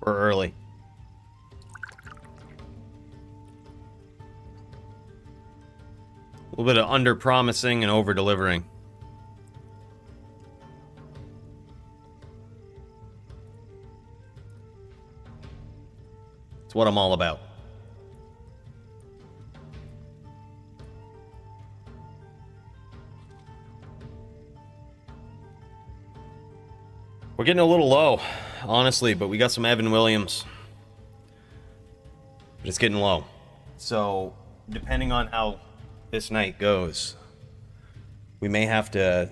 Or early. A little bit of under-promising and over-delivering. It's what I'm all about. We're getting a little low, honestly, but we got some Evan Williams. But it's getting low. So, depending on how this night goes, we may have to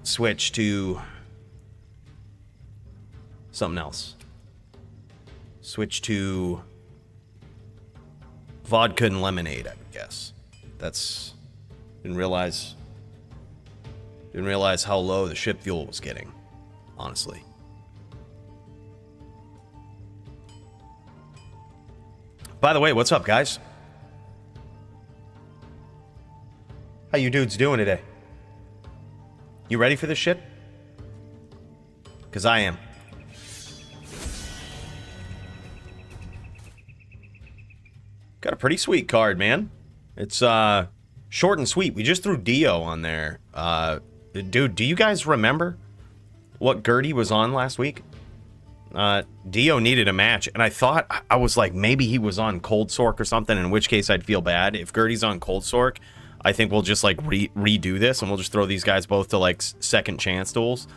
switch to something else. Switch to vodka and lemonade, I would guess. That's... Didn't realize how low the ship fuel was getting. Honestly. By the way, what's up, guys? How you dudes doing today? You ready for this shit? Because I am. Got a pretty sweet card, man. It's short and sweet. We just threw Dio on there. Dude, do you guys remember what Gertie was on last week? Dio needed a match, and I was like, maybe he was on Cold Sork or something, in which case I'd feel bad. If Gertie's on Cold Sork, I think we'll just like redo this, and we'll just throw these guys both to like second chance duels.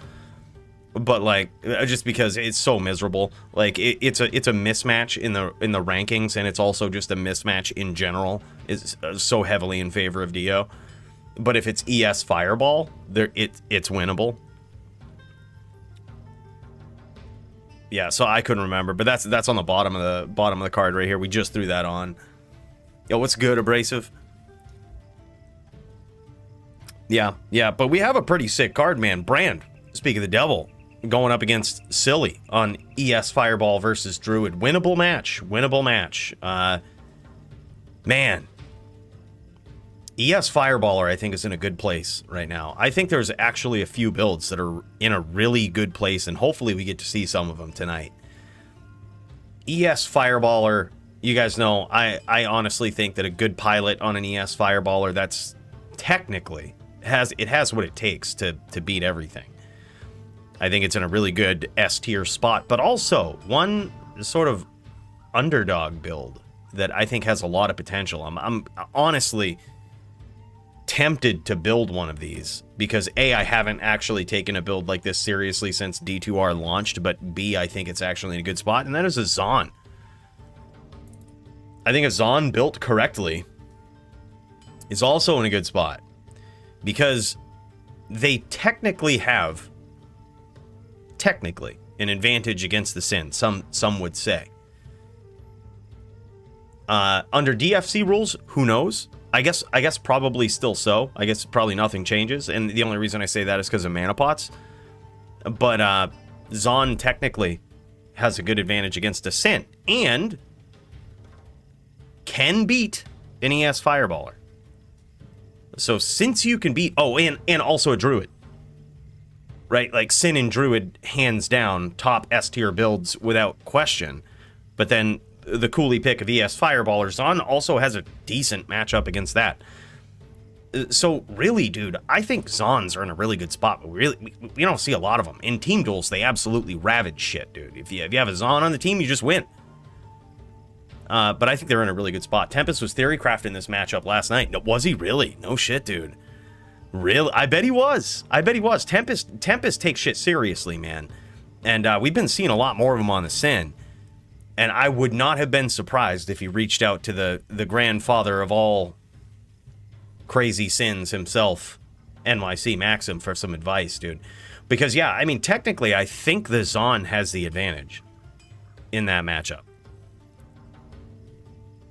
But like, just because it's so miserable, like it's a mismatch in the rankings, and it's also just a mismatch in general. Is so heavily in favor of Dio. But if it's ES Fireball, it's winnable. Yeah, so I couldn't remember, but that's on the bottom of the card right here. We just threw that on. Yo, what's good, Abrasive? Yeah, but we have a pretty sick card, man. Brand, speak of the devil, going up against Silly on ES Fireball versus Druid. Winnable match. Man. ES Fireballer, I think, is in a good place right now. I think there's actually a few builds that are in a really good place, and hopefully we get to see some of them tonight. ES Fireballer, you guys know, I honestly think that a good pilot on an ES Fireballer, that's technically, has what it takes to beat everything. I think it's in a really good S-tier spot, but also one sort of underdog build that I think has a lot of potential. I'm honestly tempted to build one of these because A, I haven't actually taken a build like this seriously since D2R launched, but B, I think it's actually in a good spot, and that is a Zon. I think a Zon built correctly is also in a good spot because they technically have an advantage against the Sin, some would say. Under DFC rules, who knows? I guess probably still so. I guess probably nothing changes, and the only reason I say that is because of mana pots. But Zon technically has a good advantage against a Sin, and can beat an ES Fireballer. So since you can beat... Oh, and also a Druid. Right? Like, Sin and Druid, hands down, top S-tier builds without question. But then the coolie pick of ES Fireballer, Zon also has a decent matchup against that. So really, dude, I think Zons are in a really good spot, but we don't see a lot of them. In team duels, they absolutely ravage shit, dude. If you have a Zon on the team, you just win. But I think they're in a really good spot. Tempest was theorycrafting this matchup last night. No, was he really? No shit, dude. Really? I bet he was. Tempest takes shit seriously, man. And we've been seeing a lot more of him on the Sin. And I would not have been surprised if he reached out to the grandfather of all crazy sins himself, NYC Maxim, for some advice, dude. Because, yeah, I mean, technically, I think the Zon has the advantage in that matchup.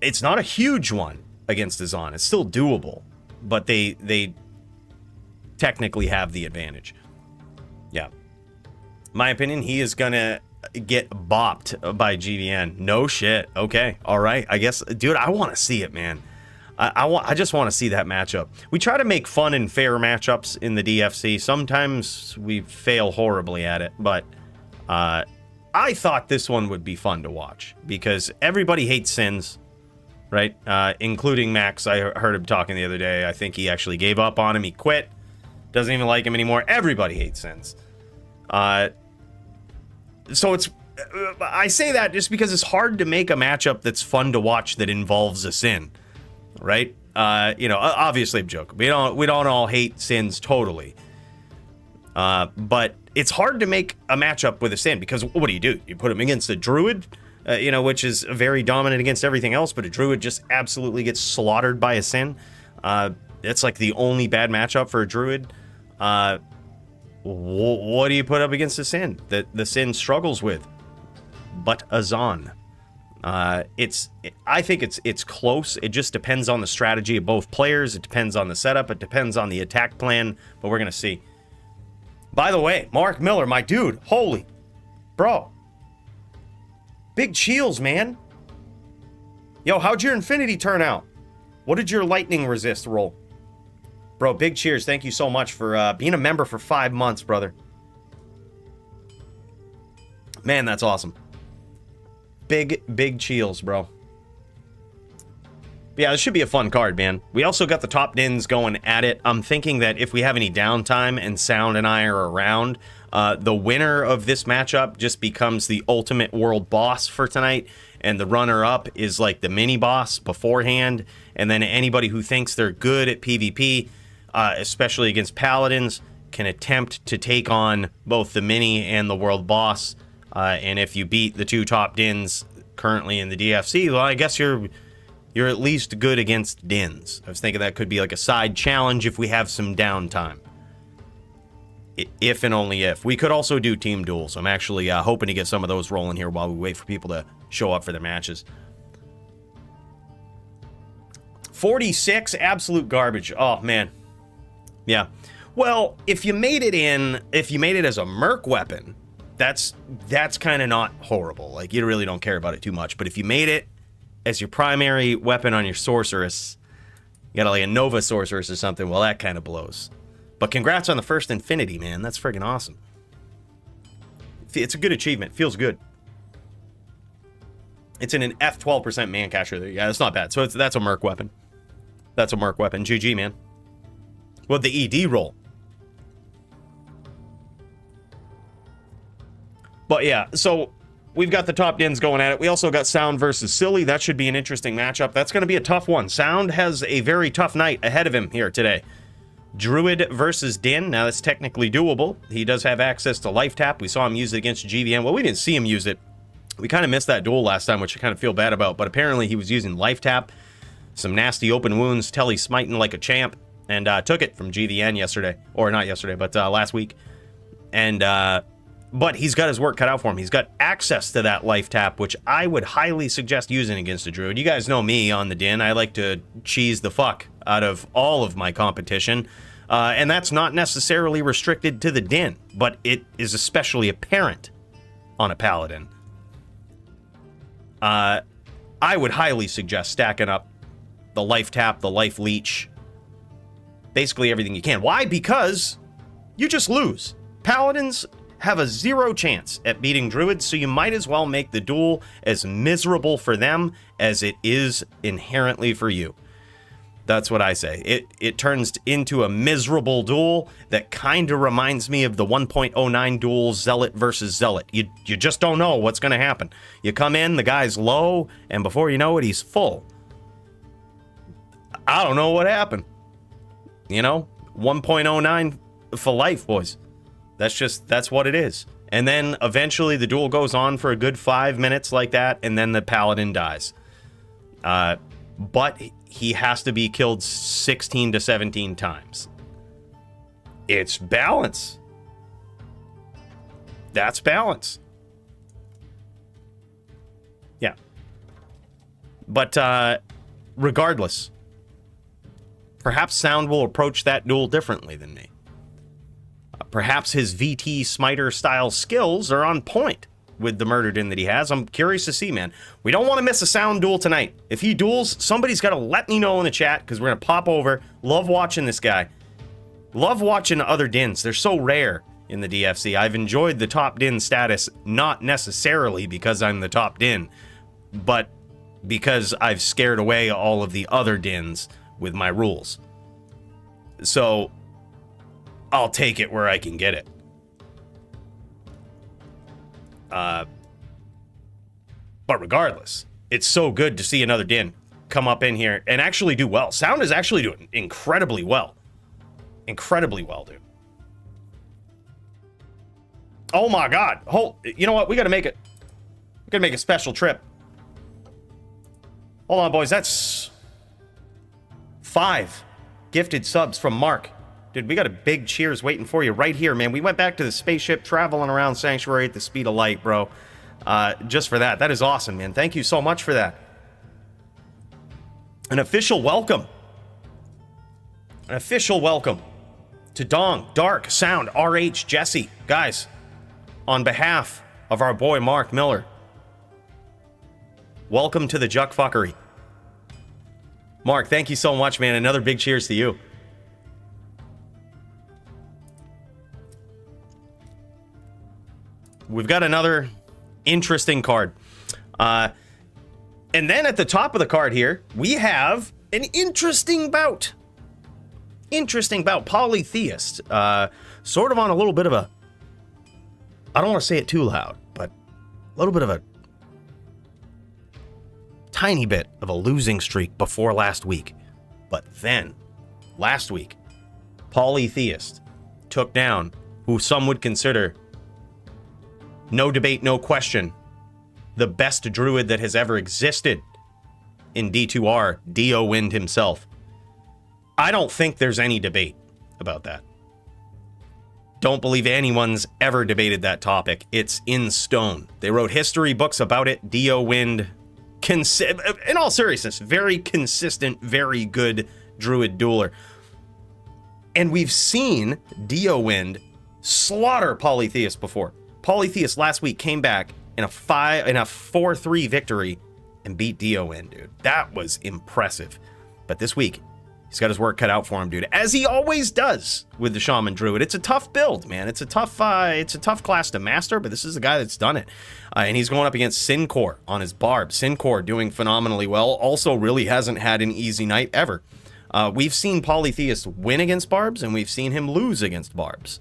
It's not a huge one against the Zon. It's still doable, but they technically have the advantage. Yeah. My opinion, he is gonna get bopped by GVN. No shit. Okay. All right. I guess, dude, I want to see it, man. I just want to see that matchup. We try to make fun and fair matchups in the DFC. Sometimes we fail horribly at it, but I thought this one would be fun to watch because everybody hates Sins, right? Including Max. I heard him talking the other day. I think he actually gave up on him. He quit. Doesn't even like him anymore. Everybody hates Sins. So it's... I say that just because it's hard to make a matchup that's fun to watch that involves a Sin, right? You know, obviously I'm joking. We don't all hate Sins totally. But it's hard to make a matchup with a Sin because what do? You put him against a Druid, you know, which is very dominant against everything else, but a Druid just absolutely gets slaughtered by a Sin. It's like the only bad matchup for a Druid. What do you put up against a Sin that the Sin struggles with? But a Zon. I think it's close. It just depends on the strategy of both players. It depends on the setup. It depends on the attack plan. But we're gonna see. By the way, Mark Miller, my dude, holy, bro, big chills, man. Yo, how'd your Infinity turn out? What did your Lightning Resist roll? Bro, big cheers. Thank you so much for being a member for 5 months, brother. Man, that's awesome. Big chills, bro. Yeah, this should be a fun card, man. We also got the top dins going at it. I'm thinking that if we have any downtime and Sound and I are around, the winner of this matchup just becomes the ultimate world boss for tonight, and the runner-up is like the mini-boss beforehand, and then anybody who thinks they're good at PvP, especially against paladins, can attempt to take on both the mini and the world boss. And if you beat the 2 top dins currently in the DFC, well, I guess you're at least good against dins. I was thinking that could be like a side challenge if we have some downtime. If and only if. We could also do team duels. I'm actually hoping to get some of those rolling here while we wait for people to show up for their matches. 46, absolute garbage. Oh, man. Yeah. Well, if you made it as a merc weapon, that's kind of not horrible. Like, you really don't care about it too much. But if you made it as your primary weapon on your sorceress, you got like a Nova sorceress or something, well, that kind of blows. But congrats on the first Infinity, man. That's friggin' awesome. It's a good achievement. Feels good. It's in an F12% man catcher there. Yeah, that's not bad. So that's a merc weapon. That's a merc weapon. GG, man. What the ED roll? But yeah, so we've got the top dins going at it. We also got Sound versus Silly. That should be an interesting matchup. That's going to be a tough one. Sound has a very tough night ahead of him here today. Druid versus Din. Now, that's technically doable. He does have access to Life Tap. We saw him use it against GVN. Well, we didn't see him use it. We kind of missed that duel last time, which I kind of feel bad about. But apparently, he was using Life Tap. Some nasty open wounds. Telly smiting like a champ. And took it from GVN yesterday. Or not yesterday, but last week. And... but he's got his work cut out for him. He's got access to that Life Tap, which I would highly suggest using against a Druid. You guys know me on the Din. I like to cheese the fuck out of all of my competition. And that's not necessarily restricted to the Din, but it is especially apparent on a Paladin. I would highly suggest stacking up the Life Tap, the Life Leech, basically everything you can. Why? Because you just lose. Paladins have a 0 chance at beating Druids, so you might as well make the duel as miserable for them as it is inherently for you. That's what I say. It turns into a miserable duel that kind of reminds me of the 1.09 duel Zealot versus Zealot. You just don't know what's going to happen. You come in, the guy's low, and before you know it, he's full. I don't know what happened. You know, 1.09 for life, boys. That's what it is. And then eventually the duel goes on for a good 5 minutes like that, and then the Paladin dies. But he has to be killed 16 to 17 times. It's balance. That's balance. Yeah. But regardless, perhaps Sound will approach that duel differently than me. Perhaps his VT Smiter style skills are on point with the Murder Din that he has. I'm curious to see, man. We don't want to miss a Sound duel tonight. If he duels, somebody's got to let me know in the chat because we're going to pop over. Love watching this guy. Love watching other Dins. They're so rare. in the DFC. I've enjoyed the top din status, not necessarily because I'm the top din, but because I've scared away all of the other dins with my rules. So I'll take it where I can get it. But regardless, it's so good to see another din come up in here and actually do well. Sound is actually doing incredibly well. Incredibly well, dude. Oh my god. You know what? We gotta make it. We gotta make a special trip. Hold on, boys. That's 5 gifted subs from Mark. Dude, we got a big cheers waiting for you right here, man. We went back to the spaceship, traveling around Sanctuary at the speed of light, bro. Just for that. That is awesome, man. Thank you so much for that. An official welcome. An official welcome to Dong, Dark, Sound, RH, Jesse. Guys, on behalf of our boy Mark Miller, welcome to the Juck Fuckery. Mark, thank you so much, man. Another big cheers to you. We've got another interesting card. And then at the top of the card here, we have an interesting bout. Interesting bout. Polytheist. Sort of on a little bit of a... I don't want to say it too loud, but a little bit of a tiny bit of a losing streak before last week. But then, last week, Polytheist took down who some would consider, no debate, no question, the best druid that has ever existed in D2R, Dio Wind himself. I don't think there's any debate about that. Don't believe anyone's ever debated that topic. It's in stone. They wrote history books about it. Dio Wind, in all seriousness, very consistent, very good druid dueler. And we've seen Dio Wind slaughter Polytheist before. Polytheist last week came back in a 4-3 victory and beat Dio Wind, dude. That was impressive. But this week, he's got his work cut out for him, dude, as he always does with the Shaman Druid. It's a tough build, man. It's a tough class to master, but this is the guy that's done it. And he's going up against Syncor on his Barb. Syncor doing phenomenally well. Also really hasn't had an easy night ever. We've seen Polytheist win against Barbs, and we've seen him lose against Barbs.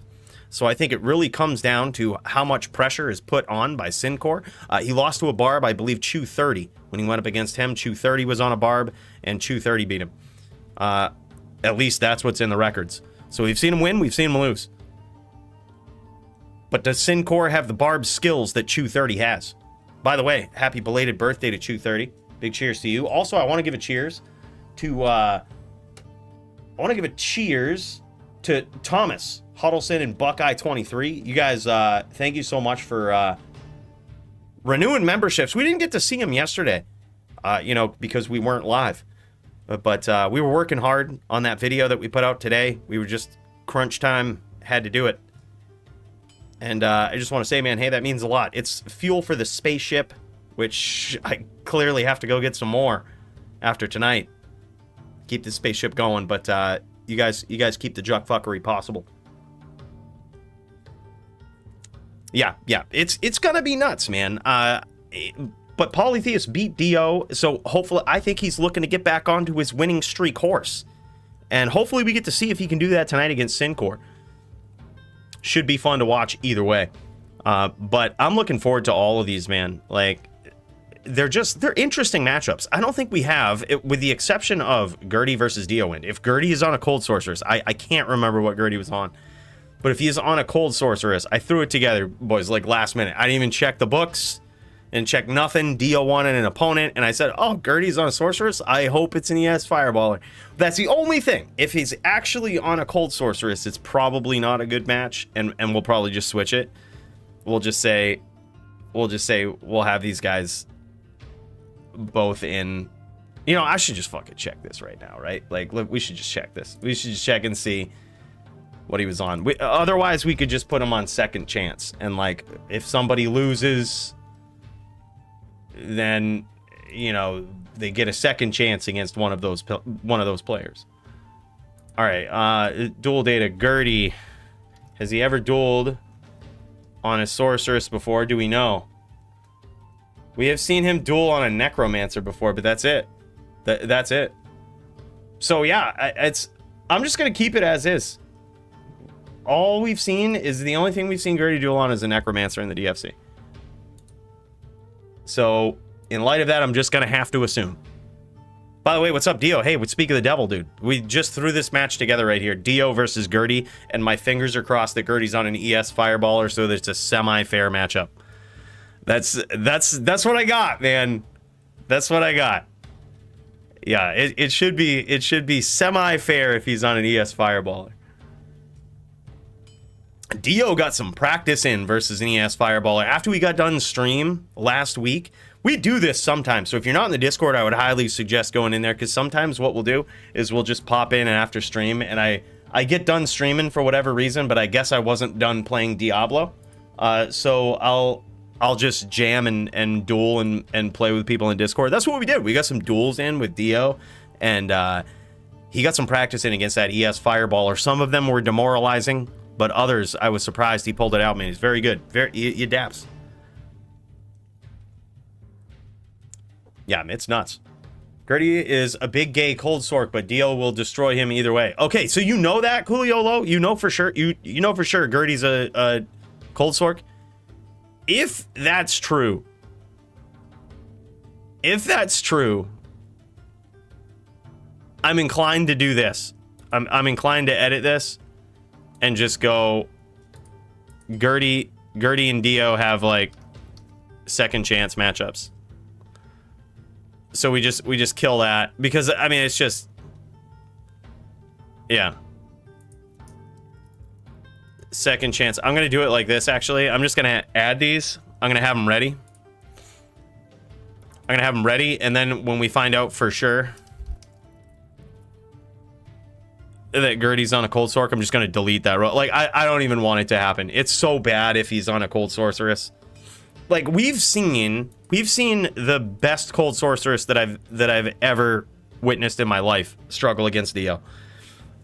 So I think it really comes down to how much pressure is put on by Syncor. He lost to a Barb, I believe, Chew 30. When he went up against him, Chew 30 was on a Barb, and Chew 30 beat him. At least that's what's in the records. So we've seen him win, we've seen him lose. But does Syncor have the Barb skills that Chew 30 has? By the way, happy belated birthday to Chew 30. Big cheers to you. Also, I want to give a cheers to Thomas Huddleston and Buckeye 23. You guys, thank you so much for renewing memberships. We didn't get to see him yesterday, because we weren't live. But we were working hard on that video that we put out today. We were just crunch time, had to do it. And I just want to say, man, hey, that means a lot. It's fuel for the spaceship, which I clearly have to go get some more after tonight. Keep the spaceship going, but you guys keep the Juck Fuckery possible. Yeah, it's gonna be nuts, man. But Polytheist beat Dio, so hopefully, I think he's looking to get back onto his winning streak horse. And hopefully we get to see if he can do that tonight against Syncor. Should be fun to watch either way. But I'm looking forward to all of these, man. Like, they're interesting matchups. I don't think we have, with the exception of Gertie versus Dio Wind. If Gertie is on a Cold Sorceress, I can't remember what Gertie was on. But if he is on a Cold Sorceress, I threw it together, boys, like last minute. I didn't even check the books and check nothing. Dio wanted an opponent, and I said, oh, Gertie's on a Sorceress? I hope it's an ES Fireballer. That's the only thing. If he's actually on a Cold Sorceress, it's probably not a good match, and we'll probably just switch it. We'll just say we'll have these guys both in... I should just fucking check this right now, right? Like, look, we should just check this. We should just check and see what he was on. Otherwise, we could just put him on second chance. And, like, if somebody loses, then, they get a second chance against one of those players. All right, dual data, Gertie. Has he ever dueled on a sorceress before? Do we know? We have seen him duel on a necromancer before, but that's it. That's it. So yeah, I'm just gonna keep it as is. All we've seen is the only thing we've seen Gertie duel on is a necromancer in the DFC. So in light of that, I'm just gonna have to assume. By the way, what's up, Dio? Hey, speak of the devil, dude. We just threw this match together right here. Dio versus Gertie, and my fingers are crossed that Gertie's on an ES Fireballer, so that it's a semi-fair matchup. That's what I got, man. That's what I got. Yeah, it should be semi-fair if he's on an ES Fireballer. Dio got some practice in versus an ES Fireballer. After we got done stream last week, we do this sometimes. So if you're not in the Discord, I would highly suggest going in there, because sometimes what we'll do is we'll just pop in and after stream, and I get done streaming for whatever reason, but I guess I wasn't done playing Diablo. So I'll just jam and duel and play with people in Discord. That's what we did. We got some duels in with Dio, and he got some practice in against that ES Fireballer. Some of them were demoralizing, but others, I was surprised he pulled it out, man. He's very good. He adapts. Yeah, it's nuts. Gertie is a big gay cold sork, but Dio will destroy him either way. Okay, so you know that, Cooliolo? You know for sure. You know for sure Gertie's a cold sork? If that's true, I'm inclined to do this. I'm inclined to edit this and just go Gertie and Dio have like second chance matchups. So we just kill that, because I mean it's just, yeah, second chance. I'm gonna do it like this. Actually, I'm just gonna add these. I'm gonna have them ready. And then when we find out for sure that Gertie's on a cold sork, I'm just gonna delete that. Like I don't even want it to happen. It's so bad if he's on a cold sorceress. Like we've seen the best cold sorceress that I've ever witnessed in my life struggle against Dio,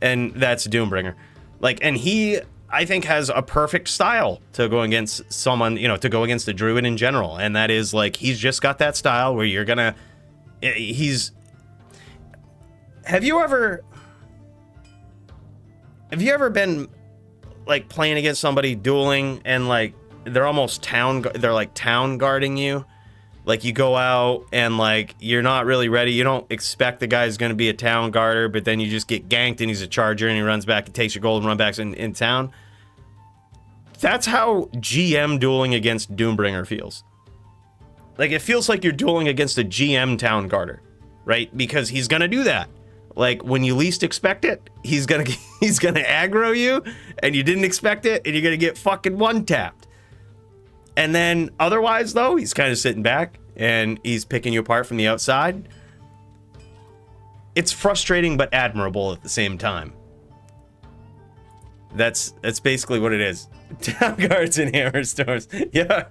and that's Doombringer. Like, and he, I think, has a perfect style to go against someone, you know, to go against a druid in general, and that is like he's just got that style where you're gonna. Have you ever been like playing against somebody dueling and like they're almost town guarding you? Like you go out and like you're not really ready. You don't expect the guy's going to be a town guarder, but then you just get ganked and he's a charger and he runs back and takes your gold and run backs in town. That's how GM dueling against Doombringer feels. Like it feels like you're dueling against a GM town guarder, right? Because he's going to do that. Like when you least expect it, he's gonna aggro you, and you didn't expect it, and you're gonna get fucking one tapped. And then otherwise, though, he's kind of sitting back and he's picking you apart from the outside. It's frustrating but admirable at the same time. That's basically what it is. Town guards and hammer storms. Yeah.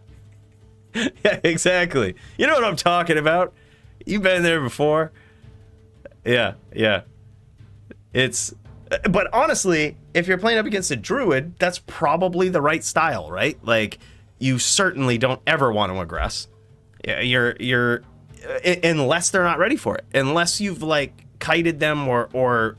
Yeah, exactly. You know what I'm talking about. You've been there before. Yeah. But honestly, if you're playing up against a druid, that's probably the right style, right? Like, you certainly don't ever want to aggress. You're unless they're not ready for it. Unless you've like kited them or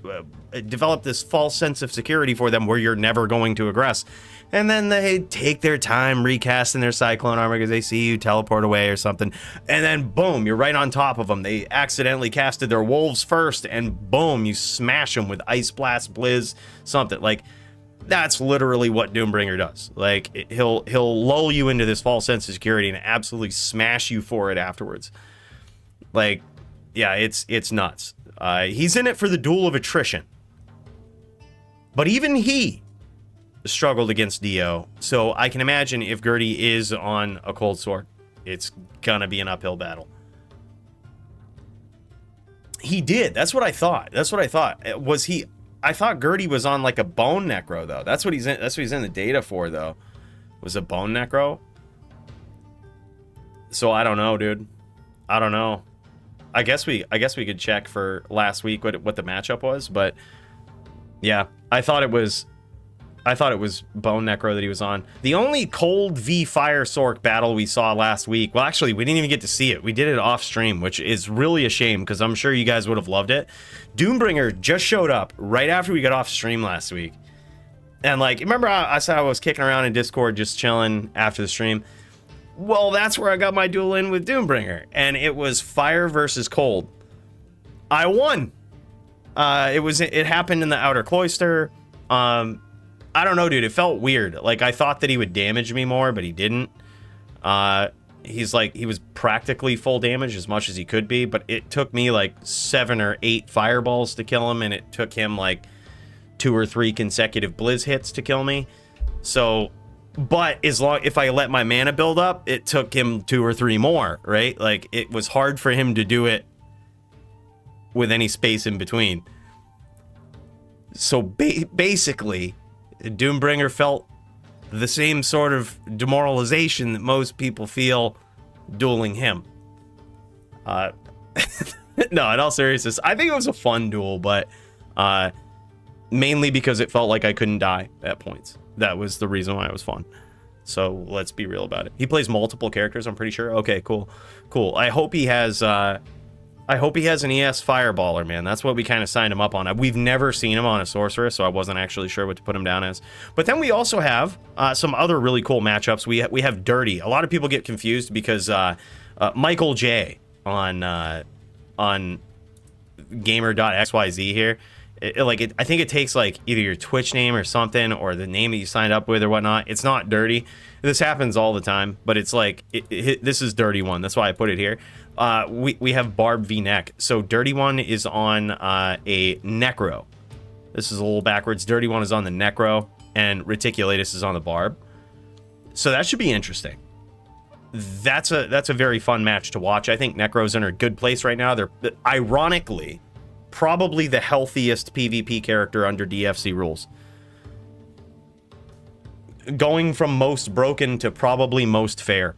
developed this false sense of security for them where you're never going to aggress. And then they take their time recasting their cyclone armor because they see you teleport away or something. And then boom, you're right on top of them. They accidentally casted their wolves first, and boom, you smash them with Ice Blast, Blizz, something. Like, that's literally what Doombringer does. Like, he'll lull you into this false sense of security and absolutely smash you for it afterwards. Like, yeah, it's nuts. He's in it for the duel of attrition. But even he struggled against Dio, so I can imagine if Gertie is on a cold sword, it's gonna be an uphill battle. He did. That's what I thought. Was he? I thought Gertie was on like a bone necro though. That's what he's in. That's what he's in the data for though. Was a bone necro. So I don't know, dude. I don't know. I guess we could check for last week what the matchup was, but yeah, I thought it was I thought it was Bone Necro that he was on. The only Cold v Fire Sork battle we saw last week, well, actually, we didn't even get to see it. We did it off stream, which is really a shame because I'm sure you guys would have loved it. Doombringer just showed up right after we got off stream last week. And, like, remember I said I was kicking around in Discord just chilling after the stream? Well, that's where I got my duel in with Doombringer. And it was Fire versus Cold. I won. It happened in the Outer Cloister. I don't know, dude. It felt weird. Like, I thought that he would damage me more, but he didn't. He was practically full damage as much as he could be, but it took me like 7 or 8 fireballs to kill him, and it took him like 2 or 3 consecutive blizz hits to kill me. So, but if I let my mana build up, it took him 2 or 3 more, right? Like, it was hard for him to do it with any space in between. So basically, Doombringer felt the same sort of demoralization that most people feel dueling him. No, in all seriousness, I think it was a fun duel, but mainly because it felt like I couldn't die at points. That was the reason why it was fun. So let's be real about it. He plays multiple characters, I'm pretty sure. Okay, cool. I hope he has an ES Fireballer, man. That's what we kind of signed him up on. We've never seen him on a Sorceress, so I wasn't actually sure what to put him down as. But then we also have some other really cool matchups. We have Dirty. A lot of people get confused because Michael J on gamer.xyz here, I think it takes like either your Twitch name or something, or the name that you signed up with or whatnot. It's not Dirty. This happens all the time, but it's like this is Dirty One. That's why I put it here. We have Barb v Neck. So Dirty One is on a Necro. This is a little backwards. Dirty One is on the Necro, and Reticulatus is on the Barb. So that should be interesting. That's a very fun match to watch. I think Necro's in a good place right now. They're ironically probably the healthiest PvP character under DFC rules. Going from most broken to probably most fair.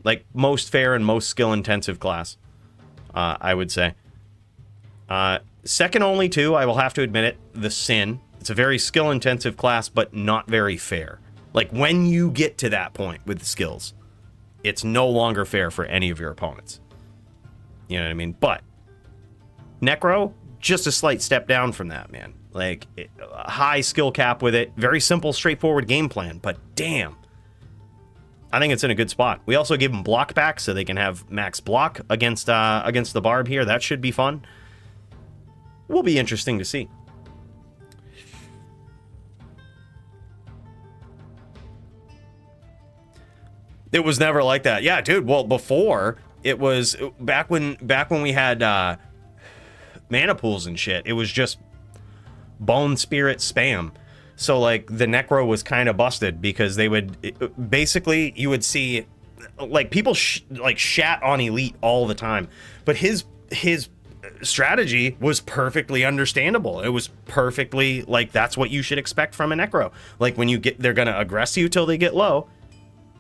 Like, most fair and most skill-intensive class, I would say. Second only to, I will have to admit it, the Sin. It's a very skill-intensive class, but not very fair. Like, when you get to that point with the skills, it's no longer fair for any of your opponents. You know what I mean? But Necro, just a slight step down from that, man. Like, a high skill cap with it. Very simple, straightforward game plan, but damn. I think it's in a good spot. We also give them block back so they can have max block against the Barb here. That should be fun. Will be interesting to see. It was never like that. Yeah, dude. Well, before it was back when we had mana pools and shit. It was just Bone Spirit spam. So, like, the Necro was kind of busted because they would... basically, you would see... Like, people shat on Elite all the time. But his strategy was perfectly understandable. It was perfectly, like, that's what you should expect from a Necro. Like, when you get... They're gonna aggress you till they get low.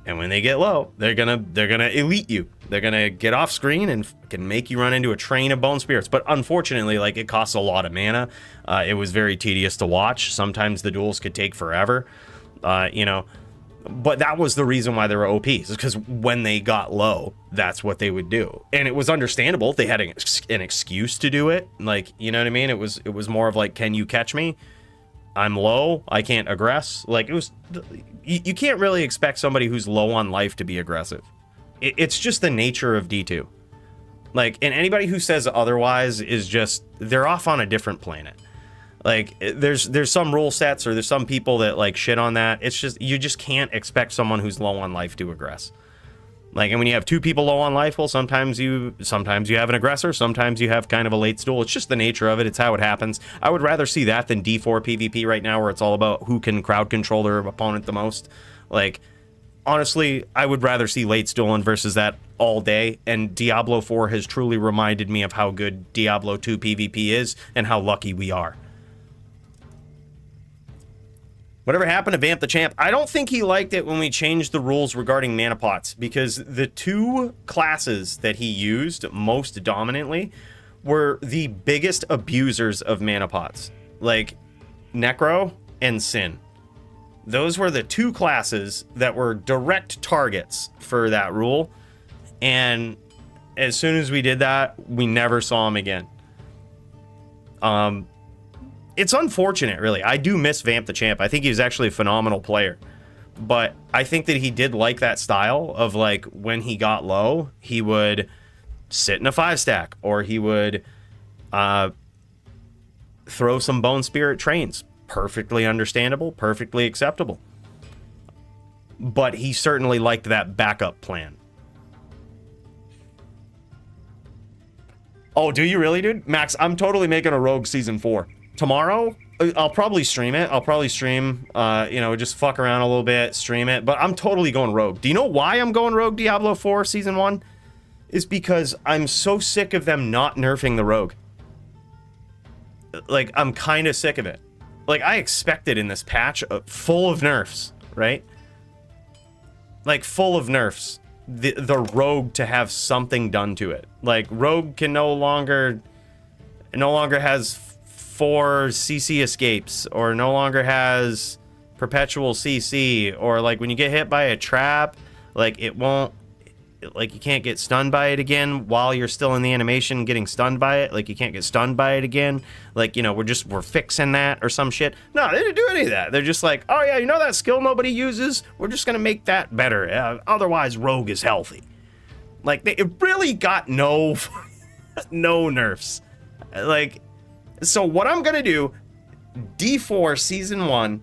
And when they get low, they're gonna elite you. They're gonna get off screen and can make you run into a train of Bone Spirits. But unfortunately, like, it costs a lot of mana. It was very tedious to watch. Sometimes the duels could take forever, you know. But that was the reason why they were OPs, is because when they got low, that's what they would do. And it was understandable. They had an excuse to do it. Like, you know what I mean? It was more of like, can you catch me? I'm low. I can't aggress. Like, it was... You can't really expect somebody who's low on life to be aggressive. It's just the nature of D2. Like, and anybody who says otherwise is just... They're off on a different planet. Like, there's some rule sets or there's some people that, like, shit on that. It's just... You just can't expect someone who's low on life to aggress. Like, and when you have 2 people low on life, well, sometimes you have an aggressor, sometimes you have kind of a late duel. It's just the nature of it. It's how it happens. I would rather see that than D4 PvP right now, where it's all about who can crowd control their opponent the most. Like, honestly, I would rather see late dueling versus that all day. And Diablo 4 has truly reminded me of how good Diablo 2 PvP is and how lucky we are. Whatever happened to Vamp the Champ? I don't think he liked it when we changed the rules regarding mana pots, because the 2 classes that he used most dominantly were the biggest abusers of mana pots, like Necro and Sin. Those were the two classes that were direct targets for that rule. And as soon as we did that, we never saw him again. It's unfortunate, really. I do miss Vamp the Champ. I think he was actually a phenomenal player. But I think that he did like that style of, like, when he got low, he would sit in a 5-stack, or he would throw some Bone Spirit Trains. Perfectly understandable, perfectly acceptable. But he certainly liked that backup plan. Oh, do you really, dude? Max, I'm totally making a Rogue Season 4. Tomorrow, I'll probably stream it. I'll probably stream, just fuck around a little bit, stream it. But I'm totally going Rogue. Do you know why I'm going Rogue Diablo 4 Season 1? Is because I'm so sick of them not nerfing the Rogue. Like, I'm kind of sick of it. Like, I expected in this patch, full of nerfs, right? Like, full of nerfs. The Rogue to have something done to it. Like, Rogue can no longer has 4 CC escapes, or no longer has perpetual CC, or, like, when you get hit by a trap, like, it won't, like, you can't get stunned by it again while you're still in the animation getting stunned by it. Like, you can't get stunned by it again. Like, we're fixing that or some shit. No, they didn't do any of that. They're just like, oh yeah, that skill nobody uses? We're just gonna make that better. Otherwise, Rogue is healthy. Like, it really got no nerfs. Like, so what I'm gonna do, D4 Season 1,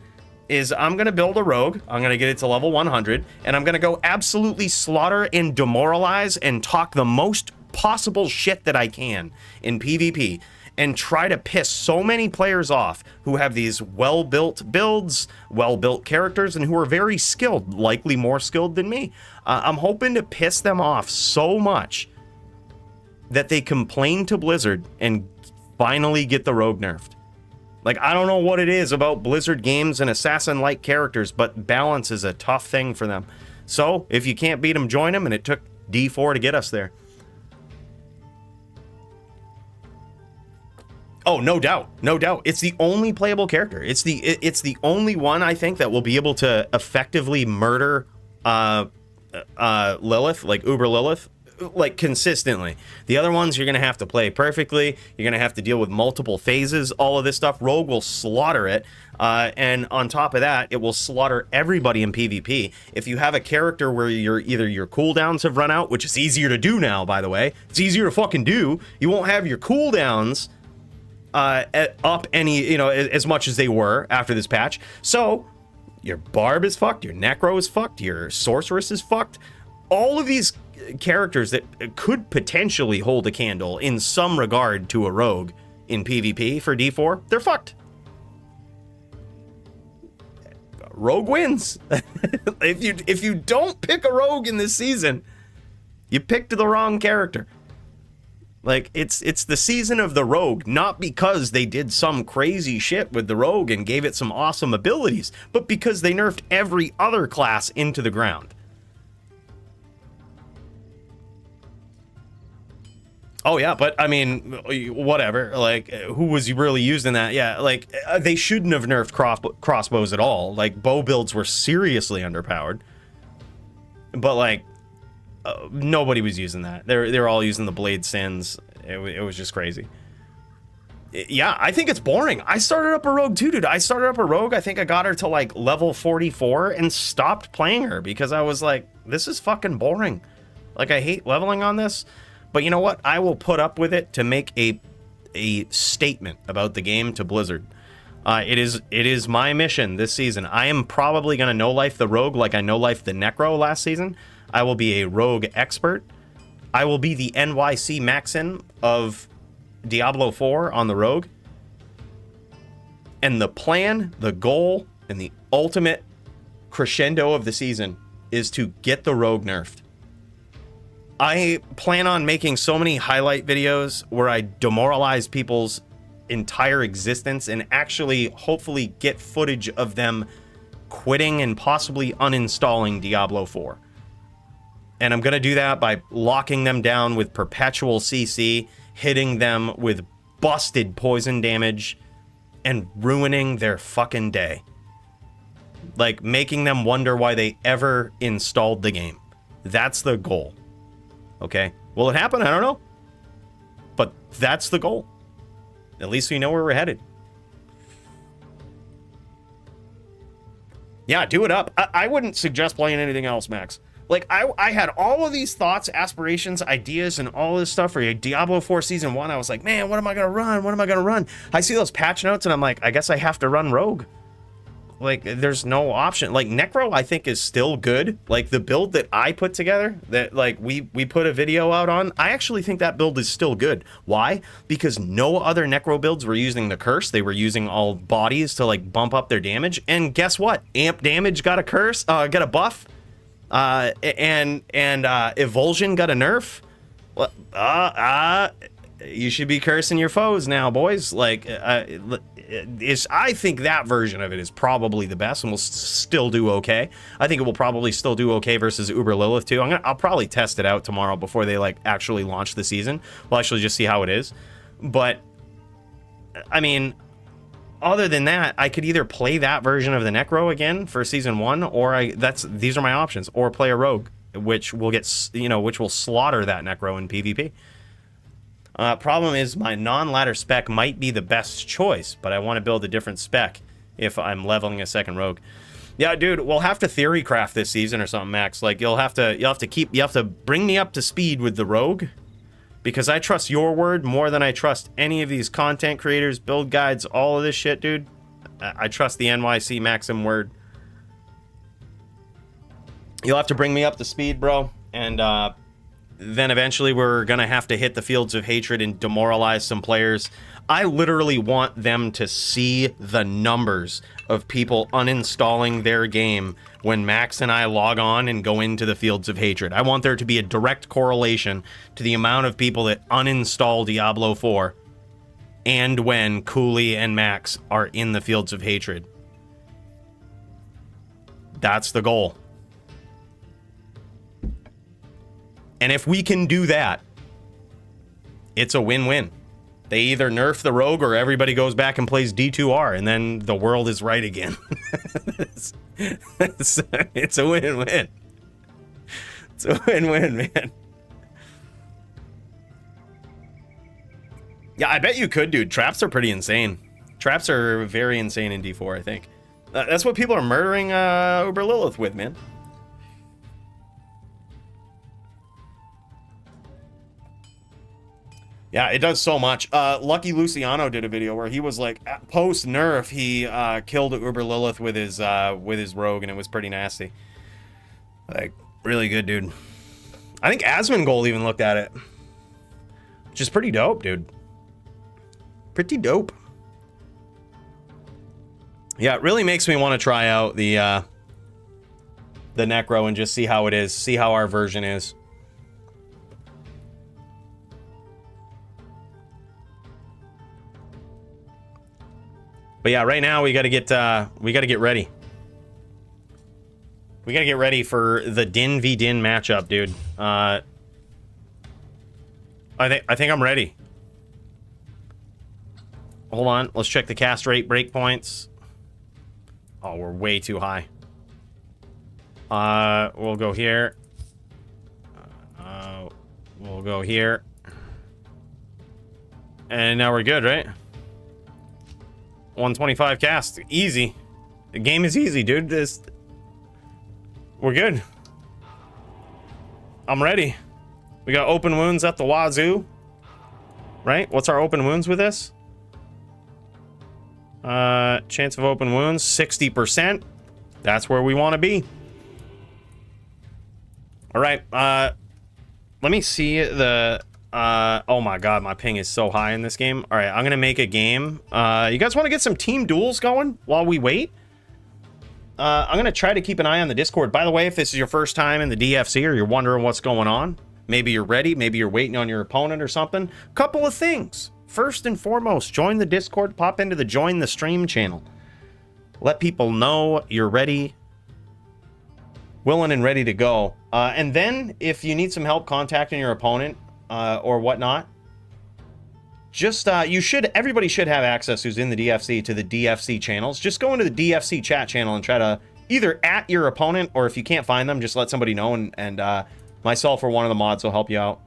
is I'm going to build a Rogue, I'm going to get it to level 100, and I'm going to go absolutely slaughter and demoralize and talk the most possible shit that I can in PvP, and try to piss so many players off who have these well-built builds, well-built characters, and who are very skilled, likely more skilled than me. I'm hoping to piss them off so much that they complain to Blizzard and finally get the Rogue nerfed. Like, I don't know what it is about Blizzard games and assassin-like characters, but balance is a tough thing for them. So, if you can't beat them, join them, and it took D4 to get us there. Oh, no doubt. No doubt. It's the only playable character. It's the only one, I think, that will be able to effectively murder Lilith, like Uber Lilith, like, consistently. The other ones you're gonna have to play perfectly. You're gonna have to deal with multiple phases, all of this stuff. Rogue will slaughter it, and on top of that, it will slaughter everybody in PvP. If you have a character where your cooldowns have run out, which is easier to do now, by the way, it's easier to fucking do. You won't have your cooldowns up any, as much as they were after this patch. So your Barb is fucked, your Necro is fucked, your Sorceress is fucked. All of these characters that could potentially hold a candle in some regard to a Rogue in PvP for D4, they're fucked. Rogue wins. If you don't pick a Rogue in this season, you picked the wrong character. Like, it's the season of the Rogue, not because they did some crazy shit with the Rogue and gave it some awesome abilities, but because they nerfed every other class into the ground. Oh yeah, but I mean, whatever. Like, who was really using that? Yeah, like, they shouldn't have nerfed crossbows at all. Like, bow builds were seriously underpowered. But like, nobody was using that. They're all using the blade sins. It was just crazy. Yeah, I think it's boring. I started up a Rogue too, dude. I started up a Rogue. I think I got her to like level 44 and stopped playing her because I was like, this is fucking boring. Like, I hate leveling on this. But you know what? I will put up with it to make a statement about the game to Blizzard. It is my mission this season. I am probably going to no-life the Rogue like I no-life the Necro last season. I will be a Rogue expert. I will be the NYC Maxin of Diablo 4 on the Rogue. And the plan, the goal, and the ultimate crescendo of the season is to get the Rogue nerfed. I plan on making so many highlight videos where I demoralize people's entire existence and actually hopefully get footage of them quitting and possibly uninstalling Diablo 4. And I'm going to do that by locking them down with perpetual CC, hitting them with busted poison damage, and ruining their fucking day. like making them wonder why they ever installed the game. That's the goal. Okay, will it happen? I don't know, but that's the goal. At least we know where we're headed. Yeah, do it up. I wouldn't suggest playing anything else, Max. Like, I had all of these thoughts, aspirations, ideas, and all this stuff for Diablo 4 Season 1. I was like, man, what am I going to run? What am I going to run? I see those patch notes, and I'm like, I guess I have to run Rogue. Like, there's no option. Like, Necro, I think, is still good. Like, the build that I put together, that, like, we put a video out on, I actually think that build is still good. Why? Because no other Necro builds were using the curse. They were using all bodies to, like, bump up their damage. And guess what? Amp damage got a curse, got a buff. And Evulsion got a nerf. You should be cursing your foes now, boys. Like, I think that version of it is probably the best and will still do okay. I think it will probably still do okay versus Uber Lilith too. I'll probably test it out tomorrow before they like actually launch the season. We'll actually just see how it is. But I mean, other than that, I could either play that version of the Necro again for Season 1, or these are my options, or play a Rogue, which will get, which will slaughter that Necro in PvP. Problem is, my non-ladder spec might be the best choice, but I want to build a different spec if I'm leveling a second Rogue. Yeah, dude, we'll have to theory craft this season or something, Max. Like, you'll have to bring me up to speed with the Rogue, because I trust your word more than I trust any of these content creators, build guides, all of this shit, dude. I trust the NYC Maxim word. You'll have to bring me up to speed, bro, and then eventually we're gonna have to hit the Fields of Hatred and demoralize some players. I literally want them to see the numbers of people uninstalling their game when Max and I log on and go into the Fields of Hatred. I want there to be a direct correlation to the amount of people that uninstall Diablo 4 and when Cooley and Max are in the Fields of Hatred. That's the goal. And if we can do that, it's a win-win. They either nerf the Rogue or everybody goes back and plays D2R, and then the world is right again. It's a win-win. It's a win-win, man. Yeah, I bet you could, dude. Traps are pretty insane. Traps are very insane in D4, I think. That's what people are murdering Uber Lilith with, man. Yeah, it does so much. Lucky Luciano did a video where he was like, post nerf, he killed Uber Lilith with his Rogue, and it was pretty nasty. Like, really good, dude. I think Asmongold even looked at it, which is pretty dope, dude. Pretty dope. Yeah, it really makes me want to try out the Necro and just see how it is, see how our version is. But yeah, right now we gotta get ready. We gotta get ready for the Din v Din matchup, dude. I think I'm ready. Hold on, let's check the cast rate breakpoints. Oh, we're way too high. We'll go here. We'll go here. And now we're good, right? 125 cast. Easy. The game is easy, dude. We're good. I'm ready. We got open wounds at the wazoo. Right? What's our open wounds with this? Chance of open wounds, 60%. That's where we want to be. Alright, let me see the... oh my god, my ping is so high in this game. Alright, I'm gonna make a game. You guys want to get some team duels going while we wait? I'm gonna try to keep an eye on the Discord. By the way, if this is your first time in the DFC or you're wondering what's going on, maybe you're ready, maybe you're waiting on your opponent or something, couple of things. First and foremost, join the Discord, pop into the Join the Stream channel. Let people know you're ready, willing and ready to go. And then, if you need some help contacting your opponent or whatnot, just everybody should have access who's in the DFC to the DFC channels. Just go into the DFC chat channel and try to either at your opponent, or if you can't find them, just let somebody know, and myself or one of the mods will help you out.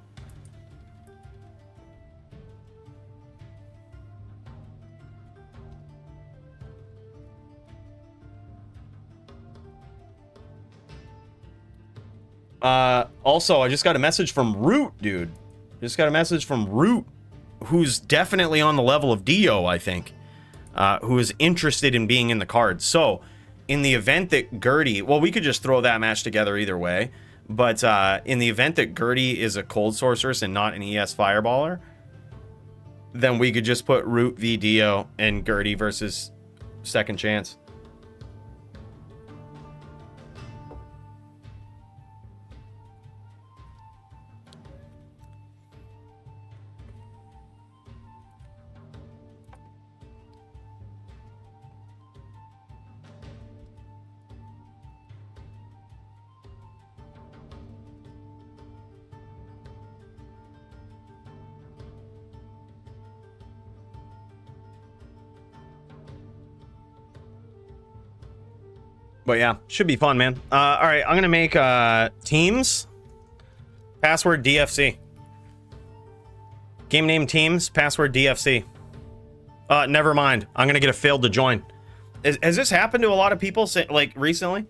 Also, I just got a message from Root, dude. Just got a message from Root, who's definitely on the level of Dio, I think, who is interested in being in the card. So, in the event that Gertie, well, we could just throw that match together either way, but in the event that Gertie is a cold sorceress and not an ES fireballer, then we could just put Root v Dio and Gertie versus Second Chance. But yeah, should be fun, man. All right, I'm gonna make teams. Password DFC. Game name teams. Password DFC. Never mind. I'm gonna get a failed to join. Has this happened to a lot of people like recently?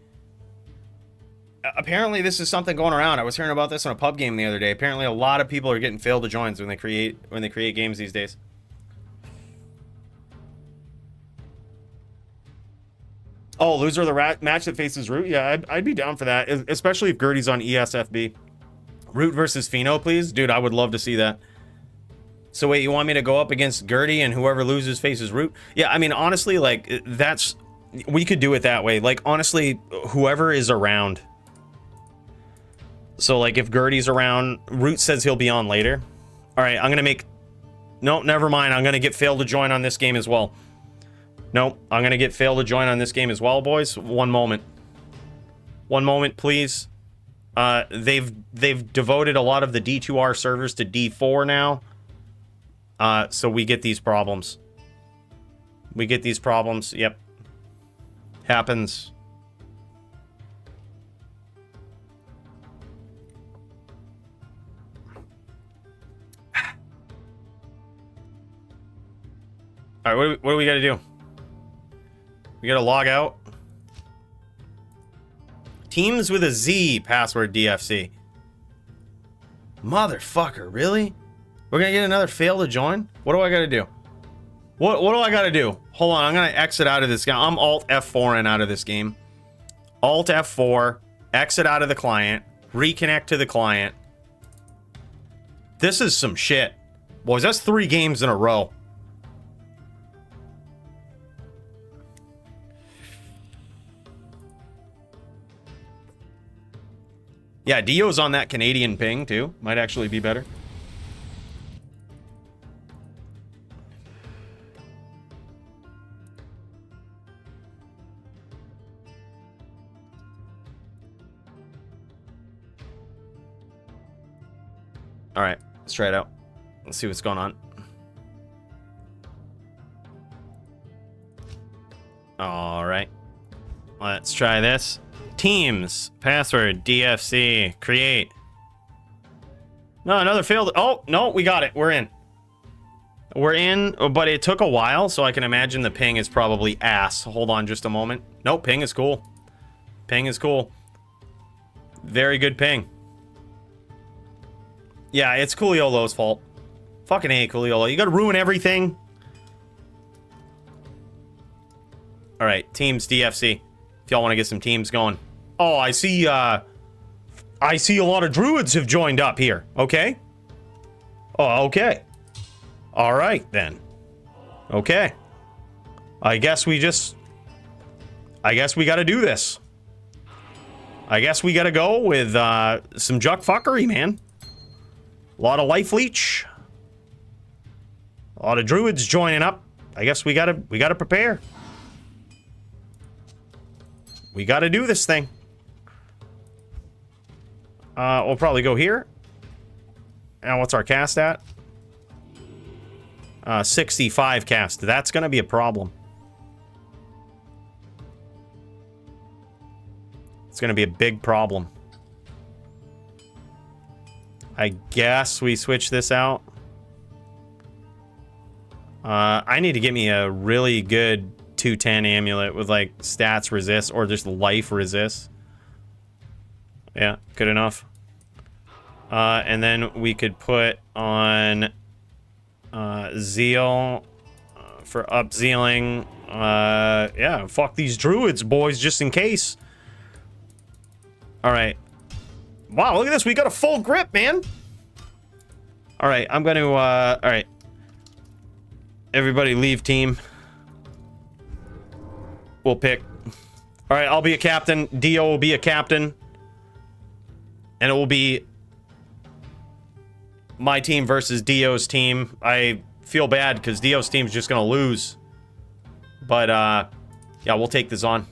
Apparently, this is something going around. I was hearing about this in a pub game the other day. Apparently, a lot of people are getting failed to joins when they create games these days. Oh, loser of the match that faces Root? Yeah, I'd be down for that, especially if Gertie's on ESFB. Root versus Pheno, please? Dude, I would love to see that. So wait, you want me to go up against Gertie and whoever loses faces Root? Yeah, I mean, honestly, like, that's... We could do it that way. Like, honestly, whoever is around. So, like, if Gertie's around, Root says he'll be on later. All right, I'm going to make... No, never mind. I'm going to get failed to join on this game as well. Nope, I'm gonna get failed to join on this game as well, boys. One moment. One moment, please. They've devoted a lot of the D2R servers to D4 now. So we get these problems. We get these problems. Yep. Happens. All right, what do we got to do? We gotta log out. Teams with a Z, password DFC. Motherfucker, really? We're gonna get another fail to join? What do I gotta do? What do I gotta do? Hold on, I'm gonna exit out of this game. I'm Alt F4 and out of this game. Alt F4, exit out of the client, reconnect to the client. This is some shit. Boys, that's 3 games in a row. Yeah, Dio's on that Canadian ping, too. Might actually be better. All right, let's try it out. Let's see what's going on. All right. Let's try this. Teams, password, DFC, create. No, another failed. Oh, no, we got it. We're in. We're in, but it took a while, so I can imagine the ping is probably ass. Hold on just a moment. Nope, ping is cool. Ping is cool. Very good ping. Yeah, it's Cooliolo's fault. Fucking A, Cooliolo. You gotta ruin everything. All right, teams, DFC. If y'all want to get some teams going. Oh, I see a lot of druids have joined up here. Okay. Oh, okay. All right, then. Okay. I guess we got to do this. I guess we got to go with some juck fuckery, man. A lot of life leech. A lot of druids joining up. I guess we got to prepare. We got to do this thing. We'll probably go here. Now, what's our cast at? 65 cast. That's going to be a problem. It's going to be a big problem. I guess we switch this out. I need to get me a really good 210 amulet with like stats resist or just life resist. Yeah, good enough. And then we could put on Zeal for up-zealing. Yeah, fuck these druids, boys, just in case. Alright. Wow, look at this. We got a full grip, man. Alright, I'm going to... Alright. Everybody leave team. We'll pick. Alright, I'll be a captain. Dio will be a captain. And it will be my team versus Dio's team. I feel bad because Dio's team's just going to lose. But, yeah, we'll take this on.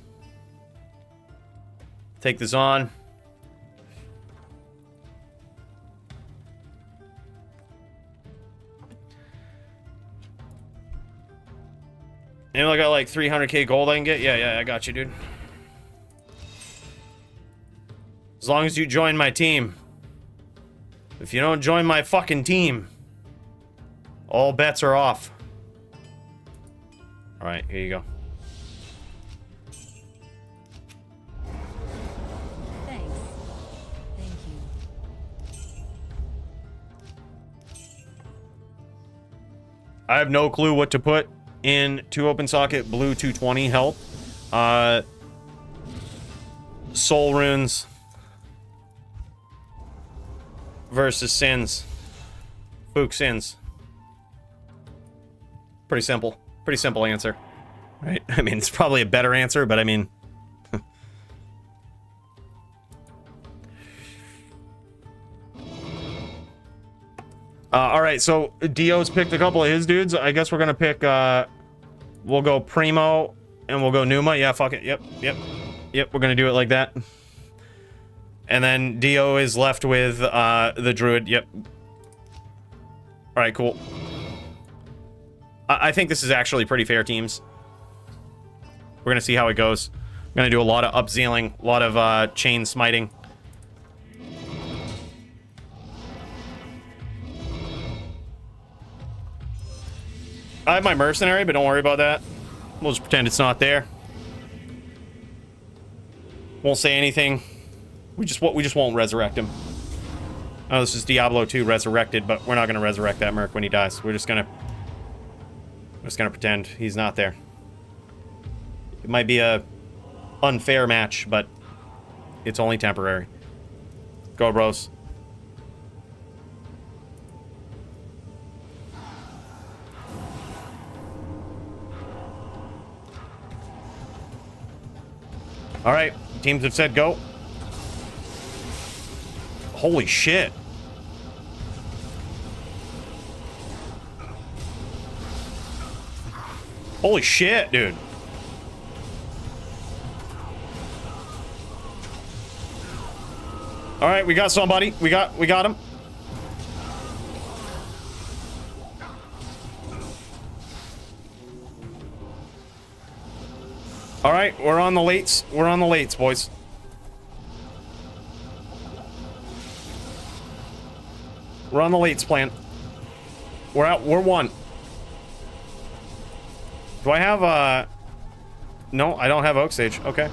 Take this on. And I got like 300k gold I can get? Yeah, I got you, dude. As long as you join my team. If you don't join my fucking team, all bets are off. Alright, here you go. Thanks. Thank you. I have no clue what to put in 2 open socket blue 220 help. Soul runes versus sins. Fook sins. Pretty simple. Pretty simple answer. Right? I mean, it's probably a better answer, but I mean... Alright, so Dio's picked a couple of his dudes. I guess we're gonna pick, we'll go Primo, and we'll go Numa. Yeah, fuck it. Yep, we're gonna do it like that. And then Dio is left with, the Druid. Yep. Alright, cool. I think this is actually pretty fair teams. We're gonna see how it goes. I'm gonna do a lot of up-zealing, a lot of, chain smiting. I have my mercenary, but don't worry about that. We'll just pretend it's not there. Won't say anything. We just won't resurrect him. Oh, this is Diablo 2 resurrected, but we're not gonna resurrect that merc when he dies. We're just gonna pretend he's not there. It might be a unfair match, but it's only temporary. Go, bros. All right, teams have said go. Holy shit. Holy shit, dude. All right, we got somebody. We got him. All right, we're on the lates. We're on the lates, boys. We're on the lates plan. We're out. We're one. Do I have no, I don't have Oak Sage. Okay.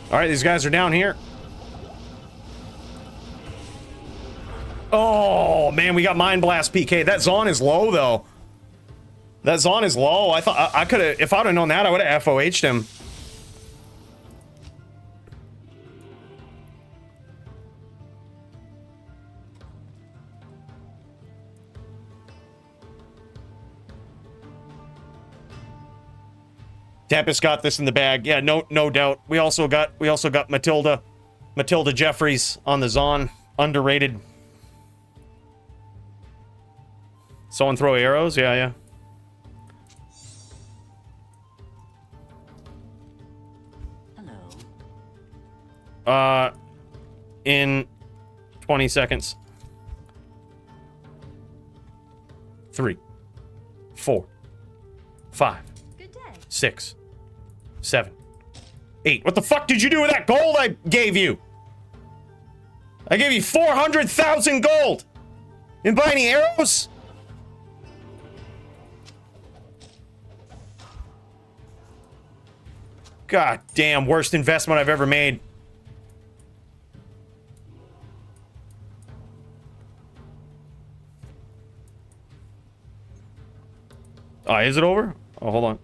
All right, these guys are down here. Oh, man, we got Mind Blast PK. That Zon is low, though. That Zon is low. I thought I could have, if I would have known that, I would have FOH'd him. Tempest got this in the bag. Yeah, no doubt. We also got Matilda Jeffries on the Zon. Underrated. Someone throw arrows? Yeah. in 20 seconds. 3, 4, 5, Good day. 6, 7, 8. What the fuck did you do with that gold I gave you? I gave you 400,000 gold. Didn't buy any arrows? God damn, worst investment I've ever made. Oh, is it over? Oh, hold on.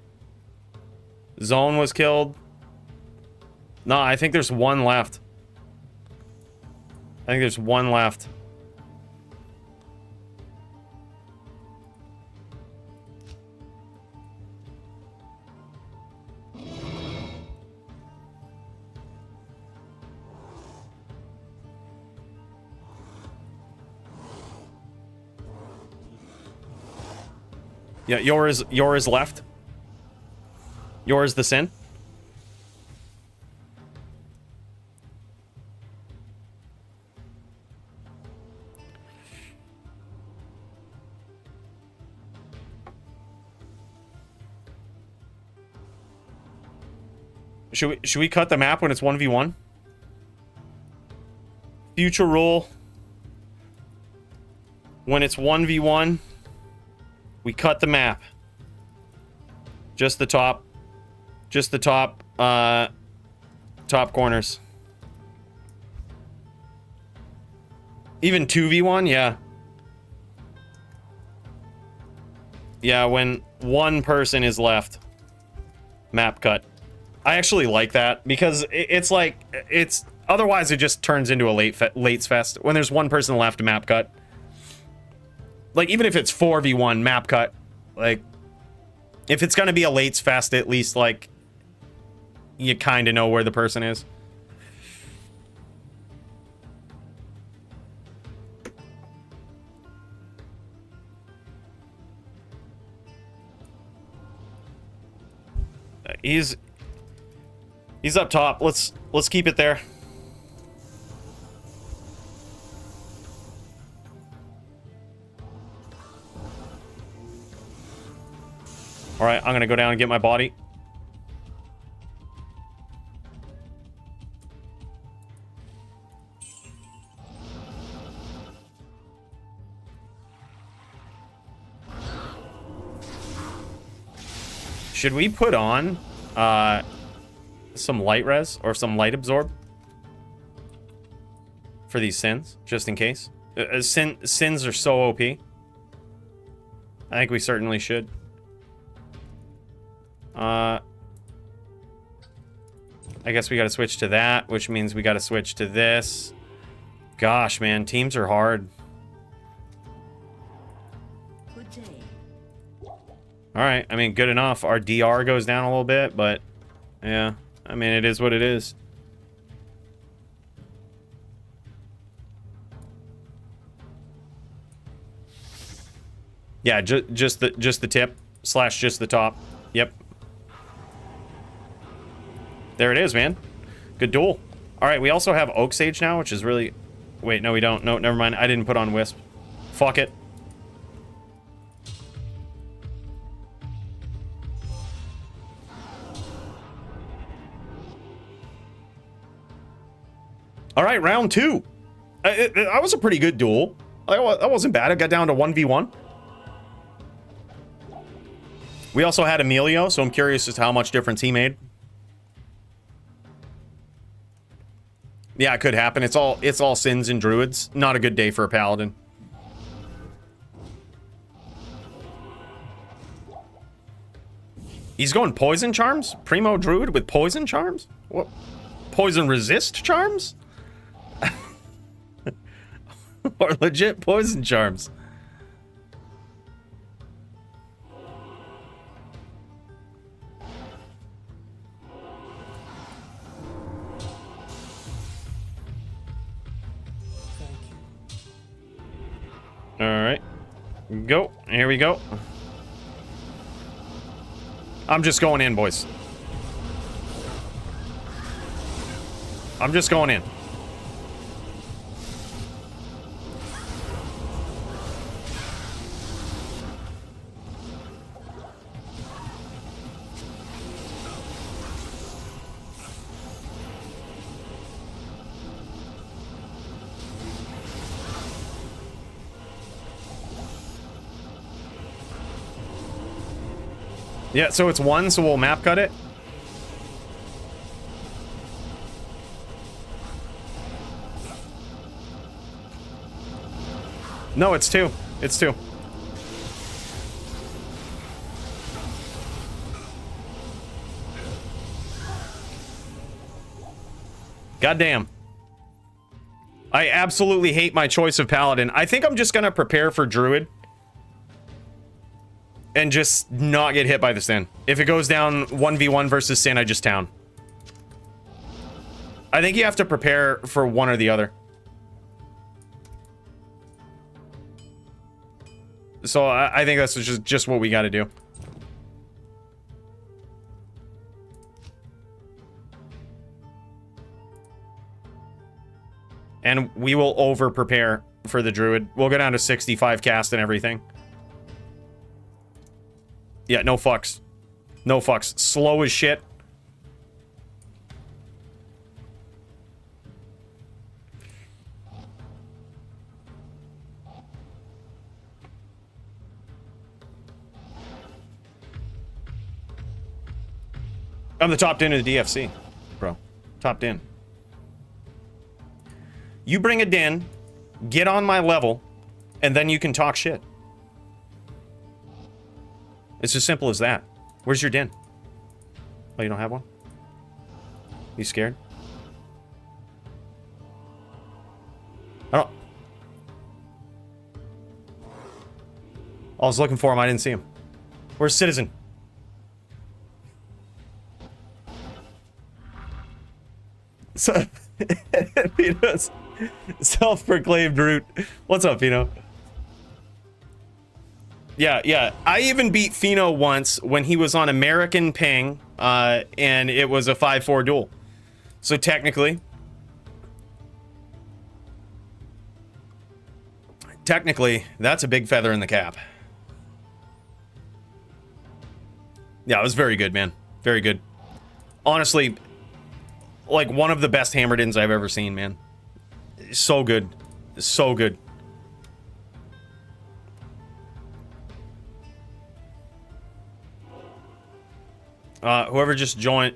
Zone was killed. No, I think there's one left. I think there's one left. Yeah, yours left. Yours the sin. Should we cut the map when it's 1v1? Future rule. When it's 1v1, we cut the map. Just the top. Just the top, top corners. Even 2v1, yeah. Yeah, when one person is left. Map cut. I actually like that because it's like, it's, otherwise it just turns into a lates fest. When there's one person left, map cut. Like, even if it's 4v1, map cut. Like, if it's gonna be a lates fest, at least, like, you kind of know where the person is. He's up top. Let's keep it there. All right, I'm gonna go down and get my body. Should we put on some light res or some light absorb for these sins, just in case? Sins are so OP. I think we certainly should. I guess we got to switch to that, which means we got to switch to this. Gosh, man, teams are hard. Good day. All right, I mean, good enough. Our DR goes down a little bit, but yeah, I mean, it is what it is. Yeah, just the tip / just the top. Yep. There it is, man. Good duel. All right, we also have Oak Sage now, which is really... Wait, no, we don't. No, never mind. I didn't put on Wisp. Fuck it. All right, round 2. That was a pretty good duel. That wasn't bad. It got down to 1v1. We also had Emilio, so I'm curious as to how much difference he made. Yeah, it could happen. It's all sins and druids. Not a good day for a paladin. He's going poison charms? Primo druid with poison charms? What? Poison resist charms? Or legit poison charms? All right, go. Here we go. I'm just going in, boys. I'm just going in. Yeah, so it's 1, so we'll map cut it. No, it's 2. It's 2. Goddamn. I absolutely hate my choice of Paladin. I think I'm just gonna prepare for Druid. And just not get hit by the Sin. If it goes down 1v1 versus Sin, I just town. I think you have to prepare for one or the other. So I think that's just what we got to do. And we will over-prepare for the Druid. We'll go down to 65 cast and everything. Yeah, no fucks. No fucks. Slow as shit. I'm the top in of the DFC, bro. Top in. You bring a din, get on my level, and then you can talk shit. It's as simple as that. Where's your din? Oh, you don't have one? You scared? I don't... I was looking for him, I didn't see him. Where's Citizen? So, Pino's self-proclaimed root. What's up, Pino? Yeah. I even beat Fino once when he was on American ping, and it was a 5-4 duel. So technically, that's a big feather in the cap. Yeah, it was very good, man. Very good. Honestly, like one of the best hammered ins I've ever seen, man. So good. So good. Whoever just joined,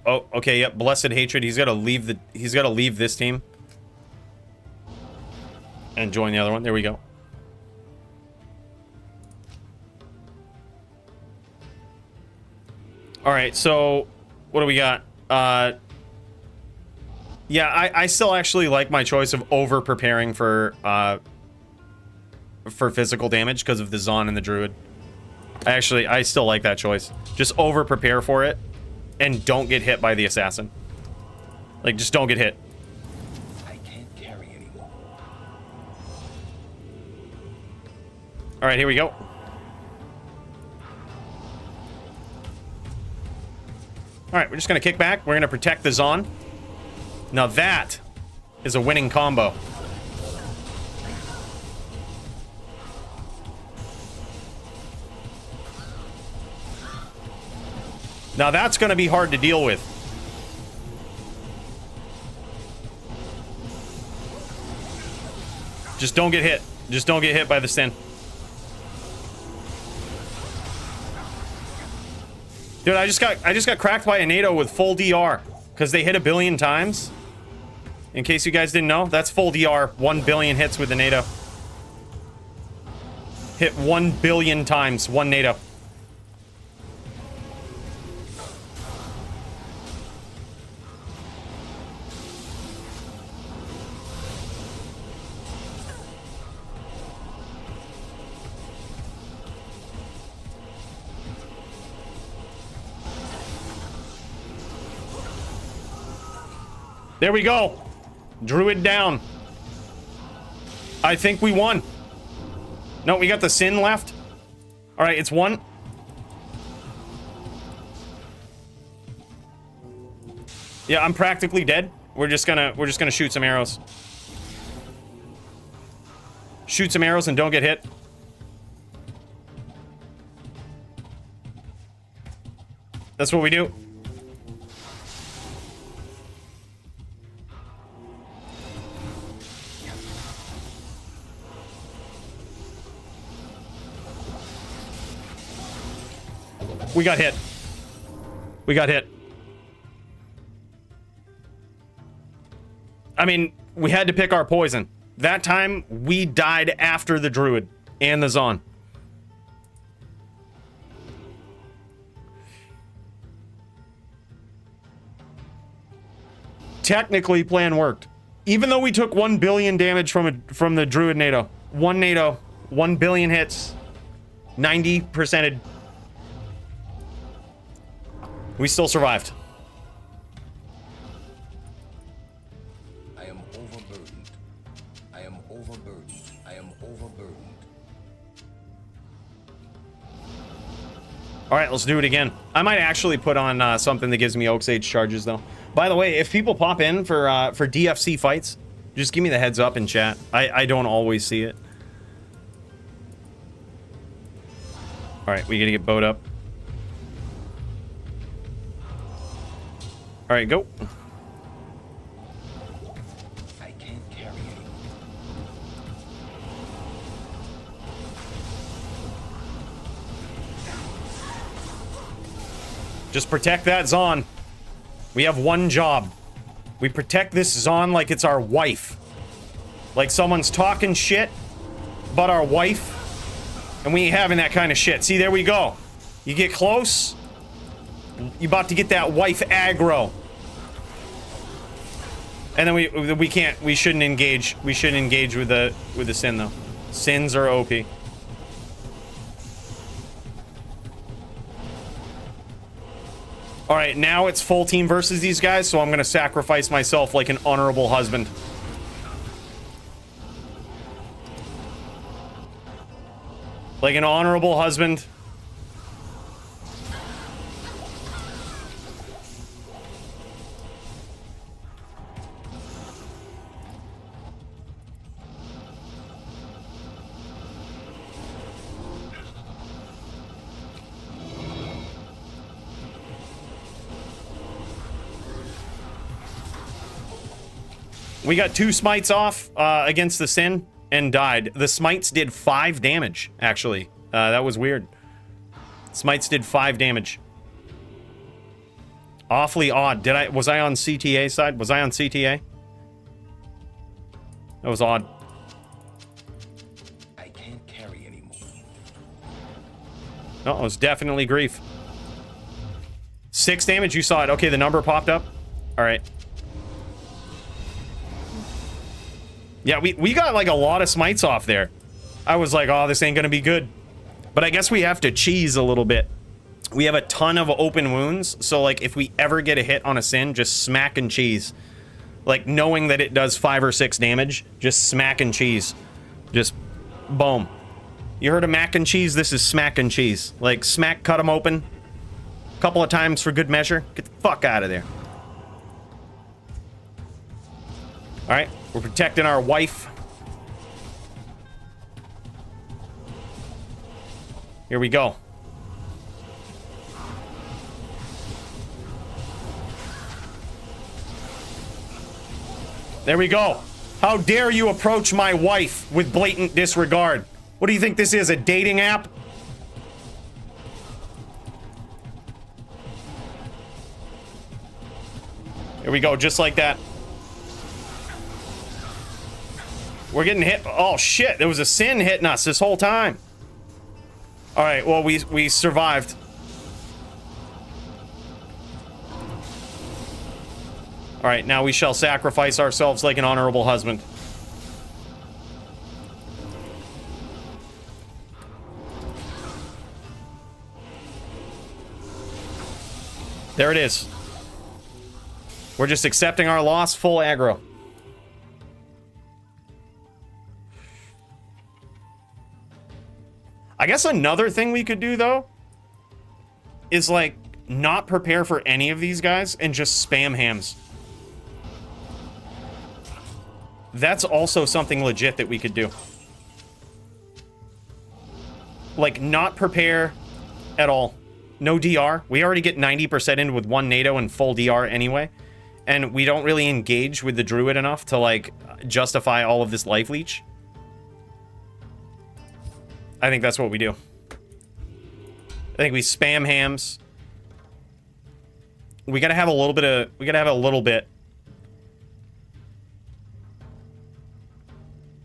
oh, okay, yep, Blessed Hatred, he's got to leave this team and join the other one. There we go. All right, so what do we got? Yeah, I still actually like my choice of over preparing for physical damage because of the Zon and the Druid. I still like that choice. Just over prepare for it and don't get hit by the assassin. Like, just don't get hit. I can't carry anymore. All right, here we go. All right, we're just gonna kick back. We're gonna protect the Zon. Now that is a winning combo. Now that's going to be hard to deal with. Just don't get hit. Just don't get hit by the Sin. Dude, I just got cracked by a NATO with full DR because they hit 1 billion times. In case you guys didn't know, that's full DR. 1 billion hits with the NATO. Hit 1 billion times, one NATO. There we go. Druid down. I think we won. No, we got the Sin left. All right, it's 1. Yeah, I'm practically dead. We're just gonna shoot some arrows. Shoot some arrows and don't get hit. That's what we do. We got hit. We got hit. I mean, we had to pick our poison. That time, we died after the Druid and the Zon. Technically, plan worked. Even though we took 1 billion damage from the Druid NATO. 1 NATO, 1 billion hits, 90%. We still survived. I am overburdened. I am overburdened. I am overburdened. All right, let's do it again. I might actually put on something that gives me Oak Sage charges, though. By the way, if people pop in for DFC fights, just give me the heads up in chat. I don't always see it. All right, we gotta get bowed up. All right, go. I can't carry anymore. Just protect that Zon. We have one job. We protect this Zon like it's our wife. Like someone's talking shit about our wife, and we ain't having that kind of shit. See, there we go. You get close, you about to get that wife aggro. And then we shouldn't engage with the Sin though. Sins are OP. All right, now it's full team versus these guys, so I'm gonna sacrifice myself like an honorable husband. Like an honorable husband. We got 2 smites off against the Sin and died. The smites did 5 damage, actually. That was weird. Smites did 5 damage. Awfully odd. Was I on CTA side? Was I on CTA? That was odd. I can't carry anymore. No, it was definitely grief. 6 damage, you saw it. Okay, the number popped up. All right. Yeah, we got like a lot of smites off there. I was like, oh, this ain't gonna be good. But I guess we have to cheese a little bit. We have a ton of open wounds, so like if we ever get a hit on a Sin, just smack and cheese. Like knowing that it does 5 or 6 damage, just smack and cheese. Just boom. You heard of mac and cheese? This is smack and cheese. Like smack, cut them open. A couple of times for good measure. Get the fuck out of there. All right. We're protecting our wife. Here we go. There we go. How dare you approach my wife with blatant disregard? What do you think this is, a dating app? Here we go, just like that. We're getting hit. Oh shit, there was a Sin hitting us this whole time. All right, well, we survived. All right, now we shall sacrifice ourselves like an honorable husband. There it is. We're just accepting our loss, full aggro. I guess another thing we could do, though, is, like, not prepare for any of these guys and just spam hams. That's also something legit that we could do. Like, not prepare at all. No DR. We already get 90% in with one NATO and full DR anyway. And we don't really engage with the druid enough to, like, justify all of this life leech. I think that's what we do. I think we spam hams. We gotta have a little bit of... We gotta have a little bit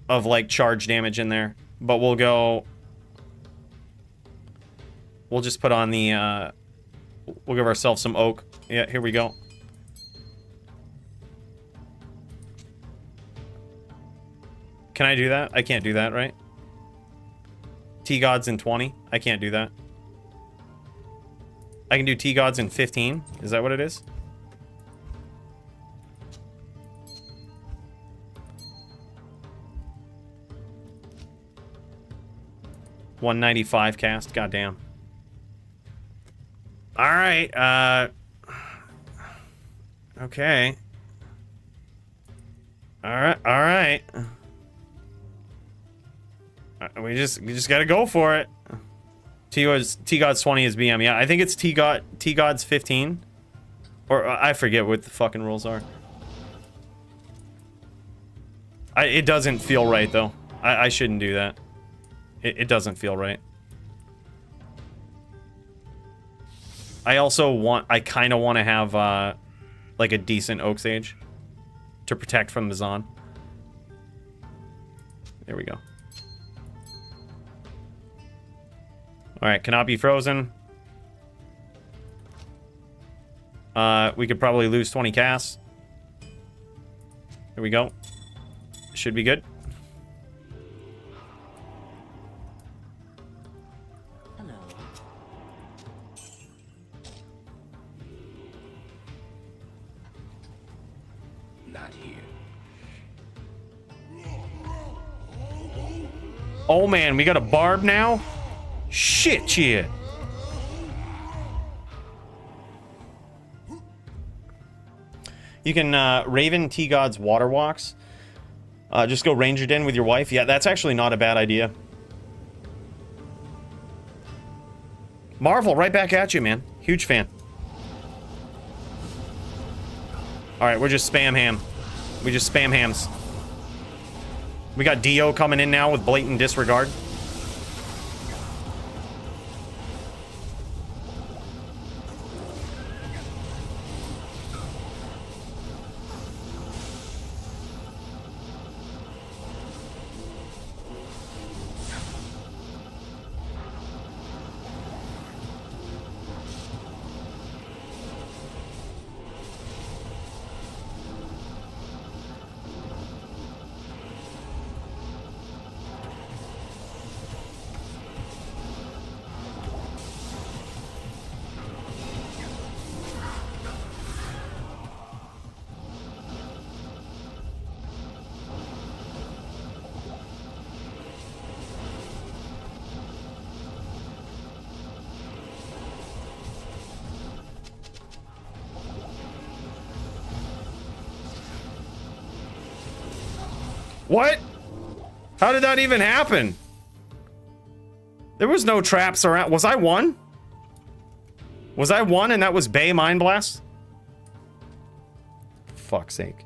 of, like, charge damage in there. But we'll go... We'll just put on the, we'll give ourselves some oak. Yeah, here we go. Can I do that? I can't do that, right? T-Gods in 20? I can't do that. I can do T-Gods in 15? Is that what it is? $195 cast, goddamn. Alright, okay. Alright. We just gotta go for it. T-Gods 20 is BM, yeah. I think it's T-Gods 15. Or, I forget what the fucking rules are. It doesn't feel right, though. I shouldn't do that. It doesn't feel right. I kind of want to have, like, a decent Oak Sage to protect from the Zon. There we go. Alright, cannot be frozen. We could probably lose 20 casts. There we go. Should be good. Oh man, we got a barb now? Shit, yeah. You can Raven T-God's Water Walks. Just go Ranger Den with your wife. Yeah, that's actually not a bad idea. Marvel, right back at you, man. Huge fan. Alright, we're just spam ham. We just spam hams. We got Dio coming in now with blatant disregard. What? How did that even happen? There was no traps around. Was I one? Was I one and that was Bay Mind Blast? Fuck's sake.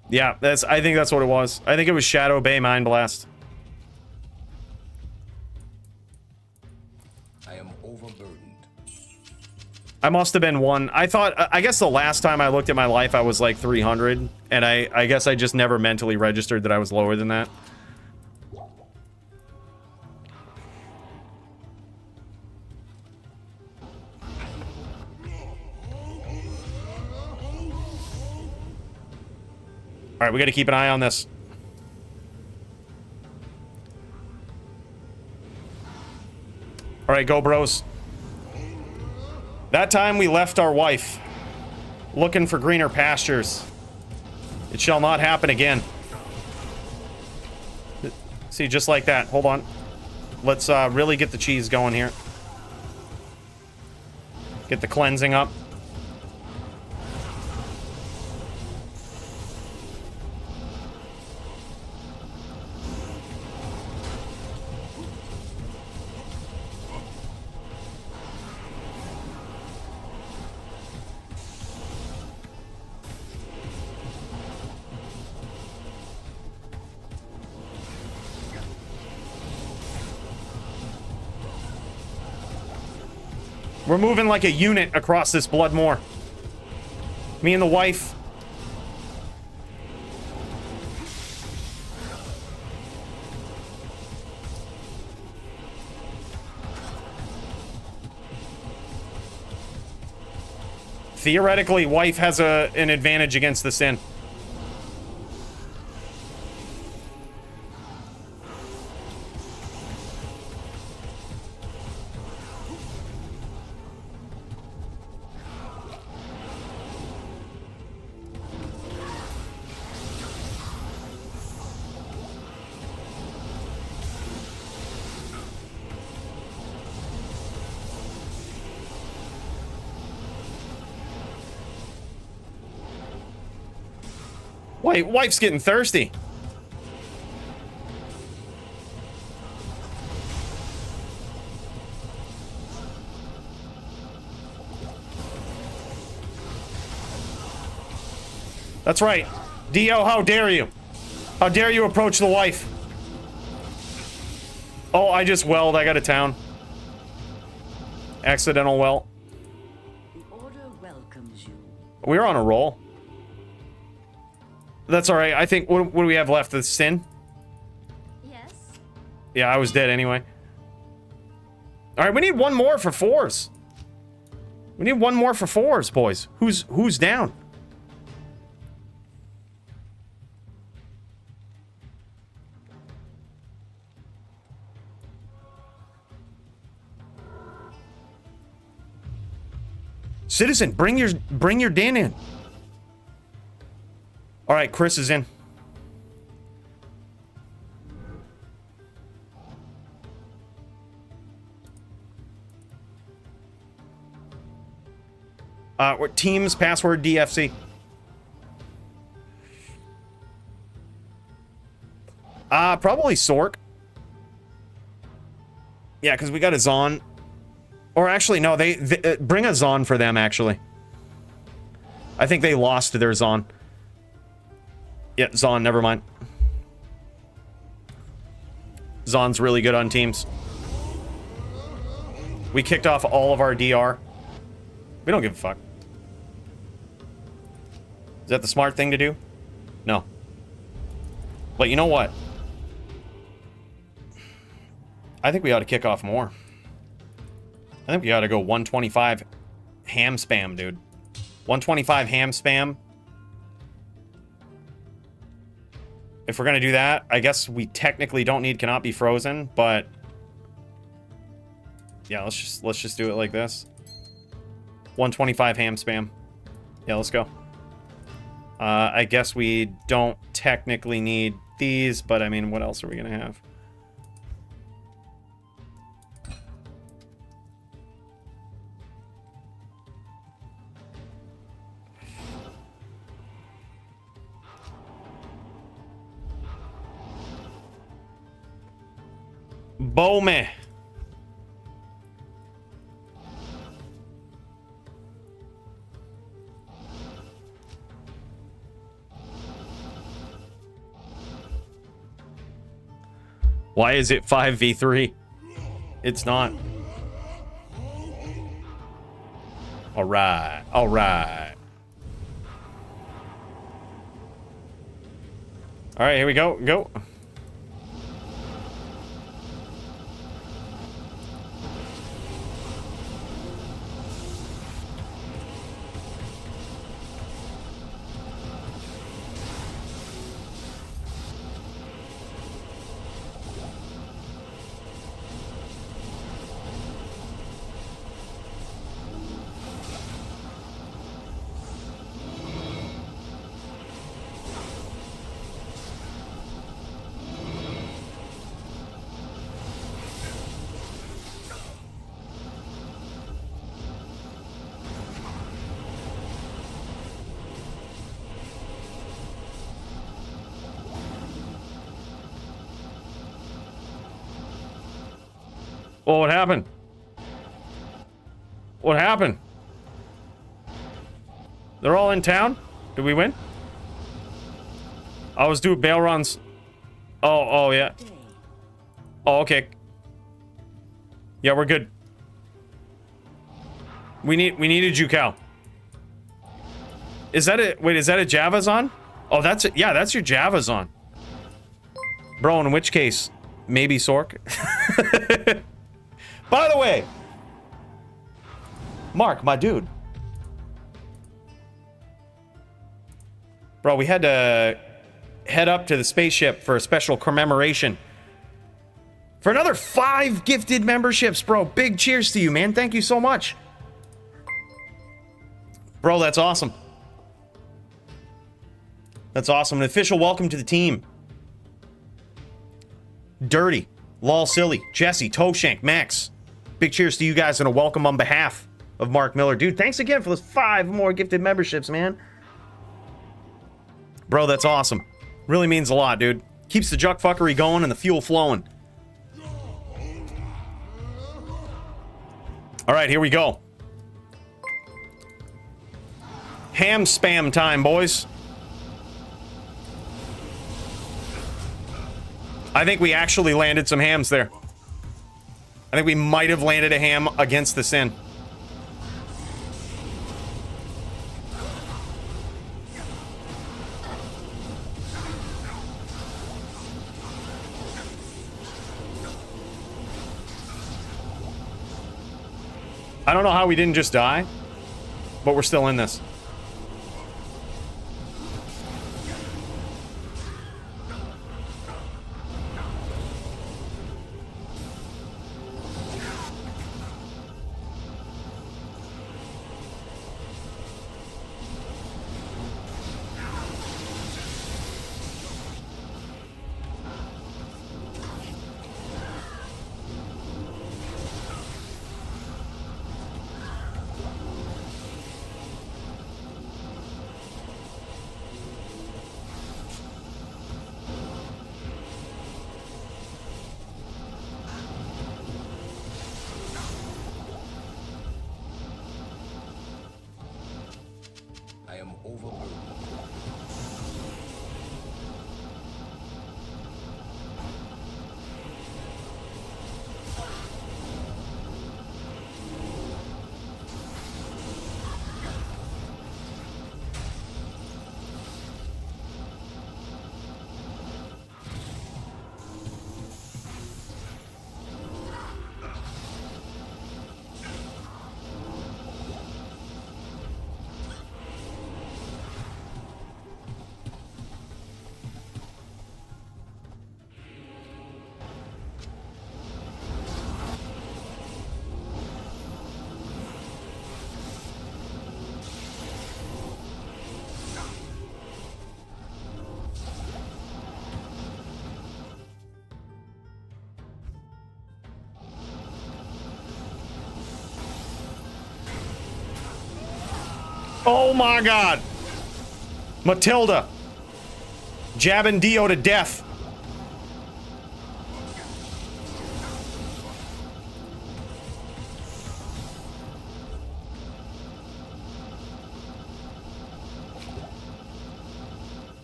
Yeah, I think that's what it was. I think it was Shadow Bay Mind Blast. I must have been one. I guess the last time I looked at my life, I was like 300. And I guess I just never mentally registered that I was lower than that. All right, we got to keep an eye on this. All right, go bros. That time we left our wife, looking for greener pastures. It shall not happen again. See, just like that. Hold on. Let's really get the cheese going here. Get the cleansing up. We're moving like a unit across this Bloodmoor. Me and the wife. Theoretically, wife has an advantage against the Sin. Wait, wife's getting thirsty. That's right. Dio, how dare you? How dare you approach the wife? Oh, I just welled. I got a town. Accidental well. The order welcomes you. We're on a roll. That's all right. I think, what do we have left? The Sin? Yes. Yeah, I was dead anyway. All right, we need one more for 4s. We need one more for 4s, boys. Who's down? Citizen, bring your din in. All right, Chris is in. What Teams password DFC? Probably Sork. Yeah, because we got a Zon. Or actually, no, they bring a Zon for them, actually. I think they lost their Zon. Yeah, Zon, never mind. Zon's really good on Teams. We kicked off all of our DR. We don't give a fuck. Is that the smart thing to do? No. But you know what? I think we ought to kick off more. I think we ought to go 125 ham spam, dude. 125 ham spam. If we're gonna do that, I guess we technically don't need cannot be frozen, but yeah, let's just do it like this. 125 ham spam. Yeah, let's go. I guess we don't technically need these, but I mean, what else are we gonna have? Bowman. Why is it 5v3? It's not. All right. All right. All right, here we go. Go. Oh, what happened? What happened? They're all in town? Did we win? I was doing bail runs. Oh, yeah. Oh, okay. Yeah, we're good. We needed you, Cal. Is that a wait? Is that a Javazon? Oh, that's it. Yeah, that's your Javazon. Bro, in which case, maybe Sork. By the way, Mark, my dude. Bro, we had to head up to the spaceship for a special commemoration. For another 5 gifted memberships, bro. Big cheers to you, man. Thank you so much. Bro, that's awesome. That's awesome. An official welcome to the team. Dirty, Lol Silly, Jesse, Toshank, Max. Big cheers to you guys and a welcome on behalf of Mark Miller. Dude, thanks again for those 5 more gifted memberships, man. Bro, that's awesome. Really means a lot, dude. Keeps the juck fuckery going and the fuel flowing. All right, here we go. Ham spam time, boys. I think we actually landed some hams there. I think we might have landed a ham against the Sin. I don't know how we didn't just die, but we're still in this. I am overburdened. Oh my god! Matilda! Jabbing Dio to death.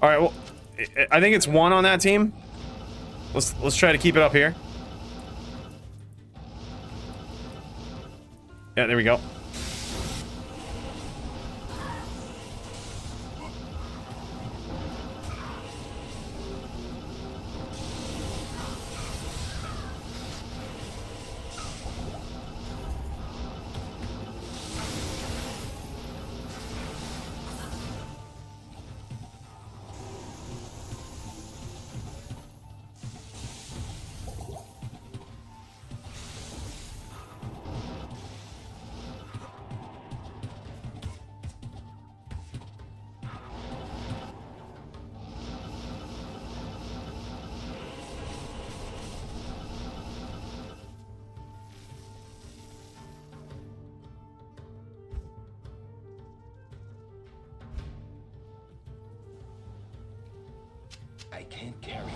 Alright, well, I think it's 1 on that team. Let's try to keep it up here. Yeah, there we go. I can't carry it.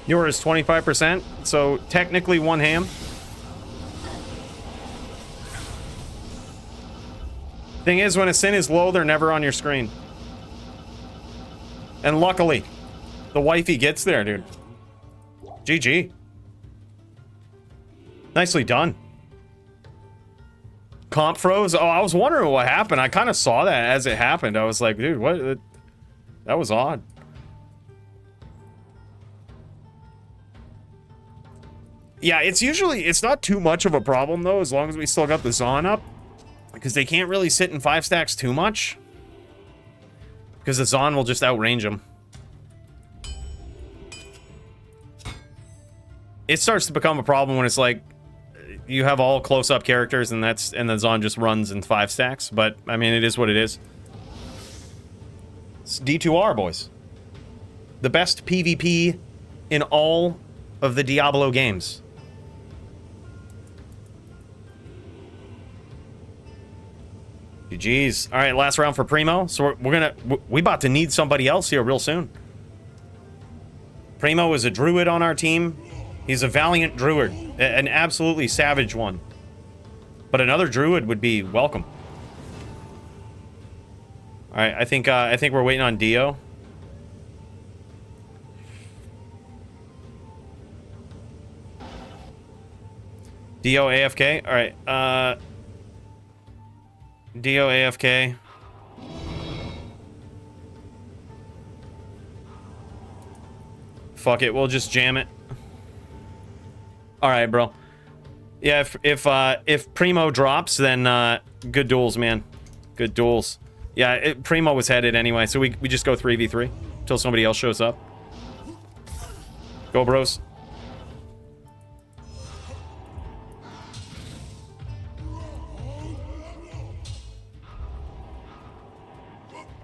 Yours 25%, so technically one ham. Thing is, when a sin is low, they're never on your screen. And luckily, the wifey gets there, dude. GG. Nicely done. Comp froze? Oh, I was wondering what happened. I kind of saw that as it happened. I was like, dude, what? That was odd. Yeah, it's not too much of a problem, though, as long as we still got the Zon up. Because they can't really sit in 5 stacks too much. Because the Zon will just outrange them. It starts to become a problem when it's like you have all close-up characters and the Zon just runs in 5 stacks. But I mean, it is what it is. It's D2R, boys. The best PvP in all of the Diablo games. GG's. All right, last round for Primo. So we about to need somebody else here real soon. Primo is a druid on our team. He's a valiant druid, an absolutely savage one. But another druid would be welcome. All right, I think we're waiting on Dio. Dio AFK. All right. Dio AFK. Fuck it, we'll just jam it. All right, bro. Yeah, if Primo drops, then good duels, man. Good duels. Yeah, Primo was headed anyway, so we just go 3v3 until somebody else shows up. Go, bros.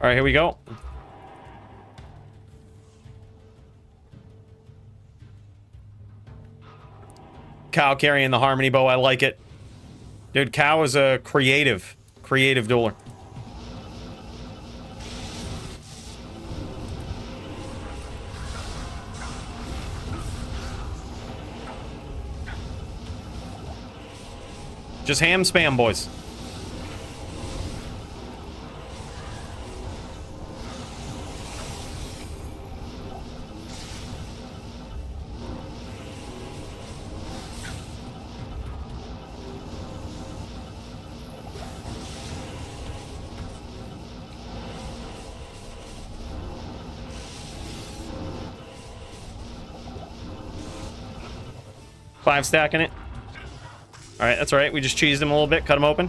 All right, here we go. Cow carrying the Harmony Bow. I like it. Dude, Cow is a creative dueler. Just ham spam, boys. Five stacking it. All right, that's all right. We just cheesed him a little bit, cut him open.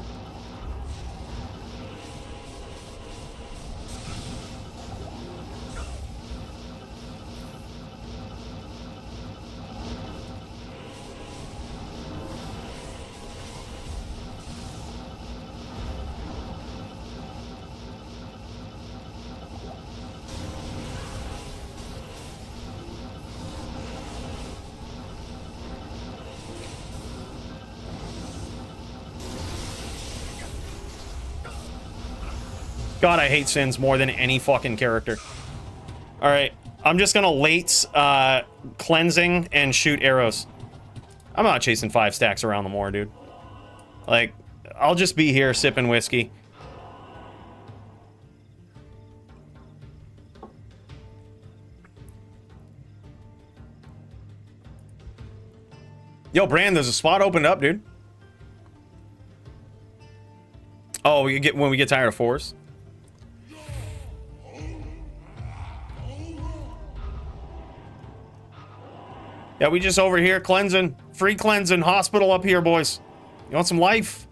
God, I hate Sins more than any fucking character. All right, I'm just gonna late cleansing and shoot arrows. I'm not chasing 5 stacks around the moor, dude. Like, I'll just be here sipping whiskey. Yo, Brand, there's a spot opened up, dude. Oh, we get when we get tired of 4s. Yeah, we just over here cleansing. Free cleansing. Hospital up here, boys. You want some life?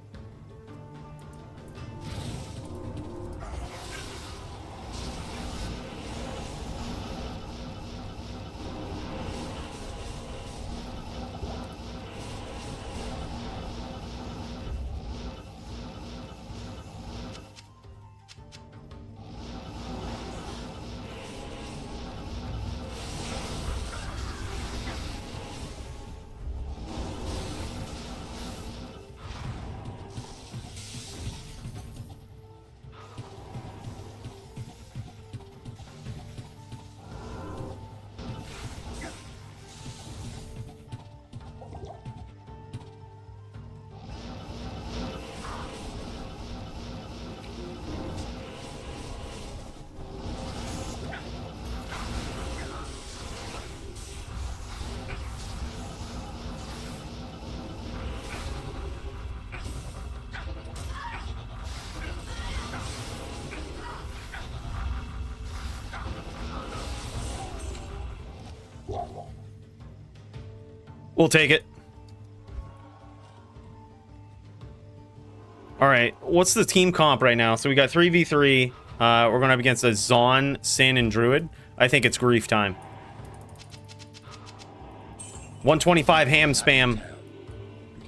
We'll take it. All right, what's the team comp right now? So we got 3v3. We're going up against a Zon, Sin, and Druid. I think it's grief time. 125 ham spam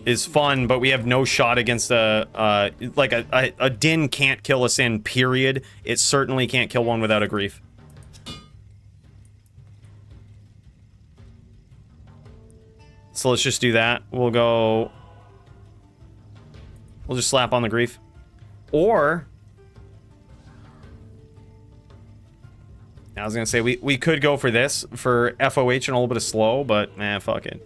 is fun, but we have no shot against a Din can't kill a Sin, period. It certainly can't kill one without a grief. So let's just do that. We'll just slap on the grief. Or I was gonna say we could go for this for FOH and a little bit of slow, but man, fuck it.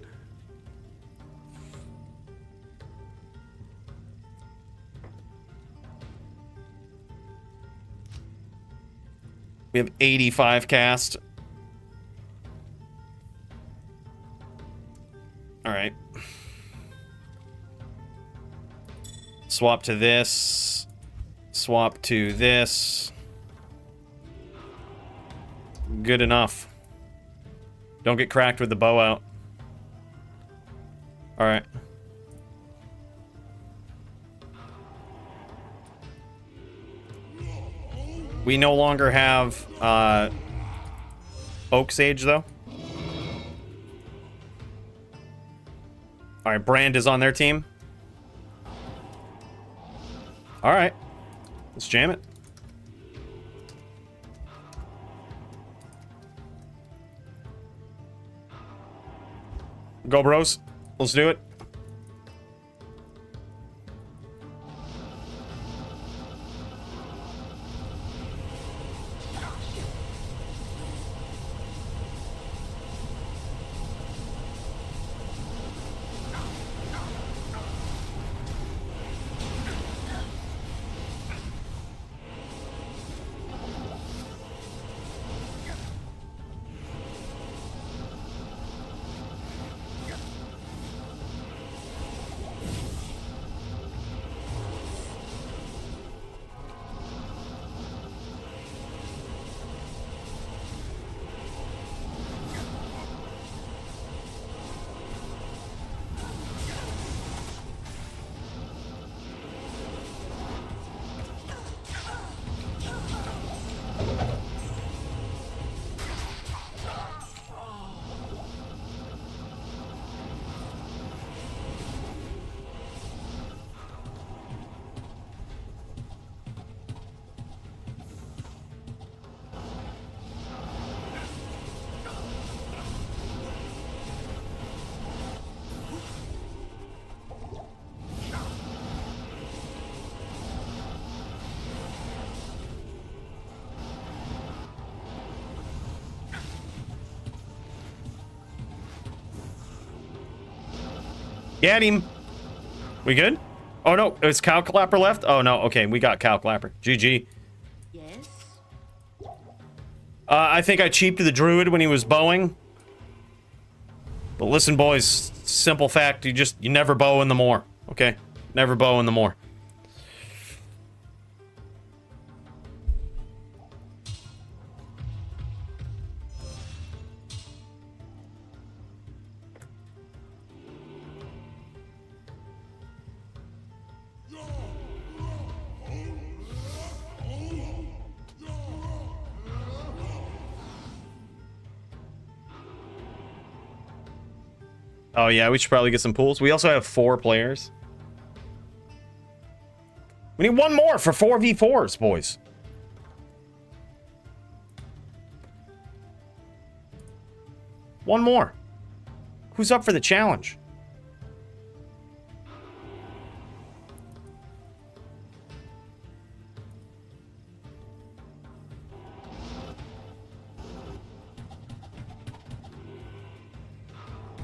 We have 85 cast. All right. Swap to this. Swap to this. Good enough. Don't get cracked with the bow out. All right. We no longer have Oak Sage, though. All right, Brand is on their team. All right. Let's jam it. Go, bros. Let's do it. Get him. We good? Oh, no. Is Cow Clapper left? Oh, no. Okay, we got Cow Clapper. GG. Yes. I think I cheaped the Druid when he was bowing. But listen, boys. Simple fact. You never bow in the moor. Okay? Never bow in the moor. Oh, yeah, we should probably get some pools. We also have 4 players. We need 1 more for 4v4s, boys. One more. Who's up for the challenge?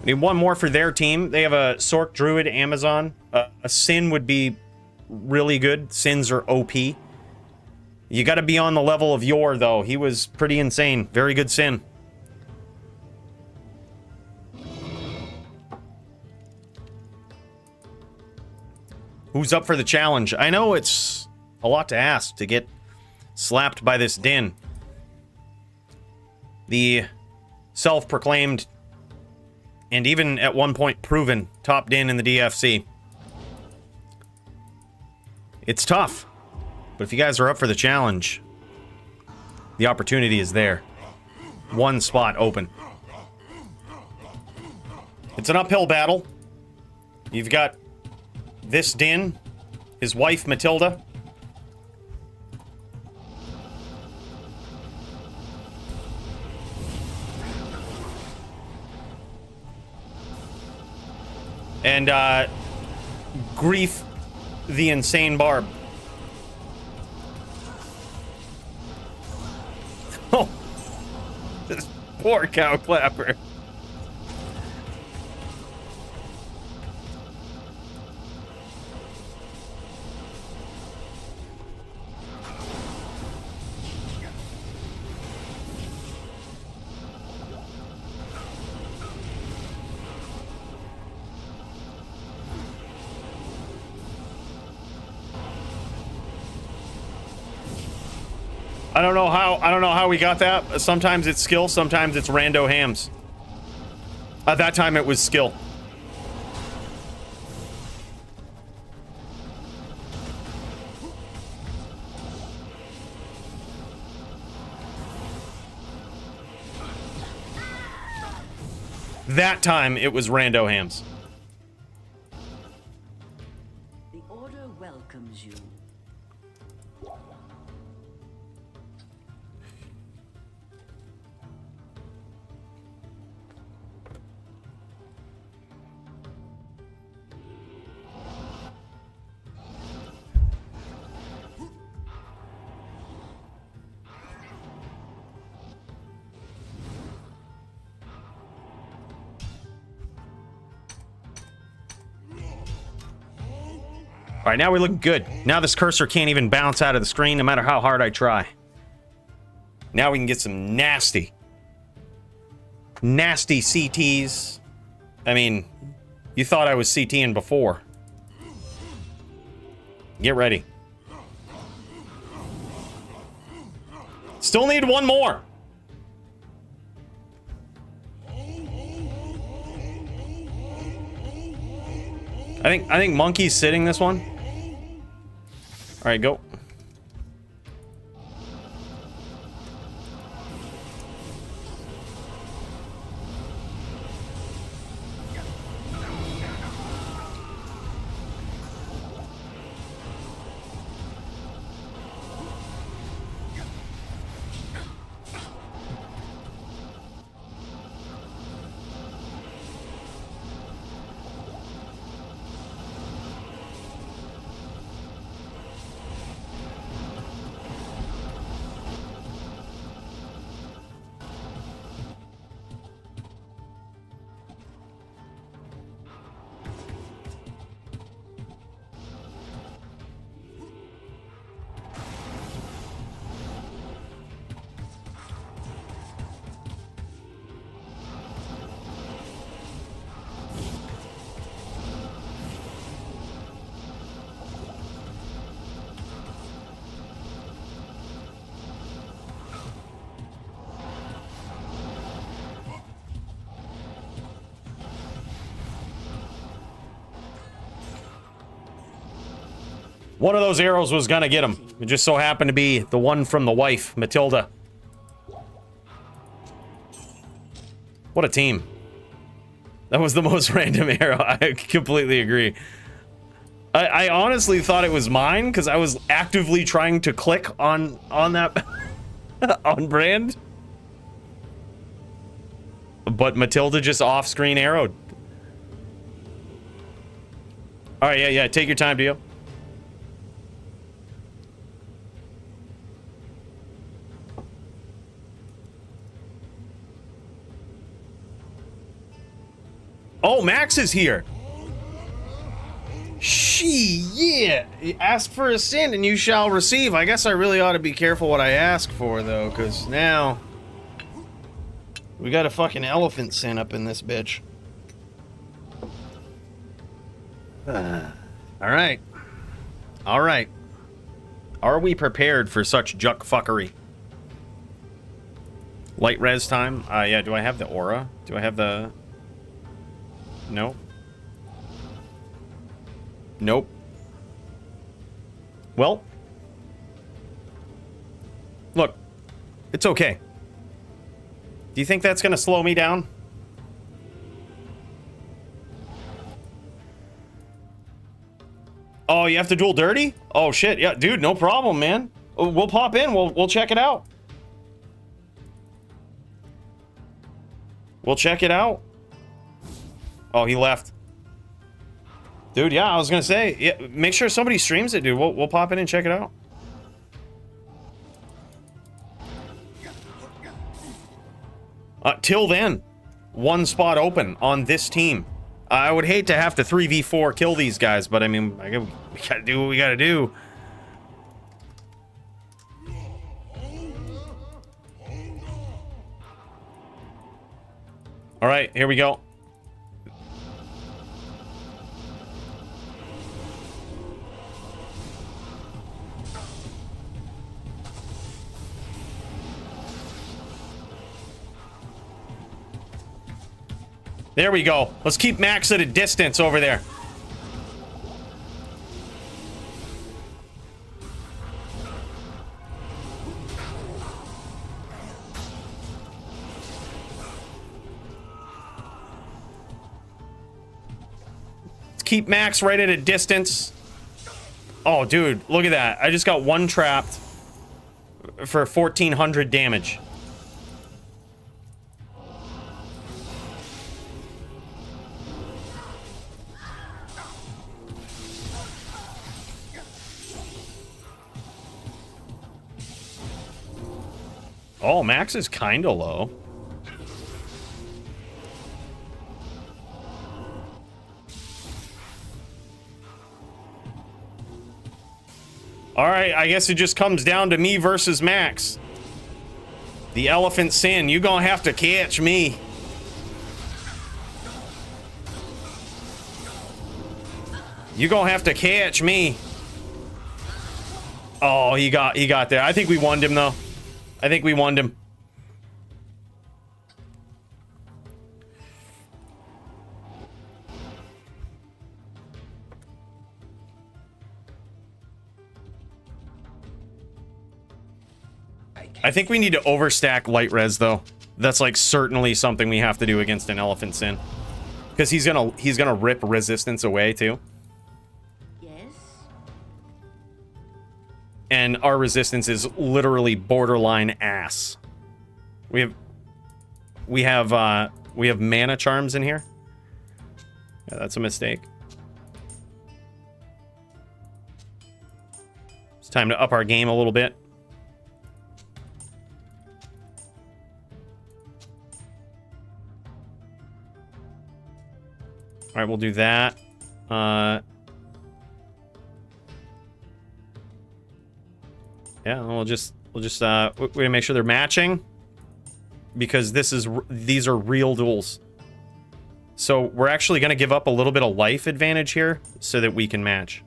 We need 1 more for their team. They have a Sork, Druid, Amazon. A Sin would be really good. Sins are OP. You got to be on the level of Yor, though. He was pretty insane. Very good Sin. Who's up for the challenge? I know it's a lot to ask to get slapped by this Din. The self-proclaimed and even at one point proven top din in the DFC. It's tough, but if you guys are up for the challenge, the opportunity is there. One spot open. It's an uphill battle. You've got this Din, his wife Matilda. And Grief, the insane barb. Oh, this poor cow clapper. I don't know how we got that. Sometimes it's skill, sometimes it's rando hams. At that time it was skill. That time it was rando hams. The order welcomes you. All right, now we're looking good. Now this cursor can't even bounce out of the screen no matter how hard I try. Now we can get some nasty CTs. I mean, you thought I was CTing before. Get ready. Still need one more. I think Monkey's sitting this one. All right, go. One of those arrows was gonna get him. It just so happened to be the one from the wife, Matilda. What a team. That was the most random arrow. I completely agree. I honestly thought it was mine because I was actively trying to click on that on brand. But Matilda just off-screen arrowed. All right, yeah, take your time, Dio. Oh, Max is here. Yeah. Ask for a sin and you shall receive. I guess I really ought to be careful what I ask for, though, because now we got a fucking elephant sin up in this bitch. All right. All right. Are we prepared for such juck fuckery? Light res time? Yeah, do I have the aura? Do I have the... Nope. Nope. Well. Look. It's okay. Do you think that's gonna slow me down? Oh, you have to duel dirty? Oh shit, yeah, dude, no problem, man. We'll pop in, we'll check it out. We'll check it out. Oh, he left. Dude, yeah, I was gonna say, yeah, make sure somebody streams it, dude. We'll pop in and check it out. Till then, one spot open on this team. I would hate to have to 3v4 kill these guys, but I mean, we gotta do what we gotta do. All right, here we go. There we go. Let's keep Max at a distance over there. Let's keep Max right at a distance. Oh, dude, look at that. I just got one trapped for 1,400 damage. Oh, Max is kind of low. All right, I guess it just comes down to me versus Max. The elephant sin, you gonna have to catch me. You gonna have to catch me. Oh, he got there. I think we won him though. I think we won him. I think we need to overstack light res though. That's like certainly something we have to do against an elephant sin. Because he's gonna rip resistance away too. And our resistance is literally borderline ass. We have mana charms in here. Yeah, that's a mistake. It's time to up our game a little bit. All right, we'll do that. Yeah, we'll just we gotta make sure they're matching because these are real duels. So we're actually gonna give up a little bit of life advantage here so that we can match.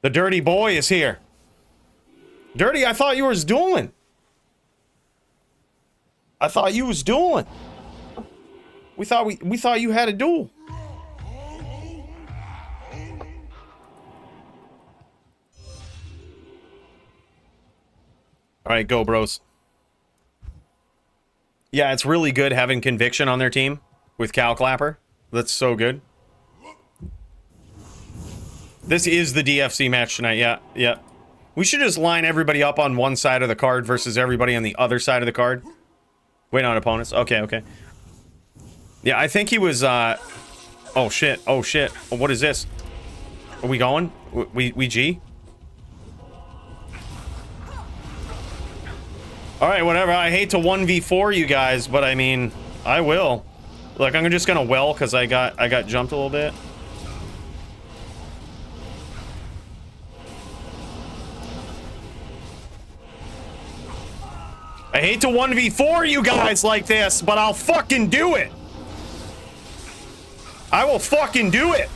The dirty boy is here. Dirty, I thought you was dueling. I thought you was dueling. We thought you had a duel. All right, go, bros. Yeah, it's really good having conviction on their team with Cow Clapper. That's so good. This is the DFC match tonight. Yeah, yeah. We should just line everybody up on one side of the card versus everybody on the other side of the card. Wait on opponents. Okay, okay. Yeah, I think he was, oh shit, oh shit. What is this? Are we going? We G? Alright, whatever. I hate to 1v4 you guys, but I mean, I will. Look, I'm just gonna well because I got jumped a little bit. I hate to 1v4 you guys like this, but I'll fucking do it. I will fucking do it.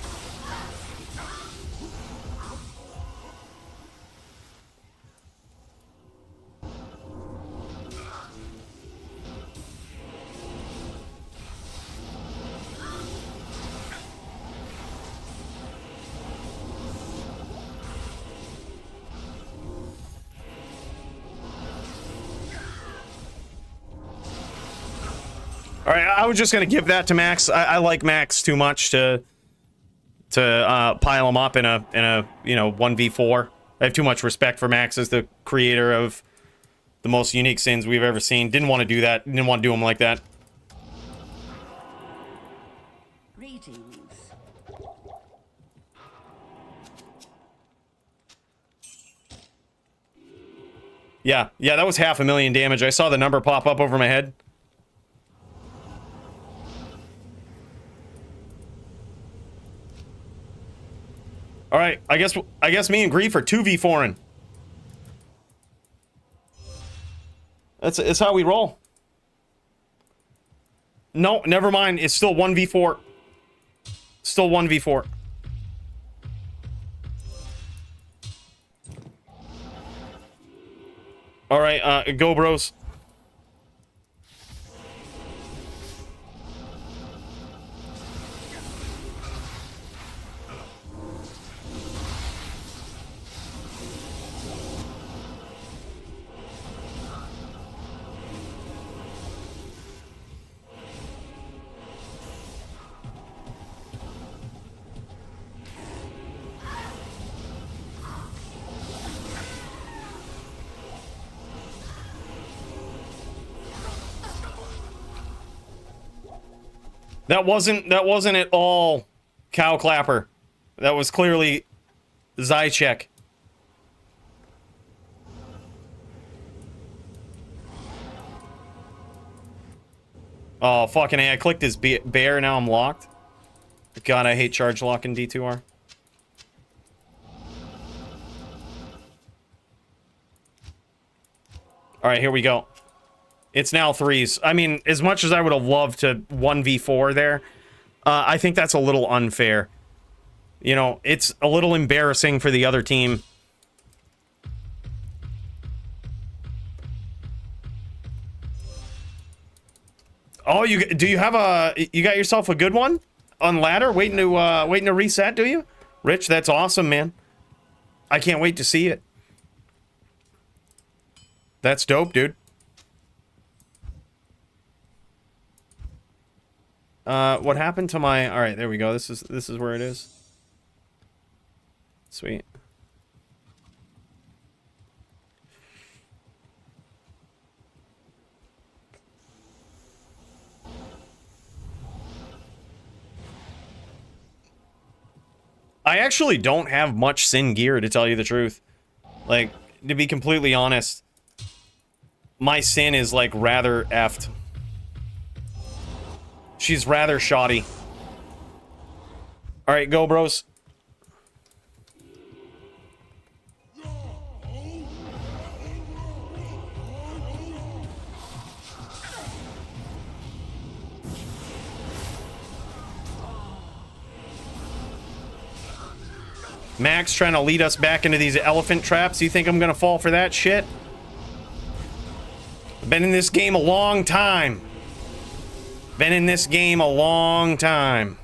All right, I was just gonna give that to Max. I like Max too much to pile him up in a you know 1v4. I have too much respect for Max as the creator of the most unique sins we've ever seen. Didn't want to do that. Didn't want to do him like that. Greetings. Yeah, that was 500,000 damage. I saw the number pop up over my head. All right, I guess me and Grief are 2v4ing. It's how we roll. No, never mind. It's still 1v4. Still 1v4. All right, go bros. That wasn't at all Cow Clapper. That was clearly Zychek. Oh, fucking A. I clicked his bear, now I'm locked. God, I hate charge lock in D2R. Alright, here we go. It's now threes. I mean, as much as I would have loved to 1v4 there, I think that's a little unfair. You know, it's a little embarrassing for the other team. Oh, you got yourself a good one on ladder, waiting to reset, do you? Rich, that's awesome, man. I can't wait to see it. That's dope, dude. What happened to my... All right, there we go. This is where it is. Sweet. I actually don't have much Sin gear, to tell you the truth. Like, to be completely honest, my Sin is, like, rather effed. She's rather shoddy. Alright, go, bros. Max trying to lead us back into these elephant traps. You think I'm gonna fall for that shit? I've been in this game a long time. Been in this game a long time.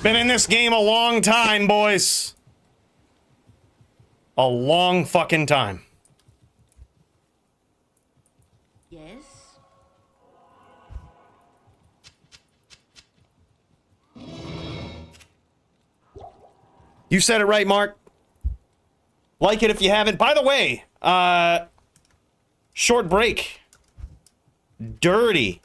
Been in this game a long time, boys. A long fucking time. Yes. You said it right, Mark. Like it if you haven't. By the way, short break. Dirty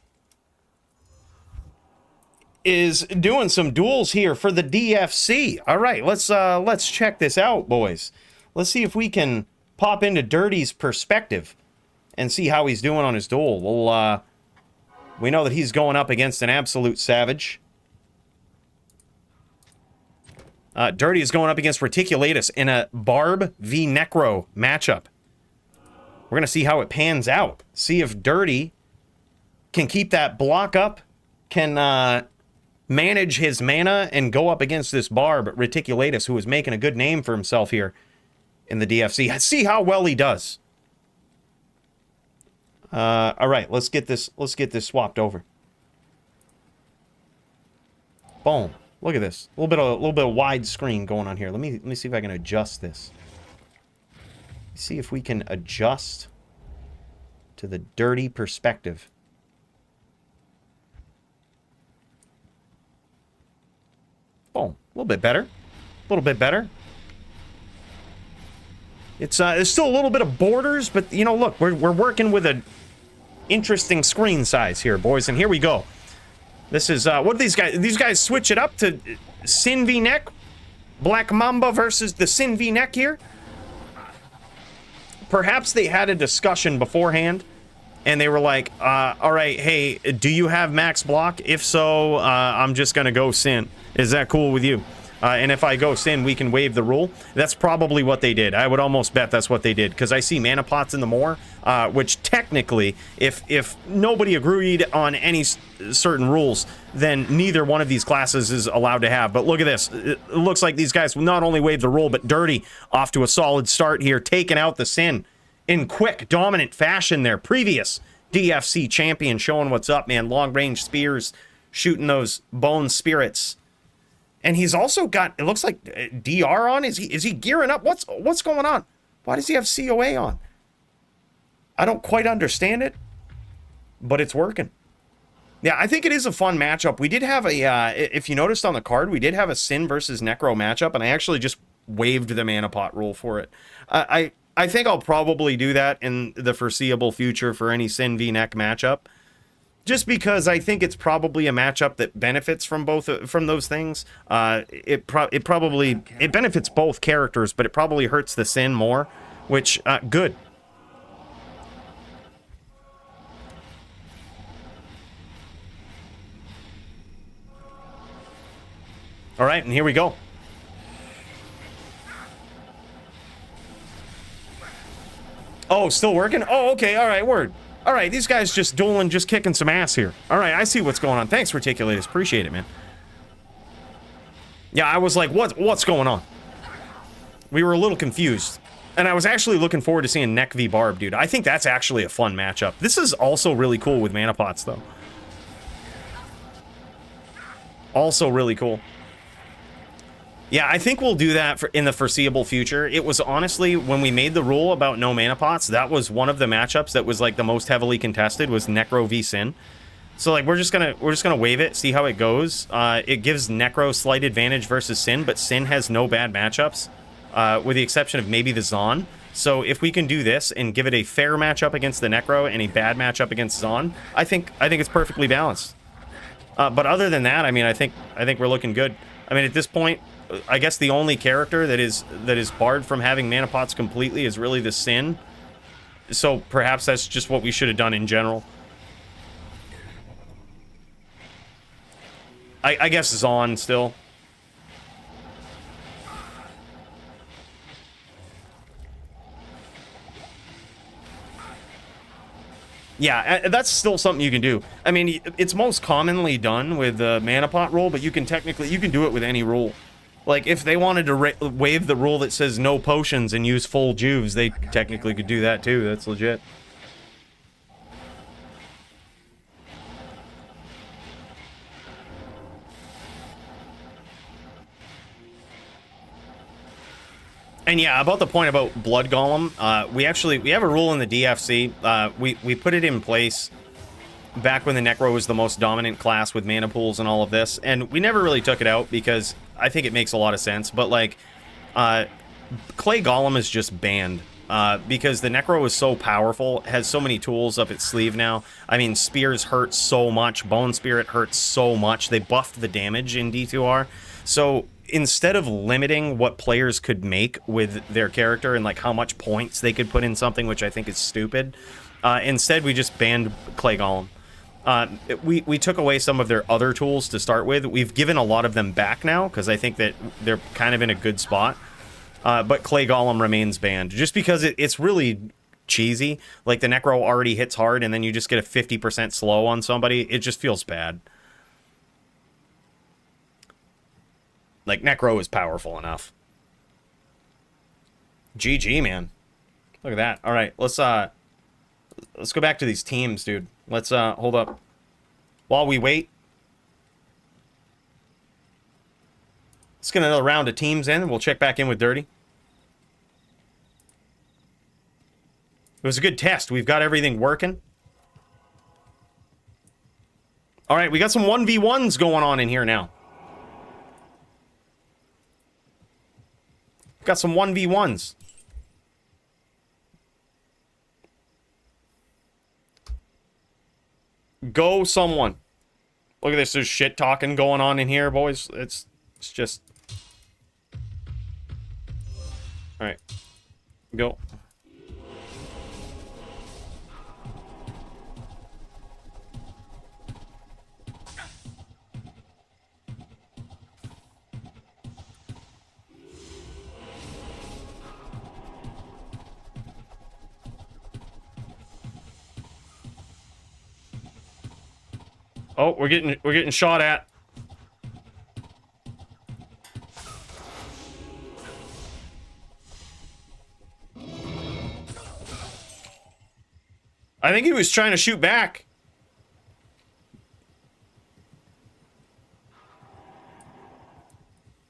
is doing some duels here for the DFC. All right, let's check this out, boys. Let's see if we can pop into Dirty's perspective and see how he's doing on his duel. Well, we know that he's going up against an absolute savage. Dirty is going up against Reticulatus in a Barb v Necro matchup. We're going to see how it pans out. See if Dirty can keep that block up, can manage his mana, and go up against this Barb, Reticulatus, who is making a good name for himself here in the DFC. See how well he does. All right, let's get this swapped over. Boom. Look at this. A little bit of widescreen going on here. Let me see if I can adjust this. See if we can adjust to the Dirty perspective. Boom. A little bit better. A little bit better. It's there's still a little bit of borders, but you know, look, we're working with an interesting screen size here, boys, and here we go. This is, what do these guys? These guys switch it up to Sin v Neck? Black Mamba versus the Sin v Neck here? Perhaps they had a discussion beforehand, and they were like, all right, hey, do you have max block? If so, I'm just going to go Sin. Is that cool with you? And if I go Sin, we can waive the rule. That's probably what they did. I would almost bet that's what they did, because I see mana pots in the more, which technically, if nobody agreed on any certain rules, then neither one of these classes is allowed to have. But look at this. It looks like these guys not only waived the rule, but Dirty off to a solid start here, taking out the Sin in quick, dominant fashion there. Previous DFC champion showing what's up, man. Long-range spears, shooting those bone spirits. And he's also got, it looks like, DR on. Is he gearing up? What's going on? Why does he have COA on? I don't quite understand it, but it's working. Yeah, I think it is a fun matchup. We did have a, if you noticed on the card, we did have a Sin versus Necro matchup, and I actually just waived the mana pot rule for it. I think I'll probably do that in the foreseeable future for any Sin v Neck matchup. Just because I think it's probably a matchup that benefits from both from those things. It benefits both characters, but it probably hurts the Sin more, which good. All right, and here we go. Oh, still working? Oh, okay, all right, word. All right, these guys just dueling, just kicking some ass here. All right, I see what's going on. Thanks, Reticulatus. Appreciate it, man. Yeah, I was like, what's going on? We were a little confused. And I was actually looking forward to seeing Neck v Barb, dude. I think that's actually a fun matchup. This is also really cool with mana pots, though. Also really cool. Yeah, I think we'll do that in the foreseeable future. It was honestly, when we made the rule about no mana pots, that was one of the matchups that was like the most heavily contested, was Necro v Sin. So like we're just gonna waive it, see how it goes. It gives Necro slight advantage versus Sin, but Sin has no bad matchups, with the exception of maybe the Zon. So if we can do this and give it a fair matchup against the Necro and a bad matchup against Zon, I think it's perfectly balanced. But other than that, I mean, I think we're looking good. I mean, at this point, I guess the only character that is barred from having mana pots completely is really the Sin. So perhaps that's just what we should have done in general. I guess Zon still. Yeah, that's still something you can do. I mean, it's most commonly done with the mana pot rule, but you can do it with any rule. Like, if they wanted to waive the rule that says no potions and use full juves, they technically could do that too. That's legit. And yeah, about the point about Blood Golem, we have a rule in the DFC. We put it in place back when the Necro was the most dominant class with mana pools and all of this, and we never really took it out because I think it makes a lot of sense. But like, Clay Golem is just banned because the Necro is so powerful, has so many tools up its sleeve now. I mean, spears hurt so much, Bone Spirit hurts so much. They buffed the damage in D2R, so instead of limiting what players could make with their character and like how much points they could put in something, which I think is stupid, instead we just banned Clay Golem. We took away some of their other tools to start with. We've given a lot of them back now because I think that they're kind of in a good spot. But Clay Golem remains banned just because it's really cheesy. Like the Necro already hits hard and then you just get a 50% slow on somebody. It just feels bad. Like Necro is powerful enough. GG, man. Look at that. All right, let's go back to these teams, dude. Let's hold up. While we wait, let's get another round of teams in, and we'll check back in with Dirty. It was a good test. We've got everything working. All right, we got some 1v1s going on in here now. Got some 1v1s. Go someone. Look at this. There's shit talking going on in here, boys. It's just... Alright. Go. Oh, we're getting shot at. I think he was trying to shoot back.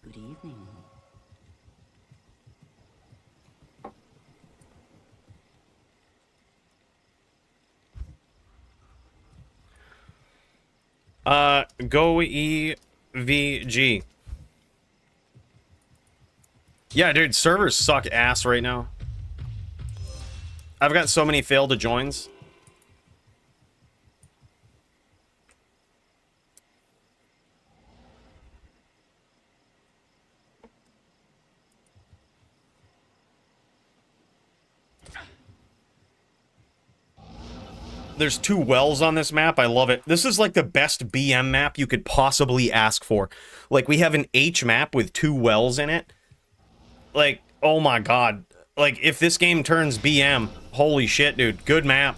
Good evening. Go EVG. Yeah, dude, servers suck ass right now. I've got so many fail to joins. There's 2 wells on this map. I love it. This is like the best BM map you could possibly ask for. Like, we have an H map with 2 wells in it. Like, oh my god. Like, if this game turns BM, holy shit, dude. Good map.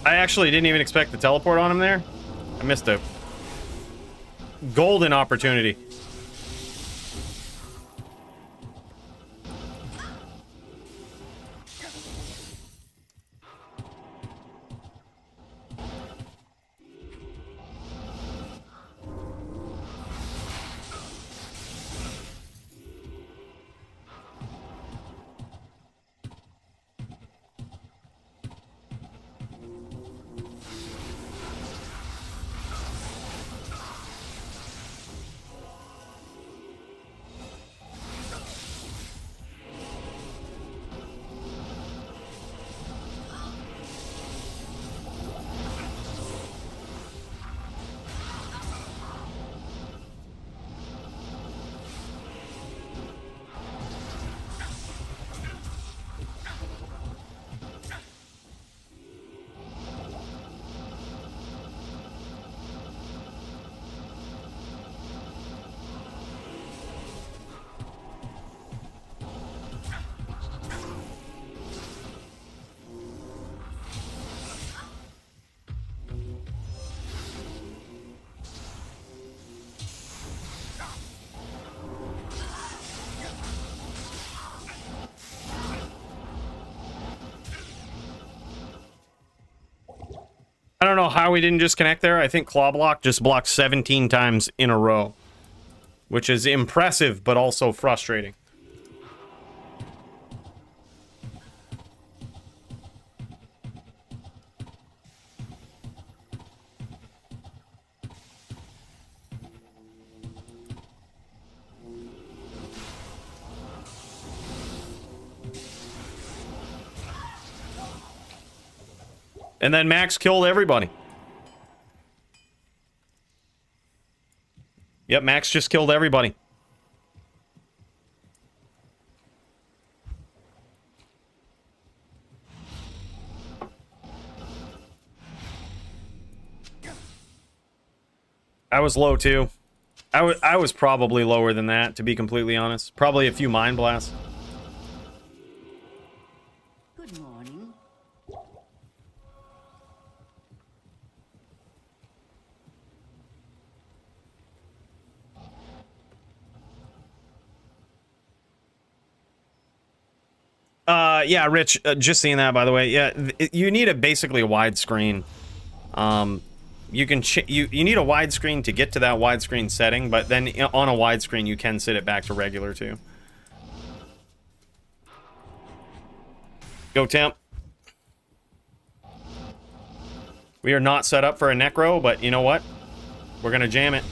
I actually didn't even expect the teleport on him there. I missed a golden opportunity. I don't know how we didn't just connect there. I think Claw Block just blocked 17 times in a row, which is impressive, but also frustrating. And then Max killed everybody. Yep, Max just killed everybody. I was low too. I was probably lower than that, to be completely honest. Probably a few Mind Blasts. Good morning. Yeah, Rich, just seeing that, by the way. Yeah, you need basically a widescreen. You can you need a widescreen to get to that widescreen setting, but then on a widescreen you can set it back to regular too. Go Temp. We are not set up for a Necro, but you know what? We're gonna jam it.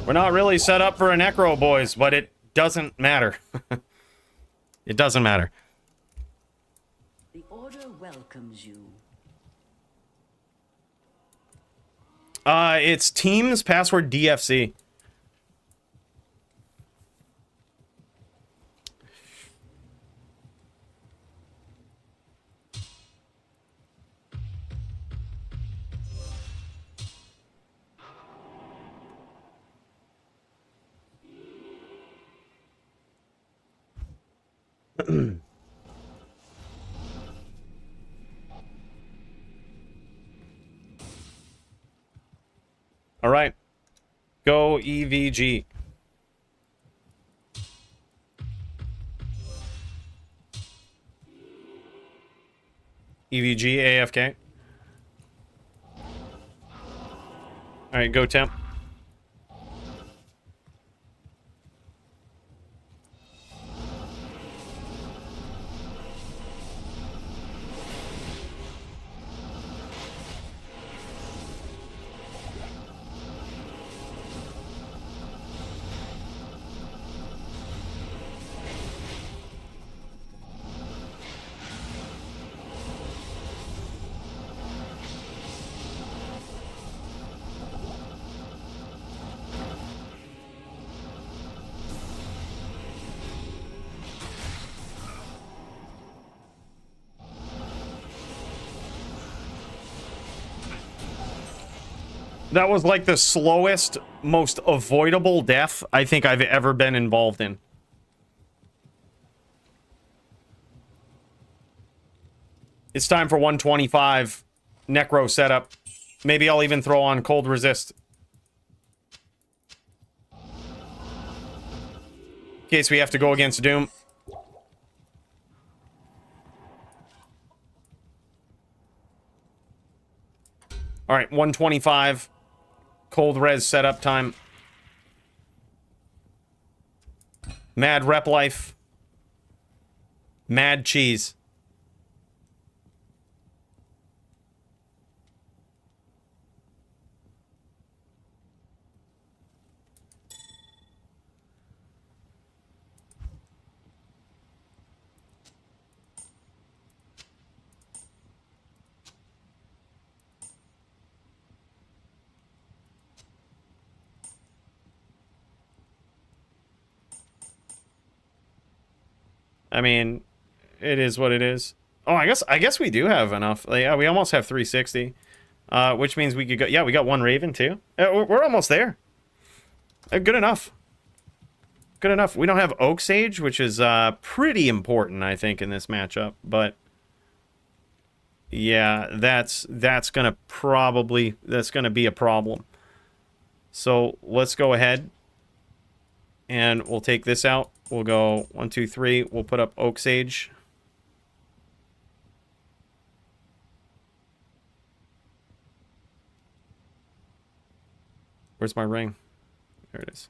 We're not really set up for a Necro, boys, but it doesn't matter. It doesn't matter. The Order welcomes you. It's Teams password DFC. All right. Go EVG. EVG AFK. All right, go Temp. That was like the slowest, most avoidable death I think I've ever been involved in. It's time for 125 Necro setup. Maybe I'll even throw on Cold Resist. In case we have to go against Doom. Alright, 125. Cold Res setup time. Mad Rep Life. Mad Cheese. I mean, it is what it is. Oh, I guess we do have enough. Like, yeah, we almost have 360. Which means we could go... Yeah, we got one Raven, too. We're almost there. Good enough. Good enough. We don't have Oak Sage, which is pretty important, I think, in this matchup. But, yeah, that's going to be a problem. So, let's go ahead. And we'll take this out. We'll go 1, 2, 3. We'll put up Oak Sage. Where's my ring? There it is.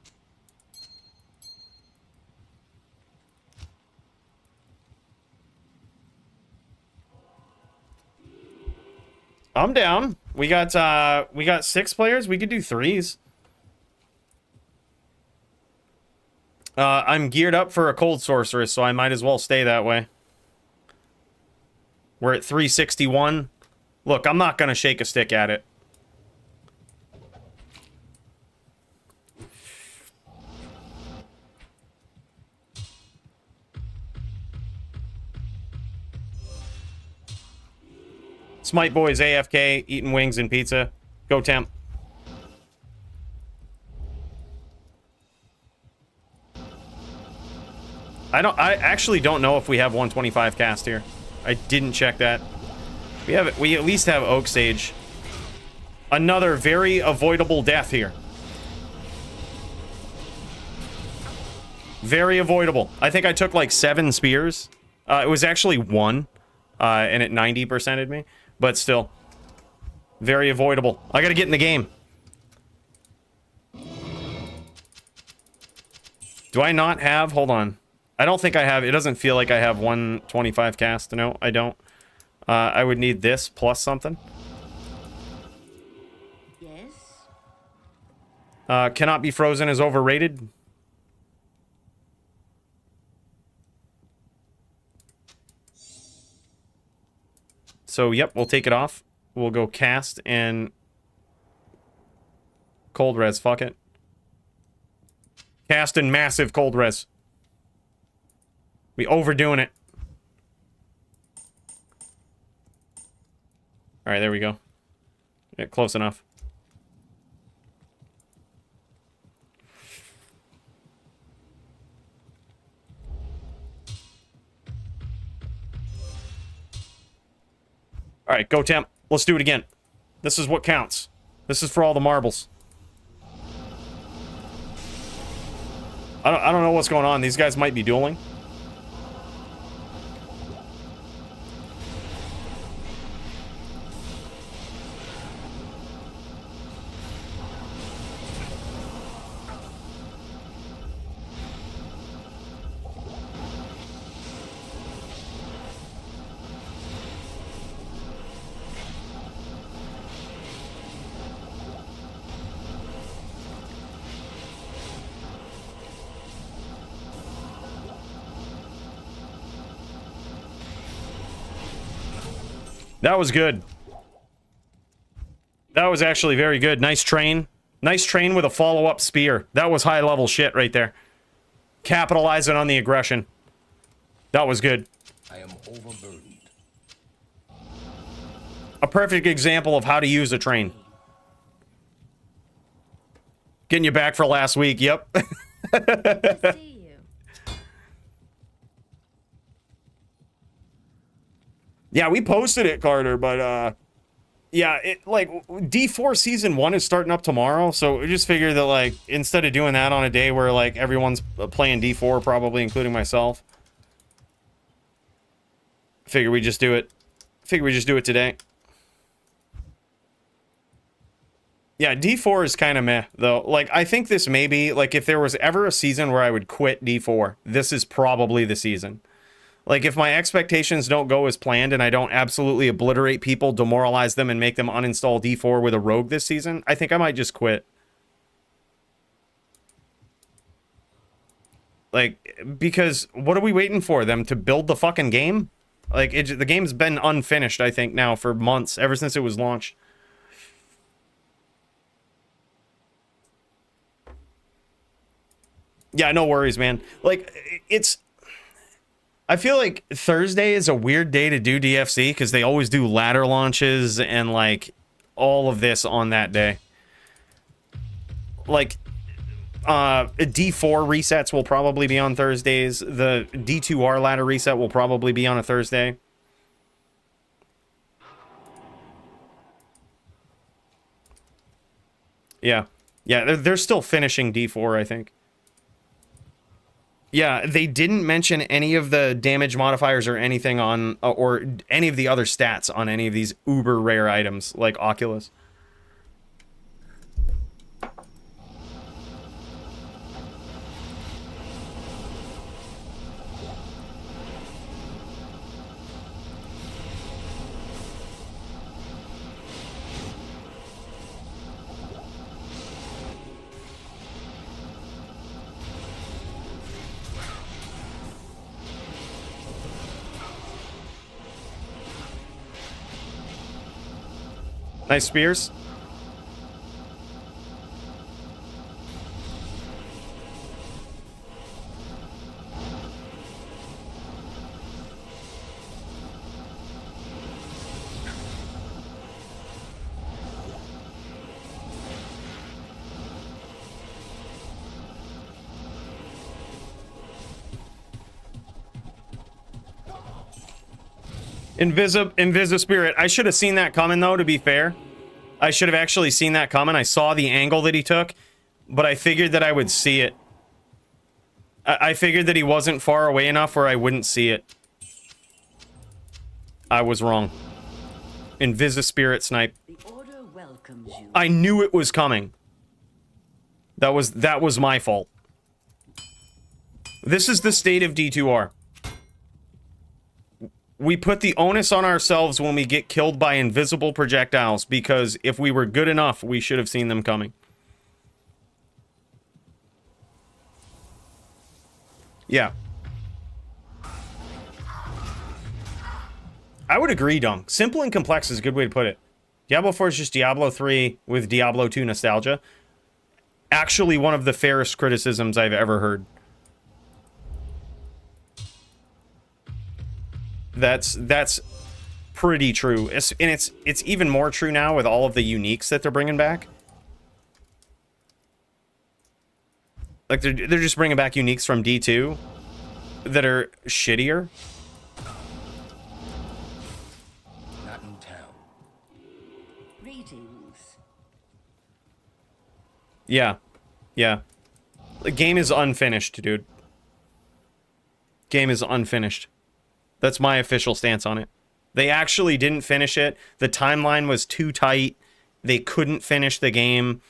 I'm down. We got 6 players. We could do 3s. I'm geared up for a cold sorceress, so I might as well stay that way. We're at 361. Look, I'm not gonna shake a stick at it. Smite Boys AFK, eating wings and pizza. Go temp. I actually don't know if we have 125 cast here. I didn't check that. We at least have Oak Sage. Another very avoidable death here. Very avoidable. I think I took like 7 spears. It was actually 1. And it 90%ed me. But still, very avoidable. I gotta get in the game. Do I not have? Hold on. I don't think I have. It doesn't feel like I have 125 cast. No, I don't. I would need this plus something. Yes? Cannot be frozen is overrated. So, yep, we'll take it off. We'll go cast and cold res. Fuck it. Cast and massive cold res. We overdoing it. All right, there we go. Yeah, close enough. All right, go temp. Let's do it again. This is what counts. This is for all the marbles. I don't know what's going on. These guys might be dueling. That was good. That was actually very good. Nice train. Nice train with a follow-up spear. That was high-level shit right there. Capitalizing on the aggression. That was good. I am overburdened. A perfect example of how to use a train. Getting you back for last week. Yep. To see you. Yeah, we posted it, Carter, but, yeah, it, like, D4 Season 1 is starting up tomorrow, so we just figured that, like, instead of doing that on a day where, like, everyone's playing D4, probably, including myself, figure we just do it. Figure we just do it today. Yeah, D4 is kind of meh, though. Like, I think this may be, like, if there was ever a season where I would quit D4, this is probably the season. Like, if my expectations don't go as planned and I don't absolutely obliterate people, demoralize them, and make them uninstall D4 with a rogue this season, I think I might just quit. Like, because what are we waiting for? Them to build the fucking game? Like, the game's been unfinished, I think, now for months, ever since it was launched. Yeah, no worries, man. Like, it's... I feel like Thursday is a weird day to do DFC because they always do ladder launches and like all of this on that day. Like D4 resets will probably be on Thursdays. The D2R ladder reset will probably be on a Thursday. Yeah. Yeah, they're still finishing D4, I think. Yeah, they didn't mention any of the damage modifiers or anything on, or any of the other stats on any of these uber rare items like Oculus. Nice spears. Invisa Spirit. I should have seen that coming, though, to be fair. I should have actually seen that coming. I saw the angle that he took, but I figured that I would see it. I figured that he wasn't far away enough where I wouldn't see it. I was wrong. Invisa Spirit snipe. The order welcomes you. I knew it was coming. That was my fault. This is the state of D2R. We put the onus on ourselves when we get killed by invisible projectiles, because if we were good enough, we should have seen them coming. Yeah. I would agree, Dunk. Simple and complex is a good way to put it. Diablo 4 is just Diablo 3 with Diablo 2 nostalgia. Actually, one of the fairest criticisms I've ever heard. That's pretty true. And it's even more true now with all of the uniques that they're bringing back. Like, they're just bringing back uniques from D2 that are shittier. Not in town. Greetings. Yeah. Yeah. The game is unfinished, dude. Game is unfinished. That's my official stance on it. They actually didn't finish it. The timeline was too tight. They couldn't finish the game.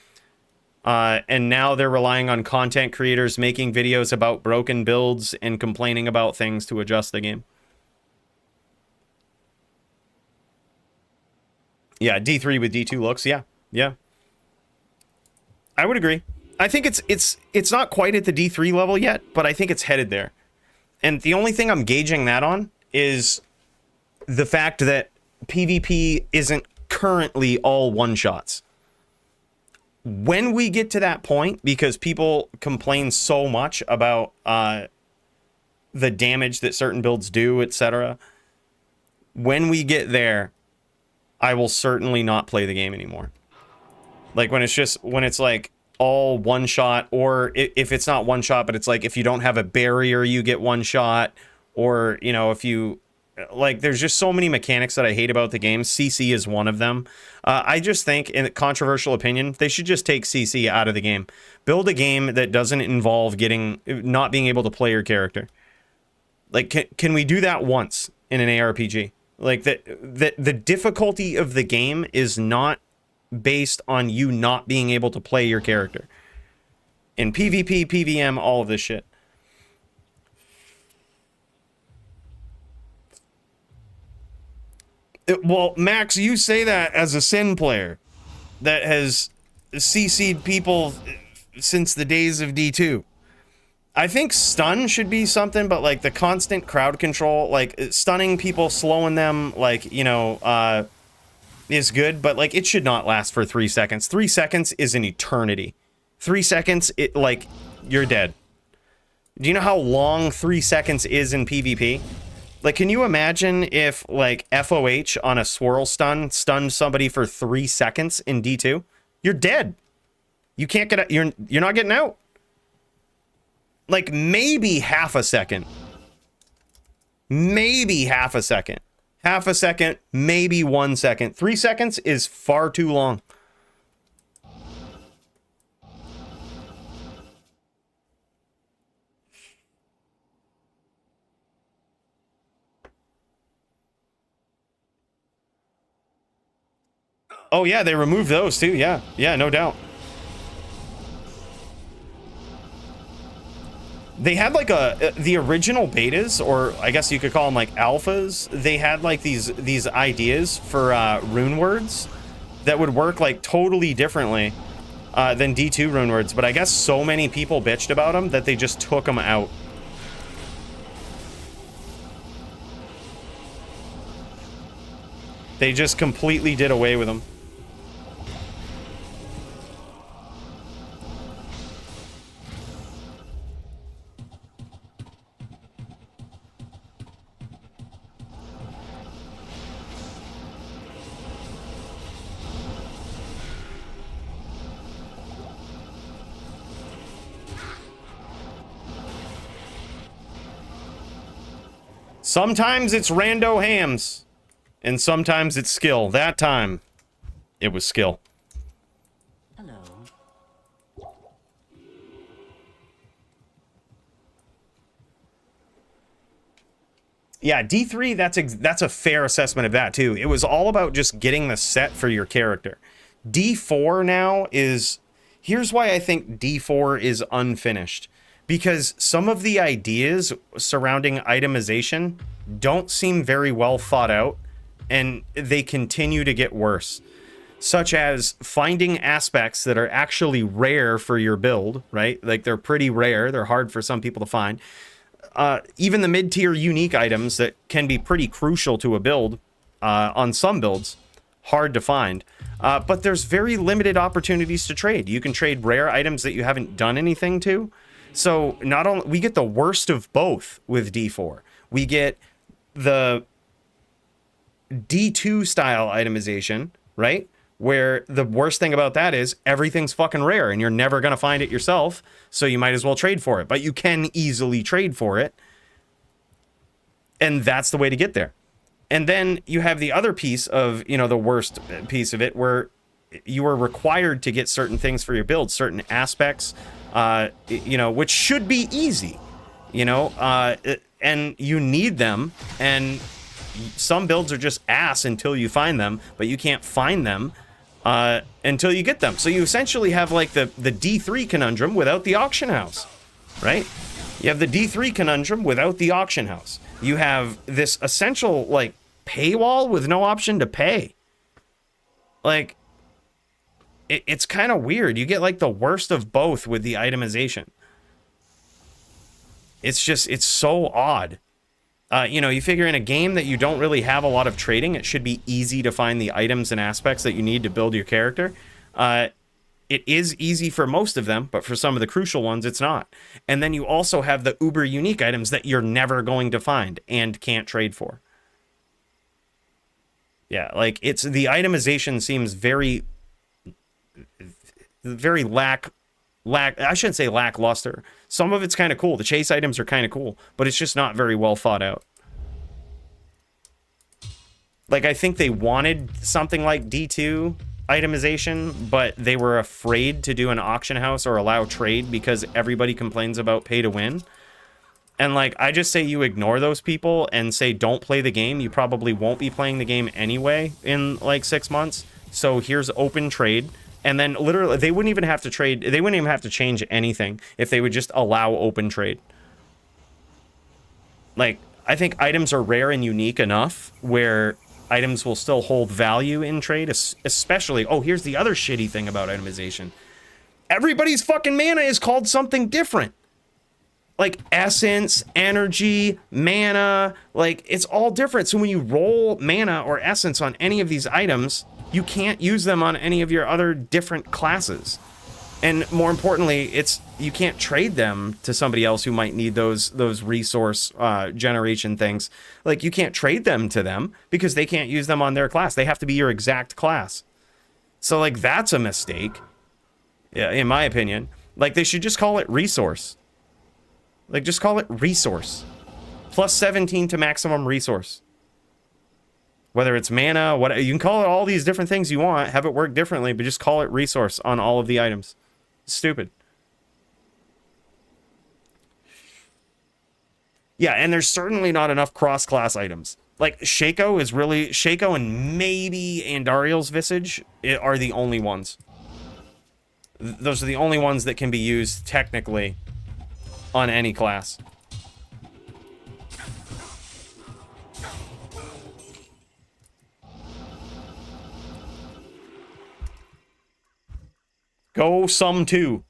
And now they're relying on content creators making videos about broken builds and complaining about things to adjust the game. Yeah, D3 with D2 looks. Yeah, yeah. I would agree. I think it's not quite at the D3 level yet, but I think it's headed there. And the only thing I'm gauging that on is the fact that PvP isn't currently all one-shots. When we get to that point, because people complain so much about the damage that certain builds do, etc., when we get there, I will certainly not play the game anymore. Like, when it's like all one shot, or if it's not one shot, but it's like if you don't have a barrier, you get one shot, or, you know, if you, like, there's just so many mechanics that I hate about the game. CC is one of them. I just think, in a controversial opinion, they should just take CC out of the game. Build a game that doesn't involve not being able to play your character. Like, can we do that once in an ARPG? Like, the difficulty of the game is not based on you not being able to play your character. In PvP, PvM, all of this shit. Well, Max, you say that as a Sin player that has CC'd people since the days of D2. I think stun should be something, but like the constant crowd control, like stunning people, slowing them, like, you know, is good, but like it should not last for 3 seconds. 3 seconds is an eternity. 3 seconds, like, you're dead. Do you know how long 3 seconds is in PvP? Like, can you imagine if, like, FOH on a swirl stun stunned somebody for 3 seconds in D2? You're dead. You can't get out. You're not getting out. Like, maybe half a second. Maybe half a second. Half a second, maybe 1 second. 3 seconds is far too long. Oh yeah, they removed those too. Yeah, yeah, no doubt. They had like the original betas, or I guess you could call them like alphas. They had like these ideas for rune words that would work like totally differently than D2 rune words. But I guess so many people bitched about them that they just took them out. They just completely did away with them. Sometimes it's rando hams, and sometimes it's skill. That time, it was skill. Hello. Yeah, D3, that's a fair assessment of that too. It was all about just getting the set for your character. D4 now is... Here's why I think D4 is unfinished. Because some of the ideas surrounding itemization don't seem very well thought out, and they continue to get worse. Such as finding aspects that are actually rare for your build, right? Like, they're pretty rare. They're hard for some people to find. Even the mid-tier unique items that can be pretty crucial to a build, on some builds, hard to find. But there's very limited opportunities to trade. You can trade rare items that you haven't done anything to. So not only we get the worst of both with D4, we get the D2 style itemization, right? Where the worst thing about that is everything's fucking rare and you're never going to find it yourself. So you might as well trade for it, but you can easily trade for it. And that's the way to get there. And then you have the other piece of, you know, the worst piece of it where you are required to get certain things for your build, certain aspects, you know, which should be easy, you know, and you need them, and some builds are just ass until you find them, but you can't find them until you get them. So you essentially have like the D3 conundrum without the auction house, right? You have the D3 conundrum without the auction house. You have this essential like paywall with no option to pay. Like, it's kind of weird. You get like the worst of both with the itemization. It's just, it's so odd. You know, you figure in a game that you don't really have a lot of trading, it should be easy to find the items and aspects that you need to build your character. It is easy for most of them, but for some of the crucial ones, it's not. And then you also have the uber unique items that you're never going to find and can't trade for. Yeah, like, it's, the itemization seems very I shouldn't say lackluster. Some of it's kind of cool. The chase items are kind of cool, but it's just not very well thought out. Like, I think they wanted something like D2 itemization, but they were afraid to do an auction house or allow trade because everybody complains about pay to win. And like, I just say you ignore those people and say don't play the game. You probably won't be playing the game anyway in like 6 months. So here's open trade. And then literally, they wouldn't even have to trade. They wouldn't even have to change anything if they would just allow open trade. Like, I think items are rare and unique enough where items will still hold value in trade, especially... Oh, here's the other shitty thing about itemization. Everybody's fucking mana is called something different. Like, essence, energy, mana, like, it's all different. So when you roll mana or essence on any of these items... You can't use them on any of your other different classes. And more importantly, it's you can't trade them to somebody else who might need those resource generation things. Like, you can't trade them to them because they can't use them on their class. They have to be your exact class. So, like, that's a mistake. Yeah, in my opinion. Like, they should just call it resource. Like, just call it resource. Plus 17 to maximum resource. Whether it's mana, what you can call it all these different things you want, have it work differently, but just call it resource on all of the items. Stupid. Yeah, and there's certainly not enough cross-class items. Like, Shaco and maybe Andariel's Visage are the only ones. Those are the only ones that can be used technically on any class. Go some too.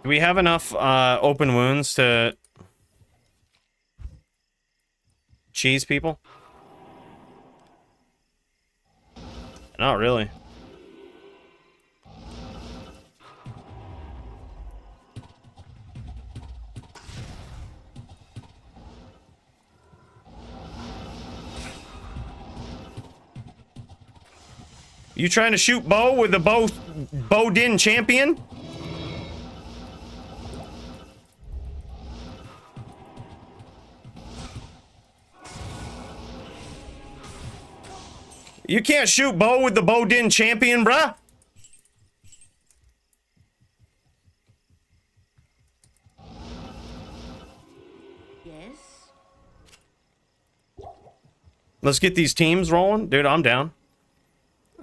Do we have enough open wounds to cheese people? Not really. You trying to shoot Bo with the Bo Din champion? You can't shoot Bo with the Bo Din champion, bruh. Yes. Let's get these teams rolling. Dude, I'm down.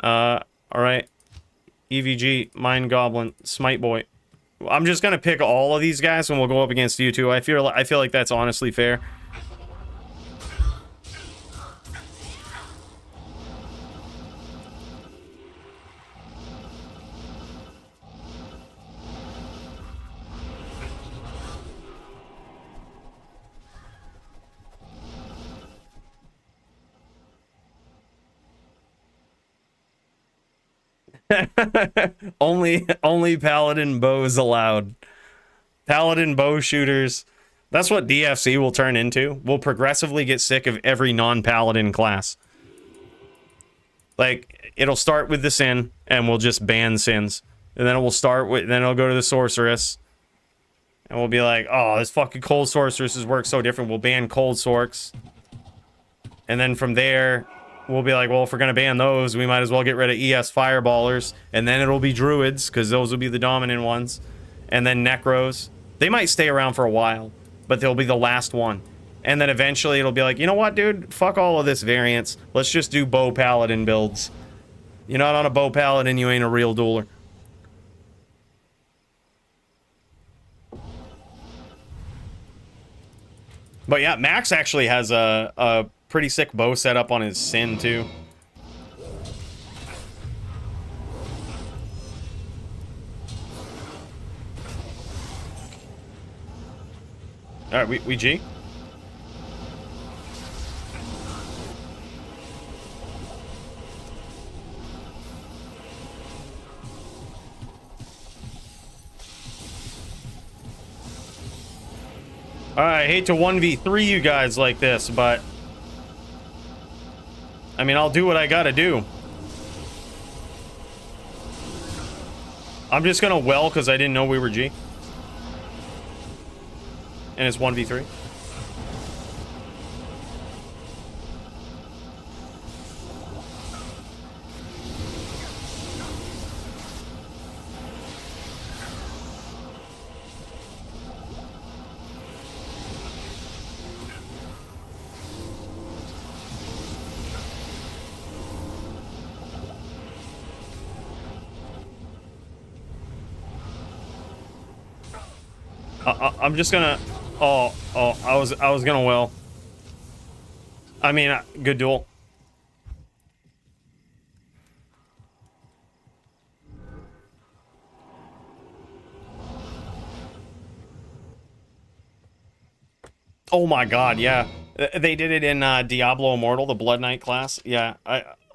Alright. EVG, Mind Goblin, Smite Boy. I'm just gonna pick all of these guys and we'll go up against you two. I feel like that's honestly fair. only paladin bows allowed. Paladin bow shooters. That's what DFC will turn into. We'll progressively get sick of every non-paladin class. Like, it'll start with the Sin, and we'll just ban Sins. And then then it'll go to the Sorceress. And we'll be like, oh, this fucking Cold Sorceresses work so different. We'll ban Cold Sorks. And then from there, we'll be like, well, if we're going to ban those, we might as well get rid of ES Fireballers. And then it'll be Druids, because those will be the dominant ones. And then Necros. They might stay around for a while, but they'll be the last one. And then eventually it'll be like, you know what, dude? Fuck all of this variance. Let's just do Bow Paladin builds. You're not on a Bow Paladin, you ain't a real dueler. But yeah, Max actually has a pretty sick bow setup on his Sin, too. Alright, we G? I hate to 1v3 you guys like this, but I mean, I'll do what I gotta do. I'm just gonna well because I didn't know we were G. And it's 1v3. I'm just gonna. Oh, I was gonna well. I mean, good duel. Oh my god, yeah. They did it in Diablo Immortal, the Blood Knight class. Yeah,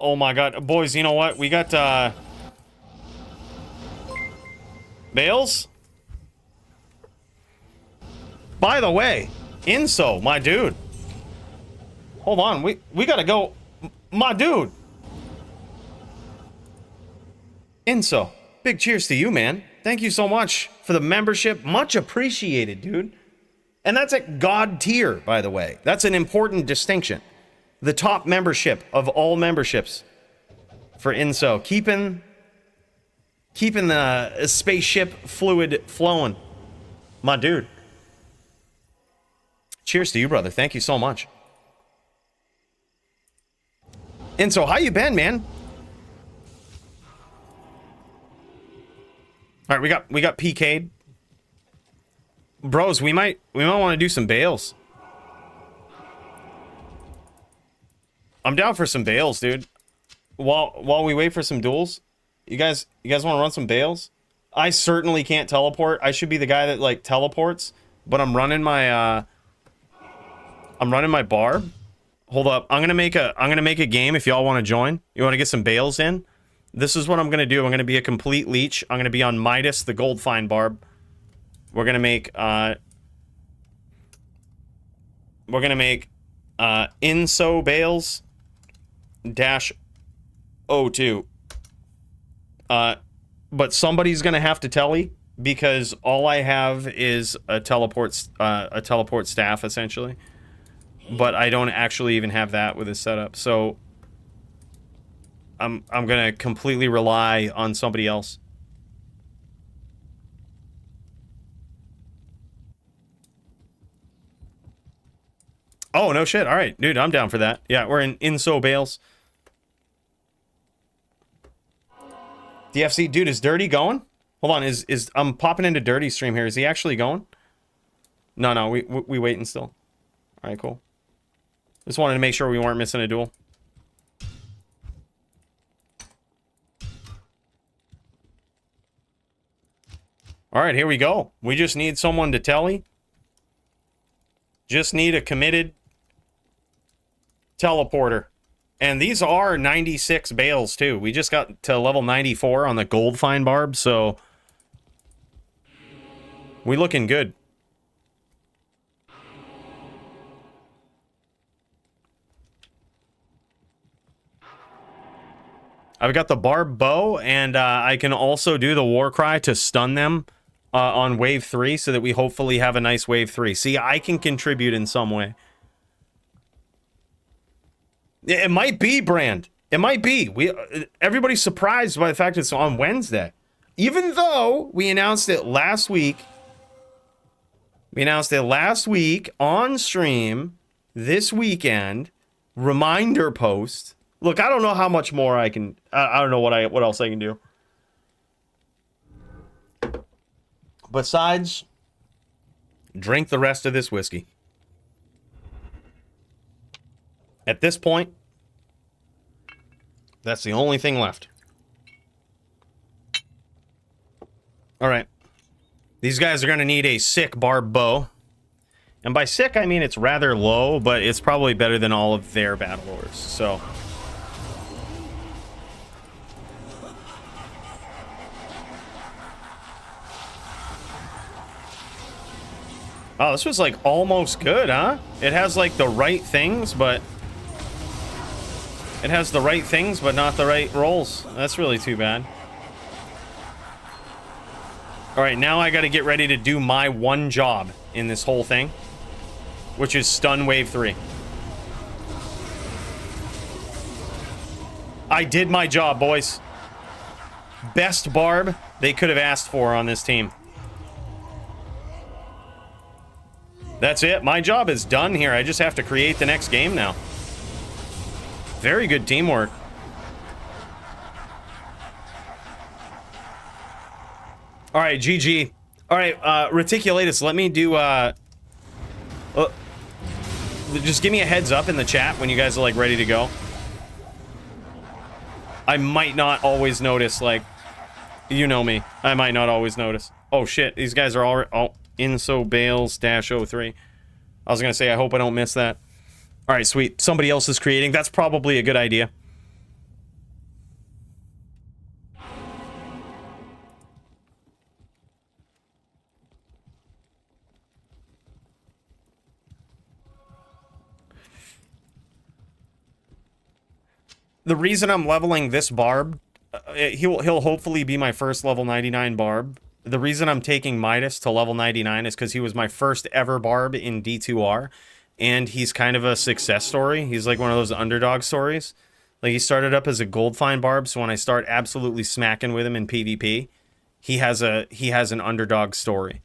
oh my god. Boys, you know what? We got, Bales? By the way, Inso, my dude. Hold on, we gotta go. My dude. Inso, big cheers to you, man. Thank you so much for the membership. Much appreciated, dude. And that's at God tier, by the way. That's an important distinction. The top membership of all memberships for Inso. Keeping the spaceship fluid flowing. My dude. Cheers to you, brother. Thank you so much. Inso, how you been, man? All right, we got PK'd. Bros, we might want to do some bales. I'm down for some bales, dude. While we wait for some duels, you guys want to run some bales? I certainly can't teleport. I should be the guy that like teleports, but I'm running my barb. Hold up. I'm gonna make a game if y'all want to join. You want to get some bales in? This is what I'm gonna do. I'm gonna be a complete leech. I'm gonna be on Midas, the gold fine barb. We're gonna make Inso Bales -02. But somebody's gonna have to telly because all I have is a teleport staff essentially. But I don't actually even have that with this setup, so I'm gonna completely rely on somebody else. Oh, no shit. All right, dude, I'm down for that. Yeah, we're in Inso Bales. DFC, dude, is Dirty going? Hold on, is I'm popping into Dirty stream here. Is he actually going? No, we waiting still. All right, cool. Just wanted to make sure we weren't missing a duel. All right, here we go. We just need someone to telly. Just need a committed teleporter. And these are 96 bales, too. We just got to level 94 on the gold fine barb, so we looking good. I've got the barb bow, and I can also do the war cry to stun them on wave 3 so that we hopefully have a nice wave 3. See, I can contribute in some way. It might be, Brand. It might be. Everybody's surprised by the fact it's on Wednesday. Even though we announced it last week. We announced it last week on stream this weekend. Reminder post. Look, I don't know how much more I can... I don't know what else I can do. Besides, drink the rest of this whiskey. At this point, that's the only thing left. All right. These guys are going to need a sick barb bow. And by sick, I mean it's rather low, but it's probably better than all of their battle ores. So... oh, this was like almost good, huh? It has like the right things, but... it has the right things, but not the right rolls. That's really too bad. Alright, now I gotta get ready to do my one job in this whole thing. Which is stun wave 3. I did my job, boys. Best barb they could have asked for on this team. That's it. My job is done here. I just have to create the next game now. Very good teamwork. All right, GG. All right, Reticulatus, let me do... just give me a heads up in the chat when you guys are, like, ready to go. I might not always notice, like... you know me. I might not always notice. Oh, shit. These guys are all... oh. Inso Bales -03. I was gonna say, I hope I don't miss that. All right, sweet. Somebody else is creating. That's probably a good idea. The reason I'm leveling this barb, he'll hopefully be my first level 99 barb. The reason I'm taking Midas to level 99 is because he was my first ever barb in D2R, and he's kind of a success story. He's like one of those underdog stories. Like, he started up as a gold fine barb, so when I start absolutely smacking with him in PvP, he has an underdog story.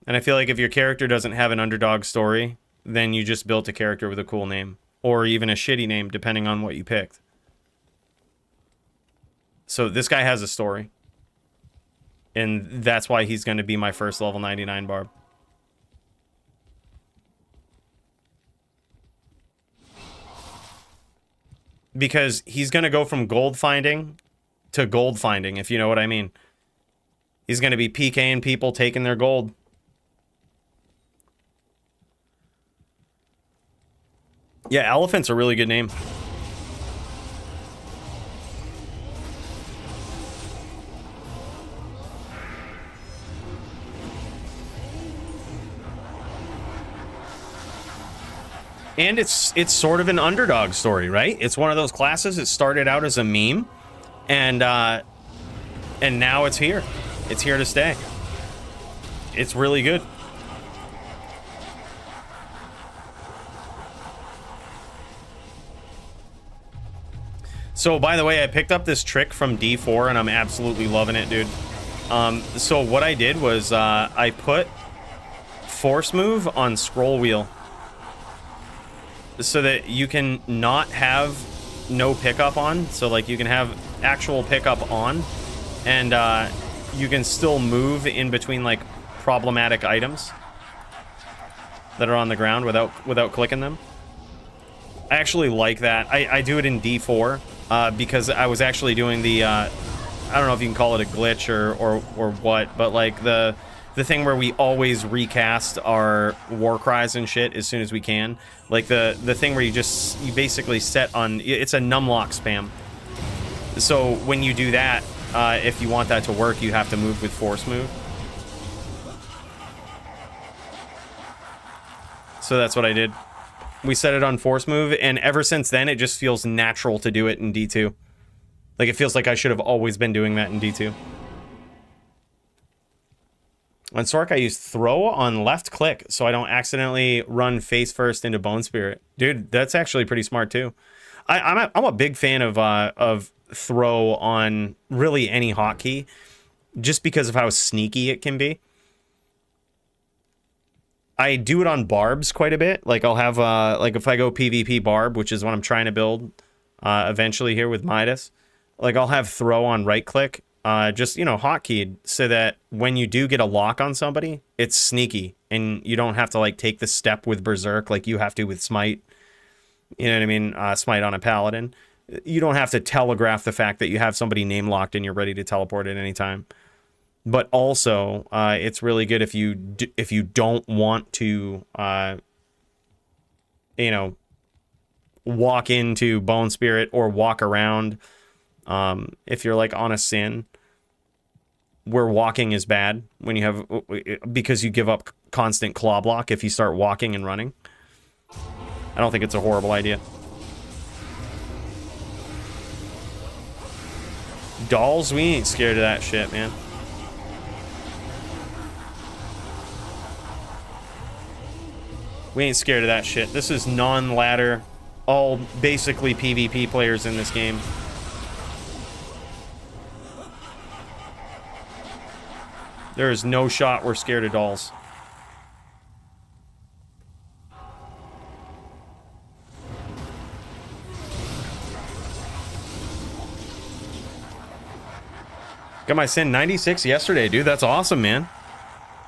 And I feel like if your character doesn't have an underdog story, then you just built a character with a cool name. Or even a shitty name, depending on what you picked. So this guy has a story. And that's why he's going to be my first level 99 barb. Because he's going to go from gold finding to gold finding, if you know what I mean. He's going to be PKing people, taking their gold. Yeah, Elephant's a really good name. And it's sort of an underdog story, right? It's one of those classes. It started out as a meme, and now it's here. It's here to stay. It's really good. So, by the way, I picked up this trick from D4, and I'm absolutely loving it, dude. So what I did was I put force move on scroll wheel so that you can not have no pickup on. So, like, you can have actual pickup on, and you can still move in between, like, problematic items that are on the ground without clicking them. I actually like that. I do it in D4 because I was actually doing the I don't know if you can call it a glitch or what, but like the thing where we always recast our war cries and shit as soon as we can. Like the thing where you basically set on, it's a numlock spam. So when you do that, if you want that to work, you have to move with force move. So that's what I did. We set it on force move, and ever since then, it just feels natural to do it in D2. Like, it feels like I should have always been doing that in D2. On Sork, I use throw on left click, so I don't accidentally run face first into Bone Spirit. Dude, that's actually pretty smart, too. I'm a big fan of throw on really any hotkey, just because of how sneaky it can be. I do it on barbs quite a bit. Like, I'll have, like, if I go PvP barb, which is what I'm trying to build eventually here with Midas, like, I'll have throw on right click, just, you know, hotkeyed, so that when you do get a lock on somebody, it's sneaky, and you don't have to, like, take the step with Berserk like you have to with Smite. You know what I mean? Smite on a Paladin. You don't have to telegraph the fact that you have somebody name locked and you're ready to teleport at any time. But also, it's really good if you don't want to, you know, walk into Bone Spirit or walk around. If you're like on a sin, where walking is bad when you have, because you give up constant claw block if you start walking and running. I don't think it's a horrible idea. Dolls, we ain't scared of that shit, man. We ain't scared of that shit. This is non-ladder, all basically PvP players in this game. There is no shot we're scared of dolls. Got my sin 96 yesterday, dude. That's awesome, man.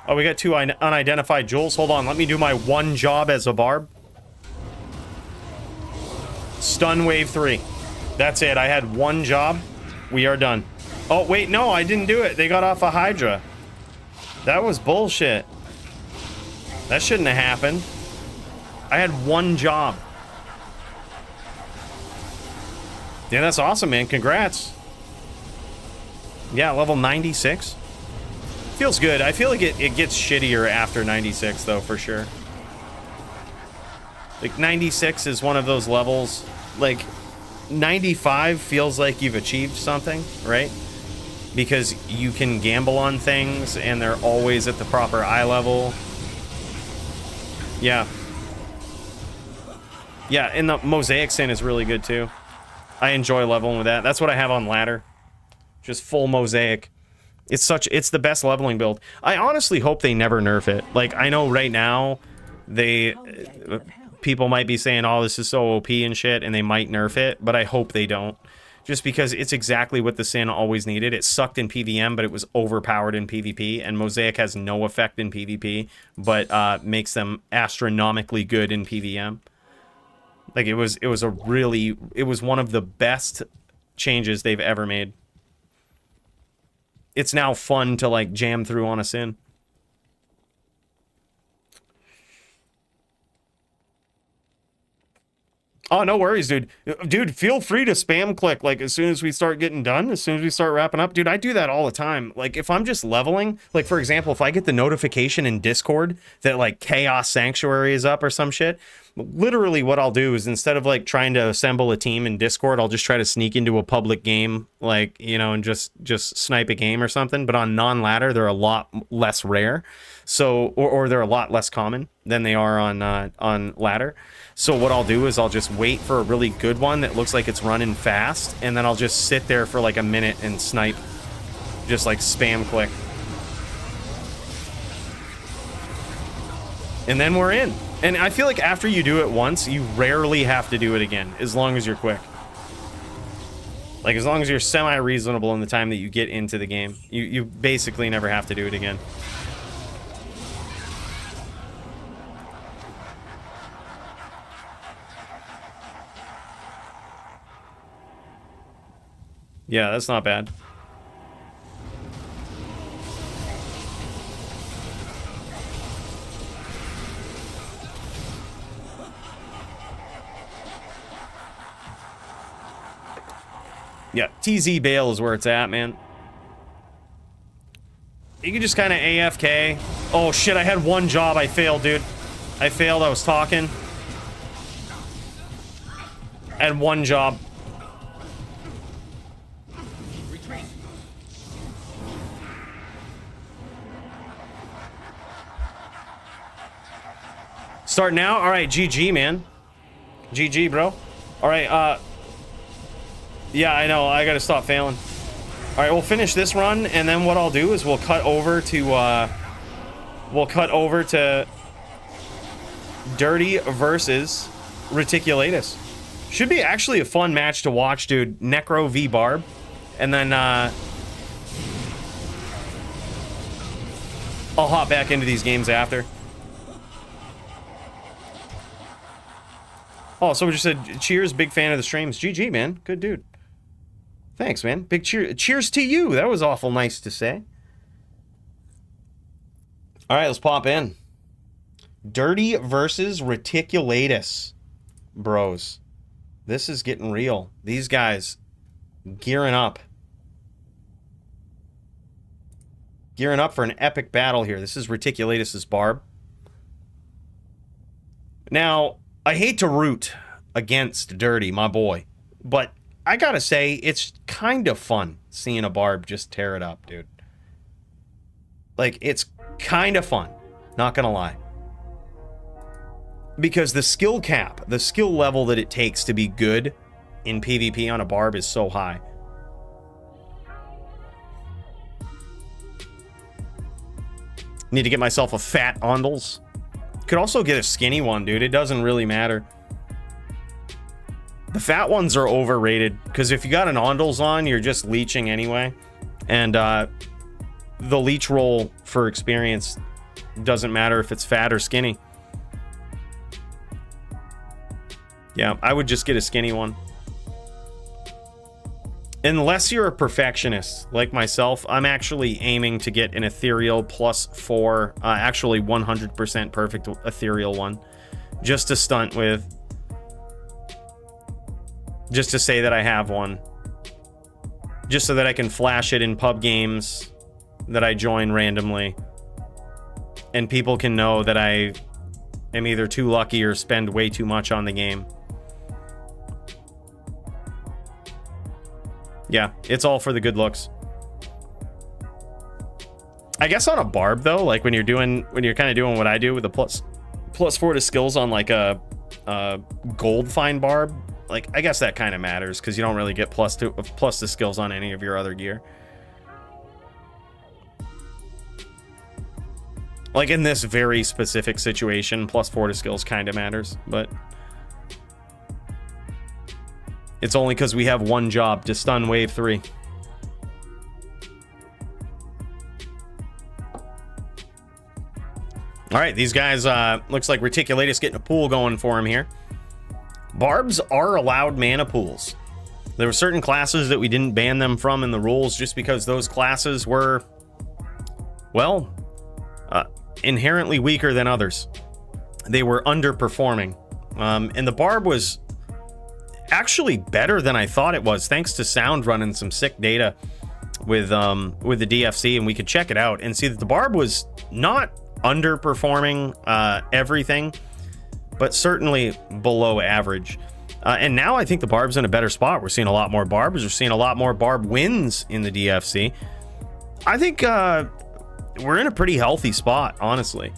Oh, we got 2 unidentified jewels. Hold on, let me do my one job as a barb. Stun wave 3. That's it. I had one job. We are done. Oh, wait, no, I didn't do it. They got off a Hydra. That was bullshit. That shouldn't have happened. I had one job. Yeah, that's awesome, man. Congrats. Yeah, level 96. Feels good. I feel like it gets shittier after 96, though, for sure. Like, 96 is one of those levels. Like, 95 feels like you've achieved something, right? Because you can gamble on things, and they're always at the proper eye level. Yeah. Yeah, and the Mosaic Sin is really good, too. I enjoy leveling with that. That's what I have on ladder. Just full Mosaic. It's the best leveling build. I honestly hope they never nerf it. Like, I know right now, people might be saying, oh, this is so OP and shit, and they might nerf it, but I hope they don't. Just because it's exactly what the Sin always needed. It sucked in PvM, but it was overpowered in PvP, and Mosaic has no effect in PvP, but makes them astronomically good in PvM. Like, it was one of the best changes they've ever made. It's now fun to, like, jam through on a Sin. Oh, no worries, dude. Dude, feel free to spam click, like, as soon as we start getting done, as soon as we start wrapping up. Dude, I do that all the time. Like, if I'm just leveling, like, for example, if I get the notification in Discord that, like, Chaos Sanctuary is up or some shit, literally what I'll do is instead of, like, trying to assemble a team in Discord, I'll just try to sneak into a public game, like, you know, and just snipe a game or something. But on non-ladder, they're a lot less rare. So, or they're a lot less common than they are on ladder. So what I'll do is I'll just wait for a really good one that looks like it's running fast, and then I'll just sit there for like a minute and snipe. Just like spam click. And then we're in. And I feel like after you do it once, you rarely have to do it again, as long as you're quick. Like, as long as you're semi-reasonable in the time that you get into the game, you basically never have to do it again. Yeah, that's not bad. Yeah, TZ Bale is where it's at, man. You can just kind of AFK. Oh, shit, I had one job. I failed, dude. I failed. I was talking. I had one job. Start now? Alright, GG, man. GG, bro. Alright, yeah, I know. I gotta stop failing. Alright, we'll finish this run, and then what I'll do is we'll cut over to, Dirty versus Reticulatus. Should be actually a fun match to watch, dude. Necro v Barb. And then, I'll hop back into these games after. Oh, someone just said, cheers, big fan of the streams. GG, man. Good dude. Thanks, man. Big cheers to you. That was awful nice to say. All right, let's pop in. Dirty versus Reticulatus. Bros. This is getting real. These guys gearing up. Gearing up for an epic battle here. This is Reticulatus' Barb. Now, I hate to root against Dirty, my boy, but I gotta say, it's kind of fun seeing a Barb just tear it up, dude. Like, it's kind of fun, not gonna lie. Because the skill cap, the skill level that it takes to be good in PvP on a Barb is so high. Need to get myself a fat Ondles. Could also get a skinny one, dude. It doesn't really matter. The fat ones are overrated, because if you got an Ondles on, you're just leeching anyway. And the leech roll for experience doesn't matter if it's fat or skinny. Yeah, I would just get a skinny one. Unless you're a perfectionist like myself, I'm actually aiming to get an ethereal +4, actually 100% perfect ethereal one, just to stunt with, just to say that I have one, just so that I can flash it in pub games that I join randomly, and people can know that I am either too lucky or spend way too much on the game. Yeah, it's all for the good looks. I guess on a barb though, like when you're kind of doing what I do with the +4 to skills on like a gold fine barb, like I guess that kind of matters because you don't really get plus to skills on any of your other gear. Like in this very specific situation, +4 to skills kind of matters, but it's only because we have one job to stun wave 3. All right, these guys, looks like Reticulatus getting a pool going for him here. Barbs are allowed mana pools. There were certain classes that we didn't ban them from in the rules just because those classes were, well, inherently weaker than others. They were underperforming. And the barb was actually better than I thought it was, thanks to Sound running some sick data with the DFC, and we could check it out and see that the barb was not underperforming everything, but certainly below average. And now I think the barb's in a better spot. We're seeing a lot more barbs. We're seeing a lot more barb wins in the DFC. I think we're in a pretty healthy spot, honestly.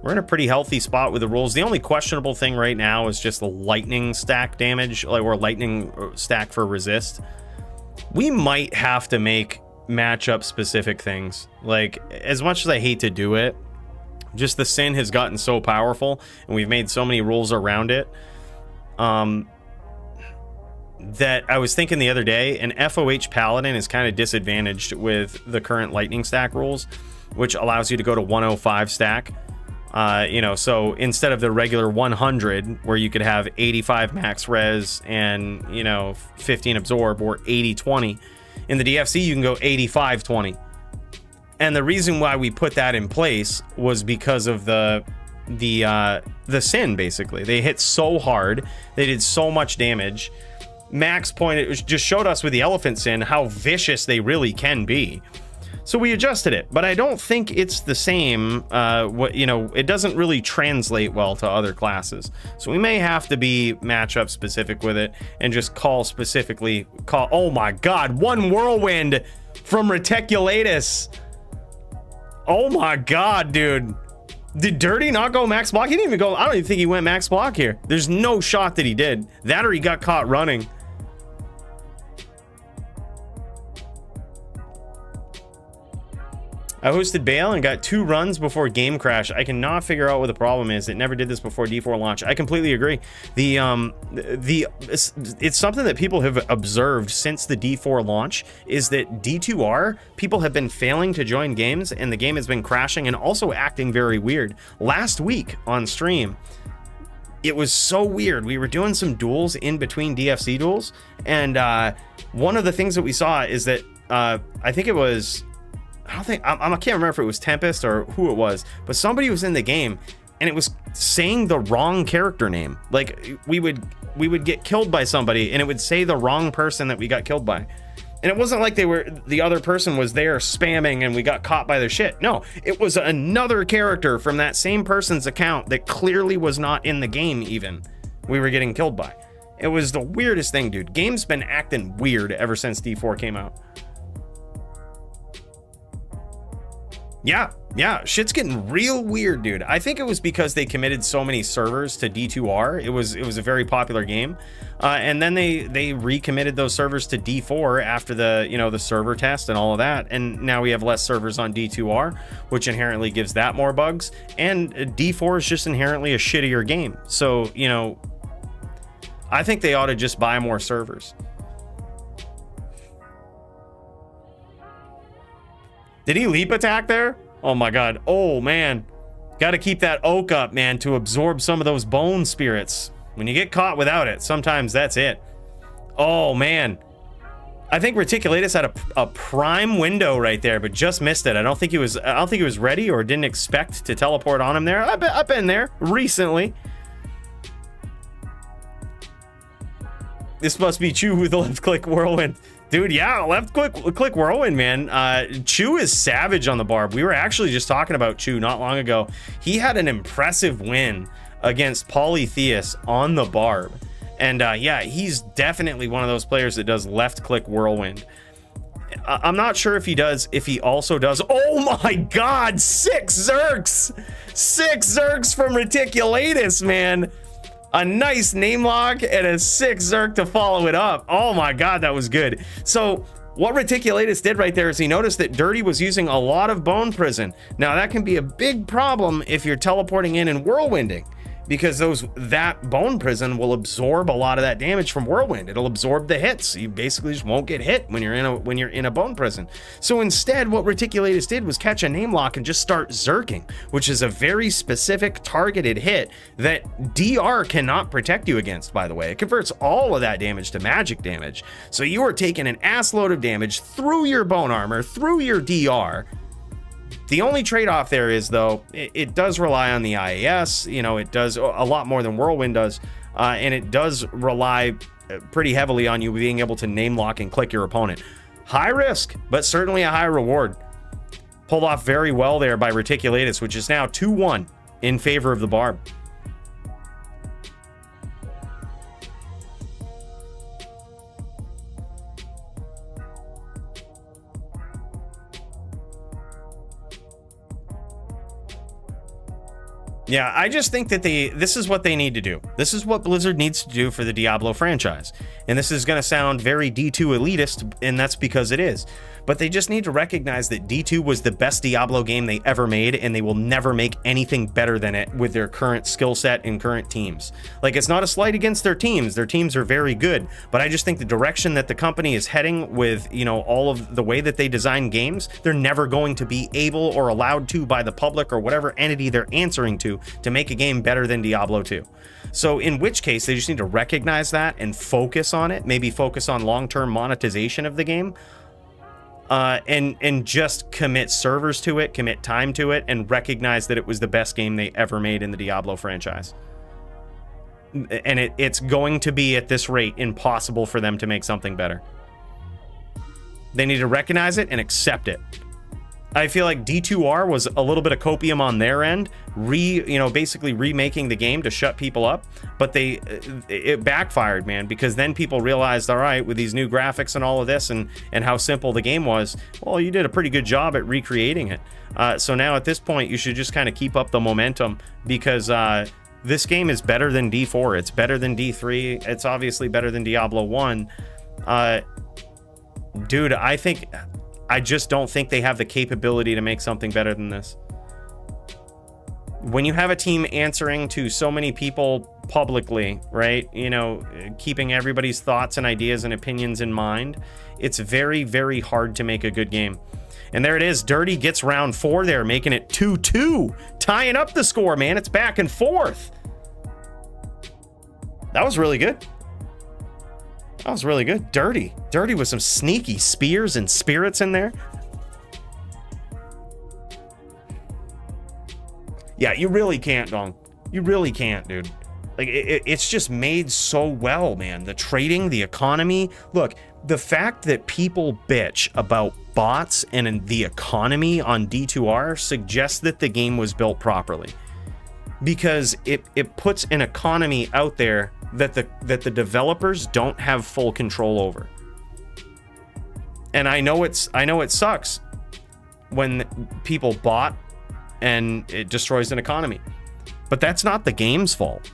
We're in a pretty healthy spot with the rules. The only questionable thing right now is just the lightning stack damage, like, or lightning stack for resist. We might have to make matchup specific things. Like, as much as I hate to do it, just the sin has gotten so powerful and we've made so many rules around it, that I was thinking the other day, an FOH Paladin is kind of disadvantaged with the current lightning stack rules, which allows you to go to 105 stack. You know, so instead of the regular 100 where you could have 85 max res and, you know, 15 absorb, or 80-20, in the DFC you can go 85-20. And the reason why we put that in place was because of the sin, basically. They hit so hard, they did so much damage. Max point, it just showed us with the elephant sin how vicious they really can be. So we adjusted it, but I don't think it's the same. It doesn't really translate well to other classes. So we may have to be matchup specific with it and just call. Oh my God, one whirlwind from Reticulatus. Oh my God, dude. Did Dirty not go max block? He didn't even go. I don't even think he went max block here. There's no shot that he did. That or he got caught running. I hosted Bale and got 2 runs before game crash. I cannot figure out what the problem is. It never did this before D4 launch. I completely agree. It's something that people have observed since the D4 launch, is that D2R, people have been failing to join games and the game has been crashing and also acting very weird. Last week on stream, it was so weird. We were doing some duels in between DFC duels, and one of the things that we saw is that I think it was, I can't remember if it was Tempest or who it was, but somebody was in the game and it was saying the wrong character name. Like we would get killed by somebody and it would say the wrong person that we got killed by. And it wasn't like the other person was there spamming and we got caught by their shit. No, it was another character from that same person's account that clearly was not in the game even. We were getting killed by. It was the weirdest thing, dude. Game's been acting weird ever since D4 came out. Yeah, shit's getting real weird, dude. I think it was because they committed so many servers to D2R. It was a very popular game, and then they recommitted those servers to D4 after the server test and all of that, and now we have less servers on D2R, which inherently gives that more bugs. And D4 is just inherently a shittier game, so I think they ought to just buy more servers. Did he leap attack there? Oh my God. Oh man. Got to keep that oak up, man, to absorb some of those bone spirits. When you get caught without it, sometimes that's it. Oh man. I think Reticulatus had a prime window right there, but just missed it. I don't think he was ready or didn't expect to teleport on him there. I've been there recently. This must be Chew with the left click whirlwind. Dude, yeah, left click whirlwind, man. Chew is savage on the barb. We were actually just talking about Chew not long ago. He had an impressive win against Polytheus on the barb. And yeah, he's definitely one of those players that does left click whirlwind. I'm not sure if he also does. Oh my God, 6 Zerks! 6 Zerks from Reticulatus, man. A nice name lock and a 6 Zerk to follow it up. Oh my God, that was good. So what Reticulatus did right there is he noticed that Dirty was using a lot of Bone Prison. Now that can be a big problem if you're teleporting in and whirlwinding, because that Bone Prison will absorb a lot of that damage from Whirlwind. It'll absorb the hits. You basically just won't get hit when you're in a Bone Prison. So instead, what Reticulatus did was catch a name lock and just start zerking, which is a very specific targeted hit that DR cannot protect you against, by the way. It converts all of that damage to magic damage. So you are taking an ass load of damage through your Bone Armor, through your DR. The only trade-off there is, though, it does rely on the IAS. You know, it does a lot more than Whirlwind does, and it does rely pretty heavily on you being able to name lock and click your opponent. High risk, but certainly a high reward. Pulled off very well there by Reticulatus, which is now 2-1 in favor of the barb. Yeah, I just think that this is what they need to do. This is what Blizzard needs to do for the Diablo franchise. And this is going to sound very D2 elitist, and that's because it is. But they just need to recognize that D2 was the best Diablo game they ever made, and they will never make anything better than it with their current skill set and current teams. Like, it's not a slight against their teams. Their teams are very good. But I just think the direction that the company is heading with, you know, all of the way that they design games, they're never going to be able or allowed to by the public or whatever entity they're answering to make a game better than Diablo 2. So in which case, they just need to recognize that and focus on it, maybe focus on long-term monetization of the game, and just commit servers to it, commit time to it, and recognize that it was the best game they ever made in the Diablo franchise. And it's going to be, at this rate, impossible for them to make something better. They need to recognize it and accept it. I feel like D2R was a little bit of copium on their end, basically remaking the game to shut people up, but it backfired, man, because then people realized, all right, with these new graphics and all of this and how simple the game was, well, you did a pretty good job at recreating it. So now at this point, you should just kind of keep up the momentum, because this game is better than D4. It's better than D3. It's obviously better than Diablo 1. Dude, I just don't think they have the capability to make something better than this. When you have a team answering to so many people publicly, right? You know, keeping everybody's thoughts and ideas and opinions in mind, it's very, very hard to make a good game. And there it is. Dirty gets round 4 there, making it 2-2, tying up the score, man. It's back and forth. That was really good. That was really good. Dirty with some sneaky spears and spirits in there. Yeah, you really can't, Dong. You really can't, dude. Like, it's just made so well, man. The trading, the economy. Look, the fact that people bitch about bots and the economy on D2R suggests that the game was built properly. Because it puts an economy out there that the developers don't have full control over. And I know it sucks when people bot and it destroys an economy. But that's not the game's fault,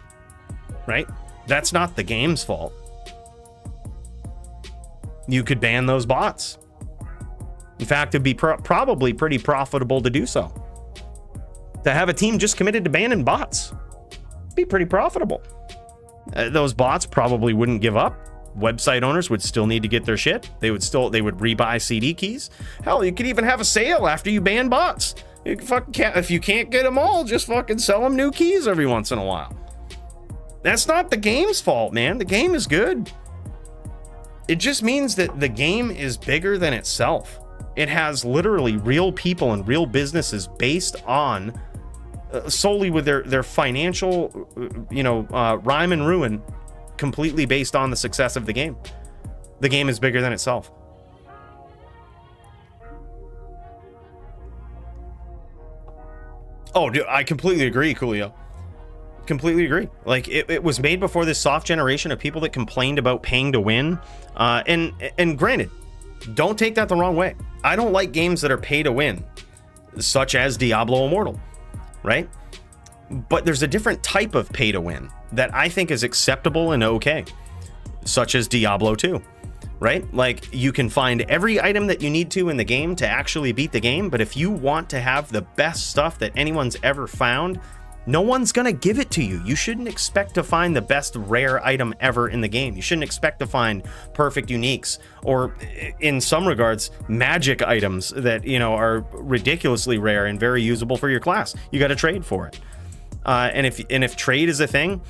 right? That's not the game's fault. You could ban those bots. In fact, it'd be probably pretty profitable to do so. To have a team just committed to banning bots. Be pretty profitable. Those bots probably wouldn't give up. Website owners would still need to get their shit. They would rebuy CD keys. Hell, you could even have a sale after you ban bots. You if you can't get them all, just fucking sell them new keys every once in a while. That's not the game's fault, man. The game is good. It just means that the game is bigger than itself. It has literally real people and real businesses based on solely with their financial, rhyme and ruin, completely based on the success of the game. The game is bigger than itself. Oh, dude, I completely agree, Coolio. Completely agree. Like, it was made before this soft generation of people that complained about paying to win. And granted, don't take that the wrong way. I don't like games that are pay to win, such as Diablo Immortal, right? But there's a different type of pay to win that I think is acceptable and okay, such as Diablo 2. Right? Like, you can find every item that you need to in the game to actually beat the game, but if you want to have the best stuff that anyone's ever found, no one's gonna give it to you. You shouldn't expect to find the best rare item ever in the game. You shouldn't expect to find perfect uniques, or in some regards, magic items that, are ridiculously rare and very usable for your class. You gotta trade for it. And if trade is a thing,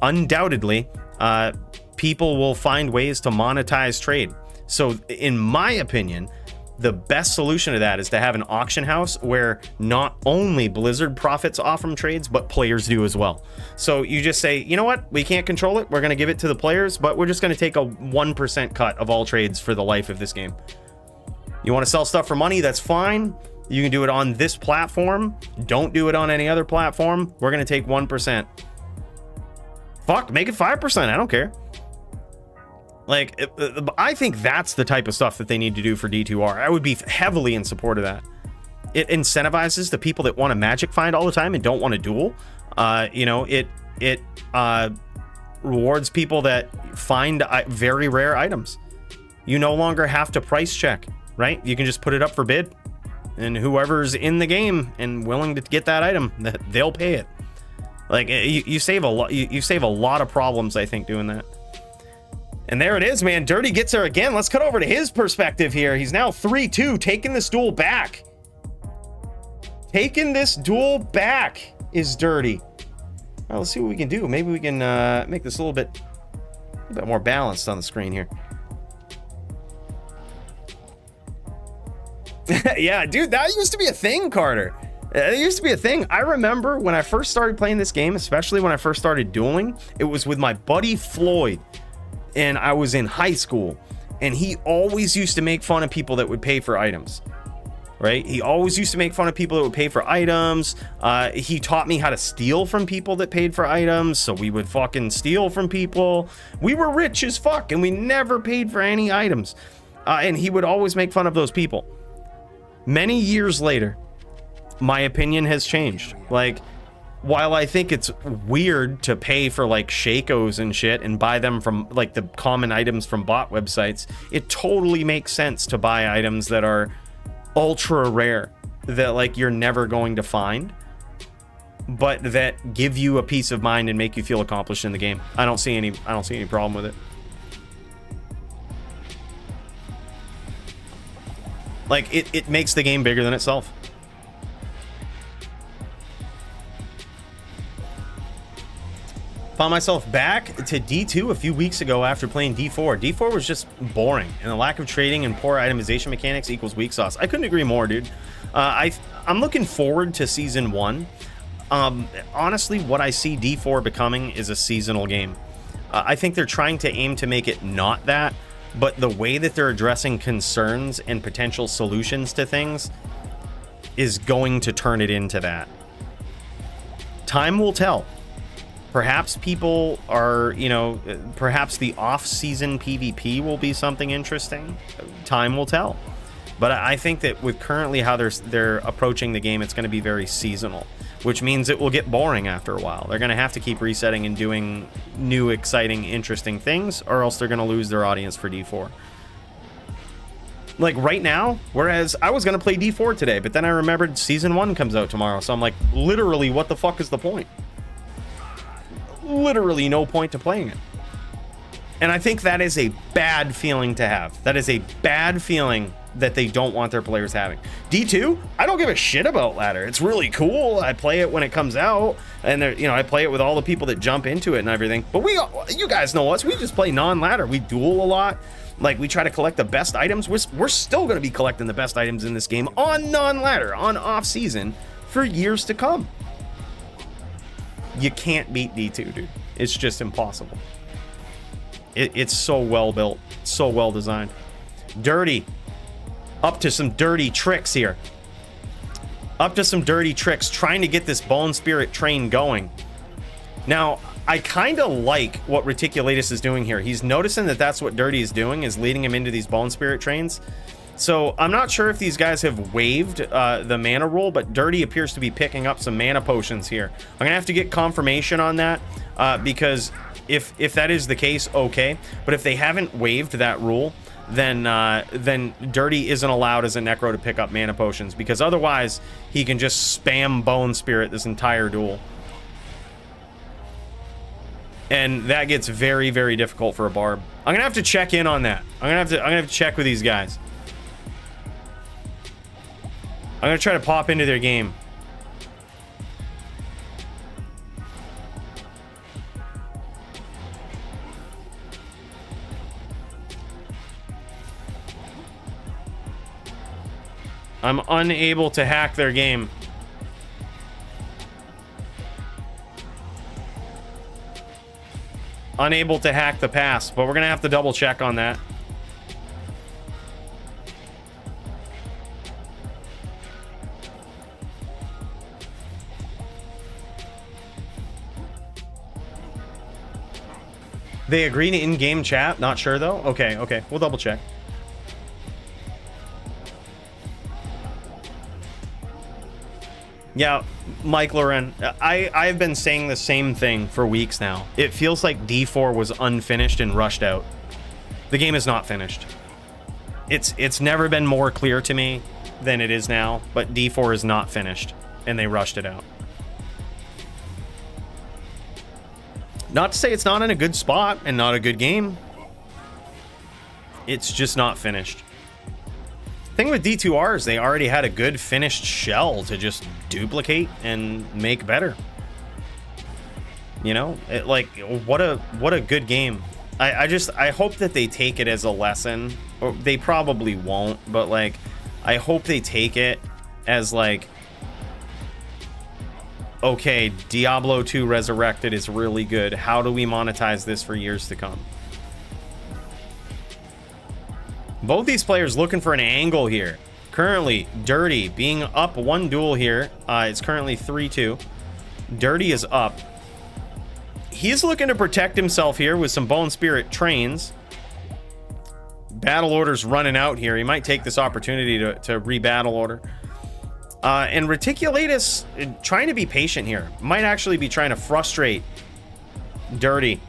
undoubtedly, people will find ways to monetize trade. So in my opinion, the best solution to that is to have an auction house where not only Blizzard profits off from trades, but players do as well. So you just say, you know what, we can't control it, we're going to give it to the players, but we're just going to take a 1% cut of all trades for the life of this game. You want to sell stuff for money, that's fine. You can do it on this platform. Don't do it on any other platform. We're going to take 1%. Fuck, make it 5%, I don't care. Like, I think that's the type of stuff that they need to do for D2R. I would be heavily in support of that. It incentivizes the people that want to magic find all the time and don't want to duel. It rewards people that find very rare items. You no longer have to price check, right? You can just put it up for bid, and whoever's in the game and willing to get that item, they'll pay it. Like, you save a lot. You save a lot of problems, I think, doing that. And there it is, man. Dirty gets there again. Let's cut over to his perspective here. He's now 3-2, taking this duel back. Taking this duel back is Dirty. All right, let's see what we can do. Maybe we can make this a little bit more balanced on the screen here. Yeah, dude, that used to be a thing, Carter. It used to be a thing. I remember when I first started playing this game, especially when I first started dueling, it was with my buddy Floyd. And I was in high school, and he always used to make fun of people that would pay for items, right? He always used to make fun of people that would pay for items. He taught me how to steal from people that paid for items, so we would fucking steal from people. We were rich as fuck, and we never paid for any items. And he would always make fun of those people. Many years later, my opinion has changed. Like, while I think it's weird to pay for like Shakos and shit and buy them from like the common items from bot websites, it totally makes sense to buy items that are ultra rare, that like you're never going to find, but that give you a peace of mind and make you feel accomplished in the game. I don't see any problem with it. Like, it makes the game bigger than itself. Found myself back to D2 a few weeks ago after playing D4. D4 was just boring, and the lack of trading and poor itemization mechanics equals weak sauce. I couldn't agree more, dude. I'm looking forward to Season 1. Honestly, what I see D4 becoming is a seasonal game. I think they're trying to aim to make it not that, but the way that they're addressing concerns and potential solutions to things is going to turn it into that. Time will tell. Perhaps people are, perhaps the off-season PvP will be something interesting. Time will tell. But I think that with currently how they're approaching the game, it's going to be very seasonal, which means it will get boring after a while. They're going to have to keep resetting and doing new, exciting, interesting things, or else they're going to lose their audience for D4. Like right now, whereas I was going to play D4 today, but then I remembered Season 1 comes out tomorrow, so I'm like, literally, what the fuck is the point? Literally no point to playing it. And I think that is a bad feeling to have. That is a bad feeling that they don't want their players having. D2, I don't give a shit about ladder. It's really cool. I play it when it comes out. And there, you know, I play it with all the people that jump into it and everything. But you guys know us. We just play non-ladder. We duel a lot. Like, we try to collect the best items. We're still going to be collecting the best items in this game on non-ladder, on off-season, for years to come. You can't beat D2, dude. It's just impossible. It's so well built, so well designed. Dirty. Up to some dirty tricks here. Up to some dirty tricks, trying to get this Bone Spirit train going. Now, I kind of like what Reticulatus is doing here. He's noticing that that's what Dirty is doing, is leading him into these Bone Spirit trains. So I'm not sure if these guys have waived the mana rule, but Dirty appears to be picking up some mana potions here. I'm gonna have to get confirmation on that because if that is the case, okay. But if they haven't waived that rule, then Dirty isn't allowed as a Necro to pick up mana potions, because otherwise he can just spam Bone Spirit this entire duel. And that gets very, very difficult for a Barb. I'm gonna have to check in on that. I'm gonna have to check with these guys. I'm gonna try to pop into their game. I'm unable to hack their game. Unable to hack the pass, but we're gonna have to double check on that. They agree to in-game chat? Not sure though? Okay, okay. We'll double check. Yeah, Mike Loren, I've been saying the same thing for weeks now. It feels like D4 was unfinished and rushed out. The game is not finished. It's never been more clear to me than it is now, but D4 is not finished, and they rushed it out. Not to say it's not in a good spot and not a good game. It's just not finished. Thing with D2R is they already had a good finished shell to just duplicate and make better. You know, like what a good game. I hope that they take it as a lesson. Or they probably won't, but like I hope they take it as like, okay, Diablo 2 Resurrected is really good. How do we monetize this for years to come? Both these players looking for an angle here. Currently, Dirty being up one duel here. It's currently 3-2. Dirty is up. He's looking to protect himself here with some Bone Spirit trains. Battle order's running out here. He might take this opportunity to re-battle order. And Reticulatus, trying to be patient here. Might actually be trying to frustrate Dirty.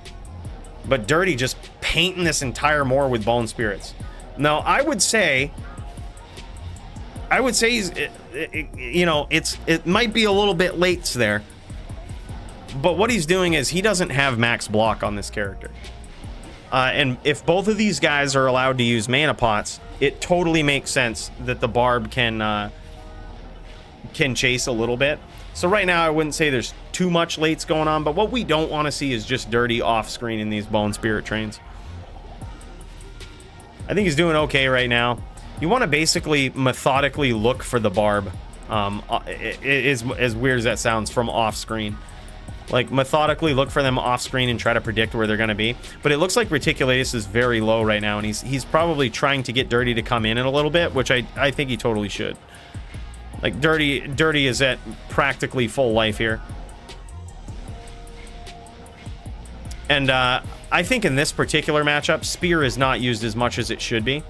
But Dirty just painting this entire moor with Bone Spirits. Now, I would say he's, you know, it might be a little bit late there. But what he's doing is he doesn't have max block on this character. And if both of these guys are allowed to use mana pots, it totally makes sense that the Barb can chase a little bit. So right now, I wouldn't say there's too much lates going on, but what we don't want to see is just Dirty off-screen in these Bone Spirit trains. I think he's doing okay right now. You want to basically methodically look for the Barb. It is as weird as that sounds, from off-screen. Like, methodically look for them off-screen and try to predict where they're going to be. But it looks like Reticulatus is very low right now, and he's probably trying to get Dirty to come in a little bit, which I think he totally should. Like, Dirty is at practically full life here. And I think in this particular matchup, Spear is not used as much as it should be.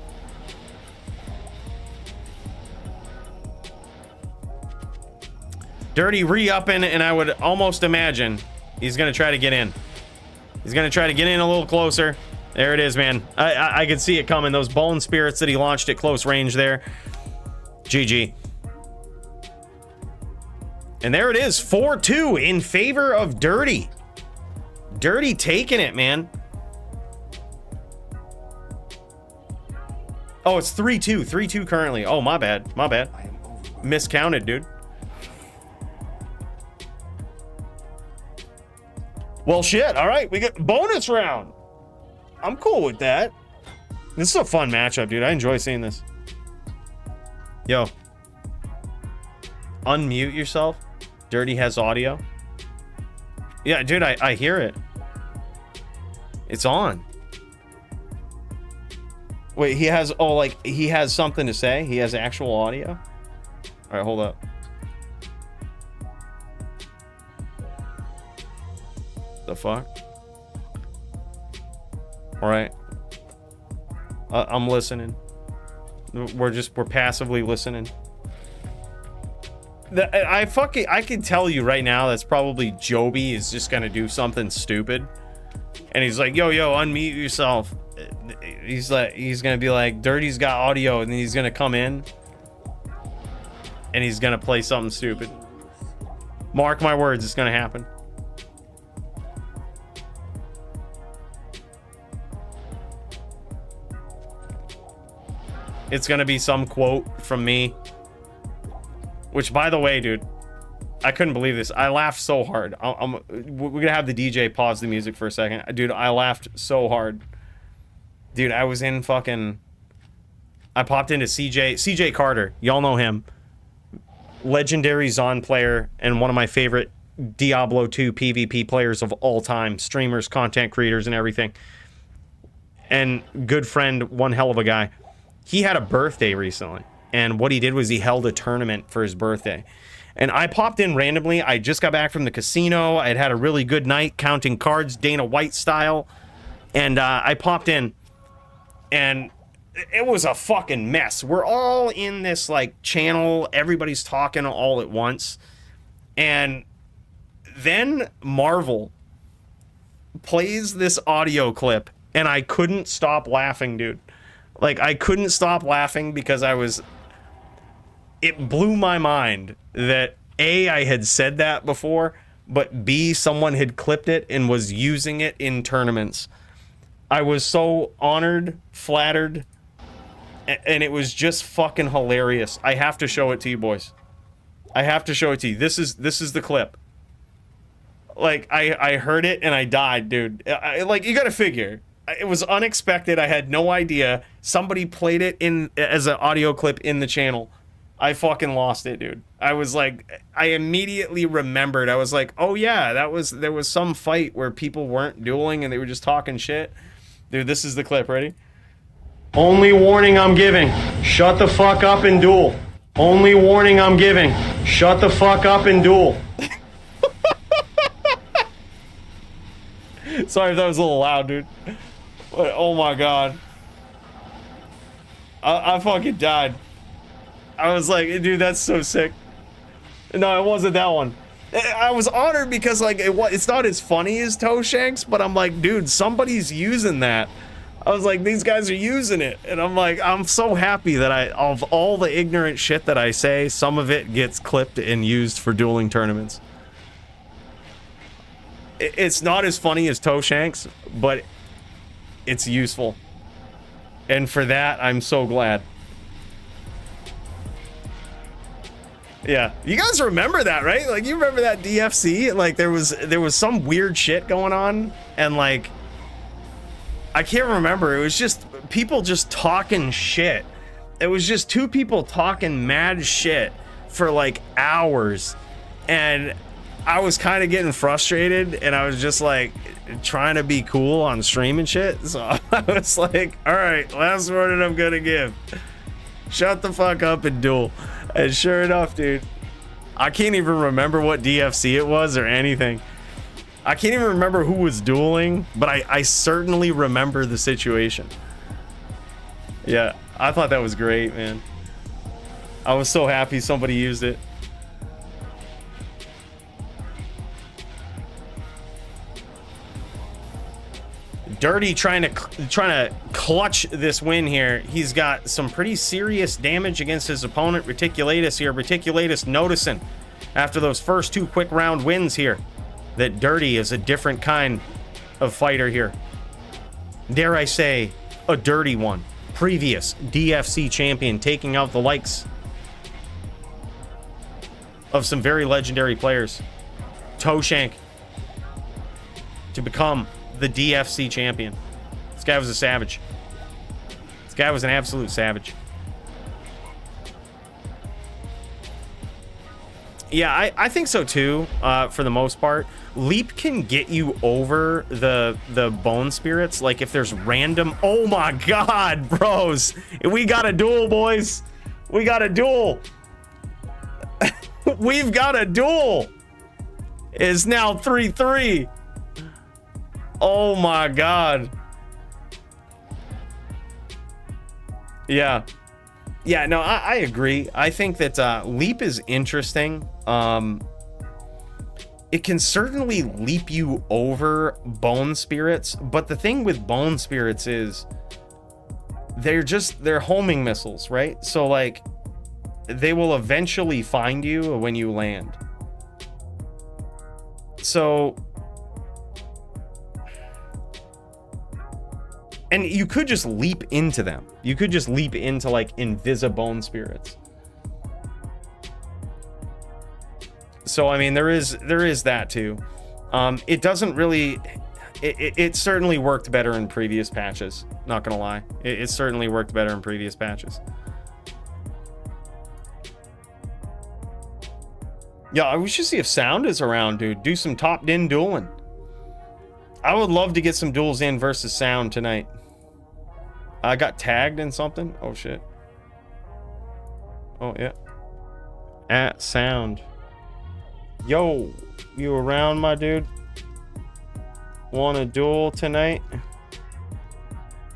Dirty re-upping, and I would almost imagine he's going to try to get in. He's going to try to get in a little closer. There it is, man. I can see it coming. Those Bone Spirits that he launched at close range there. GG. And there it is, 4-2 in favor of Dirty. Dirty taking it, man. Oh, it's 3-2. 3-2 currently. Oh, my bad. My bad. Miscounted, dude. Well, shit. All right, we get bonus round. I'm cool with that. This is a fun matchup, dude. I enjoy seeing this. Yo. Unmute yourself. Dirty has audio. Yeah, dude, I hear it. It's on. Wait, he has, oh, like, he has something to say? He has actual audio? All right, hold up. The fuck? All right. I'm listening. We're passively listening. I can tell you right now that's probably Joby is just gonna do something stupid. And he's like, yo, unmute yourself. He's gonna be like, Dirty's got audio, and then he's gonna come in and he's gonna play something stupid. Mark my words, it's gonna happen. It's gonna be some quote from me. Which, by the way, dude, I couldn't believe this. I laughed so hard. We're gonna have the DJ pause the music for a second. Dude, I laughed so hard. Dude, I was in fucking... I popped into CJ Carter. Y'all know him. Legendary Zon player and one of my favorite Diablo 2 PvP players of all time. Streamers, content creators, and everything. And good friend, one hell of a guy. He had a birthday recently, and what he did was he held a tournament for his birthday. And I popped in randomly. I just got back from the casino. I had a really good night counting cards, Dana White style. And I popped in, and it was a fucking mess. We're all in this, like, channel. Everybody's talking all at once. And then Marvel plays this audio clip, and I couldn't stop laughing, dude. Like, I couldn't stop laughing because it blew my mind that A, I had said that before, but B, someone had clipped it and was using it in tournaments. I was so honored, flattered, and it was just fucking hilarious. I have to show it to you, boys. I have to show it to you. This is the clip. Like, I heard it and I died, dude. Like, you gotta figure. It was unexpected. I had no idea. Somebody played it in as an audio clip in the channel. I fucking lost it, dude. I was like, I immediately remembered. I was like, oh yeah, there was some fight where people weren't dueling and they were just talking shit. Dude, this is the clip. Ready? Only warning I'm giving. Shut the fuck up and duel. Only warning I'm giving. Shut the fuck up and duel. Sorry if that was a little loud, dude. But, oh my god. I fucking died. I was like, dude, that's so sick. No, it wasn't that one. I was honored because, like, it's not as funny as Toe Shanks, but I'm like, dude, somebody's using that. I was like, these guys are using it. And I'm like, I'm so happy that of all the ignorant shit that I say, some of it gets clipped and used for dueling tournaments. It's not as funny as Toe Shanks, but it's useful. And for that, I'm so glad. Yeah, you guys remember that, right? Like, you remember that DFC? Like, there was some weird shit going on, and like, I can't remember. It was just people just talking shit. It was just two people talking mad shit for like hours, and I was kind of getting frustrated, and I was just like trying to be cool on stream and shit. So I was like, all right, last warning I'm gonna give. Shut the fuck up and duel. And sure enough, dude, I can't even remember what DFC it was or anything. I can't even remember who was dueling, but I certainly remember the situation. Yeah, I thought that was great, man. I was so happy somebody used it. Dirty trying to clutch this win here. He's got some pretty serious damage against his opponent, Reticulatus here. Reticulatus noticing after those first two quick round wins here that Dirty is a different kind of fighter here. Dare I say, a dirty one. Previous DFC champion, taking out the likes of some very legendary players. Toe Shank. to become the DFC champion. This guy was a savage. This guy was an absolute savage. Yeah, I think so too, for the most part. Leap can get you over the bone spirits. Like if there's random... Oh my god, bros. We got a duel, boys. We got a duel. We've got a duel. It's now 3-3. Oh my god. Yeah. Yeah, no, I agree. I think that Leap is interesting. It can certainly leap you over bone spirits, but the thing with bone spirits is they're homing missiles, right? So like they will eventually find you when you land. So, and you could just leap into them. You could just leap into like Invisibone spirits. So I mean, there is that too. It doesn't really. It certainly worked better in previous patches. Not gonna lie, it certainly worked better in previous patches. Yeah, we should see if Sound is around, dude. Do some top din dueling. I would love to get some duels in versus Sound tonight. I got tagged in something. Oh shit. Oh yeah. At Sound. Yo, you around, my dude? Want a duel tonight?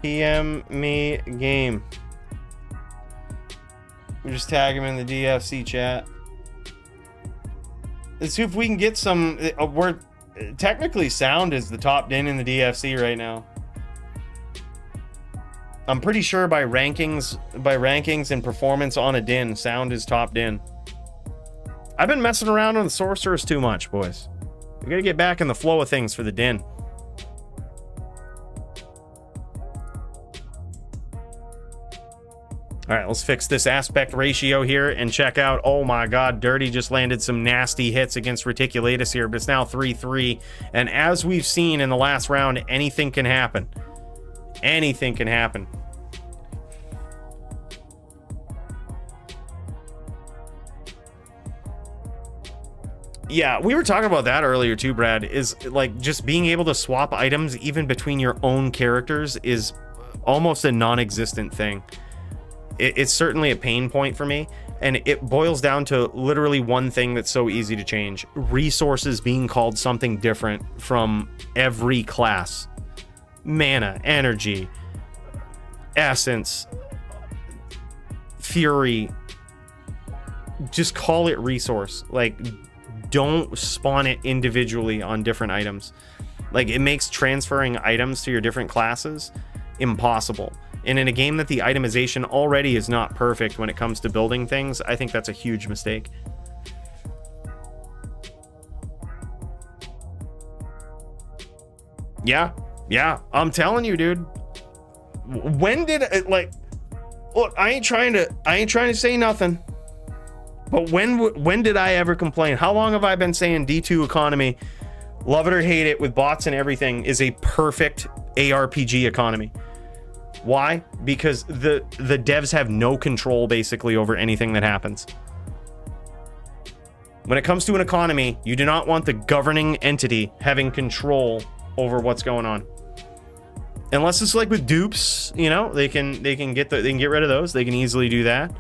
PM me game. We just tag him in the DFC chat. Let's see if we can get some. We're technically Sound is the top din in the DFC right now. I'm pretty sure by rankings and performance on a din, Sound is top din. I've been messing around on the sorcerers too much, boys. We gotta get back in the flow of things for the din. All right, let's fix this aspect ratio here and check out. Oh my god, Dirty just landed some nasty hits against Reticulatus here, but it's now 3-3. And as we've seen in the last round, anything can happen. Anything can happen. Yeah, we were talking about that earlier too, Brad, is like just being able to swap items even between your own characters is almost a non-existent thing. It's certainly a pain point for me, and it boils down to literally one thing that's so easy to change: resources being called something different from every class. Mana, energy, essence, fury. Just call it resource. Like, don't spawn it individually on different items. Like, it makes transferring items to your different classes impossible. And in a game that the itemization already is not perfect when it comes to building things, I think that's a huge mistake. Yeah, I'm telling you, dude. When did it, like, look, I ain't trying to say nothing. But when did I ever complain? How long have I been saying D2 economy, love it or hate it, with bots and everything, is a perfect ARPG economy? Why? Because the devs have no control basically over anything that happens. When it comes to an economy, you do not want the governing entity having control over what's going on. Unless it's like with dupes, you know, they can get rid of those. They can easily do that.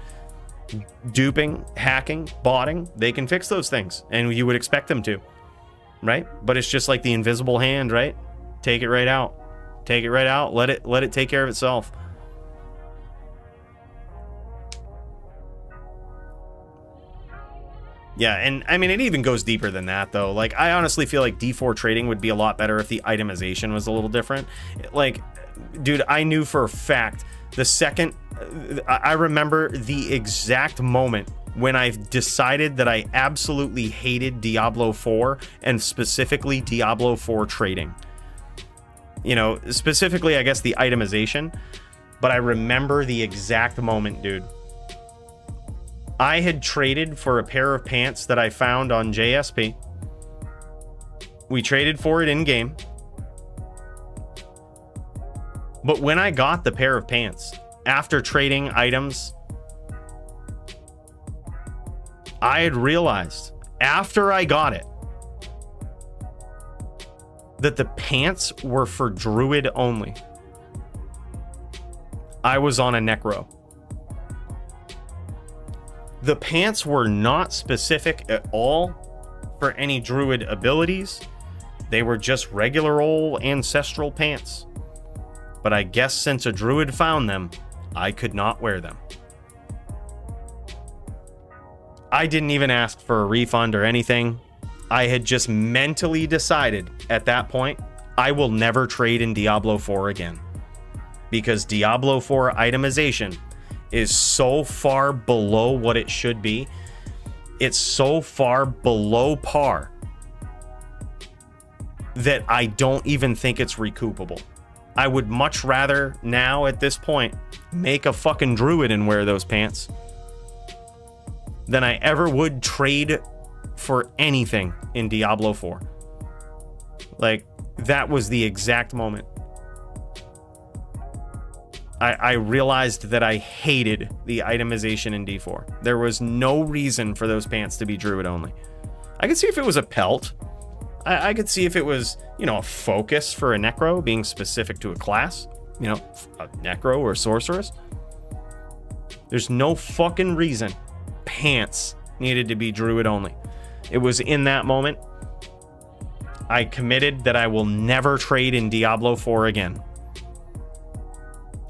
Duping, hacking, botting, they can fix those things, and you would expect them to, right? But it's just like the invisible hand, right? Take it right out. Take it right out. Let it take care of itself. Yeah, and I mean, it even goes deeper than that, though. Like, I honestly feel like D4 trading would be a lot better if the itemization was a little different. Like, dude, I knew for a fact the second... I remember the exact moment when I decided that I absolutely hated Diablo 4, and specifically Diablo 4 trading. You know, specifically, I guess, the itemization. But I remember the exact moment, dude. I had traded for a pair of pants that I found on JSP. We traded for it in game. But when I got the pair of pants, after trading items, I had realized, after I got it, that the pants were for druid only. I was on a necro. The pants were not specific at all for any druid abilities. They were just regular old ancestral pants. But I guess since a druid found them, I could not wear them. I didn't even ask for a refund or anything. I had just mentally decided at that point, I will never trade in Diablo 4 again. Because Diablo 4 itemization is so far below what it should be. It's so far below par that I don't even think it's recoupable. I would much rather now at this point make a fucking druid and wear those pants than I ever would trade for anything in Diablo 4. Like, that was the exact moment I realized that I hated the itemization in D4. There was no reason for those pants to be druid only. I could see if it was a pelt. I could see if it was, you know, a focus for a necro being specific to a class, you know, a necro or sorceress. There's no fucking reason pants needed to be druid only. It was in that moment I committed that I will never trade in Diablo 4 again.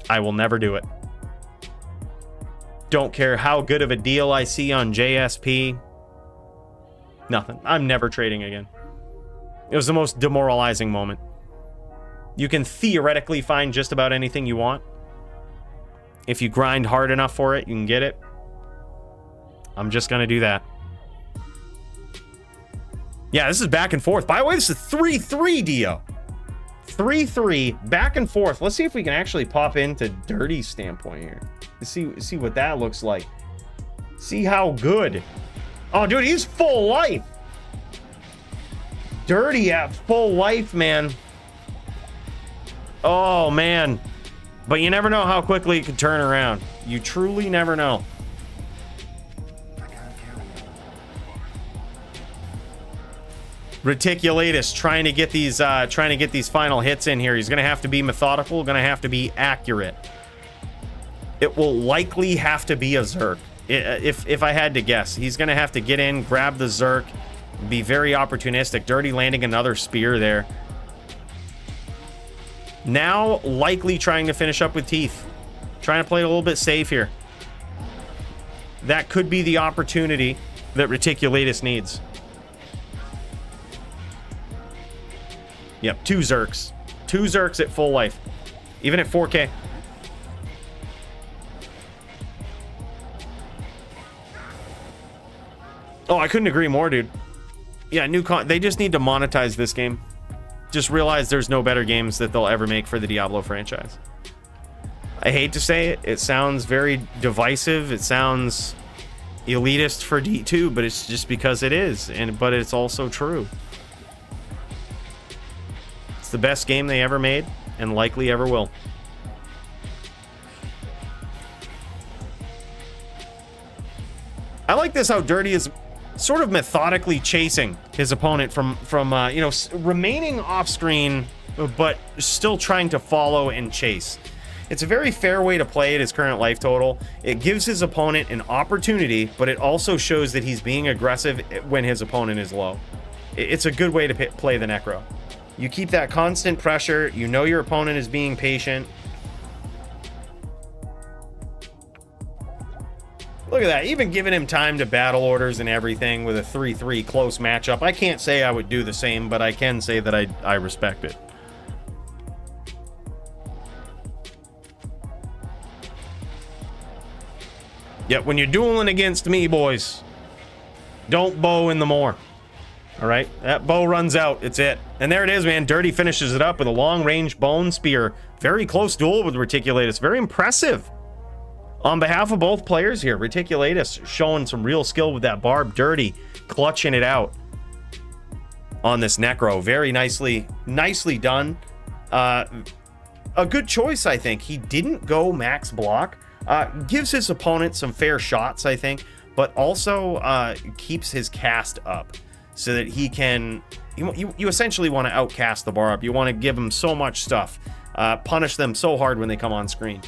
I will never do it. Don't care how good of a deal I see on JSP. Nothing. I'm never trading again. It was the most demoralizing moment. You can theoretically find just about anything you want. If you grind hard enough for it, you can get it. I'm just going to do that. Yeah, this is back and forth. By the way, this is 3-3 Dio. 3-3 back and forth. Let's see if we can actually pop into Dirty's standpoint here. See what that looks like. See how good. Oh, dude, he's full life. Dirty at full life, man. Oh, man. But you never know how quickly it can turn around. You truly never know. Reticulatus trying to get these final hits in here. He's gonna have to be methodical, gonna have to be accurate. It will likely have to be a Zerk. If I had to guess, he's gonna have to get in, grab the Zerk, be very opportunistic. Dirty landing another spear there. Now likely trying to finish up with teeth. Trying to play it a little bit safe here. That could be the opportunity that Reticulatus needs. Yep, 2 Zerks. 2 Zerks at full life. Even at 4K. Oh, I couldn't agree more, dude. Yeah, they just need to monetize this game. Just realize there's no better games that they'll ever make for the Diablo franchise. I hate to say it. It sounds very divisive. It sounds elitist for D2, but it's just because it is. But it's also true. It's the best game they ever made and likely ever will. I like this how Dirty is sort of methodically chasing his opponent from you know, remaining off screen but still trying to follow and chase. It's a very fair way to play at his current life total. It gives his opponent an opportunity, but it also shows that he's being aggressive when his opponent is low. It's a good way to play the Necro. You keep that constant pressure. You know your opponent is being patient. Look at that. Even giving him time to battle orders and everything with a 3-3 close matchup. I can't say I would do the same, but I can say that I respect it. Yep, when you're dueling against me, boys, don't bow in the more. All right, that bow runs out. It's it. And there it is, man. Dirty finishes it up with a long-range bone spear. Very close duel with Reticulatus. Very impressive. On behalf of both players here, Reticulatus showing some real skill with that barb. Dirty clutching it out on this Necro. Very nicely done. a good choice, I think. He didn't go max block. Gives his opponent some fair shots, I think, but also keeps his cast up so that he can... You essentially want to outcast the bar up. You want to give them so much stuff. Punish them so hard when they come on screen.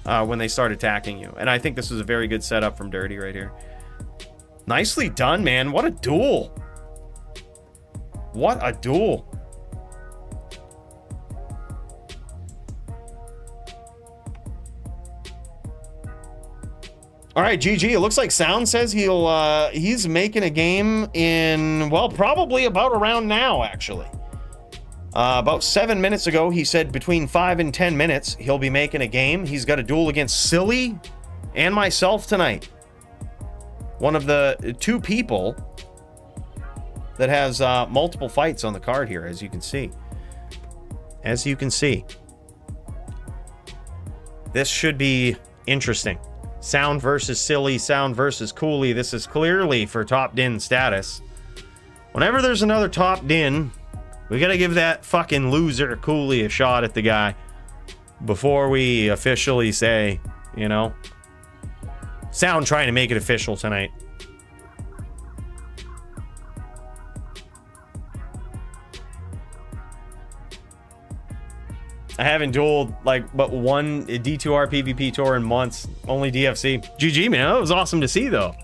When they start attacking you. And I think this was a very good setup from Dirty right here. Nicely done, man. What a duel. What a duel. All right, GG. It looks like Sound says he's making a game in, well, probably about around now, actually. About 7 minutes ago, he said between 5 and 10 minutes, he'll be making a game. He's got a duel against Silly and myself tonight. One of the 2 people that has multiple fights on the card here, as you can see. As you can see. This should be interesting. Sound versus Silly, Sound versus Cooley. This is clearly for top din status. Whenever there's another top din, we gotta give that fucking loser Cooley a shot at the guy before we officially say, you know, Sound trying to make it official tonight. I haven't dueled like but one D2R PvP tour in months. Only DFC. GG, man. That was awesome to see, though.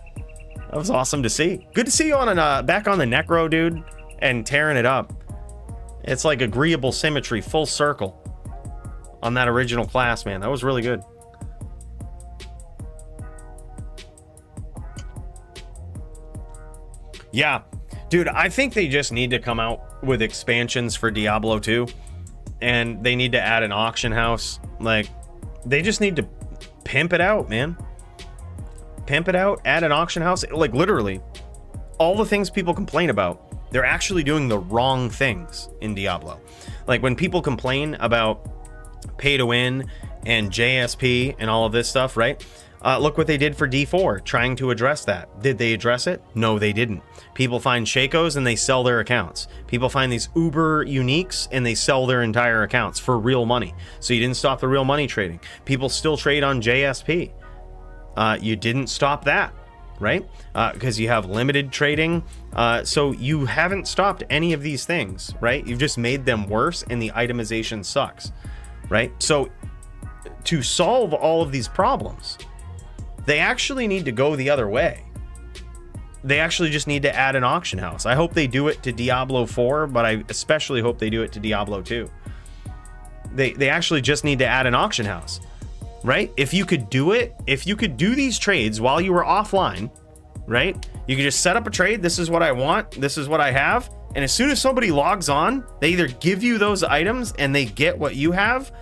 That was awesome to see. Good to see you on back on the Necro, dude, and tearing it up. It's like agreeable symmetry, full circle on that original class, man. That was really good. Yeah, dude, I think they just need to come out with expansions for Diablo 2. And they need to add an auction house. Like, they just need to pimp it out, man. Pimp it out, add an auction house. Like, literally, all the things people complain about, they're actually doing the wrong things in Diablo. Like, when people complain about pay to win and JSP and all of this stuff, right? Look what they did for D4, trying to address that. Did they address it? No, they didn't. People find Shakos and they sell their accounts. People find these uber uniques and they sell their entire accounts for real money. So you didn't stop the real money trading. People still trade on JSP. You didn't stop that, right? Because you have limited trading. So you haven't stopped any of these things, right? You've just made them worse and the itemization sucks, right? So to solve all of these problems, they actually need to go the other way. They actually just need to add an auction house. I hope they do it to Diablo 4, but I especially hope they do it to Diablo 2. They actually just need to add an auction house, right? If you could do it, if you could do these trades while you were offline, right? You could just set up a trade. This is what I want. This is what I have. And as soon as somebody logs on, they either give you those items and they get what you have,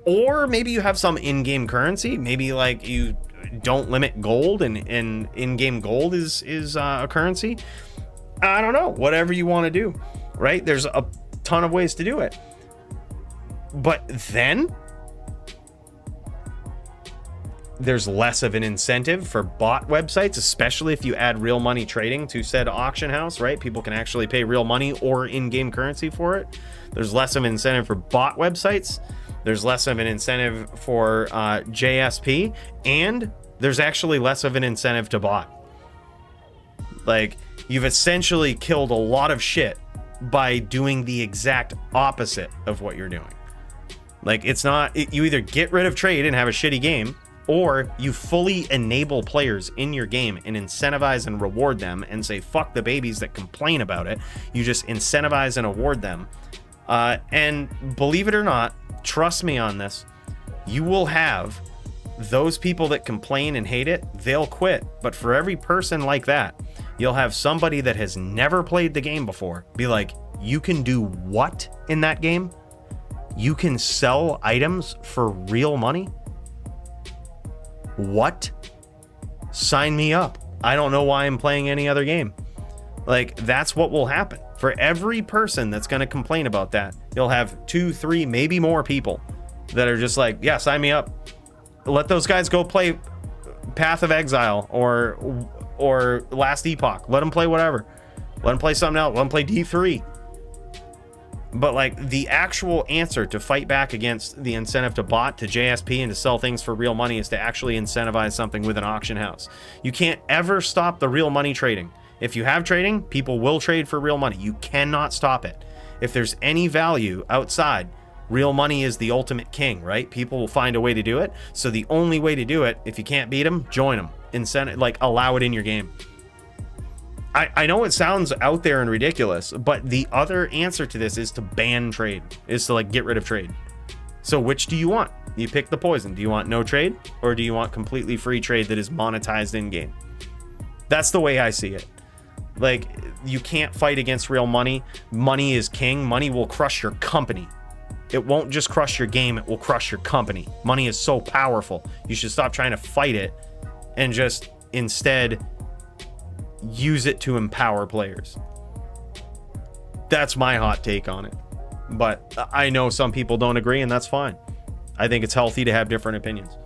or maybe you have some in-game currency. Maybe like you don't limit gold and in-game gold is a currency. I don't know, whatever you want to do, right? There's a ton of ways to do it. But then there's less of an incentive for bot websites, especially if you add real money trading to said auction house, right? People can actually pay real money or in-game currency for it. There's less of an incentive for bot websites. There's less of an incentive for JSP, and there's actually less of an incentive to bot. Like, you've essentially killed a lot of shit by doing the exact opposite of what you're doing. Like, it's not, you either get rid of trade and have a shitty game, or you fully enable players in your game and incentivize and reward them and say, fuck the babies that complain about it. You just incentivize and award them. And believe it or not, trust me on this, you will have those people that complain and hate it, they'll quit. But for every person like that, you'll have somebody that has never played the game before be like, you can do what in that game? You can sell items for real money? What? Sign me up. I don't know why I'm playing any other game. Like, that's what will happen. For every person that's going to complain about that, you'll have 2, 3, maybe more people that are just like, yeah, sign me up. Let those guys go play Path of Exile or Last Epoch. Let them play whatever. Let them play something else. Let them play D3. But like the actual answer to fight back against the incentive to bot, to JSP, and to sell things for real money is to actually incentivize something with an auction house. You can't ever stop the real money trading. If you have trading, people will trade for real money. You cannot stop it. If there's any value outside, real money is the ultimate king, right? People will find a way to do it. So the only way to do it, if you can't beat them, join them. Incentive, like allow it in your game. I know it sounds out there and ridiculous, but the other answer to this is to ban trade, is to like get rid of trade. So which do you want? You pick the poison. Do you want no trade, or do you want completely free trade that is monetized in game? That's the way I see it. Like, you can't fight against real money. Money is king. Money will crush your company. It won't just crush your game, it will crush your company. Money is so powerful. You should stop trying to fight it and just instead use it to empower players. That's my hot take on it. But I know some people don't agree, and that's fine. I think it's healthy to have different opinions.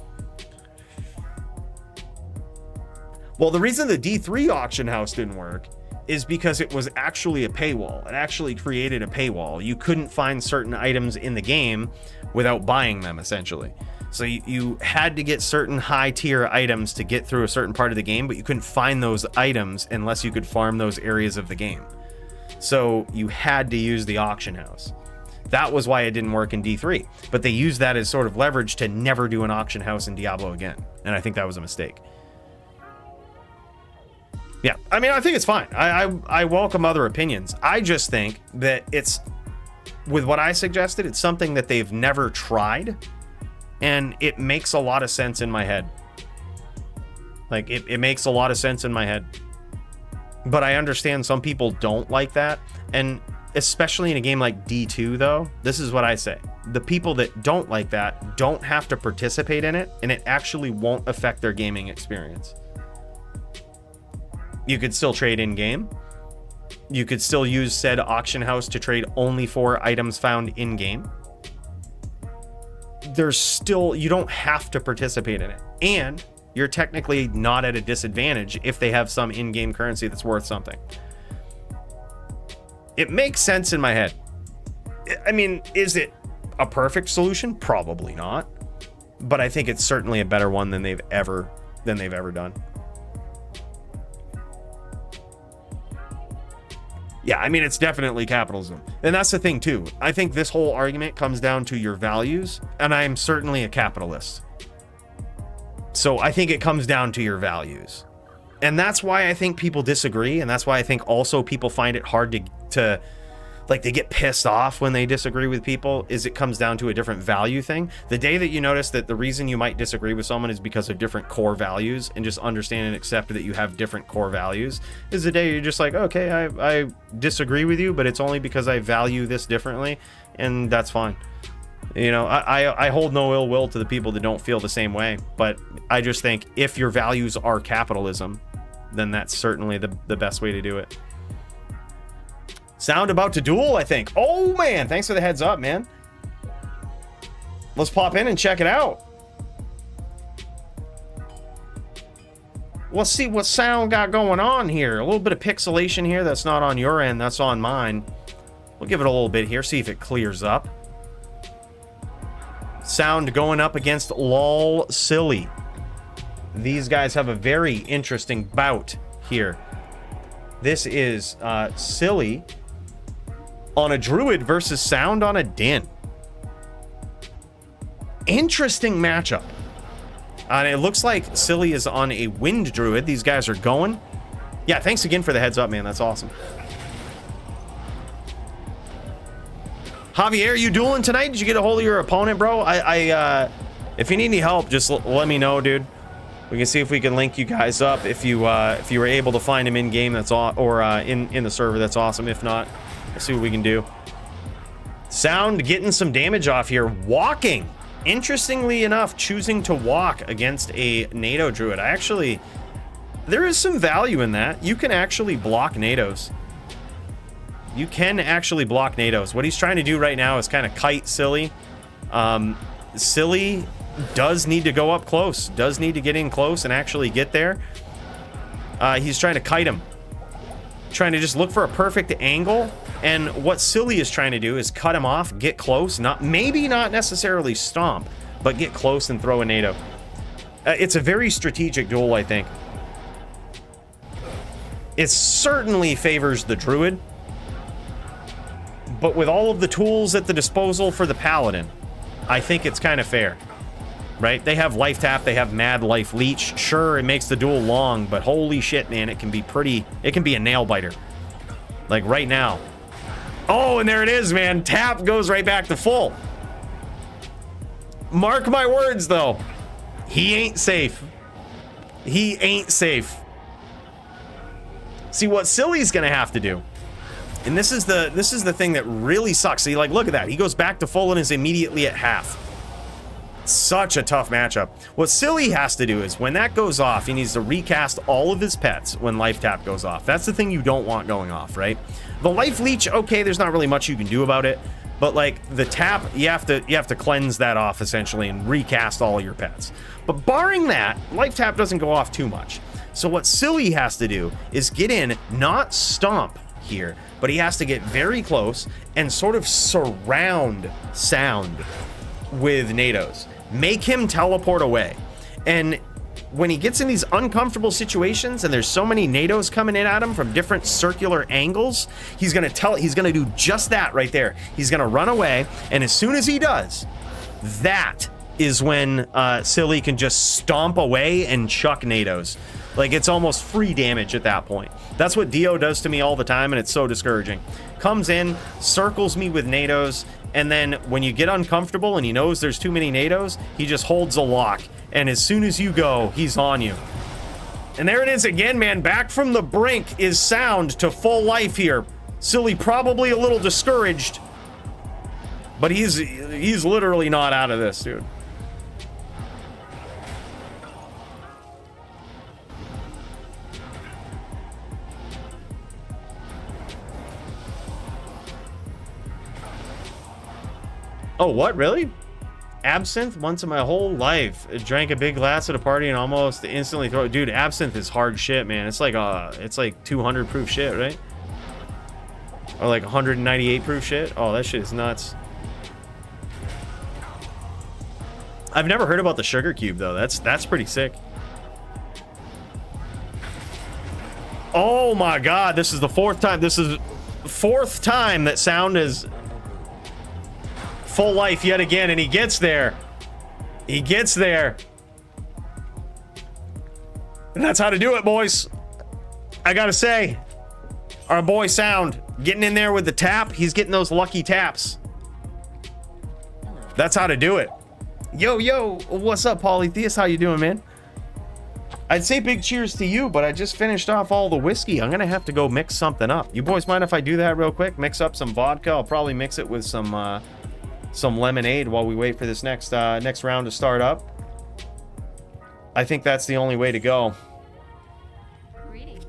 Well, the reason the D3 auction house didn't work is because it was actually a paywall. It actually created a paywall. You couldn't find certain items in the game without buying them, essentially. So you had to get certain high tier items to get through a certain part of the game, but you couldn't find those items unless you could farm those areas of the game. So you had to use the auction house. That was why it didn't work in D3, but they used that as sort of leverage to never do an auction house in Diablo again. And I think that was a mistake. Yeah, I mean, I think it's fine. I welcome other opinions. I just think that it's, with what I suggested, it's something that they've never tried, and it makes a lot of sense in my head. Like, it makes a lot of sense in my head. But I understand some people don't like that, and especially in a game like D2, though, this is what I say. The people that don't like that don't have to participate in it, and it actually won't affect their gaming experience. You could still trade in-game. You could still use said auction house to trade only for items found in-game. There's still, you don't have to participate in it. And you're technically not at a disadvantage if they have some in-game currency that's worth something. It makes sense in my head. I mean, is it a perfect solution? Probably not. But I think it's certainly a better one than they've ever done. Yeah, I mean, it's definitely capitalism. And that's the thing, too. I think this whole argument comes down to your values, and I'm certainly a capitalist. So I think it comes down to your values. And that's why I think people disagree, and that's why I think also people find it hard to like, they get pissed off when they disagree with people, is it comes down to a different value thing. The day that you notice that the reason you might disagree with someone is because of different core values, and just understand and accept that you have different core values, is the day you're just like, okay, I disagree with you, but it's only because I value this differently, and that's fine. You know, I hold no ill will to the people that don't feel the same way, but I just think if your values are capitalism, then that's certainly the best way to do it. Sound about to duel, I think. Oh, man. Thanks for the heads up, man. Let's pop in and check it out. Let's see what sound got going on here. A little bit of pixelation here. That's not on your end. That's on mine. We'll give it a little bit here. See if it clears up. Sound going up against LOL Silly. These guys have a very interesting bout here. This is Silly on a Druid versus Sound on a Din. Interesting matchup. And it looks like Silly is on a Wind Druid. These guys are going. Yeah, thanks again for the heads up, man. That's awesome. Javier, you dueling tonight? Did you get a hold of your opponent, bro? If you need any help, just let me know, dude. We can see if we can link you guys up. If you were able to find him in game, that's or in the server, that's awesome. If not, we'll see what we can do. Sound getting some damage off here. Walking, interestingly enough, choosing to walk against a NATO Druid. There is some value in that. You can actually block NATOs. You can actually block NATOs. What he's trying to do right now is kind of kite Silly. Silly does need to go up close, does need to get in close and actually get there. He's trying to kite him. trying to just look for a perfect angle. And what Silly is trying to do is cut him off, get close, maybe not necessarily stomp, but get close and throw a NATO. It's a very strategic duel, I think. It certainly favors the Druid, but with all of the tools at the disposal for the Paladin, I think it's kind of fair, right? They have Life Tap, they have Mad Life Leech. Sure, it makes the duel long, but holy shit, man, it can be a nail biter. Like right now. Oh, and there it is, man. Tap goes right back to full. Mark my words, though. He ain't safe. He ain't safe. See, what Silly's gonna have to do, and this is the thing that really sucks. See, like, look at that. He goes back to full and is immediately at half. Such a tough matchup. What Silly has to do is when that goes off, he needs to recast all of his pets when Life Tap goes off. That's the thing you don't want going off, right? The Life Leech, okay, there's not really much you can do about it, but like the tap, you have to cleanse that off essentially and recast all of your pets. But barring that, Life Tap doesn't go off too much. So what Silly has to do is get in, not stomp here, but he has to get very close and sort of surround Sound with NATOs. Make him teleport away. And when he gets in these uncomfortable situations and there's so many NATOs coming in at him from different circular angles, he's gonna do just that right there. He's gonna run away, and as soon as he does, that is when Silly can just stomp away and chuck NATOs. Like, it's almost free damage at that point. That's what Dio does to me all the time, and it's so discouraging. Comes in, circles me with NATOs, and then when you get uncomfortable and he knows there's too many NATOs, he just holds a lock. And as soon as you go, he's on you. And there it is again, man. Back from the brink is Sound to full life here. Silly probably a little discouraged, but he's literally not out of this, dude. Oh, what? Really? Absinthe once in my whole life. I drank a big glass at a party and almost instantly throw it. Dude, absinthe is hard shit, man. It's like 200 proof shit, right? Or like 198 proof shit. Oh, that shit is nuts. I've never heard about the sugar cube though. That's pretty sick. Oh my god, this is the fourth time. This is the fourth time that Sound is full life yet again, and he gets there. He gets there. And that's how to do it, boys. I gotta say, our boy Sound getting in there with the tap. He's getting those lucky taps. That's how to do it. Yo, what's up, Polytheist? How you doing, man? I'd say big cheers to you, but I just finished off all the whiskey. I'm gonna have to go mix something up. You boys mind if I do that real quick? Mix up some vodka. I'll probably mix it with some lemonade while we wait for this next round to start up. I think that's the only way to go. Greetings.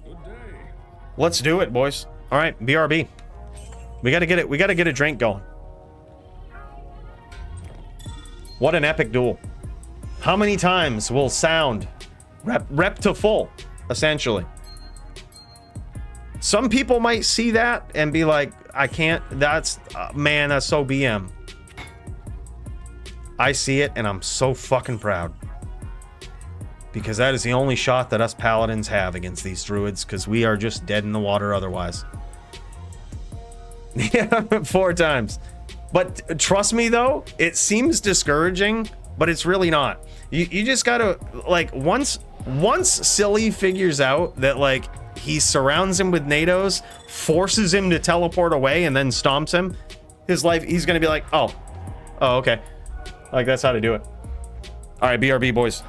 Good day. Let's do it, boys. All right, BRB. We gotta get a drink going. What an epic duel. How many times will Sound rep to full, essentially? Some people might see that and be like, I can't, that's, man, that's so BM. I see it and I'm so fucking proud. Because that is the only shot that us Paladins have against these Druids, because we are just dead in the water otherwise. Yeah, 4 times. But trust me though, it seems discouraging, but it's really not. You just gotta, like, once Silly figures out that, like, he surrounds him with NATOs, forces him to teleport away, and then stomps him, his life, he's gonna be like, oh, okay. Like, that's how to do it. All right, BRB, boys.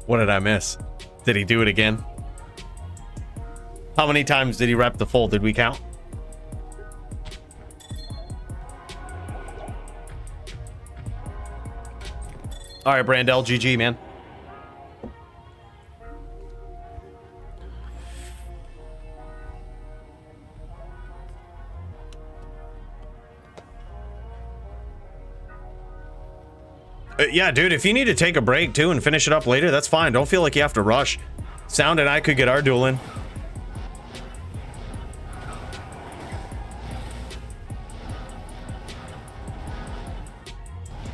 What did I miss? Did he do it again? How many times did he rep the full? Did we count? All right, Brandel, GG, man. Yeah, dude, if you need to take a break too and finish it up later, that's fine. Don't feel like you have to rush. Sound and I could get our duel in.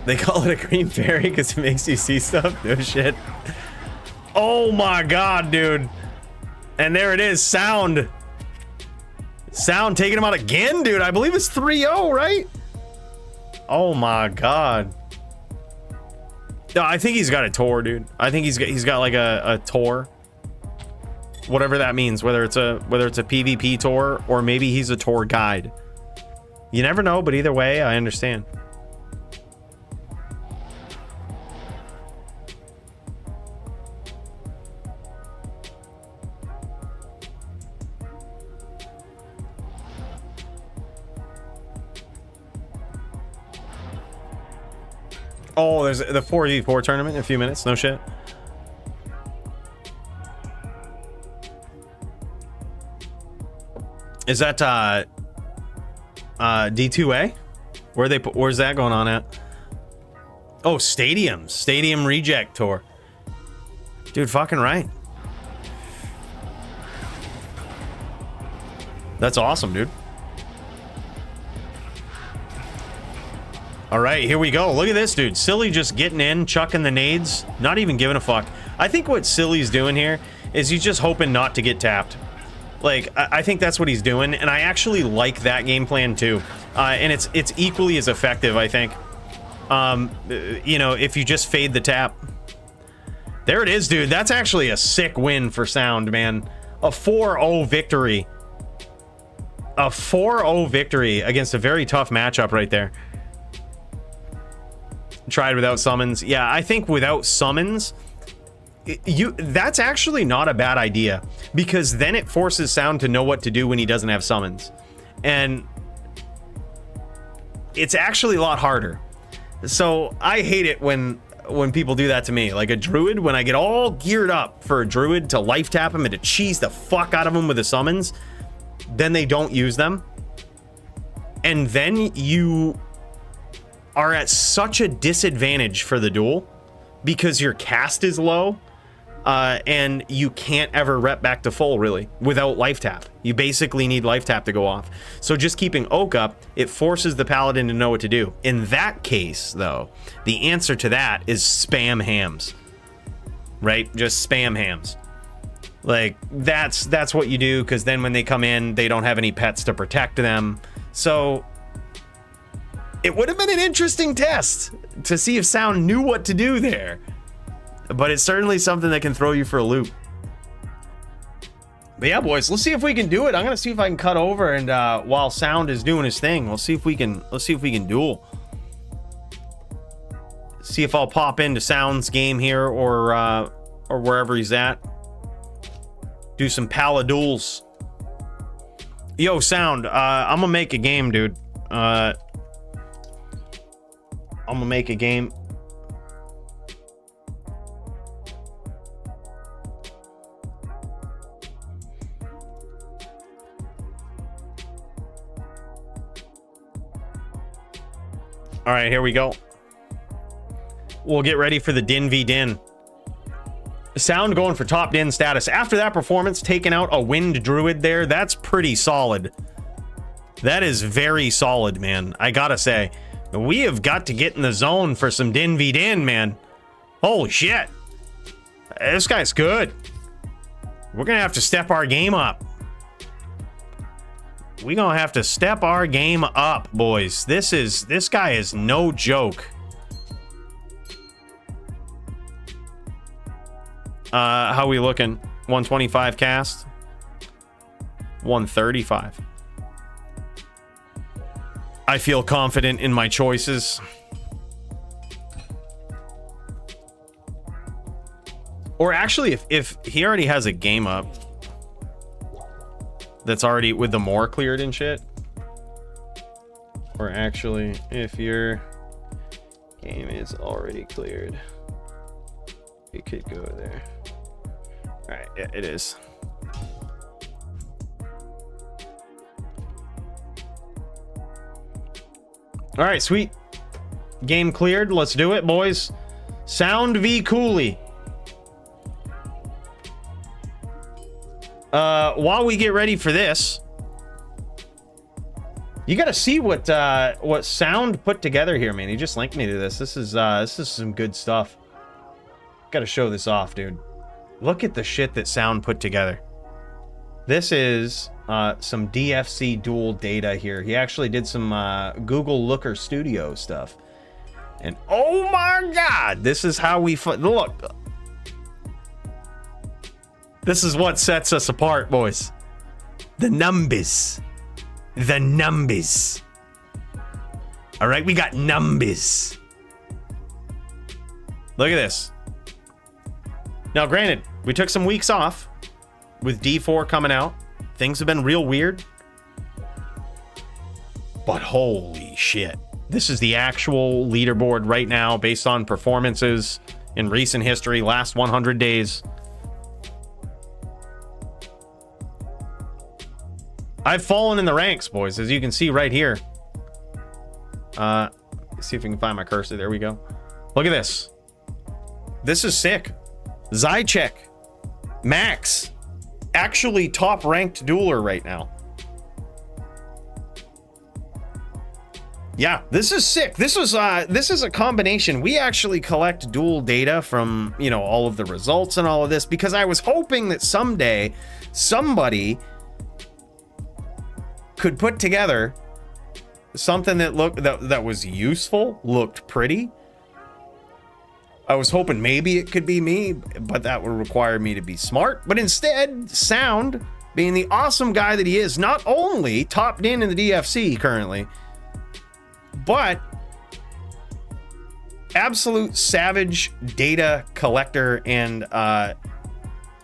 They call it a green fairy because it makes you see stuff. No shit. Oh my god, dude. And there it is, Sound. Sound taking him out again, dude. I believe it's 3-0, right? Oh my god. No, I think he's got a tour, dude. I think he's got like a tour. Whatever that means, whether it's a PvP tour or maybe he's a tour guide. You never know, but either way, I understand. Oh, there's the 4v4 tournament in a few minutes. No shit. Is that D2A? Where's that going on at? Oh, Stadium Reject Tour. Dude, fucking right. That's awesome, dude. All right, here we go. Look at this, dude. Silly just getting in, chucking the nades, not even giving a fuck. I think what Silly's doing here is he's just hoping not to get tapped. Like, I think that's what he's doing, and I actually like that game plan too. And it's equally as effective, I think. You know, if you just fade the tap. There it is, dude. That's actually a sick win for Sound, man. A 4-0 victory. A 4-0 victory against a very tough matchup right there. Tried without summons. Yeah, I think without summons, that's actually not a bad idea, because then it forces Sound to know what to do when he doesn't have summons, and it's actually a lot harder. So I hate it when people do that to me. Like a druid, when I get all geared up for a druid to life tap him and to cheese the fuck out of him with the summons, then they don't use them, and then you are at such a disadvantage for the duel because your cast is low, and you can't ever rep back to full really without life tap. You basically need life tap to go off. So just keeping Oak up, it forces the paladin to know what to do. In that case though, the answer to that is spam hams, right? Just spam hams. Like that's what you do, because then when they come in, they don't have any pets to protect them. So it would have been an interesting test to see if Sound knew what to do there. But it's certainly something that can throw you for a loop. But yeah, boys, let's see if we can do it. I'm gonna see if I can cut over, and while Sound is doing his thing, let's see if we can duel. See if I'll pop into Sound's game here, or wherever he's at. Do some pala duels. Yo, Sound, I'm gonna make a game, dude. I'm gonna make a game. All right, here we go. We'll get ready for the Din v Din. Sound going for top Din status. After that performance, taking out a Wind Druid there, that's pretty solid. That is very solid, man. I gotta say. We have got to get in the zone for some Din v Din, man. Holy shit. This guy's good. We're gonna have to step our game up. We're gonna have to step our game up, boys. This guy is no joke. How we looking? 125 cast? 135. I feel confident in my choices. Or actually, if he already has a game up that's already with the more cleared and shit. Or actually, if your game is already cleared, you could go there. All right, yeah, it is. All right, sweet. Game cleared. Let's do it, boys. Sound v Cooley. While we get ready for this, you got to see what Sound put together here, man. He just linked me to this. This is some good stuff. Got to show this off, dude. Look at the shit that Sound put together. This is some DFC dual data here. He actually did some Google Looker Studio stuff. And oh my God, this is how we look. This is what sets us apart, boys. The numbers. The numbers. All right, we got numbers. Look at this. Now, granted, we took some weeks off with D4 coming out. Things have been real weird. But holy shit. This is the actual leaderboard right now based on performances in recent history, last 100 days. I've fallen in the ranks, boys, as you can see right here. Let's see if we can find my cursor. There we go. Look at this. This is sick. Zychek, Max, actually top ranked dueler right now. Yeah, this is sick. This is a combination. We actually collect dual data from, you know, all of the results and all of this because I was hoping that someday somebody could put together something that was useful, looked pretty. I was hoping maybe it could be me, but that would require me to be smart. But instead, Sound, being the awesome guy that he is, not only topped in the DFC currently, but absolute savage data collector and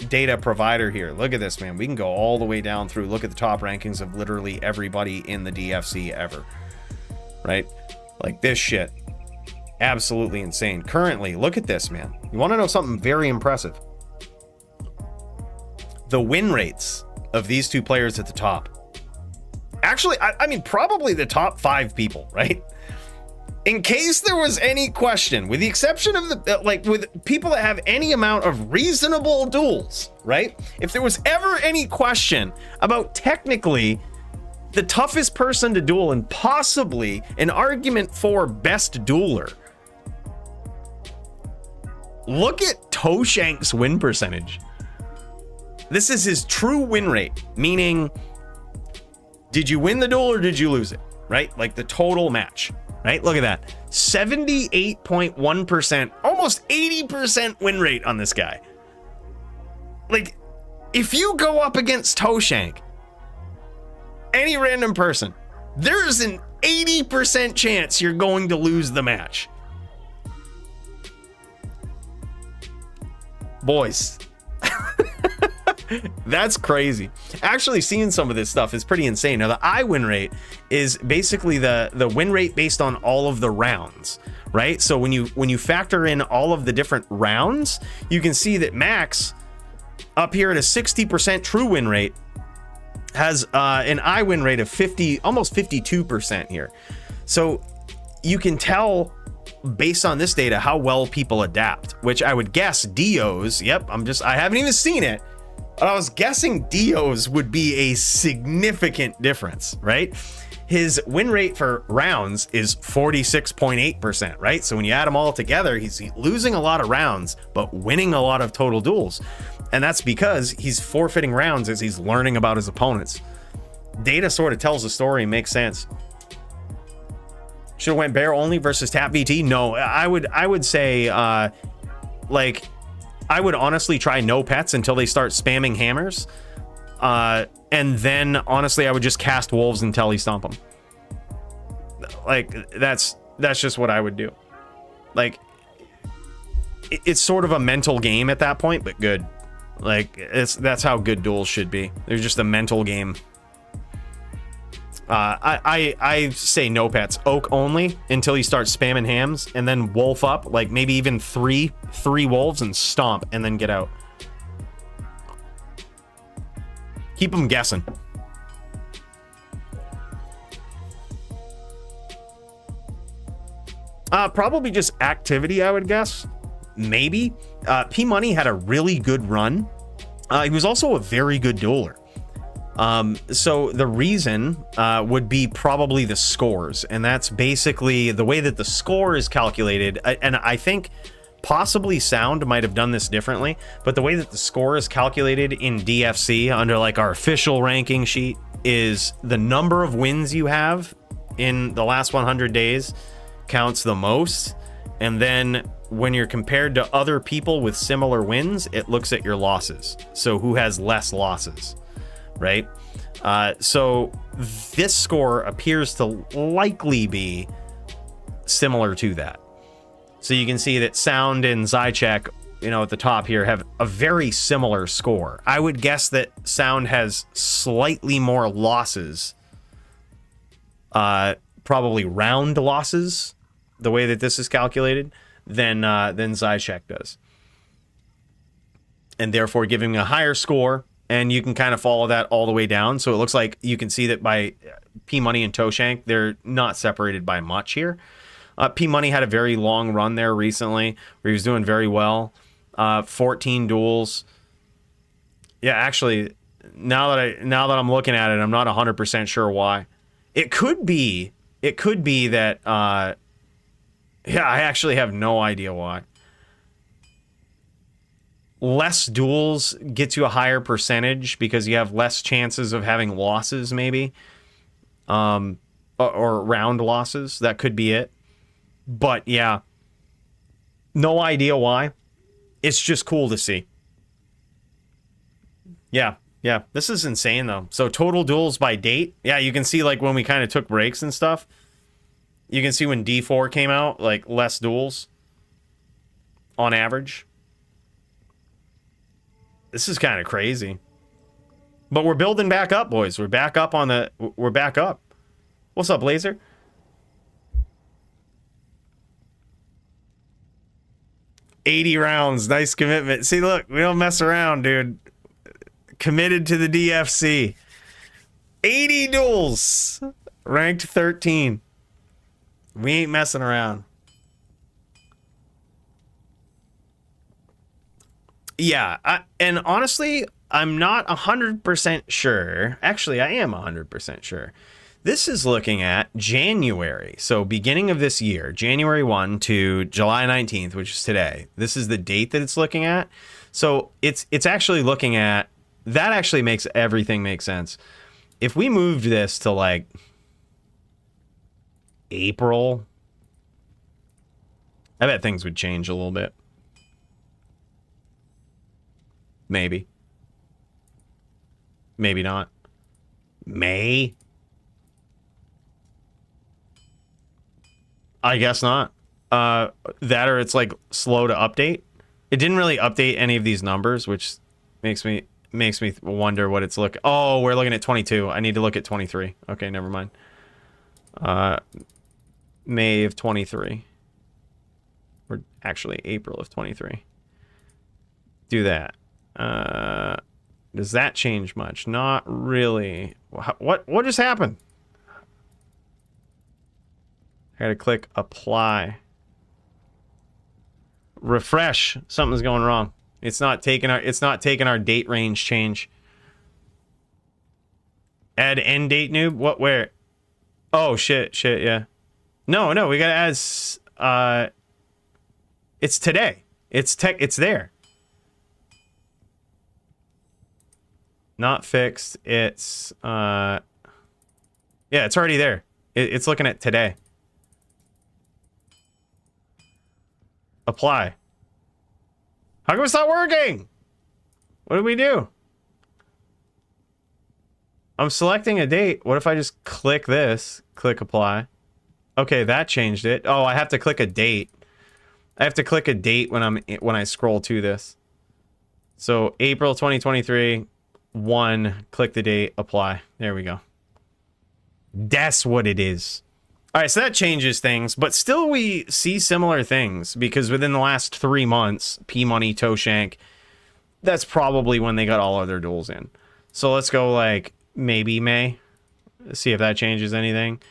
data provider here. Look at this, man. We can go all the way down through. Look at the top rankings of literally everybody in the DFC ever, right? Like this shit. Absolutely insane. Currently, look at this, man. You want to know something very impressive? The win rates of these two players at the top. Actually, I mean, probably the top 5 people, right? In case there was any question, with the exception of with people that have any amount of reasonable duels, right? If there was ever any question about technically the toughest person to duel and possibly an argument for best dueler, look at Toshank's win percentage. This is his true win rate, meaning did you win the duel or did you lose it, right? Like the total match, right? Look at that. 78.1%, almost 80% win rate on this guy. Like, if you go up against Toshank, any random person, there's an 80% chance you're going to lose the match. Boys. That's crazy. Actually, seeing some of this stuff is pretty insane. Now, the I win rate is basically the win rate based on all of the rounds, right? So when you factor in all of the different rounds, you can see that Max up here at a 60% true win rate has an I win rate of almost 52% here. So you can tell based on this data how well people adapt, which I would guess Dio's, yep, I haven't even seen it. I was guessing Dio's would be a significant difference, right? His win rate for rounds is 46.8%, right? So when you add them all together, he's losing a lot of rounds, but winning a lot of total duels. And that's because he's forfeiting rounds as he's learning about his opponents. Data sort of tells the story and makes sense. Should have went bear only versus tap VT? No, I would say, I would honestly try no pets until they start spamming hammers. And then, honestly, I would just cast wolves and telestomp them. Like, that's just what I would do. Like, it's sort of a mental game at that point, but good. Like, that's how good duels should be. They're just a mental game. I say no pets. Oak only until you start spamming hams, and then wolf up, like maybe even three wolves and stomp, and then get out. Keep them guessing. Probably just activity, I would guess. Maybe. P Money had a really good run. He was also a very good dueler. So the reason would be probably the scores, and that's basically the way that the score is calculated. And I think possibly Sound might have done this differently, but the way that the score is calculated in DFC under like our official ranking sheet is the number of wins you have in the last 100 days counts the most, and then when you're compared to other people with similar wins, it looks at your losses. So who has less losses, right? So this score appears to likely be similar to that. So you can see that Sound and Zychek, you know, at the top here have a very similar score. I would guess that Sound has slightly more losses, probably round losses, the way that this is calculated, than Zychek does. And therefore giving him a higher score, and you can kind of follow that all the way down. So it looks like you can see that by P Money and Toshank, they're not separated by much here. P Money had a very long run there recently where he was doing very well. 14 duels. Yeah, actually, now that I'm looking at it, I'm not 100% sure why. It could be that yeah, I actually have no idea why. Less duels gets you a higher percentage because you have less chances of having losses, maybe. Or round losses. That could be it. But yeah, no idea why. It's just cool to see. Yeah, this is insane though. So total duels by date. Yeah, you can see like when we kind of took breaks and stuff. You can see when D4 came out, like less duels on average. This is kind of crazy. But we're building back up, boys. We're back up. What's up, Laser? $80 rounds. Nice commitment. See, look, we don't mess around, dude. Committed to the DFC. 80 duels. Ranked 13. We ain't messing around. Yeah, and honestly, I'm not 100% sure. Actually, I am 100% sure. This is looking at January. So beginning of this year, January 1 to July 19th, which is today. This is the date that it's looking at. So it's actually looking at, that actually makes everything make sense. If we moved this to like April, I bet things would change a little bit. Maybe. Maybe not. May? I guess not. That or it's like slow to update. It didn't really update any of these numbers, which makes me wonder what it's looking. Oh, we're looking at 22. I need to look at 23. Okay, never mind. May of 23. Or actually April of 23. Do that. Does that change much? Not really. What just happened? I gotta click apply. Refresh. Something's going wrong. It's not taking our date range change. Add end date noob? What, where? Oh shit, yeah. No, we gotta add it's today. It's there. Not fixed. It's yeah, it's already there. It's looking at today. Apply. How come it's not working? What do we do? I'm selecting a date. What if I just click this? Click apply. Okay, that changed it. Oh, I have to click a date. I have to click a date when I scroll to this. So April 2023, 1, click the date, apply. There we go. That's what it is. All right, so that changes things, but still we see similar things because within the last 3 months, P-Money, Toshank, that's probably when they got all of their duels in. So let's go like maybe May. See if that changes anything.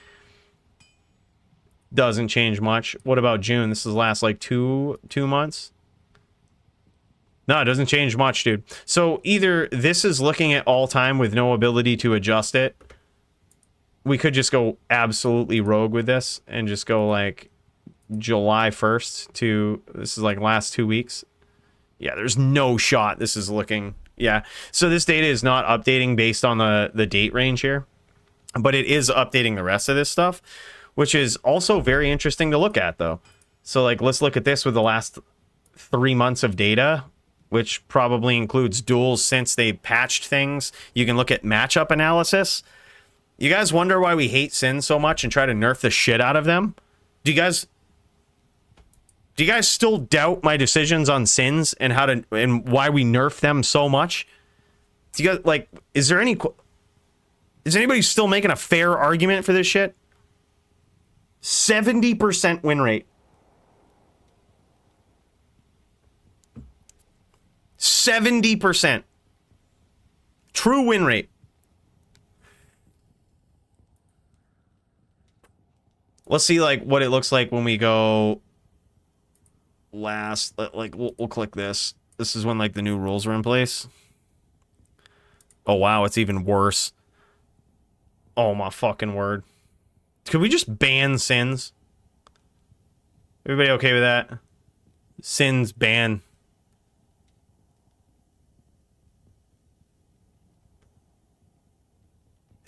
Doesn't change much. What about June? This is last like two months. No, it doesn't change much, dude. So either this is looking at all time with no ability to adjust it. We could just go absolutely rogue with this and just go like July 1st to, this is like last 2 weeks. Yeah, there's no shot this is looking, yeah. So this data is not updating based on the date range here, but it is updating the rest of this stuff, which is also very interesting to look at though. So like, let's look at this with the last 3 months of data, which probably includes duels since they patched things. You can look at matchup analysis. You guys wonder why we hate Sins so much and try to nerf the shit out of them? Do you guys still doubt my decisions on Sins and how to and why we nerf them so much? Do you guys like? Is anybody still making a fair argument for this shit? 70% win rate. 70%. True win rate. Let's see like what it looks like when we go last, like we'll click this. This is when like the new rules were in place. Oh wow, it's even worse. Oh my fucking word. Could we just ban Sins? Everybody okay with that? Sins ban.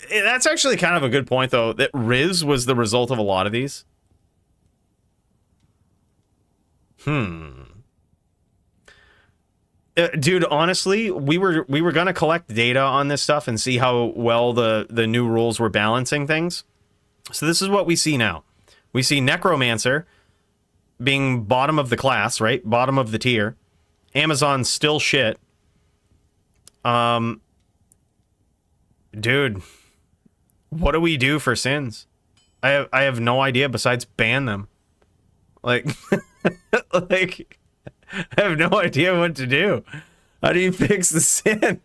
That's actually kind of a good point, though, that Riz was the result of a lot of these. Dude, honestly, we were going to collect data on this stuff and see how well the new rules were balancing things. So this is what we see now. We see Necromancer being bottom of the class, right? Bottom of the tier. Amazon's still shit. Dude... What do we do for Sins? I have no idea besides ban them. Like, like, I have no idea what to do. How do you fix the Sin?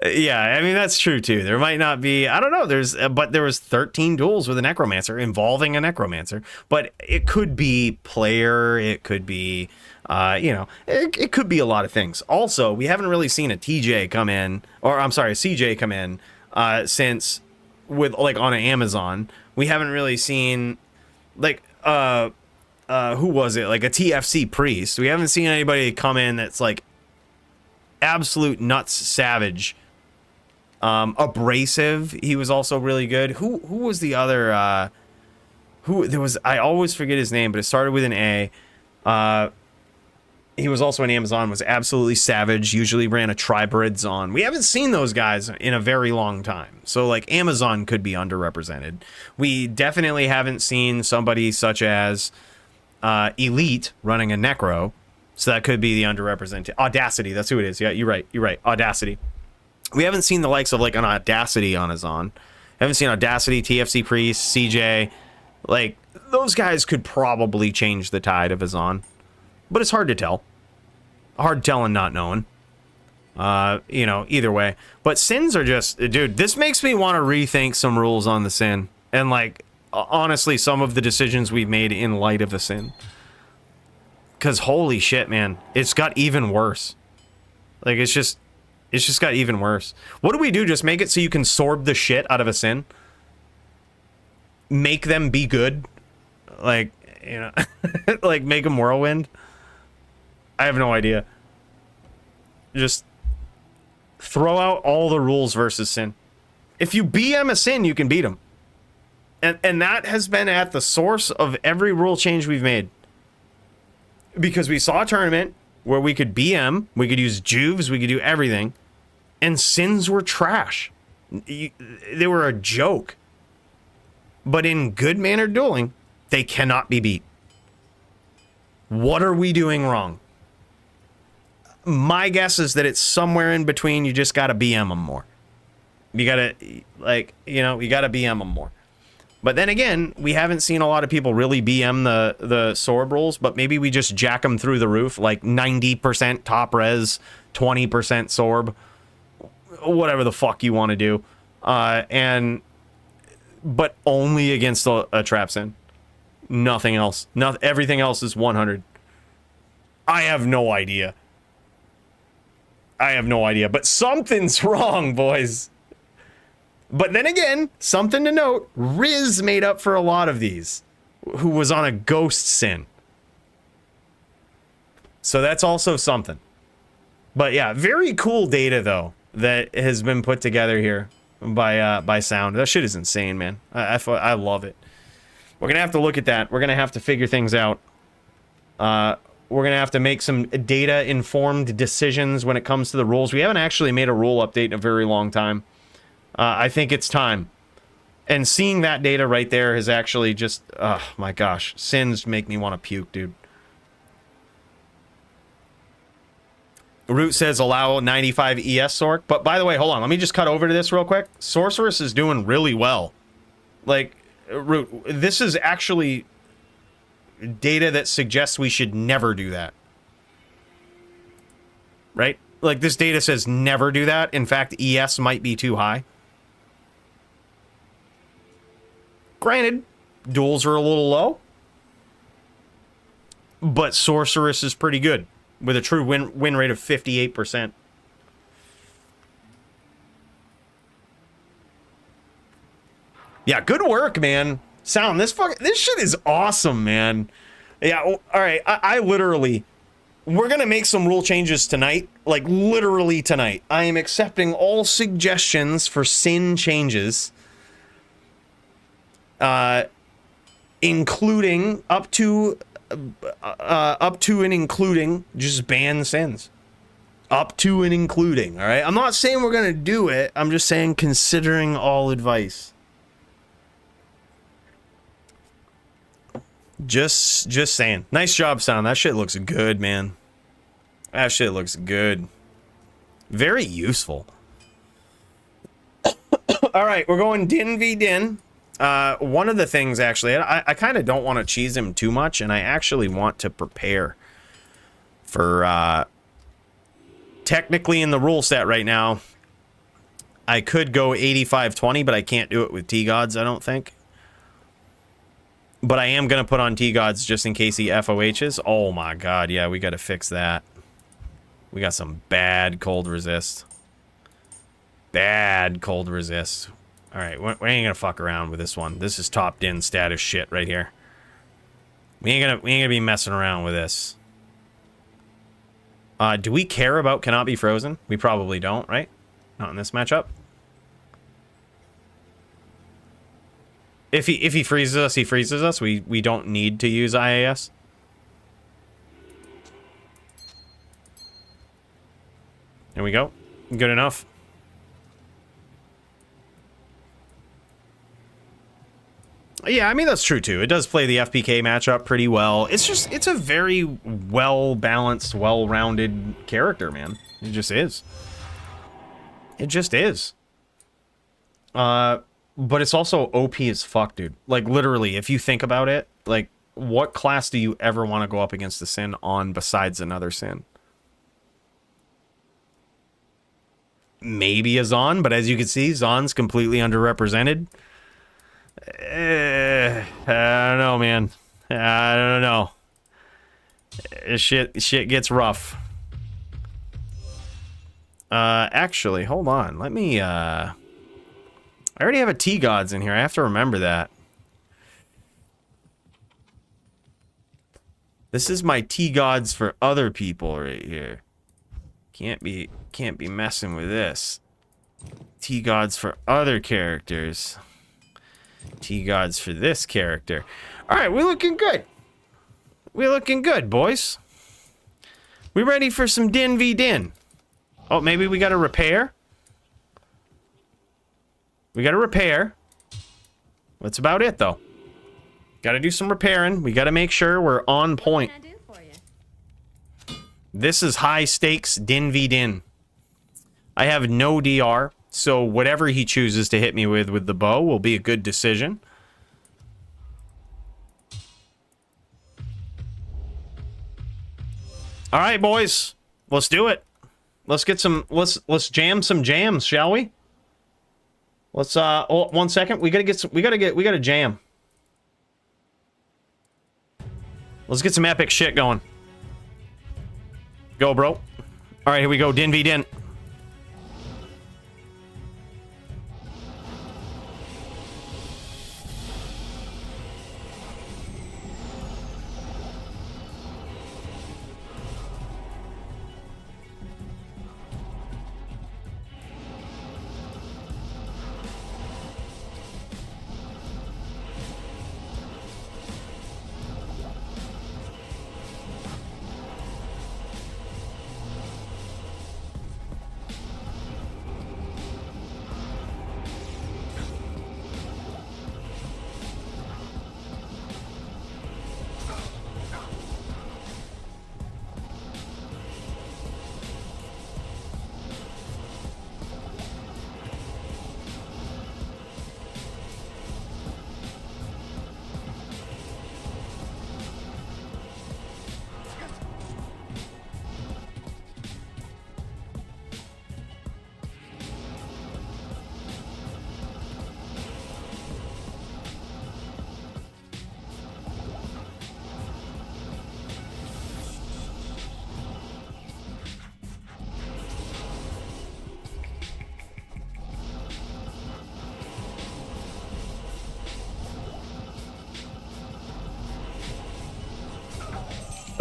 Yeah, I mean, that's true too. There might not be, I don't know, but there was 13 duels with a Necromancer involving a Necromancer. But it could be player, it could be, you know, it could be a lot of things. Also, we haven't really seen a TJ come in, or I'm sorry, a CJ come in, since with like on Amazon. We haven't really seen like who was it, like a TFC priest. We haven't seen anybody come in that's like absolute nuts savage. Abrasive, he was also really good. Who was the other who there was, I always forget his name, but it started with an A. He was also in Amazon, was absolutely savage, usually ran a Tribrid Zon. We haven't seen those guys in a very long time. So, like, Amazon could be underrepresented. We definitely haven't seen somebody such as Elite running a Necro. So that could be the underrepresented. Audacity, that's who it is. Yeah, you're right. Audacity. We haven't seen the likes of, like, an Audacity on a Zon. Haven't seen Audacity, TFC Priest, CJ. Like, those guys could probably change the tide of a Zon. But it's hard to tell. Hard to tell and not knowing. You know, either way. But Sins are just... Dude, this makes me want to rethink some rules on the Sin. And, like, honestly, some of the decisions we've made in light of the Sin. Because holy shit, man. It's got even worse. Like, it's just got even worse. What do we do? Just make it so you can sorb the shit out of a Sin? Make them be good? Like, you know... like, make them Whirlwind? I have no idea. Just throw out all the rules versus Sin. If you BM a Sin, you can beat him. And that has been at the source of every rule change we've made. Because we saw a tournament where we could BM, we could use Juves, we could do everything, and Sins were trash. They were a joke. But in good-mannered dueling, they cannot be beat. What are we doing wrong? My guess is that it's somewhere in between. You just got to BM them more. You got to, like, you know, you got to BM them more. But then again, we haven't seen a lot of people really BM the Sorb rolls, but maybe we just jack them through the roof, like 90% top res, 20% Sorb, whatever the fuck you want to do. But only against a trap sin. Nothing else. Everything else is 100. I have no idea. But something's wrong, boys. But then again, something to note, Riz made up for a lot of these, who was on a ghost sin. So that's also something. But yeah, very cool data, though, that has been put together here by Sound. That shit is insane, man. I love it. We're going to have to look at that. We're going to have to figure things out. We're going to have to make some data-informed decisions when it comes to the rules. We haven't actually made a rule update in a very long time. I think it's time. And seeing that data right there is actually just... Oh, my gosh. Sins make me want to puke, dude. Root says allow 95 ES Sork. But by the way, hold on. Let me just cut over to this real quick. Sorceress is doing really well. Like, Root, this is actually data that suggests we should never do that. Right? Like, this data says never do that. In fact, ES might be too high. Granted, duels are a little low. But Sorceress is pretty good. With a true win rate of 58%. Yeah, good work, man. Sound, this shit is awesome, man. Yeah, all right. I literally... We're going to make some rule changes tonight. Like, literally tonight. I am accepting all suggestions for sin changes. Including up to and including just ban sins. Up to and including, all right? I'm not saying we're going to do it. I'm just saying considering all advice. Just saying. Nice job, Sound. That shit looks good, man. That shit looks good. Very useful. All right, we're going Din v Din. One of the things, actually, I kind of don't want to cheese him too much, and I actually want to prepare for, technically in the rule set right now, I could go 85-20, but I can't do it with T-Gods, I don't think. But I am going to put on T-Gods just in case he FOHs. Oh my god, yeah, we got to fix that. We got some bad cold resist. Bad cold resist. Alright, we ain't gonna fuck around with this one. This is top Din status shit right here. We ain't gonna be messing around with this. Do we care about cannot be frozen? We probably don't, right? Not in this matchup. If he freezes us, he freezes us. We don't need to use IAS. There we go. Good enough. Yeah, I mean, that's true, too. It does play the FPK matchup pretty well. It's a very well-balanced, well-rounded character, man. It just is. It just is. But it's also OP as fuck, dude. Like, literally, if you think about it, like, what class do you ever want to go up against the Sin on besides another Sin? Maybe a Zon, but as you can see, Zon's completely underrepresented. I don't know, man. I don't know. Shit gets rough. Actually, hold on. Let me, I already have a T-Gods in here. I have to remember that. This is my T-Gods for other people right here. Can't be messing with this. T-Gods for other characters. T-Gods for this character. Alright, we're looking good. We're looking good, boys. We ready for some Din v Din? Oh, maybe we gotta repair? We gotta repair. That's about it, though. Gotta do some repairing. We gotta make sure we're on point. What can I do for you? This is high stakes Din v Din. I have no DR, so whatever he chooses to hit me with the bow will be a good decision. All right, boys, let's do it. Let's get some. Let's jam some jams, shall we? Let's. Oh, 1 second. We gotta get. Some, we gotta jam. Let's get some epic shit going. Go, bro. All right, here we go. Din v Din.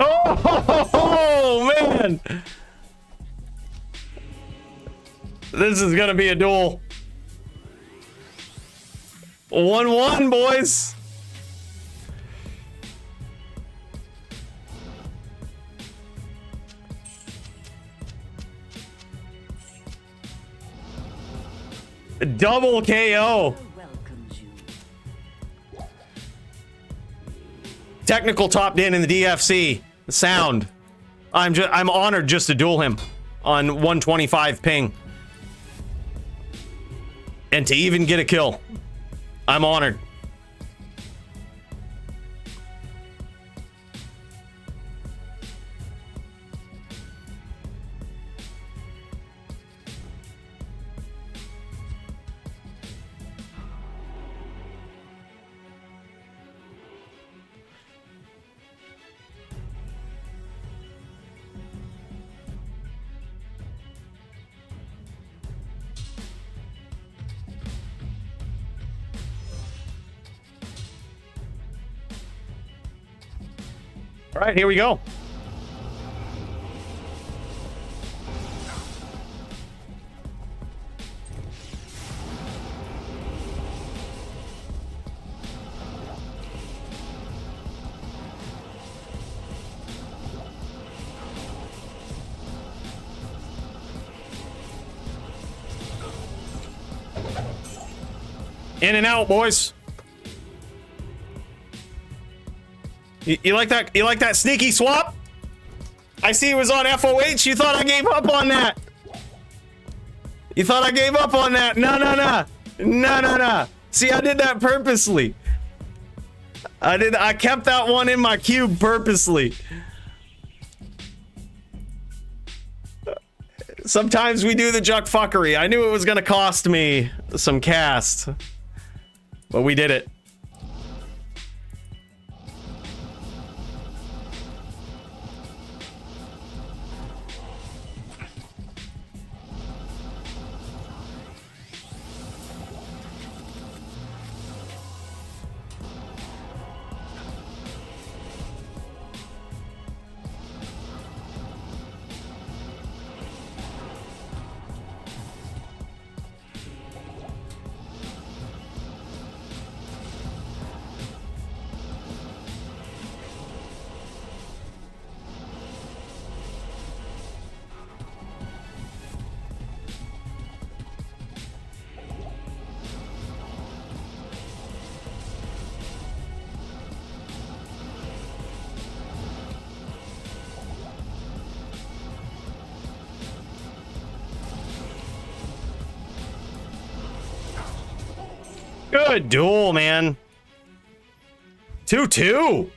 Oh, man. This is gonna be a duel. 1-1, boys. Double KO. Technical top Din in the DFC. Sound. I'm honored just to duel him on 125 ping. And to even get a kill. I'm honored. All right, here we go. In and out, boys. You like that? You like that sneaky swap? I see it was on FOH. You thought I gave up on that? You thought I gave up on that? No. See, I did that purposely. I kept that one in my cube purposely. Sometimes we do the juck fuckery. I knew it was gonna cost me some cast, but we did it. Good duel, man. 2-2.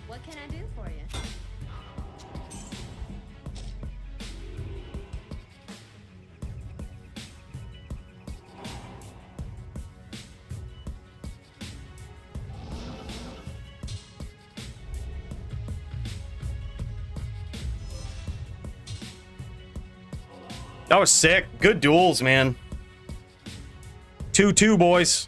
What can I do for you? That was sick. Good duels, man. 2-2, boys.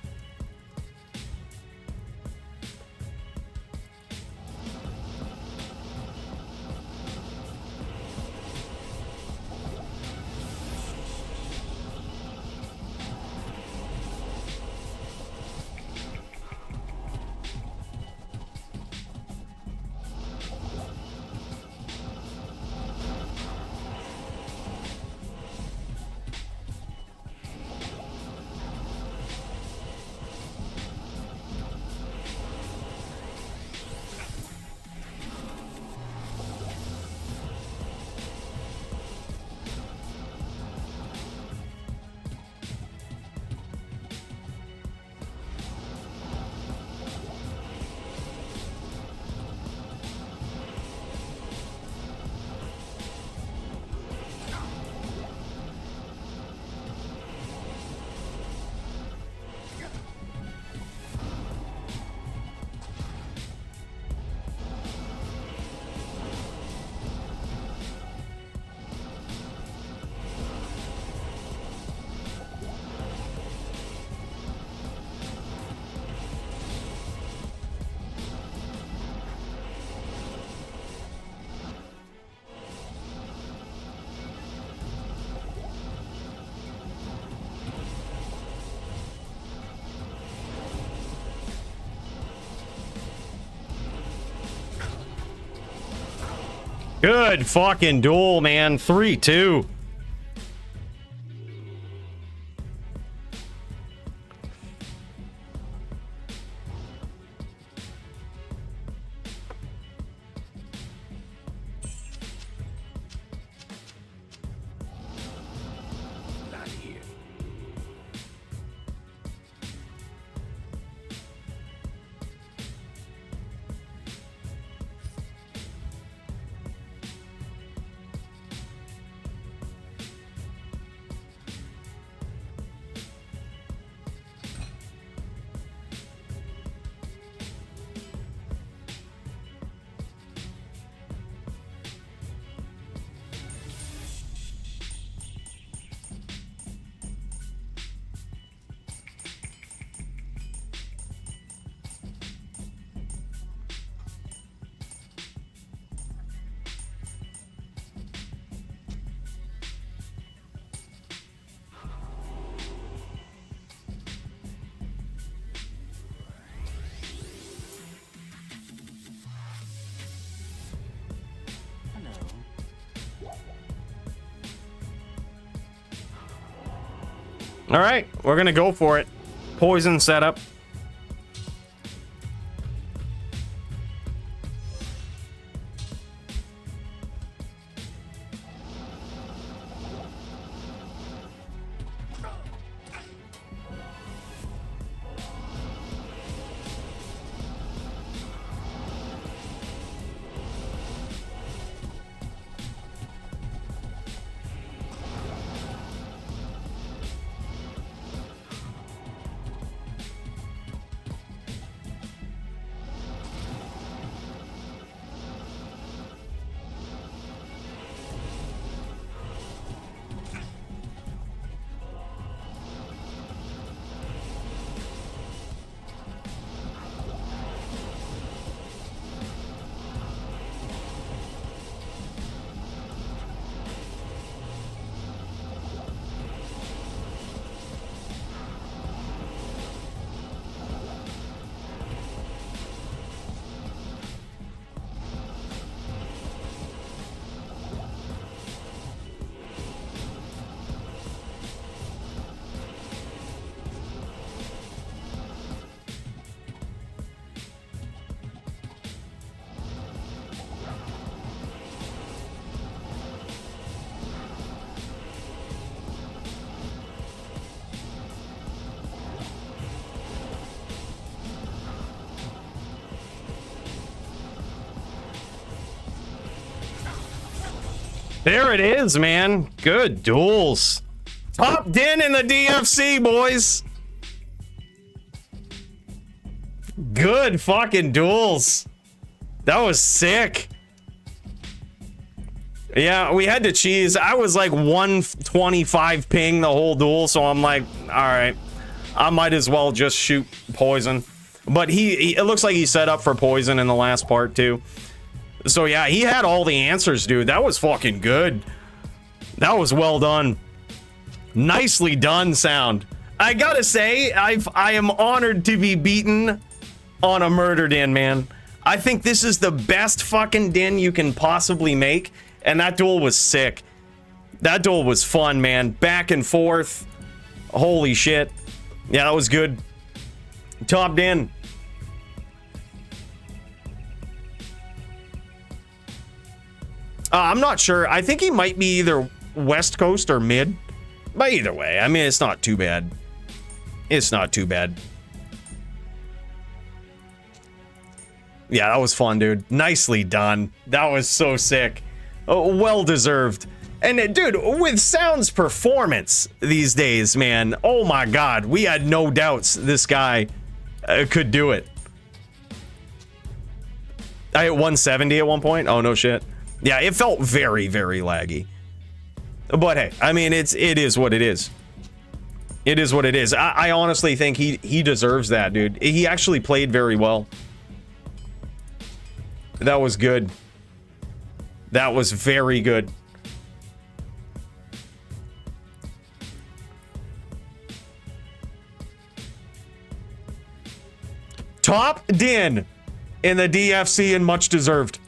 Good fucking duel, man. 3-2. Not here. All right, we're gonna go for it. Poison setup. There it is, man. Good duels. Top 10 in the DFC, boys. Good fucking duels. That was sick. Yeah, we had to cheese. I was like 125 ping the whole duel, so I'm like, all right, I might as well just shoot poison. But it looks like he set up for poison in the last part too. So yeah, he had all the answers, dude. That was fucking good. That was well done. Nicely done, Sound. I gotta say, I am honored to be beaten on a murder din, man. I think this is the best fucking din you can possibly make, and that duel was sick. That duel was fun, man. Back and forth. Holy shit. Yeah, that was good. Top din. I'm not sure. I think he might be either West Coast or mid. But either way, I mean, it's not too bad. It's not too bad. Yeah, that was fun, dude. Nicely done. That was so sick. Oh, well deserved. And dude, with Sound's performance these days, man, oh my god, we had no doubts this guy could do it. I hit 170 at one point. Oh, no shit. Yeah, it felt very, very laggy. But hey, I mean, it is what it is. It is what it is. I honestly think he deserves that, dude. He actually played very well. That was good. That was very good. Top din in the DFC and much deserved.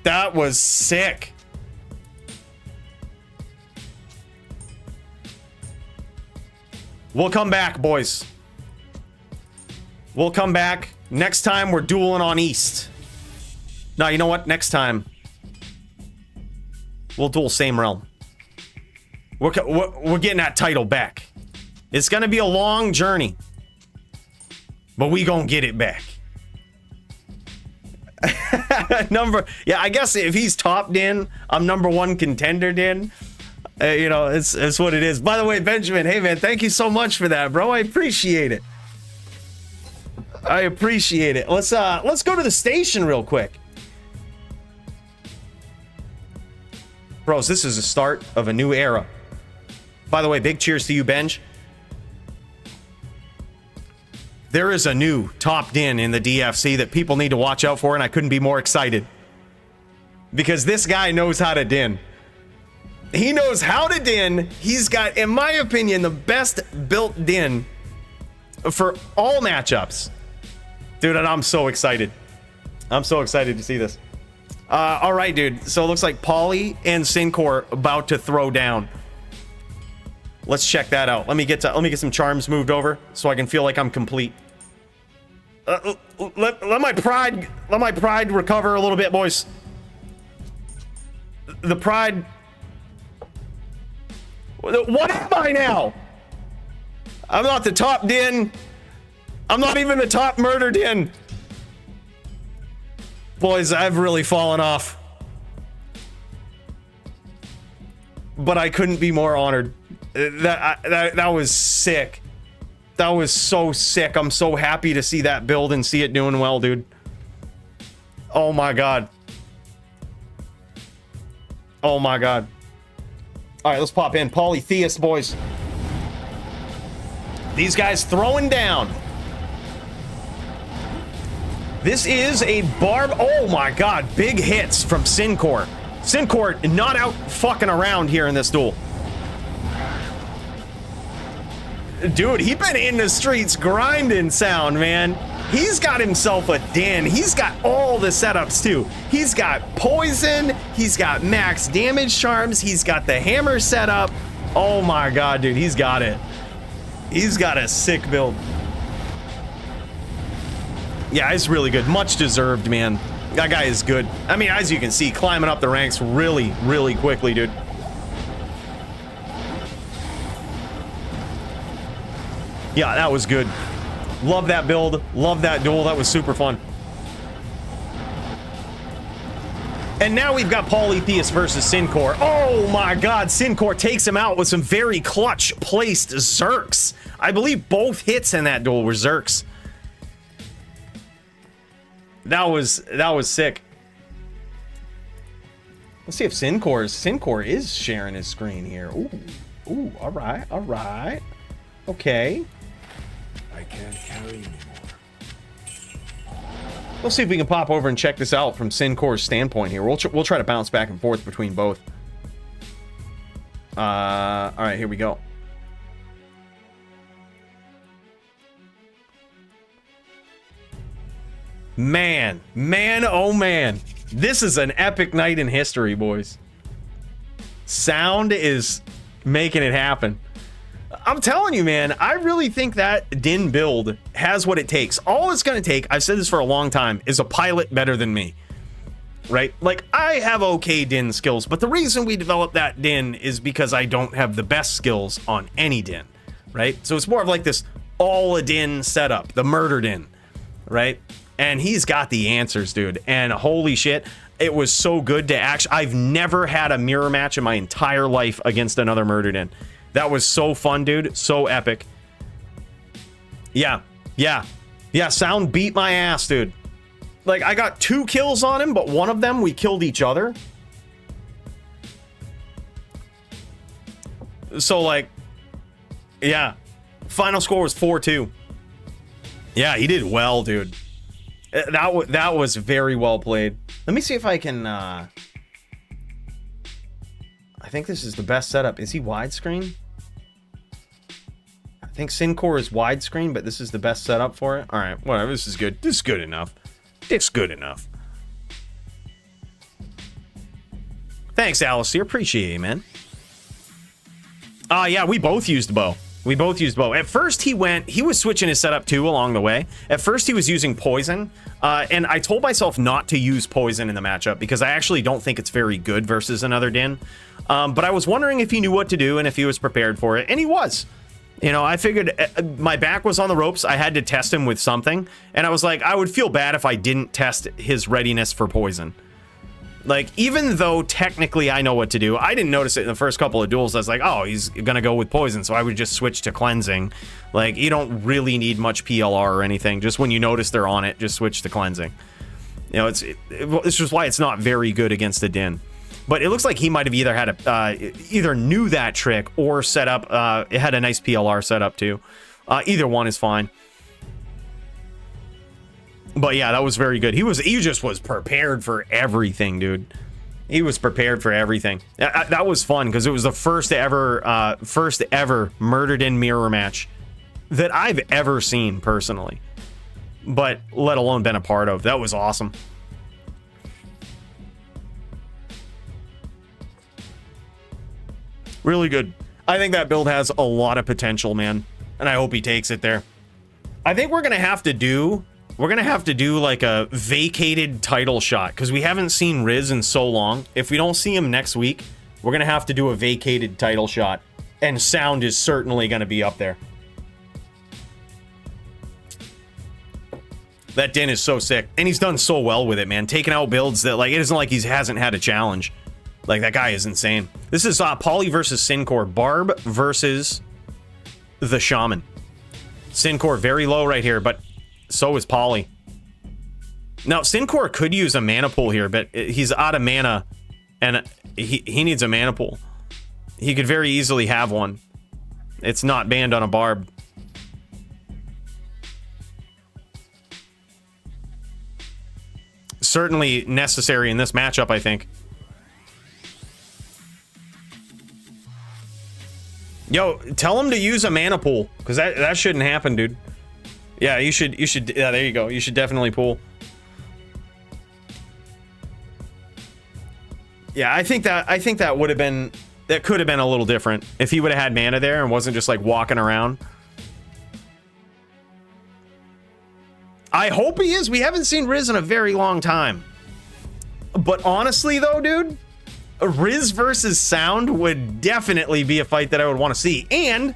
That was sick. We'll come back, boys. We'll come back. Next time we're dueling on East. No, you know what? Next time we'll duel same realm. We're getting that title back. It's gonna be a long journey, but we gonna get it back. Yeah, I guess if he's top din, I'm number one contender din. You know, it's what it is. By the way, Benjamin, hey man, thank you so much for that, bro. I appreciate it. I appreciate it. Let's go to the station real quick. Bros, this is the start of a new era. By the way, big cheers to you, Benj. There is a new top din in the DFC that people need to watch out for, and I couldn't be more excited. Because this guy knows how to din. He knows how to din. He's got, in my opinion, the best built din for all matchups. Dude, and I'm so excited. I'm so excited to see this. All right, dude. So it looks like Polly and Syncor about to throw down. Let's check that out. Let me get some charms moved over so I can feel like I'm complete. Let my pride recover a little bit, boys. The pride. What am I now? I'm not the top din. I'm not even the top murder din. Boys, I've really fallen off. But I couldn't be more honored. That was sick. That was so sick. I'm so happy to see that build and see it doing well, dude. Oh my god. Oh my god. All right, let's pop in. Polytheist, boys. These guys throwing down. This is a barb. Oh my god, big hits from Syncor. Syncor not out fucking around here in this duel. Dude, he been in the streets grinding, Sound, man. He's got himself a din. He's got all the setups too. He's got poison. He's got max damage charms. He's got the hammer setup. Oh my god, dude, he's got it. He's got a sick build. Yeah, it's really good. Much deserved, man. That guy is good. I mean, as you can see, climbing up the ranks really, really quickly, dude. Yeah, that was good. Love that build. Love that duel. That was super fun. And now we've got Polytheist versus Syncor. Oh my god, Syncor takes him out with some very clutch placed Zerks. I believe both hits in that duel were Zerks. That was sick. Let's see if Syncor is sharing his screen here. Ooh, all right. Okay. I can't carry anymore. Let's see if we can pop over and check this out from Syncor's standpoint here. We'll try to bounce back and forth between both. All right, here we go. Man, oh man. This is an epic night in history, boys. Sound is making it happen. I'm telling you, man, I really think that Din build has what it takes. All it's going to take, I've said this for a long time, is a pilot better than me. Right? Like, I have okay Din skills, but the reason we developed that Din is because I don't have the best skills on any Din. Right? So it's more of like this all-a-Din setup, the murder Din. Right? And he's got the answers, dude. And holy shit, it was so good to actually... I've never had a mirror match in my entire life against another murder Din. That was so fun, dude. So epic. Yeah. Sound beat my ass, dude. Like, I got 2 kills on him, but one of them, we killed each other. So, like, yeah. Final score was 4-2. Yeah, he did well, dude. That was very well played. Let me see if I can... I think this is the best setup. Is he widescreen? I think Syncor is widescreen, but this is the best setup for it. All right, whatever. This is good. This is good enough. It's good enough. Thanks, Alistair. Appreciate it, man. Yeah, we both used bow. At first, he was switching his setup too along the way. At first, he was using poison. And I told myself not to use poison in the matchup because I actually don't think it's very good versus another Din. But I was wondering if he knew what to do and if he was prepared for it. And he was. You know, I figured my back was on the ropes. I had to test him with something. And I was like, I would feel bad if I didn't test his readiness for poison. Like, even though technically I know what to do, I didn't notice it in the first couple of duels. I was like, oh, he's going to go with poison. So I would just switch to cleansing. Like, you don't really need much PLR or anything. Just when you notice they're on it, just switch to cleansing. You know, it's just why it's not very good against the Din. But it looks like he might have either had either knew that trick or set up, it had a nice PLR setup too. Either one is fine. But yeah, that was very good. He just was prepared for everything, dude. He was prepared for everything. That was fun because it was the first ever murdered in mirror match that I've ever seen personally. But let alone been a part of. That was awesome. Really good. I think that build has a lot of potential, man. And I hope he takes it there. I think we're gonna have to do like a vacated title shot because we haven't seen Riz in so long. If we don't see him next week, we're gonna have to do a vacated title shot. And sound is certainly gonna be up there. That Din is so sick. And he's done so well with it, man. Taking out builds that, like, it isn't like he hasn't had a challenge. Like, that guy is insane. This is Poly versus Syncor. Barb versus the Shaman. Syncor very low right here, but so is Poly. Now, Syncor could use a mana pool here, but he's out of mana, and he needs a mana pool. He could very easily have one. It's not banned on a Barb. Certainly necessary in this matchup, I think. Yo, tell him to use a mana pool, because that shouldn't happen, dude. Yeah, you should, yeah, there you go. You should definitely pool. Yeah, I think that would have been, that could have been a little different if he would have had mana there and wasn't just like walking around. I hope he is. We haven't seen Riz in a very long time. But honestly though, dude, Riz versus Sound would definitely be a fight that I would want to see. And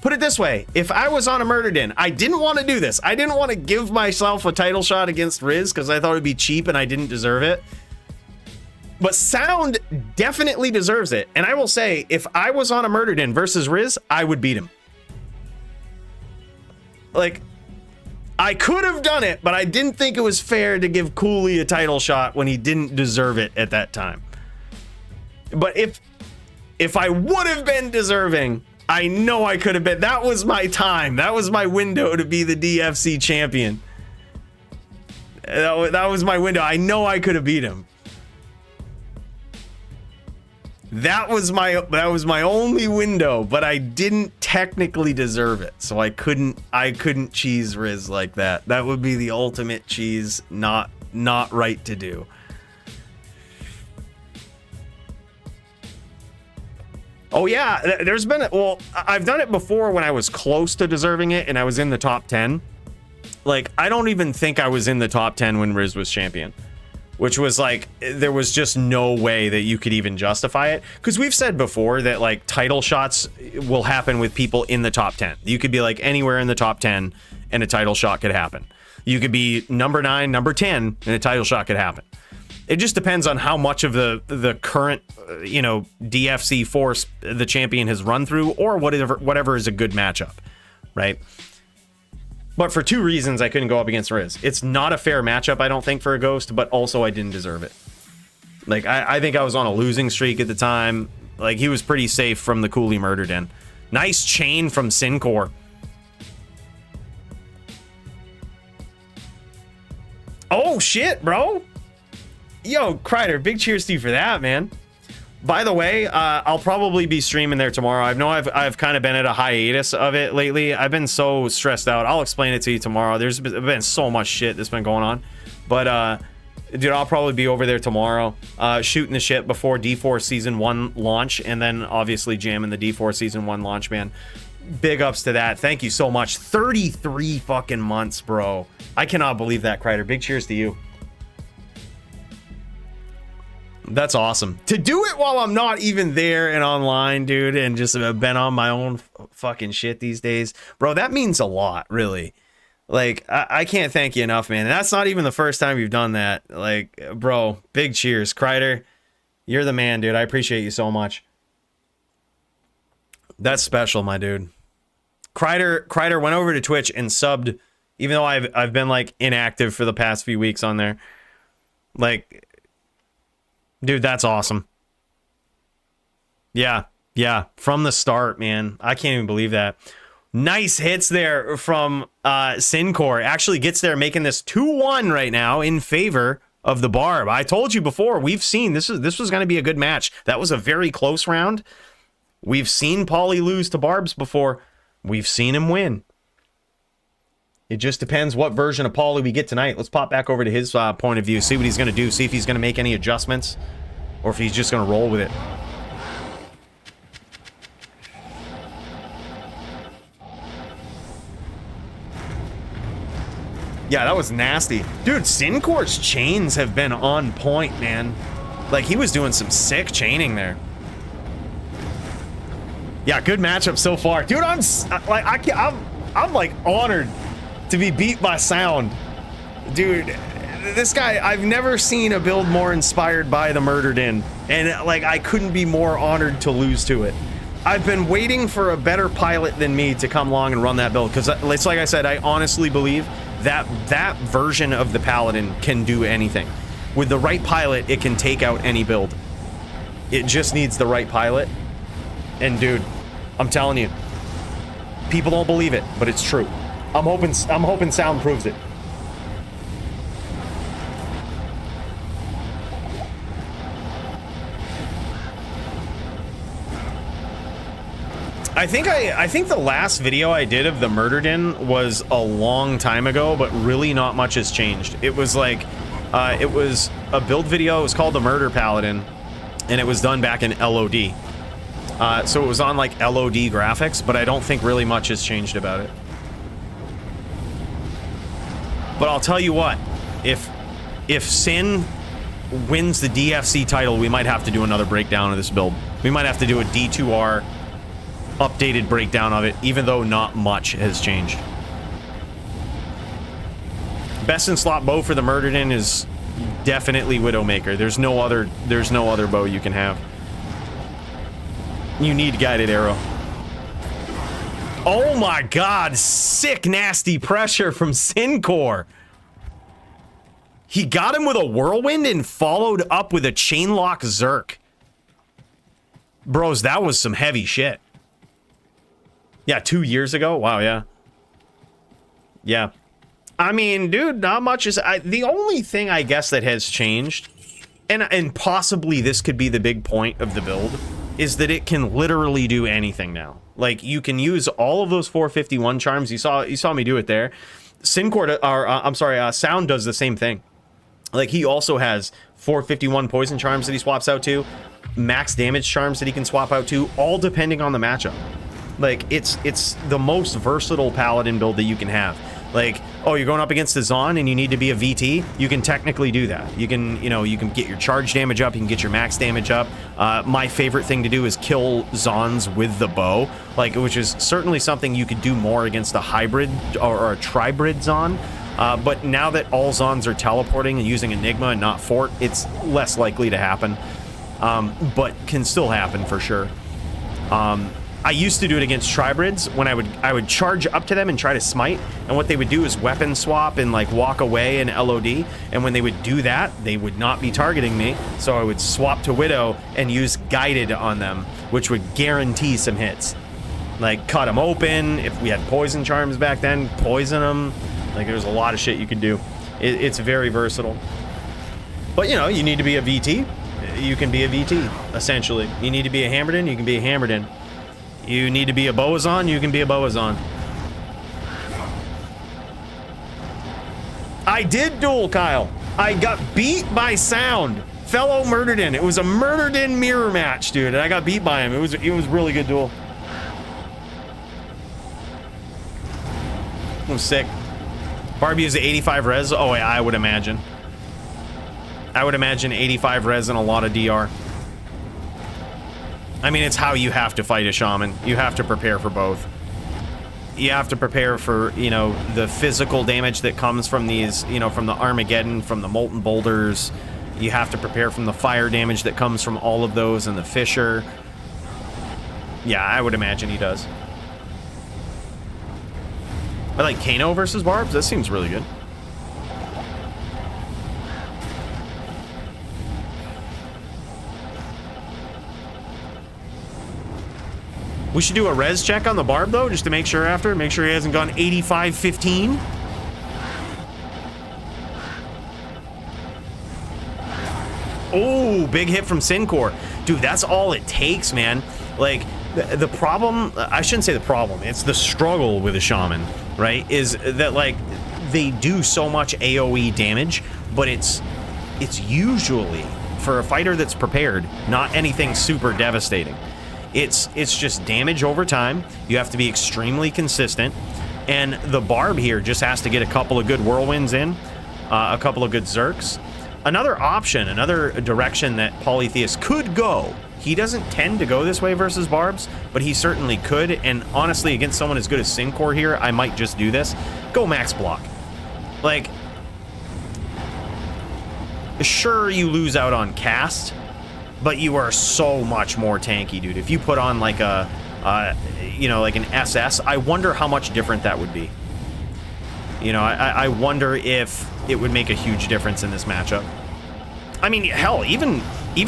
put it this way. If I was on a murder den, I didn't want to do this. I didn't want to give myself a title shot against Riz because I thought it'd be cheap and I didn't deserve it. But Sound definitely deserves it. And I will say, if I was on a murder den versus Riz, I would beat him. Like, I could have done it, but I didn't think it was fair to give Cooley a title shot when he didn't deserve it at that time. But if I would have been deserving, I know I could have been. That was my time. That was my window to be the DFC champion. That was my window. I know I could have beat him. That was my only window, but I didn't technically deserve it. So I couldn't cheese Riz like that. That would be the ultimate cheese, not right to do. Oh yeah, there's been I've done it before when I was close to deserving it and I was in the top 10. Like, I don't even think I was in the top 10 when Riz was champion. Which was like, there was just no way that you could even justify it. Because we've said before that like title shots will happen with people in the top 10. You could be like anywhere in the top 10 and a title shot could happen. You could be number 9, number 10 and a title shot could happen. It just depends on how much of the current, DFC force the champion has run through or whatever is a good matchup, right? But for 2 reasons, I couldn't go up against Riz. It's not a fair matchup, I don't think, for a Ghost, but also I didn't deserve it. Like, I think I was on a losing streak at the time. Like, he was pretty safe from the Cooley murder den. Nice chain from Syncor. Oh, shit, bro. Yo, Kreider, big cheers to you for that, man. By the way, I'll probably be streaming there tomorrow. I know I've kind of been at a hiatus of it lately. I've been so stressed out. I'll explain it to you tomorrow. There's been so much shit that's been going on. But, dude, I'll probably be over there tomorrow, shooting the shit before D4 Season 1 launch, and then obviously jamming the D4 Season 1 launch, man. Big ups to that. Thank you so much. 33 fucking months, bro. I cannot believe that, Kreider. Big cheers to you. That's awesome. To do it while I'm not even there and online, dude, and just been on my own fucking shit these days. Bro, that means a lot, really. Like, I can't thank you enough, man. And that's not even the first time you've done that. Like, bro, big cheers. Kreider, you're the man, dude. I appreciate you so much. That's special, my dude. Kreider went over to Twitch and subbed, even though I've been, like, inactive for the past few weeks on there. Like... Dude, that's awesome. Yeah, from the start, man. I can't even believe that. Nice hits there from Syncor. Actually gets there, making this 2-1 right now in favor of the Barb. I told you before, we've seen this was going to be a good match. That was a very close round. We've seen Paulie lose to Barbs before. We've seen him win. It just depends what version of Paulie we get tonight. Let's pop back over to his point of view, see what he's going to do, see if he's going to make any adjustments, or if he's just going to roll with it. Yeah, that was nasty. Dude, Syncor's chains have been on point, man. Like, he was doing some sick chaining there. Yeah, good matchup so far. Dude, I'm like honored to be beat by Sound. Dude, this guy, I've never seen a build more inspired by the Murdered In, and like, I couldn't be more honored to lose to it. I've been waiting for a better pilot than me to come along and run that build, because it's like I said, I honestly believe that that version of the Paladin can do anything. With the right pilot, it can take out any build. It just needs the right pilot. And dude, I'm telling you, people don't believe it, but it's true. I'm hoping Sound proves it. I think the last video I did of the Murdered In was a long time ago, but really not much has changed. It was like, it was a build video. It was called the Murder Paladin, and it was done back in LOD. So it was on like LOD graphics, but I don't think really much has changed about it. But I'll tell you what, if Sin wins the DFC title, we might have to do another breakdown of this build. We might have to do a D2R updated breakdown of it, even though not much has changed. Best in slot bow for the Murderden is definitely Widowmaker. There's no other bow you can have. You need guided arrow. Oh my god, sick nasty pressure from Sincor. He got him with a whirlwind and followed up with a chainlock Zerk. Bros, that was some heavy shit. Yeah, 2 years ago? Wow, yeah. Yeah. I mean, dude, not much is... the only thing, I guess, that has changed, and possibly this could be the big point of the build, is that it can literally do anything now. Like, you can use all of those 451 charms. You saw me do it there. Sincor, Sound does the same thing. Like, he also has 451 poison charms that he swaps out to, max damage charms that he can swap out to, all depending on the matchup. Like, it's the most versatile paladin build that you can have. Like, oh, you're going up against the Zon and you need to be a VT, you can technically do that. You can, you can get your charge damage up, you can get your max damage up. My favorite thing to do is kill Zons with the bow, like, which is certainly something you could do more against a hybrid or a tribrid Zon. But now that all Zons are teleporting and using Enigma and not Fort, it's less likely to happen. But can still happen for sure. I used to do it against Tribrids when I would charge up to them and try to smite, and what they would do is weapon swap and like walk away in LOD, and when they would do that, they would not be targeting me, so I would swap to Widow and use Guided on them, which would guarantee some hits. Like, cut them open, if we had poison charms back then, poison them, like there's a lot of shit you could do. It's very versatile. But you need to be a VT, you can be a VT, essentially. You need to be a Hammerdin, you can be a Hammerdin. You need to be a Boazon, you can be a Boazon. I did duel, Kyle. I got beat by Sound. Fellow Murderden. It was a Murderden mirror match, dude, and I got beat by him. It was really good duel. It was sick. Barbie is 85 res. Oh, yeah, I would imagine. I would imagine 85 res and a lot of DR. I mean, it's how you have to fight a shaman. You have to prepare for both. You have to prepare for, the physical damage that comes from these, from the Armageddon, from the Molten Boulders. You have to prepare from the fire damage that comes from all of those and the Fissure. Yeah, I would imagine he does. I like Kano versus Barbs. That seems really good. We should do a res check on the Barb, though, just to make sure after. Make sure he hasn't gone 85-15. Oh, big hit from Sincor. Dude, that's all it takes, man. Like, the problem... I shouldn't say the problem. It's the struggle with a shaman, right? Is that, like, they do so much AoE damage, but it's usually, for a fighter that's prepared, not anything super devastating. It's just damage over time. You have to be extremely consistent. And the Barb here just has to get a couple of good whirlwinds in, a couple of good Zerks. Another option, another direction that Polytheus could go. He doesn't tend to go this way versus Barbs, but he certainly could. And honestly, against someone as good as Sincor here, I might just do this. Go max block. Like, sure, you lose out on cast, but you are so much more tanky, dude. If you put on like a, like an SS, I wonder how much different that would be. I wonder if it would make a huge difference in this matchup. I mean, hell, even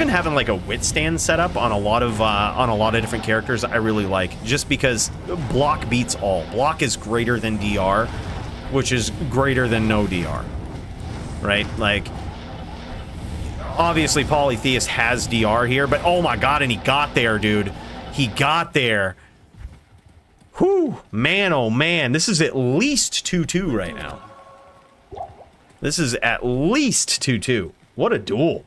having like a wit stand set up on a lot of different characters, I really like, just because block beats all. Block is greater than DR, which is greater than no DR, right? Like, obviously, Polytheus has DR here, but oh my god, and he got there, dude. He got there. Whew, man, oh man. This is at least 2-2 right now. This is at least 2-2. What a duel.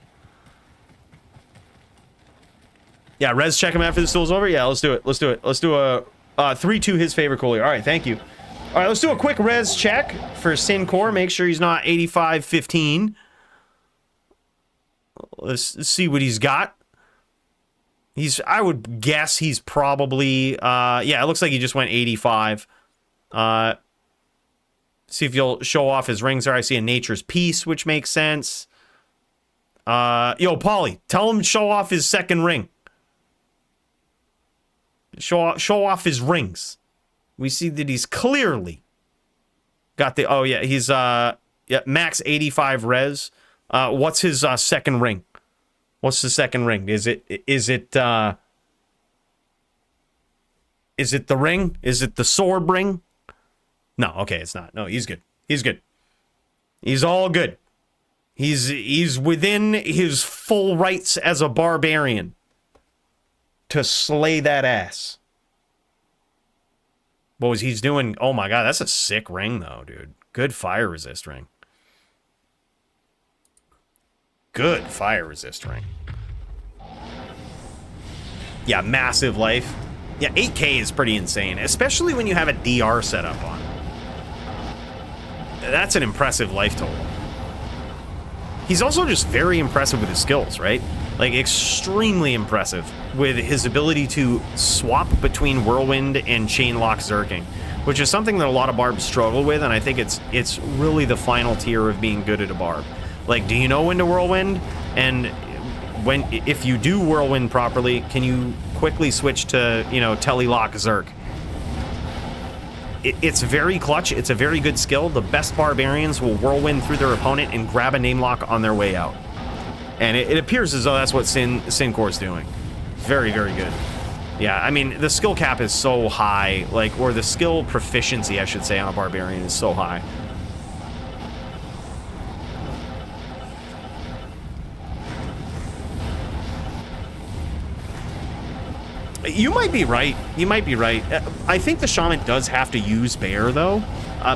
Yeah, res check him after this duel's over? Yeah, let's do it. Let's do it. Let's do a 3-2 his favor, Cooley. All right, thank you. All right, let's do a quick res check for Sincor. Make sure he's not 85-15. Let's see what he's got. I would guess he's probably, yeah, it looks like he just went 85. See if you'll show off his rings there. I see a Nature's Peace, which makes sense. Yo, Paulie, tell him to show off his second ring. Show off his rings. We see that he's clearly got the, oh yeah, he's, yeah, max 85 res. What's his, second ring? What's the second ring? Is it the ring? Is it the sword ring? No, okay, it's not. No, he's good. He's good. He's all good. He's within his full rights as a barbarian to slay that ass. What was he's doing? Oh my god, that's a sick ring though, dude. Good fire resist ring. Good fire resist ring. Yeah, massive life. Yeah, 8K is pretty insane, especially when you have a DR setup on. That's an impressive life total. He's also just very impressive with his skills, right? Like, extremely impressive with his ability to swap between Whirlwind and Chainlock Zerking, which is something that a lot of barbs struggle with, and I think it's really the final tier of being good at a barb. Like, do you know when to Whirlwind? And if you do Whirlwind properly, can you quickly switch to, you know, Telelock Zerk? It's very clutch. It's a very good skill. The best barbarians will Whirlwind through their opponent and grab a name lock on their way out. And it appears as though that's what Syncor's doing. Very, very good. Yeah, I mean, the skill cap is so high, like, or the skill proficiency, I should say, on a barbarian is so high. You might be right. You might be right. I think the Shaman does have to use Bear, though,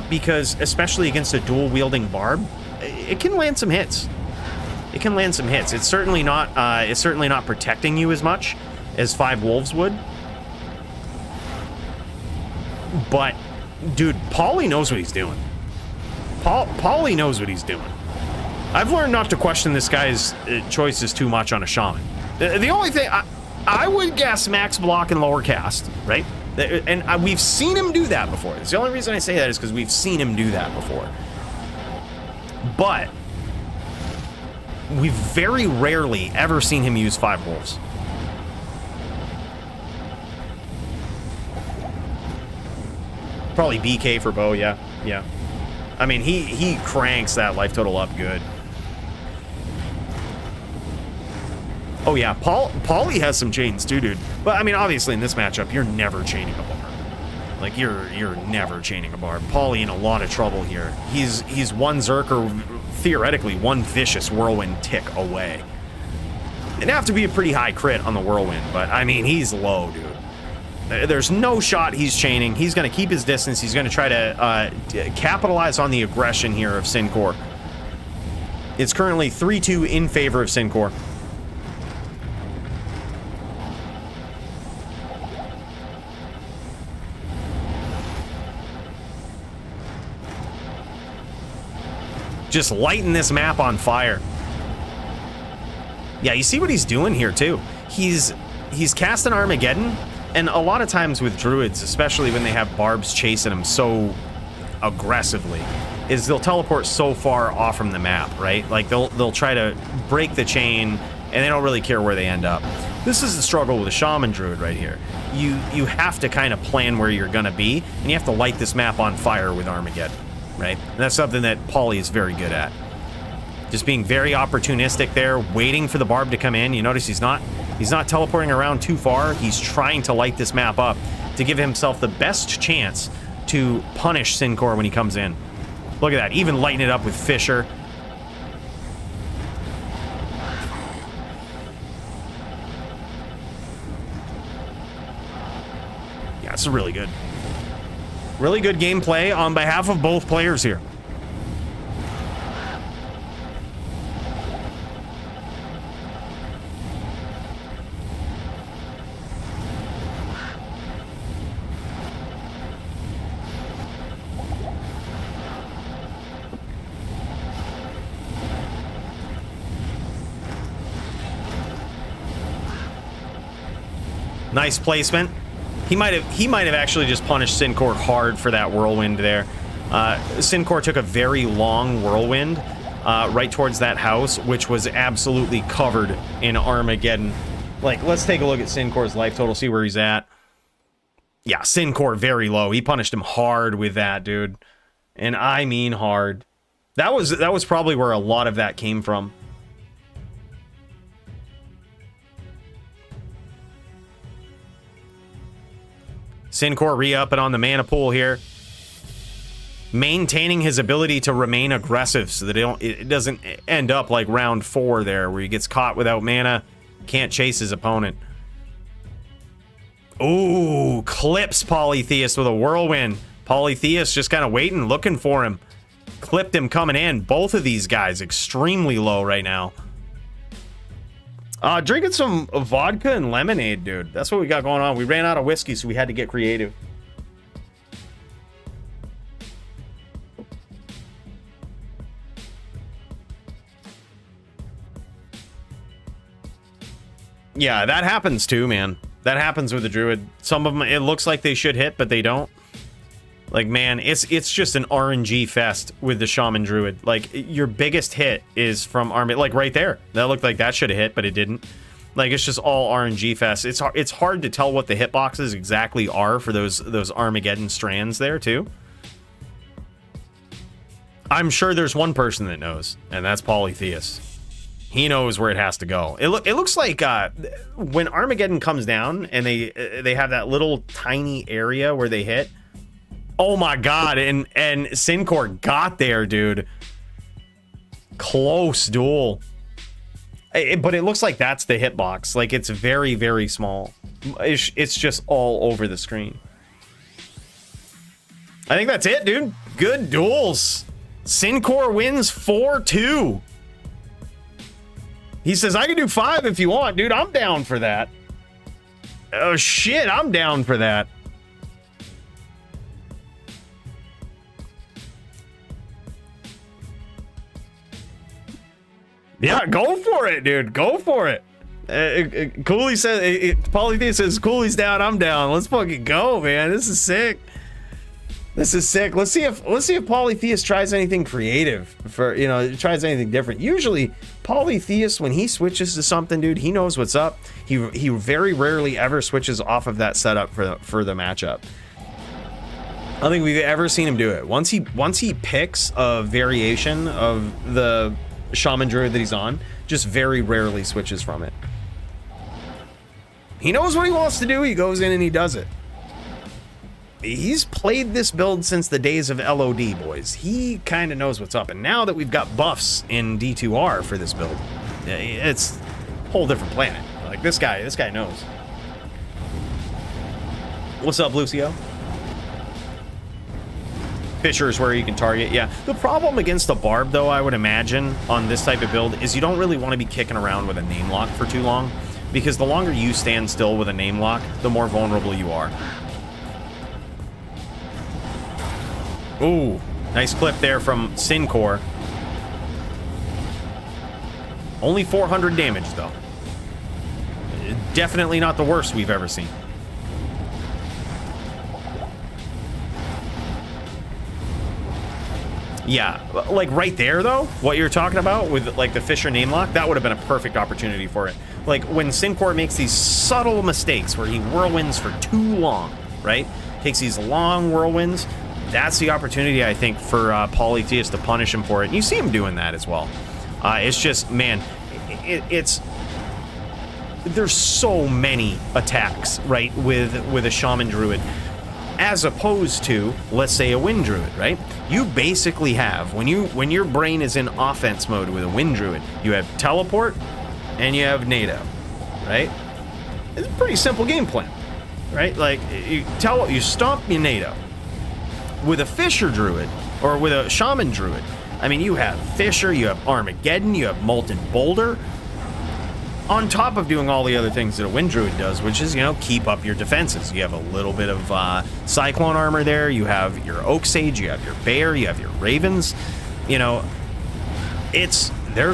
because especially against a dual-wielding barb, it can land some hits. It can land some hits. It's certainly not protecting you as much as 5 wolves would. But, dude, Paulie knows what he's doing. Paulie knows what he's doing. I've learned not to question this guy's choices too much on a Shaman. The only thing... I would guess max block and lower cast, right? And we've seen him do that before. The only reason I say that is because we've seen him do that before. But we've very rarely ever seen him use 5 wolves. Probably BK for bow, yeah. Yeah. I mean, he cranks that life total up good. Oh yeah, Paulie has some chains too, dude. But I mean, obviously in this matchup, you're never chaining a barb. Like you're never chaining a barb. Paulie in a lot of trouble here. He's one Zerk or theoretically one vicious Whirlwind tick away. It'd have to be a pretty high crit on the Whirlwind, but I mean, he's low, dude. There's no shot he's chaining. He's gonna keep his distance. He's gonna try to capitalize on the aggression here of Syncor. It's currently 3-2 in favor of Syncor. Just lighting this map on fire. Yeah, you see what he's doing here too. He's casting Armageddon, and a lot of times with druids, especially when they have barbs chasing them so aggressively, is they'll teleport so far off from the map, right? Like they'll try to break the chain, and they don't really care where they end up. This is the struggle with a shaman druid right here. You have to kind of plan where you're gonna be, and you have to light this map on fire with Armageddon. Right? And that's something that Paulie is very good at. Just being very opportunistic there, waiting for the barb to come in. You notice he's not teleporting around too far. He's trying to light this map up to give himself the best chance to punish Syncor when he comes in. Look at that, even lighting it up with Fisher. Yeah, it's really good. Really good gameplay on behalf of both players here. Nice placement. He might have actually just punished Syncor hard for that whirlwind there. Syncor took a very long whirlwind right towards that house, which was absolutely covered in Armageddon. Like, let's take a look at Syncor's life total, see where he's at. Yeah, Syncor very low. He punished him hard with that, dude. And I mean hard. That was probably where a lot of that came from. Syncor re-upping on the mana pool here. Maintaining his ability to remain aggressive so that it doesn't end up like round 4 there, where he gets caught without mana, can't chase his opponent. Ooh, clips Polytheist with a whirlwind. Polytheist just kind of waiting, looking for him. Clipped him coming in. Both of these guys extremely low right now. Drinking some vodka and lemonade, dude. That's what we got going on. We ran out of whiskey, so we had to get creative. Yeah, that happens too, man. That happens with the druid. Some of them, it looks like they should hit, but they don't. Like, man, it's just an RNG fest with the shaman druid. Like, your biggest hit is from army, like right there. That looked like that should have hit, but it didn't. Like, it's just all RNG fest. It's hard to tell what the hitboxes exactly are for those Armageddon strands there too. I'm sure there's one person that knows, and that's Polytheist. He knows where it has to go. It looks like when Armageddon comes down and they have that little tiny area where they hit. Oh my god, and Syncor got there, dude. Close duel. But it looks like that's the hitbox. Like, it's very, very small. It's just all over the screen. I think that's it, dude. Good duels. Syncor wins 4-2. He says, I can do 5 if you want, dude. I'm down for that. Oh, shit. I'm down for that. Yeah, go for it, dude. Go for it. Cooley says, Polytheist says, Cooley's down, I'm down. Let's fucking go, man. This is sick. This is sick. Let's see if Polytheist tries anything creative tries anything different. Usually Polytheist, when he switches to something, dude, he knows what's up. He very rarely ever switches off of that setup for the matchup. I don't think we've ever seen him do it. Once he picks a variation of the shaman druid that he's on, just very rarely switches from it. He knows what he wants to do. He goes in and he does it. He's played this build since the days of LOD, boys. He kind of knows what's up. And now that we've got buffs in D2R for this build, it's a whole different planet. Like, this guy knows. What's up, Lucio? Fisher is where you can target. Yeah. The problem against the Barb, though, I would imagine, on this type of build, is you don't really want to be kicking around with a name lock for too long. Because the longer you stand still with a name lock, the more vulnerable you are. Ooh, nice clip there from Syncor. Only 400 damage, though. Definitely not the worst we've ever seen. Yeah, like right there, though, what you're talking about with like the Fisher name lock, that would have been a perfect opportunity for it. Like when Syncor makes these subtle mistakes where he whirlwinds for too long, right? Takes these long whirlwinds. That's the opportunity, I think, for Polytheist to punish him for it. And you see him doing that as well. It's just, man, there's so many attacks, right, with a shaman druid, as opposed to, let's say, a wind druid, right? You basically have, when your brain is in offense mode with a wind druid, you have teleport and you have NATO, right? It's a pretty simple game plan, right? Like, you stomp, you NATO. With a Fisher druid, or with a shaman druid, I mean, you have Fisher, you have Armageddon, you have Molten Boulder, on top of doing all the other things that a wind druid does, which is, keep up your defenses. You have a little bit of Cyclone armor there, you have your Oak Sage, you have your Bear, you have your Ravens. There's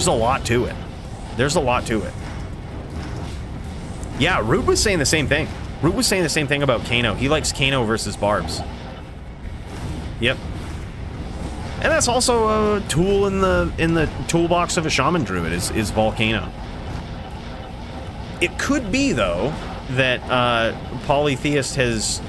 a lot to it. There's a lot to it. Yeah, Root was saying the same thing. Root was saying the same thing about Kano. He likes Kano versus Barbs. Yep. And that's also a tool in the toolbox of a Shaman Druid is Volcano. It could be, though, that Polytheist has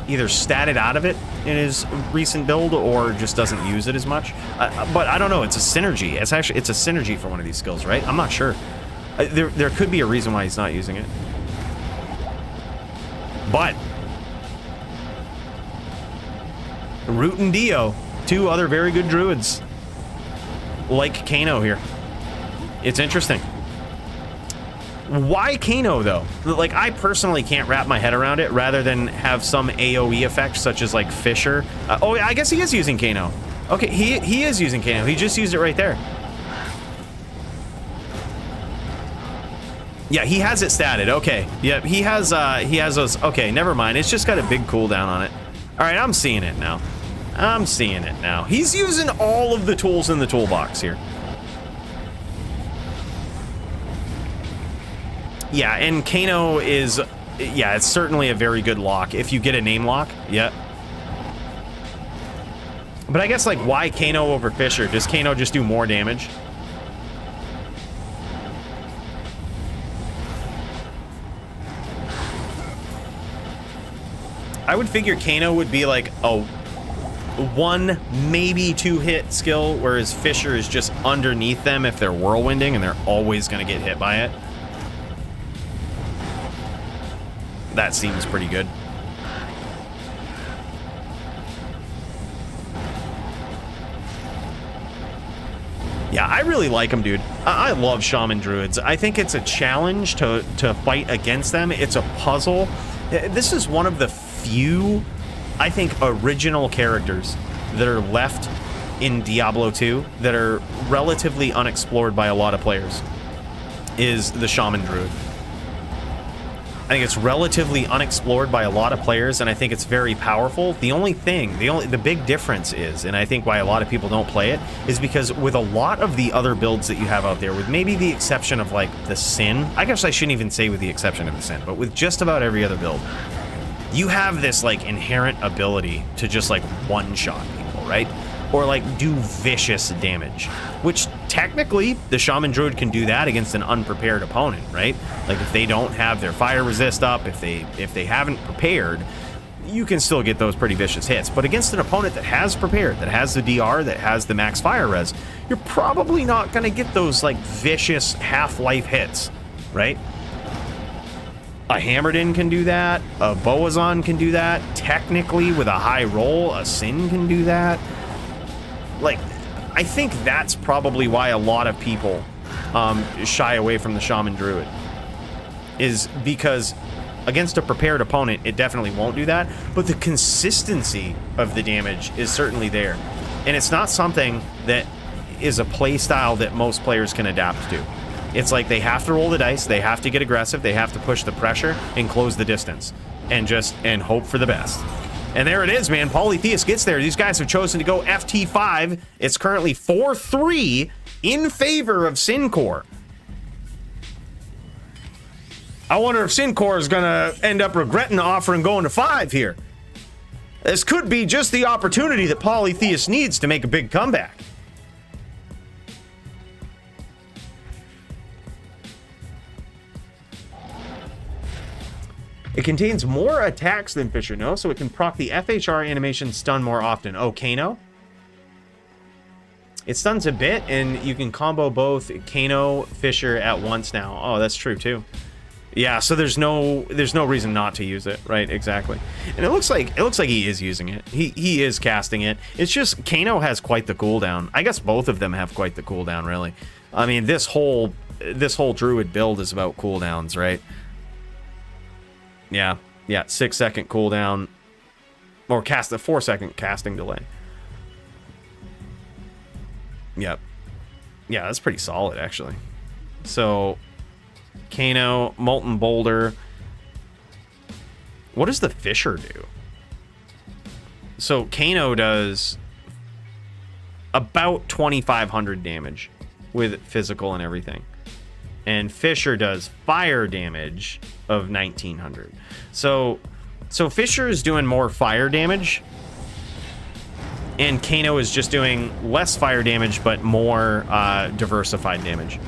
either statted out of it in his recent build or just doesn't use it as much. But I don't know. It's a synergy. It's a synergy for one of these skills, right? I'm not sure. There could be a reason why he's not using it. But Root and Dio, two other very good druids, like Kano here. It's interesting. Why Kano, though? Like, I personally can't wrap my head around it, rather than have some AoE effect, such as, like, Fisher. Oh, I guess he is using Kano. Okay, he is using Kano. He just used it right there. Yeah, he has it statted. Okay. Yeah, he has those. Okay, never mind. It's just got a big cooldown on it. All right, I'm seeing it now. I'm seeing it now. He's using all of the tools in the toolbox here. Yeah, and Kano is, yeah, it's certainly a very good lock. If you get a name lock, yeah. But I guess, like, why Kano over Fisher? Does Kano just do more damage? I would figure Kano would be like a 1, maybe 2 hit skill, whereas Fisher is just underneath them if they're whirlwinding and they're always going to get hit by it. That seems pretty good. Yeah, I really like them, dude. I love Shaman Druids. I think it's a challenge to fight against them. It's a puzzle. This is one of the few, I think, original characters that are left in Diablo 2 that are relatively unexplored by a lot of players, is the Shaman Druid. I think it's relatively unexplored by a lot of players, and I think it's very powerful. The big difference is, and I think why a lot of people don't play it, is because with a lot of the other builds that you have out there, with maybe the exception of, like, the Sin, I guess I shouldn't even say with the exception of the Sin, but with just about every other build, you have this, like, inherent ability to just, like, one-shot people, right? Or, like, do vicious damage, which technically the Shaman Druid can do that against an unprepared opponent, right? Like, if they don't have their fire resist up, if they haven't prepared, you can still get those pretty vicious hits. But against an opponent that has prepared, that has the DR, that has the max fire res, you're probably not going to get those, like, vicious half-life hits, right? A Hammerdin can do that, a Boazon can do that, technically with a high roll, a Sin can do that. Like, I think that's probably why a lot of people shy away from the Shaman Druid, is because against a prepared opponent, it definitely won't do that, but the consistency of the damage is certainly there. And it's not something that is a play style that most players can adapt to. It's like they have to roll the dice, they have to get aggressive, they have to push the pressure and close the distance and hope for the best. And there it is, man. Polytheist gets there. These guys have chosen to go FT5. It's currently 4-3 in favor of Syncor. I wonder if Syncor is going to end up regretting the offer and going to 5 here. This could be just the opportunity that Polytheist needs to make a big comeback. It contains more attacks than Fisher, no? So it can proc the FHR animation stun more often. Oh, Kano? It stuns a bit, and you can combo both Kano, Fisher at once now. Oh, that's true, too. Yeah, so there's no reason not to use it, right? Exactly. And it looks like he is using it. He is casting it. It's just Kano has quite the cooldown. I guess both of them have quite the cooldown, really. I mean, this whole Druid build is about cooldowns, right? Yeah, 6-second cooldown, or a 4-second casting delay. Yep. Yeah, that's pretty solid, actually. So, Kano, Molten Boulder. What does the Fisher do? So, Kano does about 2,500 damage with physical and everything. and Fisher does fire damage of 1900. So Fisher is doing more fire damage, and Kano is just doing less fire damage but more diversified damage.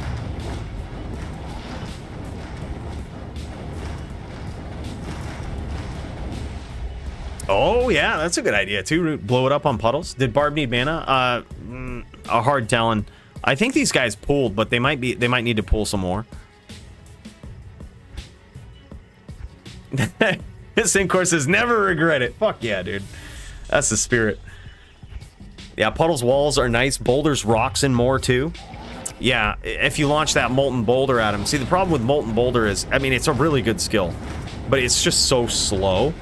Oh yeah, that's a good idea too. Blow it up on puddles. Did Barb need mana? A hard telling. I think these guys pulled, but they might need to pull some more. Syncor says never regret it. Fuck yeah, dude. That's the spirit. Yeah, puddles walls are nice. Boulders, rocks, and more too. Yeah, if you launch that molten boulder at him. See, the problem with molten boulder is, I mean, it's a really good skill, but it's just so slow.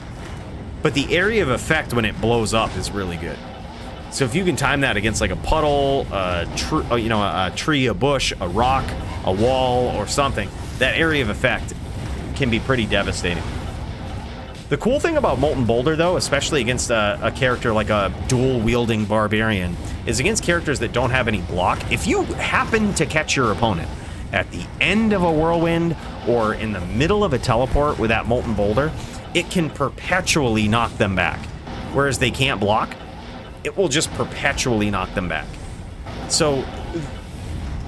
But the area of effect when it blows up is really good. So if you can time that against like a puddle, a tree, a bush, a rock, a wall, or something, that area of effect can be pretty devastating. The cool thing about Molten Boulder, though, especially against a character like a dual-wielding barbarian, is against characters that don't have any block. If you happen to catch your opponent at the end of a whirlwind or in the middle of a teleport with that Molten Boulder, it can perpetually knock them back. Whereas they can't block, it will just perpetually knock them back. So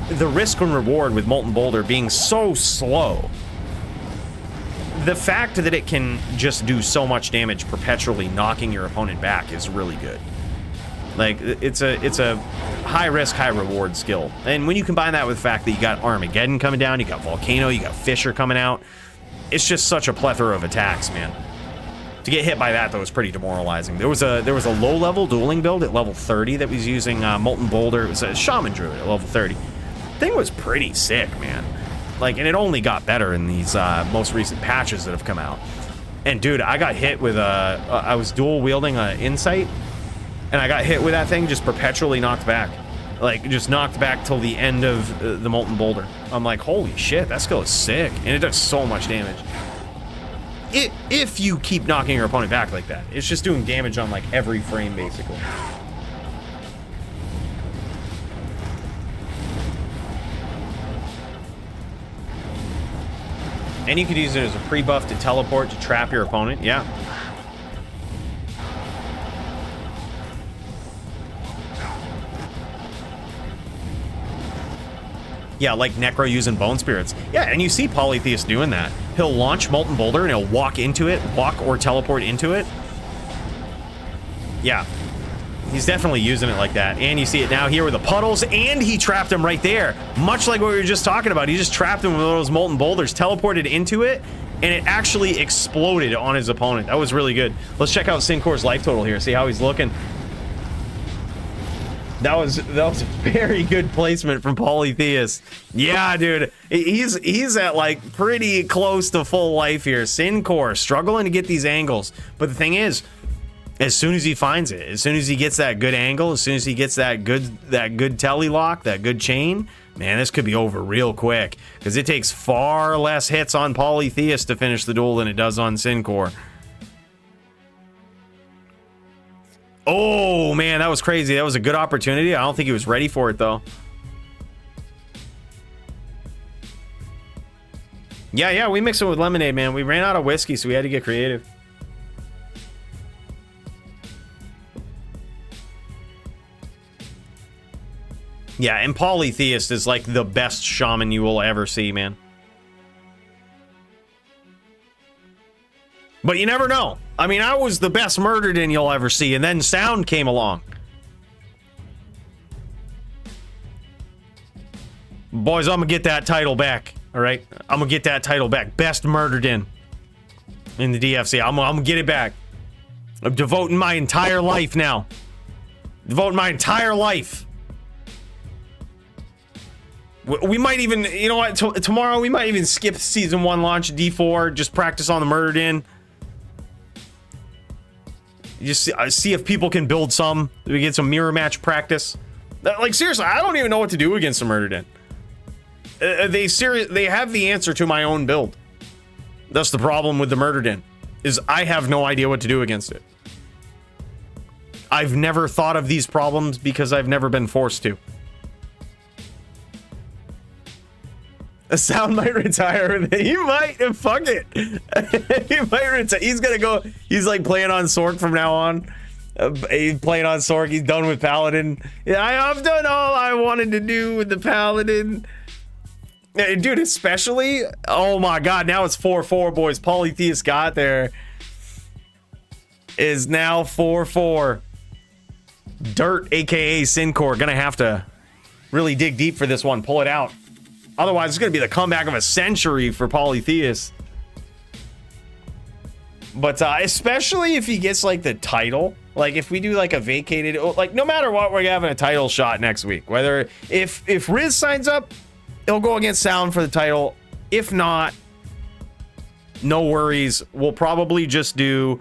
the risk and reward with Molten Boulder being so slow, the fact that it can just do so much damage perpetually knocking your opponent back is really good. Like, it's a high risk, high reward skill. And when you combine that with the fact that you got Armageddon coming down, you got Volcano, you got Fisher coming out, it's just such a plethora of attacks, man. To get hit by that, though, was pretty demoralizing. There was a low-level dueling build at level 30 that was using Molten Boulder. It was a Shaman Druid at level 30. Thing was pretty sick, man. Like, and it only got better in these most recent patches that have come out. And dude, I got hit with I was dual-wielding Insight, and I got hit with that thing, just perpetually knocked back. Like, just knocked back till the end of the Molten Boulder. I'm like, holy shit, that skill is sick. And it does so much damage. If you keep knocking your opponent back like that, it's just doing damage on, like, every frame, basically. And you could use it as a pre-buff to teleport to trap your opponent. Yeah. Yeah, like Necro using Bone Spirits. Yeah, and you see Polytheist doing that. He'll launch Molten Boulder and he'll walk into it, walk or teleport into it. Yeah. He's definitely using it like that. And you see it now here with the puddles, and he trapped him right there. Much like what we were just talking about. He just trapped him with those Molten Boulders, teleported into it, and it actually exploded on his opponent. That was really good. Let's check out Syncor's life total here, see how he's looking. That was a very good placement from Polytheist. Yeah, dude. He's at like pretty close to full life here. Syncor struggling to get these angles. But the thing is, as soon as he finds it, as soon as he gets that good angle, as soon as he gets that good telly lock, that good chain, man, this could be over real quick. Because it takes far less hits on Polytheist to finish the duel than it does on Syncor. Oh, man, that was crazy. That was a good opportunity. I don't think he was ready for it, though. Yeah, we mixed it with lemonade, man. We ran out of whiskey, so we had to get creative. Yeah, and Polytheist is like the best shaman you will ever see, man. But you never know. I mean, I was the best murdered in you'll ever see, and then Sound came along. Boys, I'm gonna get that title back, all right? I'm gonna get that title back. Best murdered in the DFC. I'm gonna get it back. I'm devoting my entire life now. Devoting my entire life. We might even, you know what, tomorrow we might even skip Season 1 launch, D4, just practice on the Murdered In. Just see if people can build some. We get some mirror match practice. Like, seriously, I don't even know what to do against the Murdered In. They have the answer to my own build. That's the problem with the Murdered In, is I have no idea what to do against it. I've never thought of these problems because I've never been forced to. Sound might retire. He might. Fuck it. He might retire. He's gonna go. He's like playing on Sork from now on. He's playing on Sork. He's done with Paladin. Yeah, I've done all I wanted to do with the Paladin. Dude, especially. Oh my God. Now it's 4-4, boys. Polytheist got there. Is now 4-4. Dirt, aka Syncore, gonna have to really dig deep for this one. Pull it out. Otherwise, it's going to be the comeback of a century for Polytheist. But especially if he gets like the title, like if we do like a vacated, like no matter what, we're having a title shot next week. Whether if Riz signs up, he'll go against Sound for the title. If not, no worries. We'll probably just do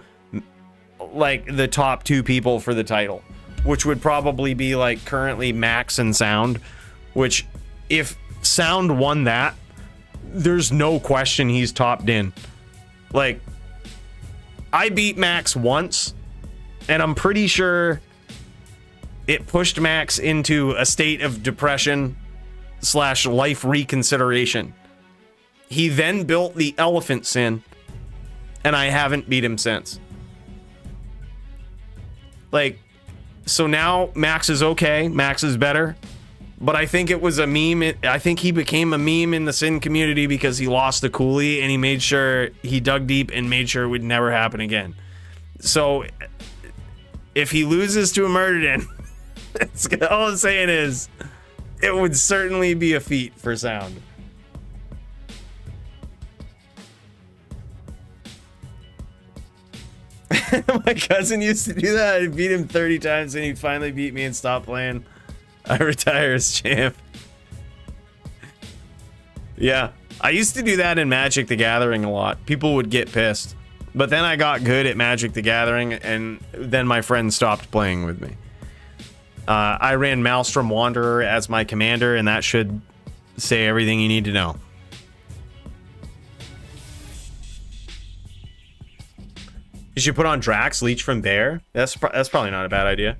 like the top 2 people for the title, which would probably be like currently Max and Sound, which if Sound won that, there's no question he's topped in. Like, I beat Max once, and I'm pretty sure it pushed Max into a state of depression / life reconsideration. He then built the Elephant Sin, and I haven't beat him since. Like, so now Max is okay. Max is better. But I think it was a meme. I think he became a meme in the Sin community because he lost the Coolie and he made sure he dug deep and made sure it would never happen again. So if he loses to a Murderden, all I'm saying is it would certainly be a feat for Sound. My cousin used to do that. I beat him 30 times and he finally beat me and stopped playing. I retire as champ. Yeah, I used to do that in Magic the Gathering a lot. People would get pissed. But then I got good at Magic the Gathering, and then my friends stopped playing with me. I ran Maelstrom Wanderer as my commander, and that should say everything you need to know. You should put on Drax, Leech from Bear. That's probably not a bad idea.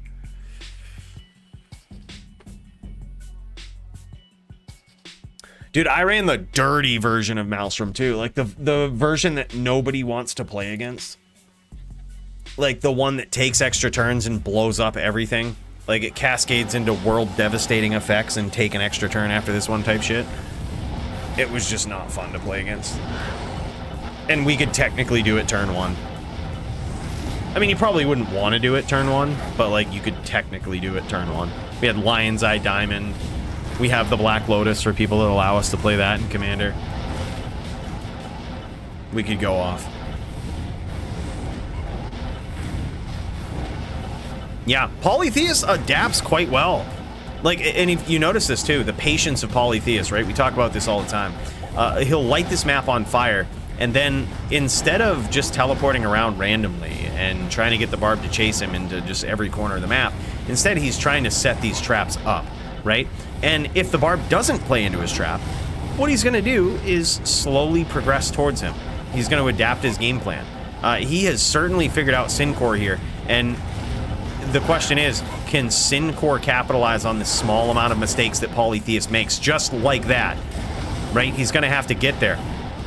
Dude, I ran the dirty version of Maelstrom too. Like the version that nobody wants to play against. Like the one that takes extra turns and blows up everything. Like it cascades into world devastating effects and take an extra turn after this one type shit. It was just not fun to play against. And we could technically do it turn 1. I mean, you probably wouldn't want to do it turn 1, but like you could technically do it turn 1. We had Lion's Eye Diamond. We have the Black Lotus for people that allow us to play that in Commander. We could go off. Yeah, Polytheist adapts quite well. Like, and if you notice this too, the patience of Polytheist, right? We talk about this all the time. He'll light this map on fire, and then instead of just teleporting around randomly and trying to get the Barb to chase him into just every corner of the map, instead he's trying to set these traps up, right? And if the Barb doesn't play into his trap, what he's going to do is slowly progress towards him. He's going to adapt his game plan. He has certainly figured out Syncore here, and the question is, can Syncore capitalize on the small amount of mistakes that Polytheist makes just like that, right? He's going to have to get there.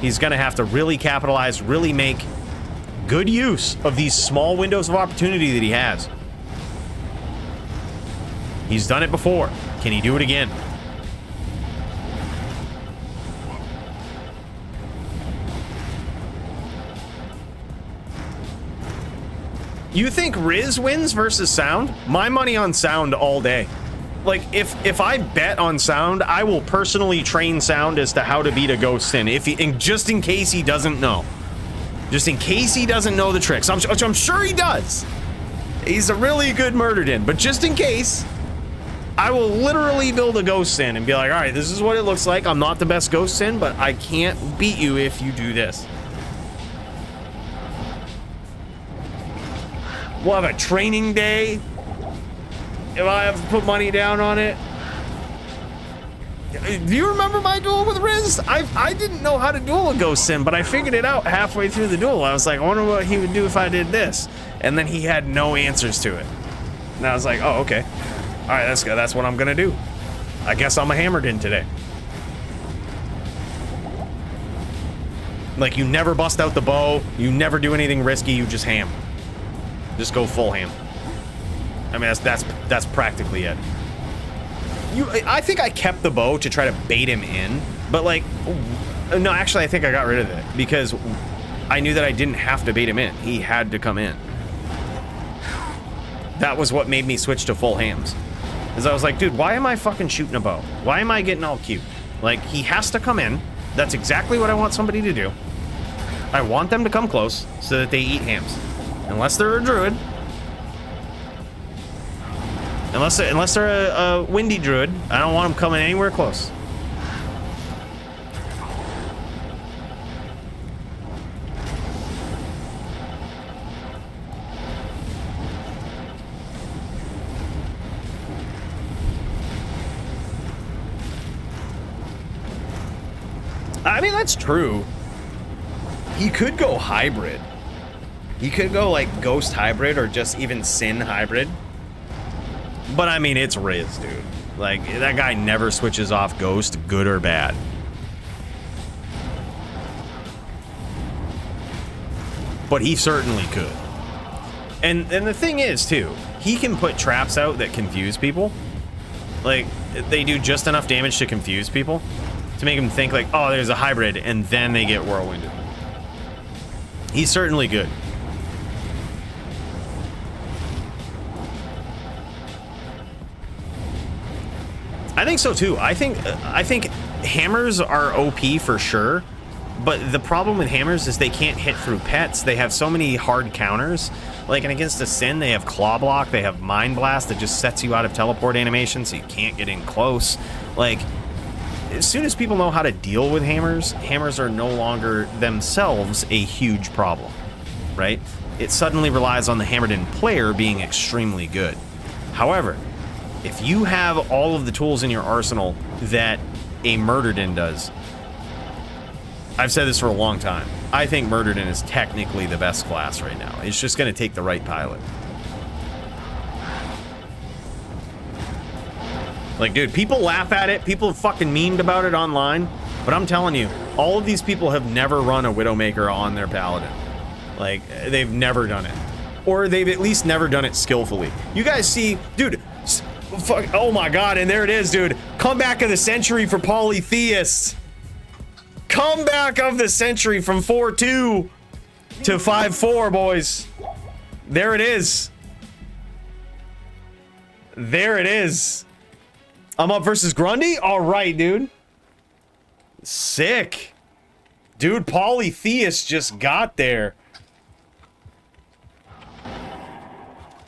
He's going to have to really capitalize, really make good use of these small windows of opportunity that he has. He's done it before. Can he do it again? You think Riz wins versus Sound? My money on Sound all day. Like, if I bet on Sound, I will personally train Sound as to how to beat a Ghost Sin, just in case he doesn't know. Just in case he doesn't know the tricks, which I'm sure he does. He's a really good Murderden, but just in case, I will literally build a Ghost Sin and be like, all right, this is what it looks like. I'm not the best Ghost Sin, but I can't beat you if you do this. We'll have a training day if I have to put money down on it. Do you remember my duel with Riz? I didn't know how to duel a Ghost Sin, but I figured it out halfway through the duel. I was like, I wonder what he would do if I did this. And then he had no answers to it. And I was like, oh, okay. All right, that's good. That's what I'm going to do. I guess I'm a hammered in today. Like, you never bust out the bow, you never do anything risky, you just ham. Just go full ham. I mean, that's practically it. I think I kept the bow to try to bait him in, but like, no, actually, I think I got rid of it because I knew that I didn't have to bait him in. He had to come in. That was what made me switch to full hams. Is I was like, dude, why am I fucking shooting a bow? Why am I getting all cute? Like, he has to come in. That's exactly what I want somebody to do. I want them to come close so that they eat hams. Unless they're a druid. Unless they're a windy druid, I don't want them coming anywhere close. I mean, that's true. He could go hybrid. He could go like ghost hybrid or just even sin hybrid. But I mean, it's Riz, dude. Like, that guy never switches off ghost, good or bad. But he certainly could. And the thing is, too, he can put traps out that confuse people. Like, they do just enough damage to confuse people to make them think like, oh, there's a hybrid, and then they get whirlwinded. He's certainly good. I think so too. I think hammers are OP for sure, but the problem with hammers is they can't hit through pets. They have so many hard counters. Like, and against a sin, they have claw block, they have mind blast that just sets you out of teleport animation, so you can't get in close. Like, as soon as people know how to deal with hammers, hammers are no longer themselves a huge problem, right? It suddenly relies on the hammered-in player being extremely good. However, if you have all of the tools in your arsenal that a murdered-in does, I've said this for a long time, I think murdered-in is technically the best class right now. It's just going to take the right pilot. Like, dude, people laugh at it. People have fucking memed about it online. But I'm telling you, all of these people have never run a Widowmaker on their Paladin. Like, they've never done it. Or they've at least never done it skillfully. You guys see, dude, fuck, oh my god, and there it is, dude. Comeback of the century for Polytheists. Comeback of the century from 4-2 to 5-4, boys. There it is. There it is. I'm up versus Grundy? All right, dude. Sick. Dude, Polytheist just got there.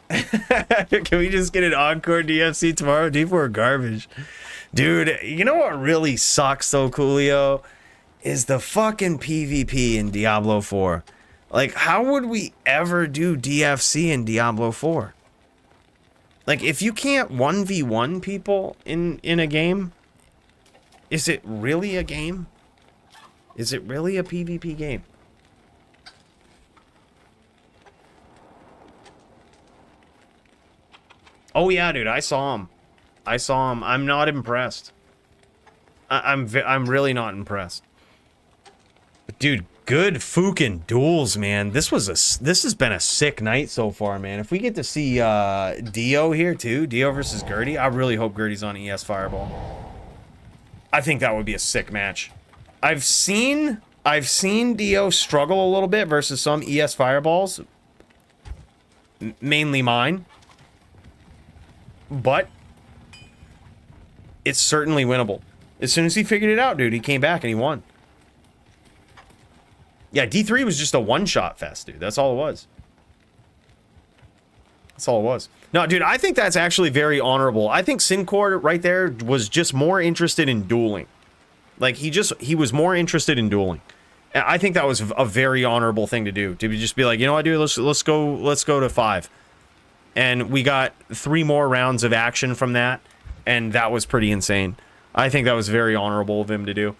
Can we just get an encore DFC tomorrow? D4 garbage. Dude, you know what really sucks though, Coolio? Is the fucking PvP in Diablo 4. Like, how would we ever do DFC in Diablo 4? Like, if you can't 1v1 people in a game, is it really a game? Is it really a PvP game? Oh yeah, dude, I saw him. I saw him. I'm not impressed. I'm really not impressed. But dude, good fucking duels, man. This has been a sick night so far, man. If we get to see Dio here too, Dio versus Gertie, I really hope Gertie's on ES Fireball. I think that would be a sick match. I've seen Dio struggle a little bit versus some ES Fireballs, mainly mine, but it's certainly winnable. As soon as he figured it out, dude, he came back and he won. Yeah, D3 was just a one-shot fest, dude. That's all it was. That's all it was. No, dude, I think that's actually very honorable. I think Syncord right there was just more interested in dueling. Like, he was more interested in dueling. And I think that was a very honorable thing to do. To just be like, you know what, dude, let's go to 5. And we got 3 more rounds of action from that, and that was pretty insane. I think that was very honorable of him to do.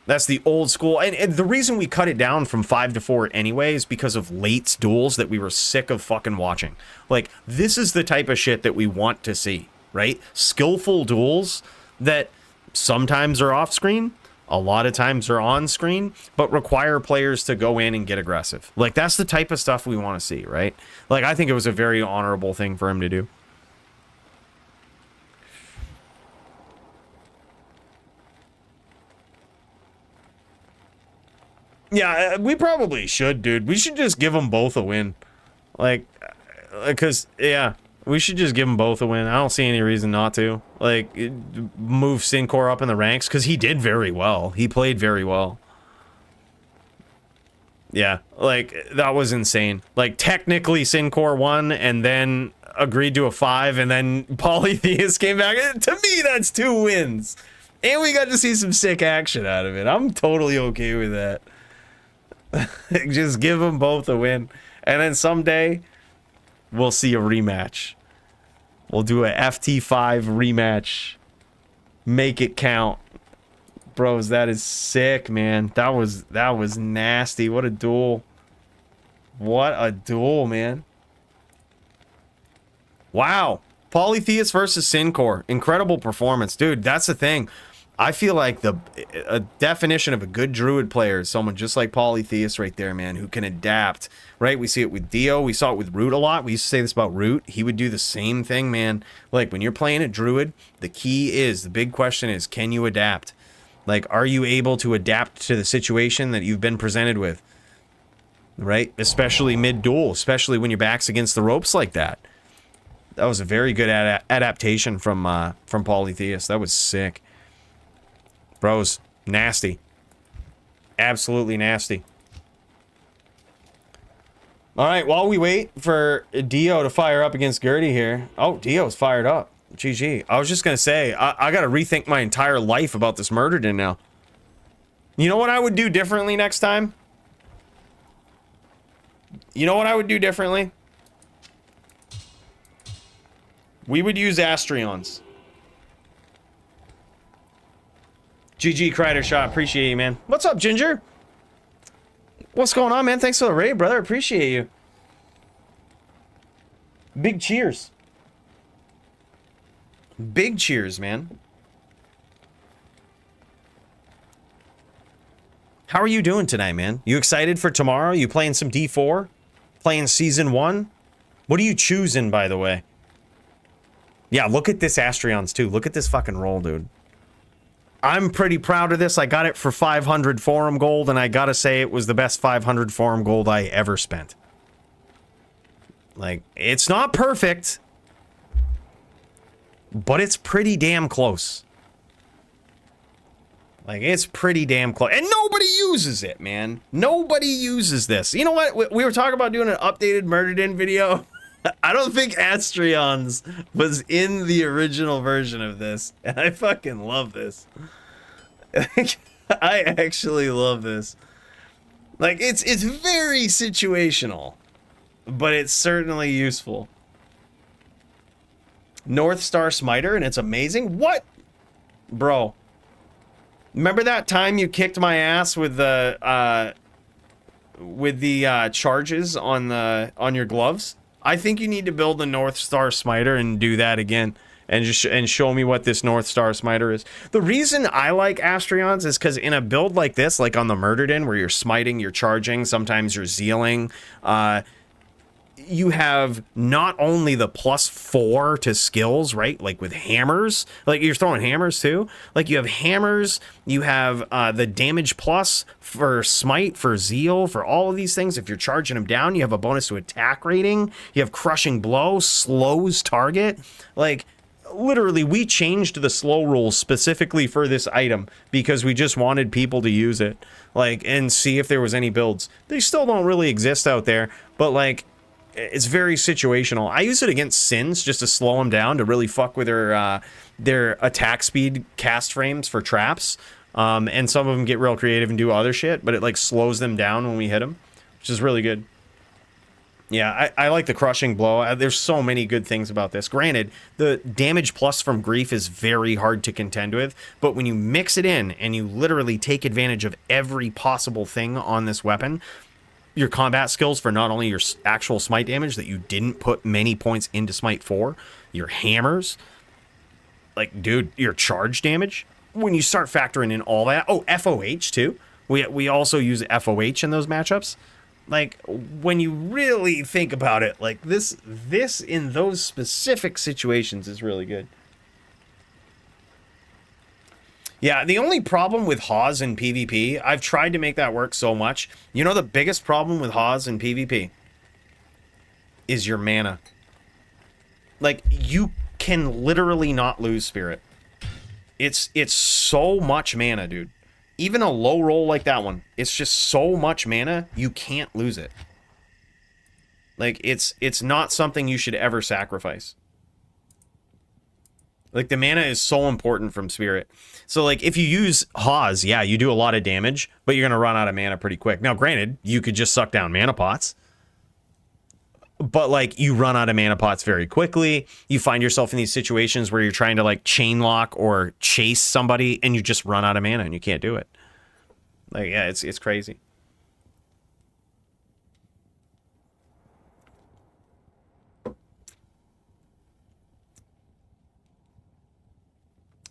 That's the old school. And the reason we cut it down from 5 to 4 anyway is because of late duels that we were sick of fucking watching. Like, this is the type of shit that we want to see, right? Skillful duels that sometimes are off screen, a lot of times are on screen, but require players to go in and get aggressive. Like, that's the type of stuff we want to see, right? Like, I think it was a very honorable thing for him to do. Yeah, we probably should, dude. We should just give them both a win. Like, because, yeah, we should just give them both a win. I don't see any reason not to. Like, move Sincor up in the ranks, because he did very well. He played very well. Yeah, like, that was insane. Like, technically, Sincor won, and then agreed to a 5, and then Polytheist came back. To me, that's 2 wins. And we got to see some sick action out of it. I'm totally okay with that. Just give them both a win. And then someday, we'll see a rematch. We'll do a FT5 rematch. Make it count. Bros, that is sick, man. That was nasty. What a duel. What a duel, man. Wow. Polytheist versus Sincor. Incredible performance. Dude, that's the thing. I feel like a definition of a good druid player is someone just like Polytheist right there, man, who can adapt, right? We see it with Dio. We saw it with Root a lot. We used to say this about Root. He would do the same thing, man. Like, when you're playing a druid, the big question is, can you adapt? Like, are you able to adapt to the situation that you've been presented with? Right? Especially mid-duel, especially when your back's against the ropes like that. That was a very good adaptation from Polytheist. That was sick. Bros, nasty. Absolutely nasty. Alright, while we wait for Dio to fire up against Gertie here. Oh, Dio's fired up. GG. I was just gonna say, I gotta rethink my entire life about this Murderden now. You know what I would do differently next time? You know what I would do differently? We would use Astrions. GG, Crider Shot. Appreciate you, man. What's up, Ginger? What's going on, man? Thanks for the raid, brother. Appreciate you. Big cheers. Big cheers, man. How are you doing tonight, man? You excited for tomorrow? You playing some D4? Playing Season 1? What are you choosing, by the way? Yeah, look at this Astrions, too. Look at this fucking roll, dude. I'm pretty proud of this. I got it for 500 forum gold, and I gotta say it was the best 500 forum gold I ever spent. Like, it's not perfect, but it's pretty damn close. Like, it's pretty damn close. And nobody uses it, man. Nobody uses this. You know what? We were talking about doing an updated Murderden video. I don't think Astrions was in the original version of this. And I fucking love this. I actually love this. Like, it's very situational. But it's certainly useful. North Star Smiter, and it's amazing? What? Bro. Remember that time you kicked my ass with the charges on your gloves? I think you need to build a North Star Smiter and do that again, and just show me what this North Star Smiter is. The reason I like Astrions is because in a build like this, like on the Murderden, where you're smiting, you're charging, sometimes you're zealing, you have not only the +4 to skills, right? Like with hammers, like you're throwing hammers too. Like you have hammers, you have the damage plus for smite, for zeal, for all of these things. If you're charging them down, you have a bonus to attack rating. You have crushing blow, slows target. Like literally, we changed the slow rules specifically for this item because we just wanted people to use it, like, and see if there was any builds. They still don't really exist out there, but like, it's very situational. I use it against Sins just to slow them down, to really fuck with their attack speed cast frames for traps. And some of them get real creative and do other shit, but it like slows them down when we hit them, which is really good. Yeah, I like the crushing blow. There's so many good things about this. Granted, the damage plus from grief is very hard to contend with, but when you mix it in and you literally take advantage of every possible thing on this weapon, your combat skills for not only your actual smite damage that you didn't put many points into smite for, your hammers, like, dude, your charge damage, when you start factoring in all that, oh, FOH too. We also use FOH in those matchups. Like, when you really think about it, like, this in those specific situations is really good. Yeah, the only problem with Haas in PvP, I've tried to make that work so much. You know the biggest problem with Haas in PvP? Is your mana. Like, you can literally not lose Spirit. It's so much mana, dude. Even a low roll like that one, it's just so much mana, you can't lose it. Like, it's not something you should ever sacrifice. Like, the mana is so important from Spirit. So, like, if you use Haas, yeah, you do a lot of damage, but you're going to run out of mana pretty quick. Now, granted, you could just suck down mana pots. But, like, you run out of mana pots very quickly. You find yourself in these situations where you're trying to, like, chain lock or chase somebody, and you just run out of mana, and you can't do it. Like, yeah, it's crazy.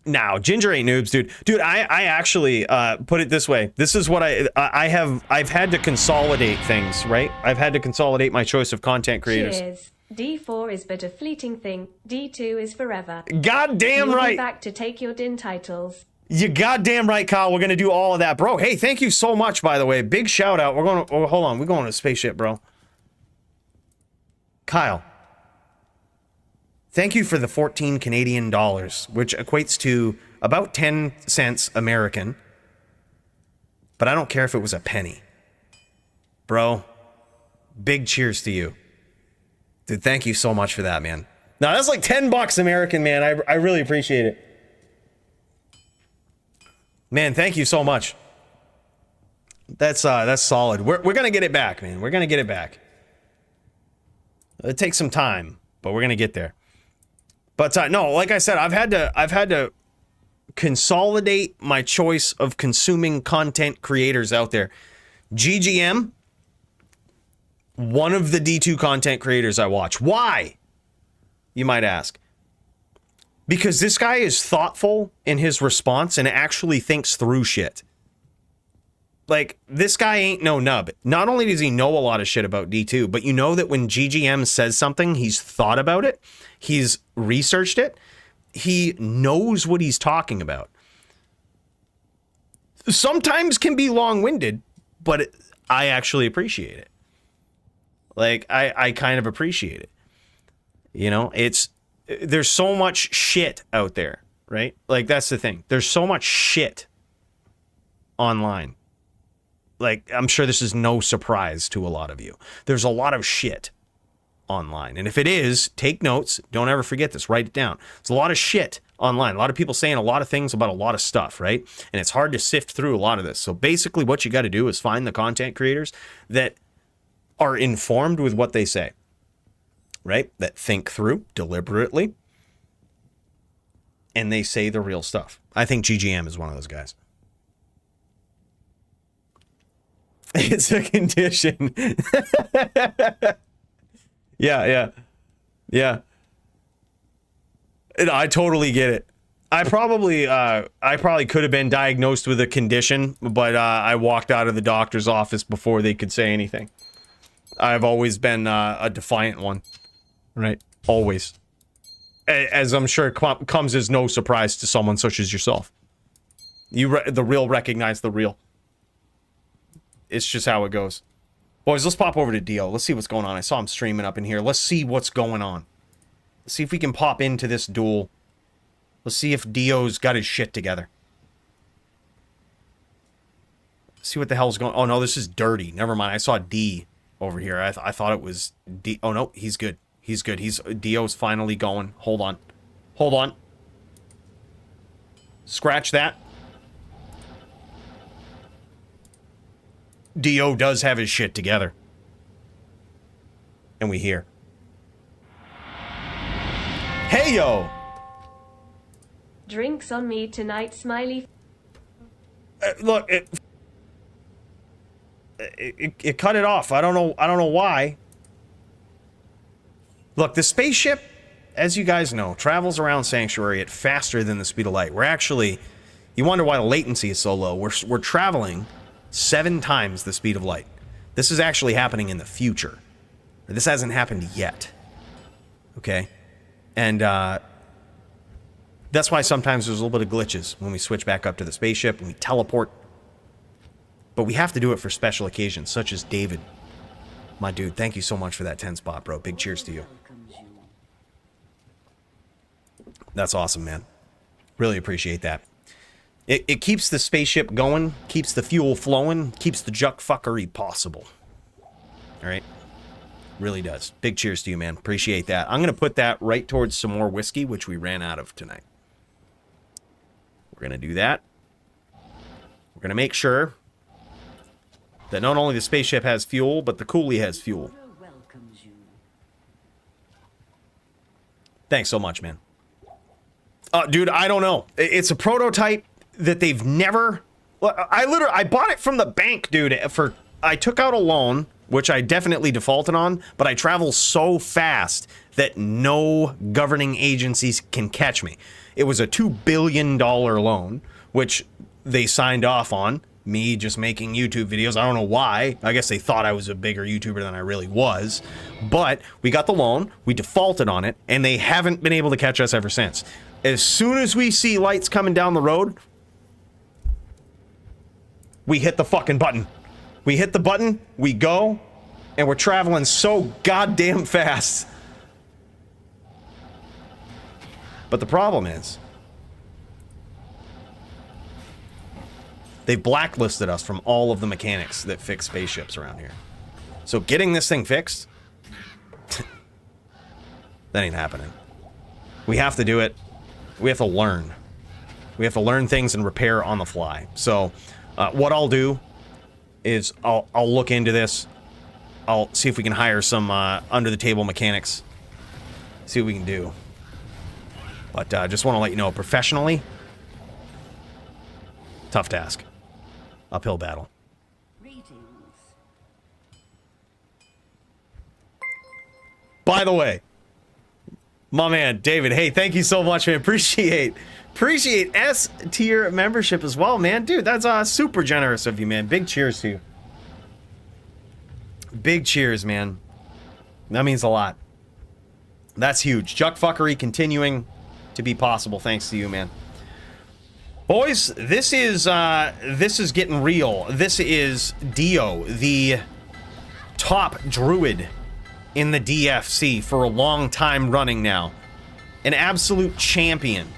Now, Ginger ain't noobs, dude. Dude, I actually put it this way. This is what I've had to consolidate things, right? I've had to consolidate my choice of content creators. Cheers. D4 is but a fleeting thing. D2 is forever. Goddamn right. You'll be back to take your din titles. You goddamn right, Kyle. We're gonna do all of that, bro. Hey, thank you so much, by the way. Big shout out. We're going. Oh, hold on. We're going to a spaceship, bro. Kyle. Thank you for the 14 Canadian dollars, which equates to about 10 cents American. But I don't care if it was a penny. Bro, big cheers to you. Dude, thank you so much for that, man. Now, that's like 10 bucks American, man. I really appreciate it. Man, thank you so much. That's solid. We're going to get it back, man. We're going to get it back. It takes some time, but we're going to get there. But no, like I said, I've had to consolidate my choice of consuming content creators out there. GGM, one of the D2 content creators I watch. Why? You might ask. Because this guy is thoughtful in his response and actually thinks through shit. Like, this guy ain't no nub. Not only does he know a lot of shit about D2, but you know that when GGM says something, he's thought about it. He's researched it. He knows what he's talking about. Sometimes can be long-winded, but I actually appreciate it. Like, I kind of appreciate it. You know, there's so much shit out there, right? Like, that's the thing. There's so much shit online. Like, I'm sure this is no surprise to a lot of you. There's a lot of shit online. And if it is, take notes. Don't ever forget this. Write it down. There's a lot of shit online. A lot of people saying a lot of things about a lot of stuff, right? And it's hard to sift through a lot of this. So basically what you got to do is find the content creators that are informed with what they say, right? That think through deliberately. And they say the real stuff. I think GGM is one of those guys. It's a condition. Yeah. And I totally get it. I probably could have been diagnosed with a condition, but I walked out of the doctor's office before they could say anything. I've always been a defiant one, right? Always. As I'm sure comes as no surprise to someone such as yourself. The real recognize the real. It's just how it goes. Boys, let's pop over to Dio. Let's see what's going on. I saw him streaming up in here. Let's see what's going on. Let's see if we can pop into this duel. Let's see if Dio's got his shit together. See what the hell's going on. Oh, no, this is dirty. Never mind. I saw D over here. I thought it was D. Oh, no, he's good. He's good. Dio's finally going. Hold on. Hold on. Scratch that. Dio does have his shit together. And we hear. Hey, yo! Drinks on me tonight, smiley. Look, it cut it off. I don't know why. Look, the spaceship, as you guys know, travels around Sanctuary at faster than the speed of light. We're actually, You wonder why the latency is so low. We're traveling 7 times the speed of light. This is actually happening in the future. This hasn't happened yet. Okay? And that's why sometimes there's a little bit of glitches when we switch back up to the spaceship and we teleport. But we have to do it for special occasions, such as David. My dude, thank you so much for that 10 spot, bro. Big cheers to you. That's awesome, man. Really appreciate that. It keeps the spaceship going, keeps the fuel flowing, keeps the juck fuckery possible. All right? Really does. Big cheers to you, man. Appreciate that. I'm going to put that right towards some more whiskey, which we ran out of tonight. We're going to do that. We're going to make sure that not only the spaceship has fuel, but the coolie has fuel. Thanks so much, man. Dude, I don't know. It's a prototype that they've never... I bought it from the bank, dude. I took out a loan, which I definitely defaulted on, but I travel so fast that no governing agencies can catch me. It was a $2 billion loan, which they signed off on. Me just making YouTube videos. I don't know why. I guess they thought I was a bigger YouTuber than I really was. But we got the loan, we defaulted on it, and they haven't been able to catch us ever since. As soon as we see lights coming down the road, we hit the fucking button. We hit the button, we go, and we're traveling so goddamn fast. But the problem is, they've blacklisted us from all of the mechanics that fix spaceships around here. So getting this thing fixed, that ain't happening. We have to do it. We have to learn. We have to learn things and repair on the fly. So what I'll do is I'll look into this. I'll see if we can hire some under-the-table mechanics. See what we can do. But just want to let you know, professionally, tough task. Uphill battle. By the way, my man, David, hey, thank you so much, man. Appreciate S tier membership as well, man. Dude, that's super generous of you, man. Big cheers to you. Big cheers, man. That means a lot. That's huge. Juck fuckery continuing to be possible thanks to you, man. Boys, this is getting real. This is Dio, the top druid in the DFC for a long time running now. An absolute champion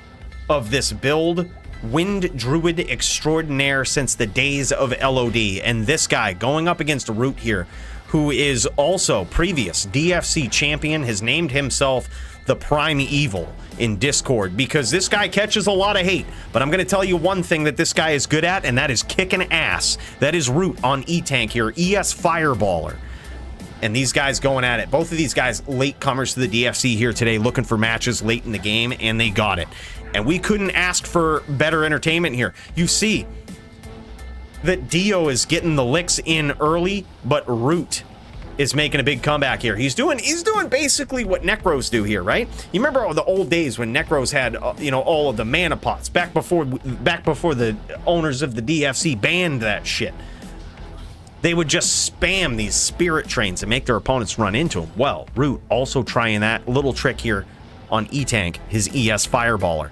of this build, Wind Druid extraordinaire since the days of LOD. And this guy going up against Root here, who is also previous DFC champion, has named himself the Prime Evil in Discord because this guy catches a lot of hate. But I'm going to tell you one thing that this guy is good at, and that is kicking ass. That is Root on E-Tank here, ES Fireballer. And these guys going at it. Both of these guys late comers to the DFC here today, looking for matches late in the game, and they got it. And we couldn't ask for better entertainment here. You see that Dio is getting the licks in early, but Root is making a big comeback here. He's doing basically what Necros do here, right? You remember the old days when Necros had all of the mana pots back before the owners of the DFC banned that shit. They would just spam these spirit trains and make their opponents run into them. Well, Root also trying that little trick here on E-Tank, his ES Fireballer.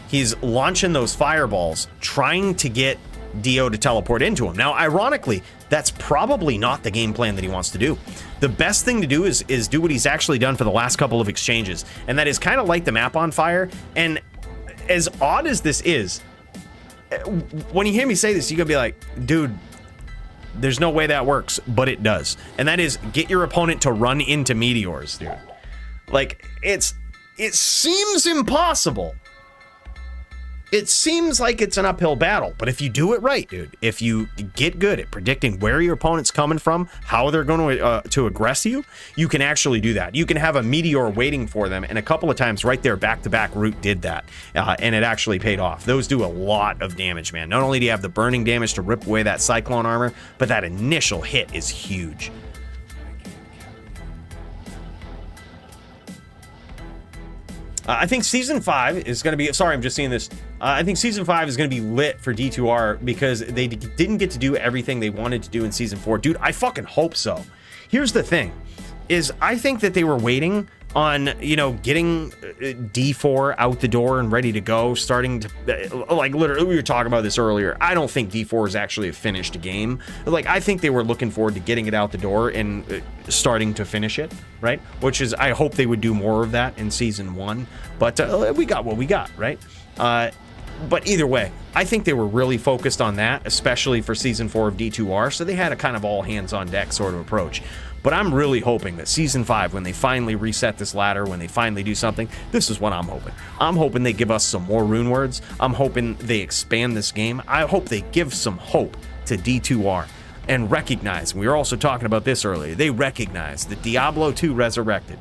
He's launching those fireballs, trying to get Dio to teleport into him. Now, ironically, that's probably not the game plan that he wants to do. The best thing to do is do what he's actually done for the last couple of exchanges, and that is kind of light the map on fire. And as odd as this is, when you hear me say this, you're gonna be like, dude, there's no way that works, but it does. And that is get your opponent to run into meteors, dude. Like, it seems impossible. It seems like it's an uphill battle, but if you do it right, dude, if you get good at predicting where your opponent's coming from, how they're going to aggress you, you can actually do that. You can have a meteor waiting for them, and a couple of times right there, back-to-back, Root did that, and it actually paid off. Those do a lot of damage, man. Not only do you have the burning damage to rip away that Cyclone armor, but that initial hit is huge. I think Season 5 is going to be... Sorry, I'm just seeing this. I think Season 5 is going to be lit for D2R because they didn't get to do everything they wanted to do in Season 4. Dude, I fucking hope so. Here's the thing, is I think that they were waiting on, you know, getting D4 out the door and ready to go, starting to, like, literally, we were talking about this earlier. I don't think D4 is actually a finished game. Like, I think they were looking forward to getting it out the door and starting to finish it, right? Which is, I hope they would do more of that in Season 1, but we got what we got, right? But either way, I think they were really focused on that, especially for Season 4 of D2R, so they had a kind of all hands on deck sort of approach. But I'm really hoping that Season 5, when they finally reset this ladder, when they finally do something, this is what I'm hoping. I'm hoping they give us some more rune words. I'm hoping they expand this game. I hope they give some hope to D2R and recognize, we were also talking about this earlier, they recognize that Diablo 2 Resurrected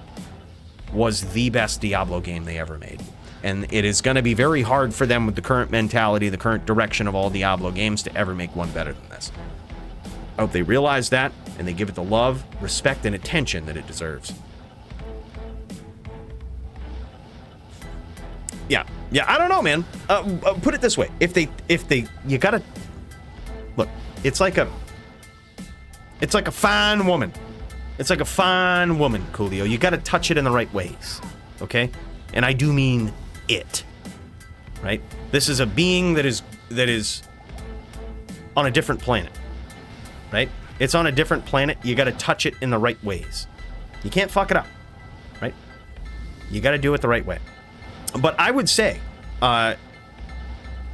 was the best Diablo game they ever made. And it is going to be very hard for them with the current mentality, the current direction of all Diablo games to ever make one better than this. I hope they realize that, and they give it the love, respect, and attention that it deserves. Yeah, I don't know, man. Put it this way: if they, you gotta look. It's like a fine woman. It's like a fine woman, Coolio. You gotta touch it in the right ways, okay? And I do mean it, right? This is a being that is on a different planet. Right? It's on a different planet. You got to touch it in the right ways. You can't fuck it up. Right? You got to do it the right way. But I would say,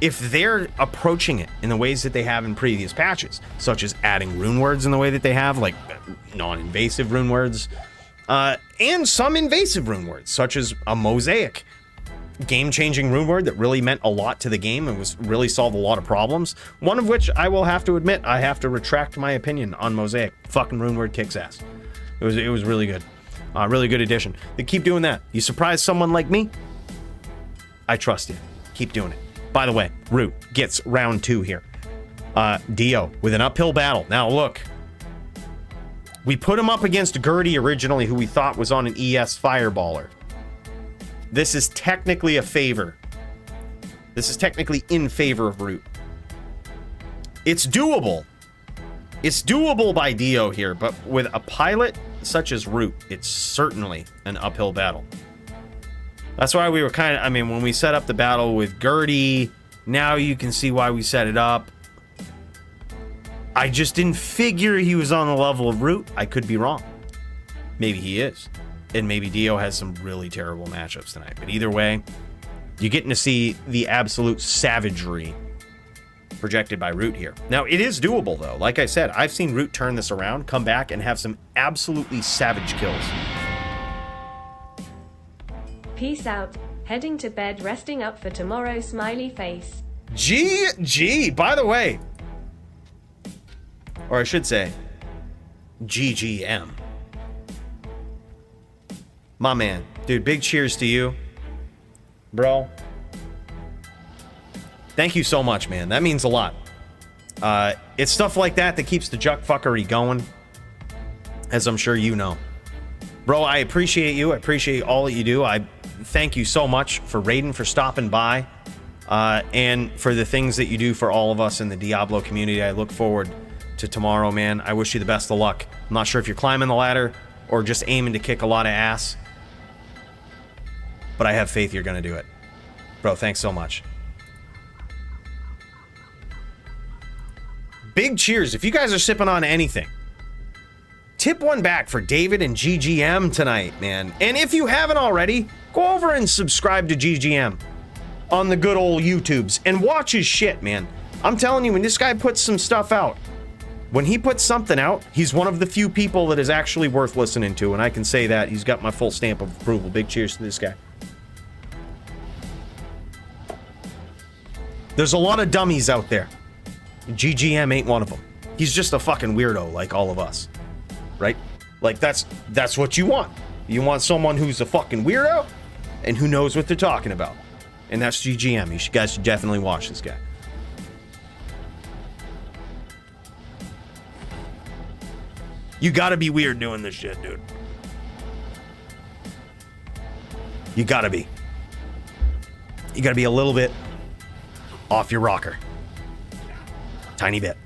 if they're approaching it in the ways that they have in previous patches, such as adding rune words in the way that they have, like non-invasive rune words, and some invasive rune words, such as a mosaic, game-changing rune word that really meant a lot to the game and was really solved a lot of problems. One of which I will have to admit, I have to retract my opinion on mosaic. Fucking rune word kicks ass. It was really good. Really good addition. They keep doing that. You surprise someone like me, I trust you. Keep doing it. By the way, Root gets round 2 here. Dio with an uphill battle. Now look, we put him up against Gertie originally, who we thought was on an ES Fireballer. This is technically a favor. This is technically in favor of Root. It's doable. It's doable by Dio here, but with a pilot such as Root, it's certainly an uphill battle. That's why we were kind of, I mean, when we set up the battle with Gertie, now you can see why we set it up. I just didn't figure he was on the level of Root. I could be wrong. Maybe he is. And maybe Dio has some really terrible matchups tonight. But either way, you're getting to see the absolute savagery projected by Root here. Now, it is doable, though. Like I said, I've seen Root turn this around, come back, and have some absolutely savage kills. Peace out. Heading to bed, resting up for tomorrow, smiley face. GG, by the way. Or I should say, GGM. My man. Dude, big cheers to you. Bro. Thank you so much, man. That means a lot. It's stuff like that that keeps the juck fuckery going, as I'm sure you know. Bro, I appreciate you. I appreciate all that you do. I thank you so much for raiding, for stopping by, and for the things that you do for all of us in the Diablo community. I look forward to tomorrow, man. I wish you the best of luck. I'm not sure if you're climbing the ladder or just aiming to kick a lot of ass, but I have faith you're going to do it. Bro, thanks so much. Big cheers. If you guys are sipping on anything, tip one back for David and GGM tonight, man. And if you haven't already, go over and subscribe to GGM on the good old YouTubes and watch his shit, man. I'm telling you, when this guy puts some stuff out, when he puts something out, he's one of the few people that is actually worth listening to, and I can say that. He's got my full stamp of approval. Big cheers to this guy. There's a lot of dummies out there. GGM ain't one of them. He's just a fucking weirdo like all of us. Right? Like, that's what you want. You want someone who's a fucking weirdo and who knows what they're talking about. And that's GGM. You guys should definitely watch this guy. You gotta be weird doing this shit, dude. You gotta be. You gotta be a little bit off your rocker. Tiny bit.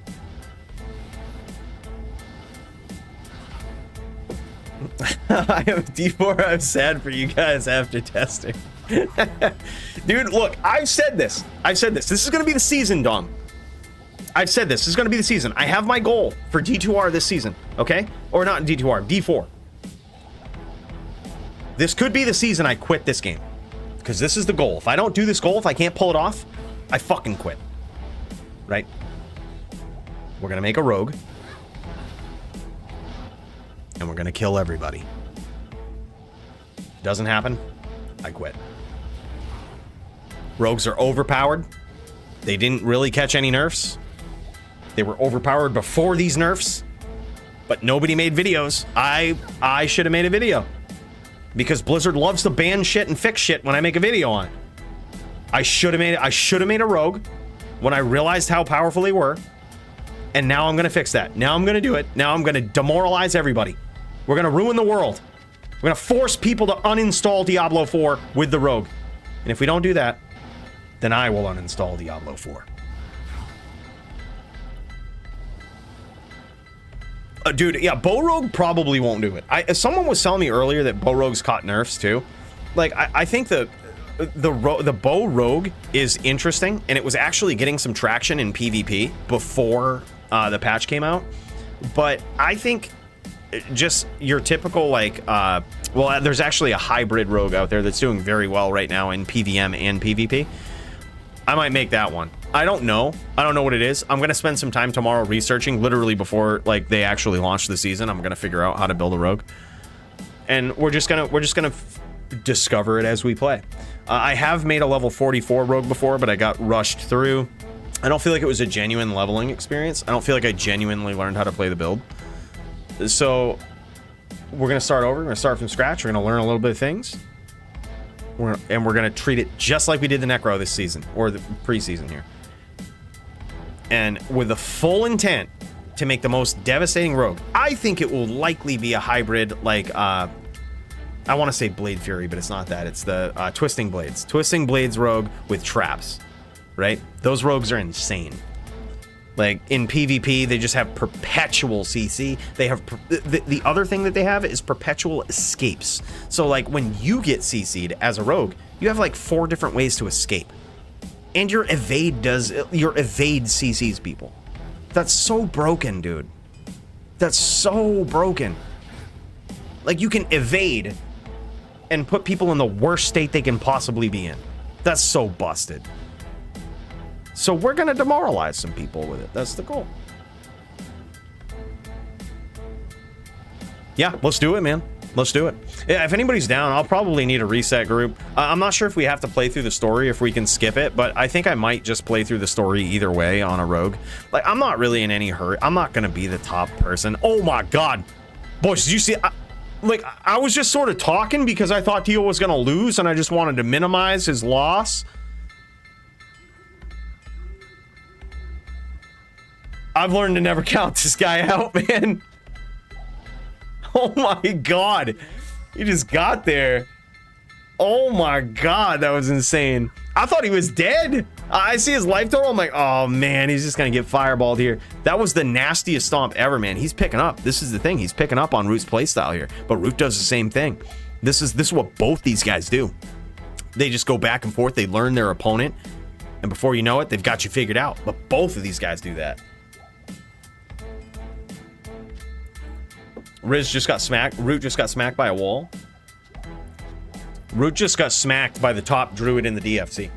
I have D4. I'm sad for you guys after testing. Dude, look, I've said this. This is going to be the season, Dom. I've said this is going to be the season. I have my goal for D2R this season, okay? Or not D2R, D4. This could be the season I quit this game. Because this is the goal. If I don't do this goal, if I can't pull it off, I fucking quit. Right? We're going to make a rogue. And we're going to kill everybody. Doesn't happen, I quit. Rogues are overpowered. They didn't really catch any nerfs. They were overpowered before these nerfs. But nobody made videos. I should have made a video. Because Blizzard loves to ban shit and fix shit when I make a video on it. I should have made a rogue when I realized how powerful they were. And now I'm going to fix that. Now I'm going to do it. Now I'm going to demoralize everybody. We're going to ruin the world. We're going to force people to uninstall Diablo 4 with the rogue. And if we don't do that, then I will uninstall Diablo 4. Dude, yeah, Bow Rogue probably won't do it. Someone was telling me earlier that Bow Rogue's caught nerfs too. Like, I think the Bow Rogue is interesting, and it was actually getting some traction in PvP before the patch came out. But I think just your typical, like, well, there's actually a hybrid rogue out there that's doing very well right now in PvM and PvP. I might make that one. I don't know what it is. I'm gonna spend some time tomorrow researching, literally before like they actually launch the season. I'm gonna figure out how to build a rogue, and we're just gonna discover it as we play. I have made a level 44 rogue before, but I got rushed through. I don't feel like it was a genuine leveling experience. I don't feel like I genuinely learned how to play the build. So we're gonna start over. We're gonna start from scratch. We're gonna learn a little bit of things. And we're gonna treat it just like we did the Necro this season, or the preseason here. And with the full intent to make the most devastating rogue. I think it will likely be a hybrid, like, I want to say Blade Fury, but it's not that. It's the Twisting Blades. Twisting Blades rogue with traps, right? Those rogues are insane. Like, in PvP, they just have perpetual CC. They have, the other thing that they have is perpetual escapes. So, like, when you get CC'd as a rogue, you have, like, 4 different ways to escape. And your evade CCs people. That's so broken, dude. That's so broken. Like, you can evade and put people in the worst state they can possibly be in. That's so busted. So we're gonna demoralize some people with it. That's the goal. Yeah, let's do it, man. Let's do it. Yeah, if anybody's down, I'll probably need a reset group. I'm not sure if we have to play through the story, if we can skip it, but I think I might just play through the story either way on a rogue. Like, I'm not really in any hurry. I'm not gonna be the top person. Oh my god. Boys, did you see? I was just sort of talking because I thought Tio was gonna lose and I just wanted to minimize his loss. I've learned to never count this guy out, man. Oh my god. He just got there. Oh my god, that was insane. I thought he was dead. I see his life total. I'm like, oh man, he's just gonna get fireballed here. That was the nastiest stomp ever, man. He's picking up. This is the thing. He's picking up on Root's playstyle here. But Root does the same thing. This is what both these guys do. They just go back and forth. They learn their opponent. And before you know it, they've got you figured out. But both of these guys do that. Riz just got smacked. Root just got smacked by a wall. Root just got smacked by the top druid in the DFC.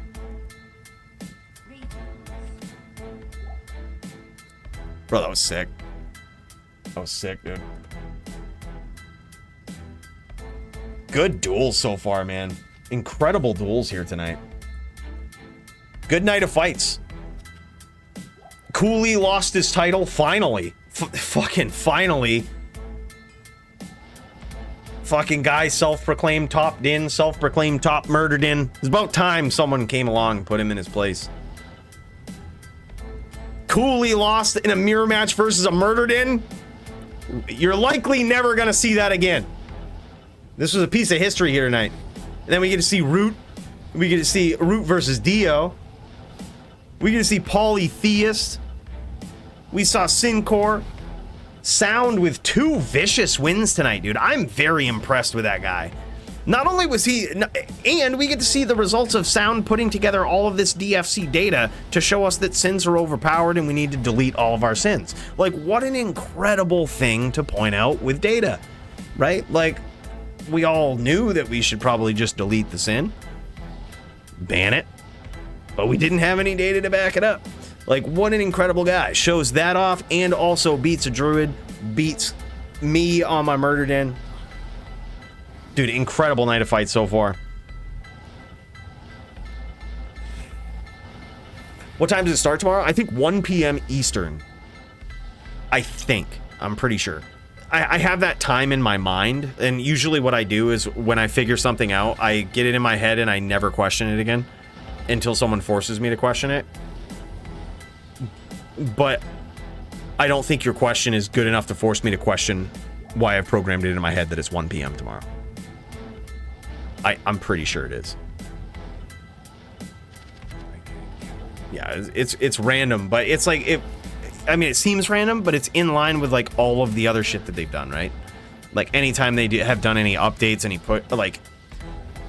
Bro, that was sick. That was sick, dude. Good duels so far, man. Incredible duels here tonight. Good night of fights. Cooley lost his title, finally. Fucking finally. Fucking guy self-proclaimed top din, self-proclaimed top murdered in. It's about time someone came along and put him in his place. Cooley lost in a mirror match versus a murdered in. You're likely never gonna see that again. This was a piece of history here tonight. And then we get to see Root We get to see Root versus Dio. We get to see Polytheist. We saw Syncore. Sound with 2 vicious wins tonight, dude. I'm very impressed with that guy. Not only was he, and we get to see the results of Sound putting together all of this DFC data to show us that sins are overpowered and we need to delete all of our sins. Like, what an incredible thing to point out with data, right? Like, we all knew that we should probably just delete the sin, ban it, but we didn't have any data to back it up. Like, what an incredible guy. Shows that off and also beats a druid, beats me on my murder den. Dude, incredible night of fights so far. What time does it start tomorrow? I think 1 p.m. Eastern. I think. I'm pretty sure. I have that time in my mind, and usually what I do is when I figure something out, I get it in my head and I never question it again until someone forces me to question it. But I don't think your question is good enough to force me to question why I've programmed it in my head that it's 1 p.m. tomorrow. I'm pretty sure it is. Yeah, it's random, but it's like I mean, it seems random, but it's in line with like all of the other shit that they've done, right? Like anytime they have done any updates, like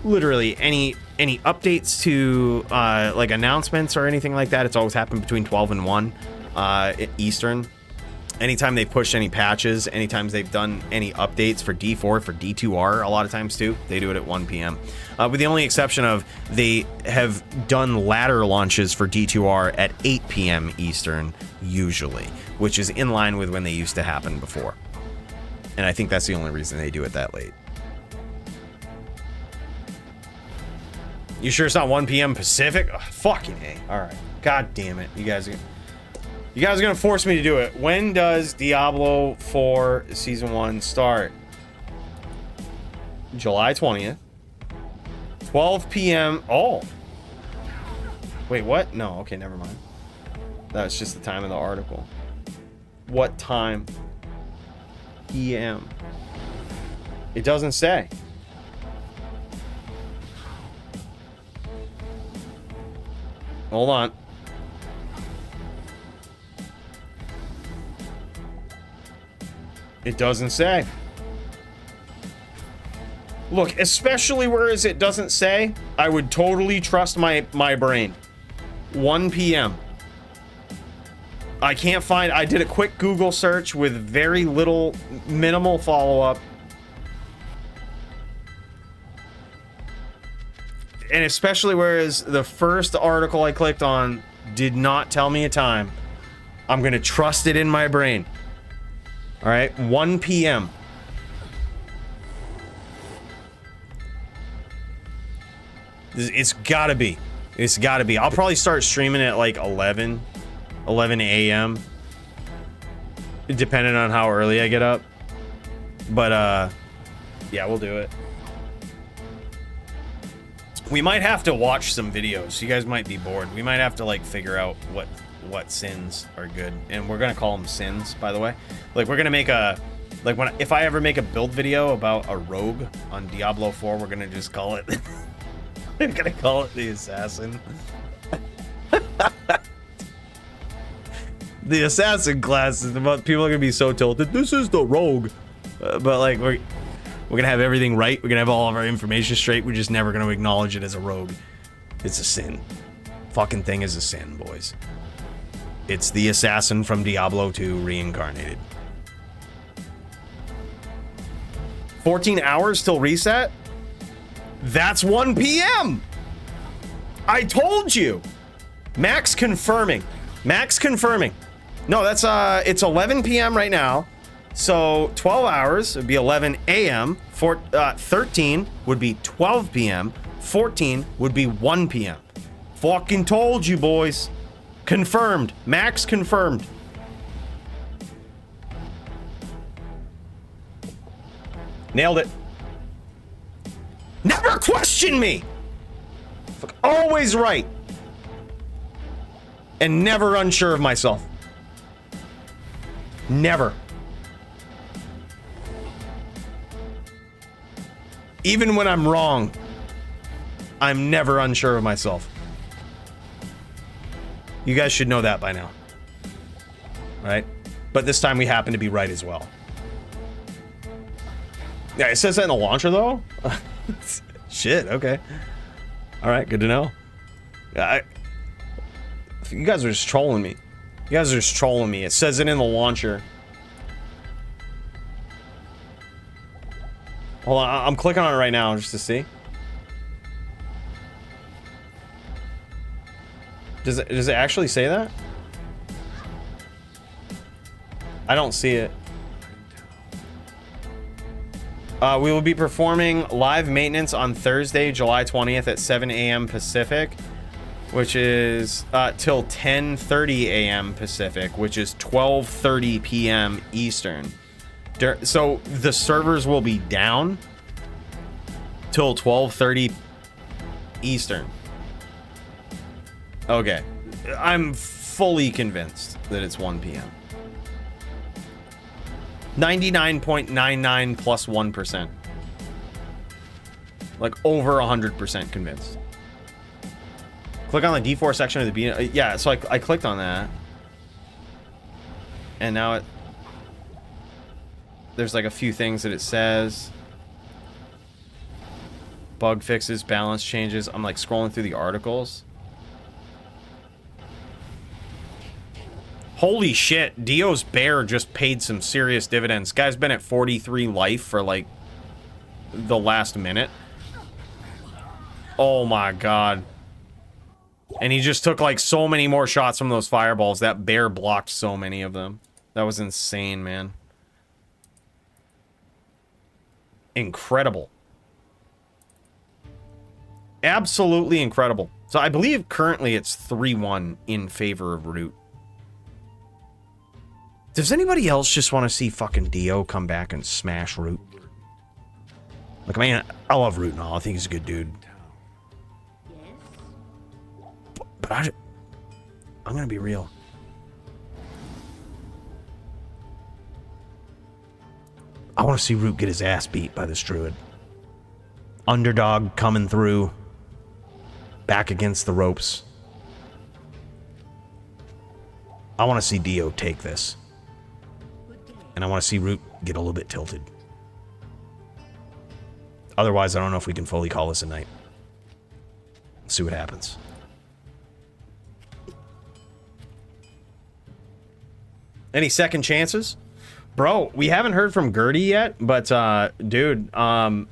literally any updates to like announcements or anything like that, it's always happened between 12 and 1 Eastern. Anytime they push any patches, anytime they've done any updates for D4, for D2R, a lot of times too, they do it at 1 p.m. With the only exception of they have done ladder launches for D2R at 8 p.m. Eastern, usually, which is in line with when they used to happen before. And I think that's the only reason they do it that late. You sure it's not 1 p.m. Pacific? Oh, fucking A. All right. God damn it. You guys are gonna force me to do it. When does Diablo 4 Season 1 start? July 20th. 12 p.m. Oh. Wait, what? No, okay, never mind. That's just the time of the article. What time? PM. It doesn't say. Hold on. It doesn't say. Look, especially whereas it doesn't say, I would totally trust my brain. 1 p.m. I can't find, I did a quick Google search with very little, minimal follow-up. And especially whereas the first article I clicked on did not tell me a time, I'm gonna trust it in my brain. All right, 1 p.m. It's gotta be. It's gotta be. I'll probably start streaming at like 11 a.m. depending on how early I get up. But yeah, we'll do it. We might have to watch some videos. You guys might be bored. We might have to like figure out what sins are good, and we're gonna call them sins, by the way. Like, we're gonna make a, like, if I ever make a build video about a rogue on Diablo 4, we're gonna just call it we're gonna call it the assassin. The assassin class is people are gonna be so tilted. This is the rogue, but like we're gonna have everything right. We're gonna have all of our information straight. We're just never gonna acknowledge it as a rogue. It's a sin. Fucking thing is a sin, boys. It's the assassin from Diablo 2 reincarnated. 14 hours till reset? That's 1 p.m. I told you. Max confirming. Max confirming. No, that's it's 11 p.m. right now. So 12 hours would be 11 a.m. 13 would be 12 p.m. 14 would be 1 p.m. Fucking told you, boys. Confirmed. Max confirmed. Nailed it. Never question me. Fuck, always right. And never unsure of myself. Never. Even when I'm wrong. I'm never unsure of myself. You guys should know that by now. Right? But this time we happen to be right as well. Yeah, it says that in the launcher, though? Shit, okay. Alright, good to know. You guys are just trolling me. You guys are just trolling me. It says it in the launcher. Hold on, I'm clicking on it right now just to see. Does it actually say that? I don't see it. We will be performing live maintenance on Thursday, July 20th at 7 a.m. Pacific, which is till 10:30 a.m. Pacific, which is 12:30 p.m. Eastern. So the servers will be down till 12:30 Eastern. Okay. I'm fully convinced that it's 1 p.m. 99.99 plus 1%. Like over 100% convinced. Click on the D4 section of the B. Yeah, so I clicked on that. And now there's like a few things that it says. Bug fixes, balance changes. I'm like scrolling through the articles. Holy shit, Dio's bear just paid some serious dividends. Guy's been at 43 life for like the last minute. Oh my god. And he just took like so many more shots from those fireballs. That bear blocked so many of them. That was insane, man. Incredible. Absolutely incredible. So I believe currently it's 3-1 in favor of Root. Does anybody else just want to see fucking Dio come back and smash Root? Like, I mean, I love Root and all. I think he's a good dude. But I'm gonna be real. I want to see Root get his ass beat by this druid. Underdog coming through. Back against the ropes. I want to see Dio take this. And I want to see Root get a little bit tilted. Otherwise, I don't know if we can fully call this a night. Let's see what happens. Any second chances? Bro, we haven't heard from Gertie yet, but dude, even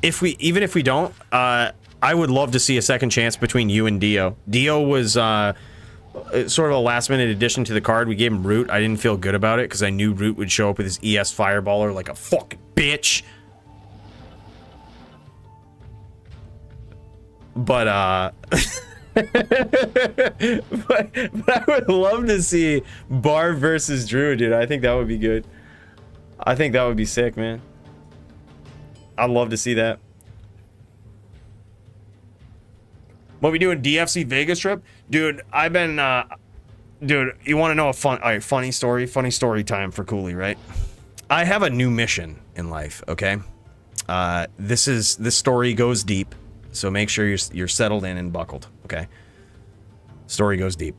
if we don't, I would love to see a second chance between you and Dio. Dio was sort of a last minute addition to the card. We gave him Root. I didn't feel good about it because I knew Root would show up with his ES Fireballer like a fucking bitch. But but I would love to see Barb versus Drew, dude. I think that would be good. I think that would be sick, man. I'd love to see that. What we doing, DFC Vegas trip? Dude, I've been, dude, you want to know a funny story? Funny story time for Cooley, right? I have a new mission in life, okay? This story goes deep, so make sure you're settled in and buckled, okay? Story goes deep.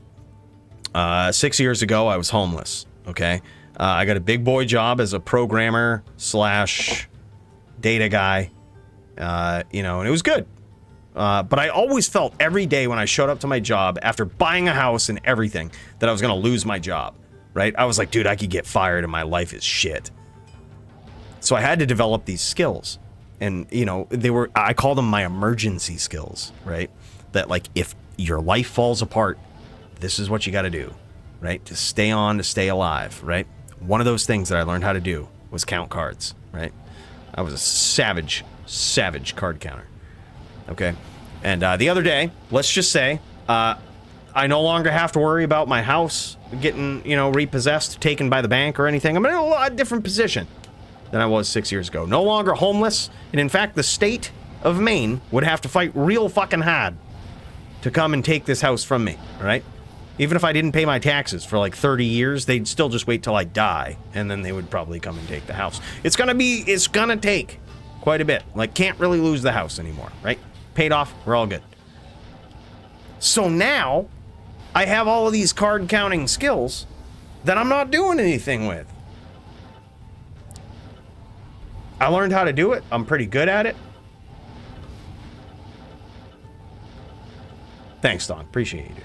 6 years ago, I was homeless, okay? I got a big boy job as a programmer / data guy, you know, and it was good. But I always felt every day when I showed up to my job after buying a house and everything that I was going to lose my job, right? I was like, dude, I could get fired and my life is shit. So I had to develop these skills. And, you know, I call them my emergency skills, right? That like, if your life falls apart, this is what you got to do, right? To stay on, to stay alive, right? One of those things that I learned how to do was count cards, right? I was a savage card counter. Okay. And the other day, let's just say, I no longer have to worry about my house getting, you know, repossessed, taken by the bank or anything. I'm in a lot different position than I was 6 years ago. No longer homeless. And in fact, the state of Maine would have to fight real fucking hard to come and take this house from me. All right. Even if I didn't pay my taxes for like 30 years, they'd still just wait till I die. And then they would probably come and take the house. It's gonna take quite a bit. Like, can't really lose the house anymore, right? Paid off, we're all good. So now, I have all of these card counting skills that I'm not doing anything with. I learned how to do it. I'm pretty good at it. Thanks, Don. Appreciate you, dude.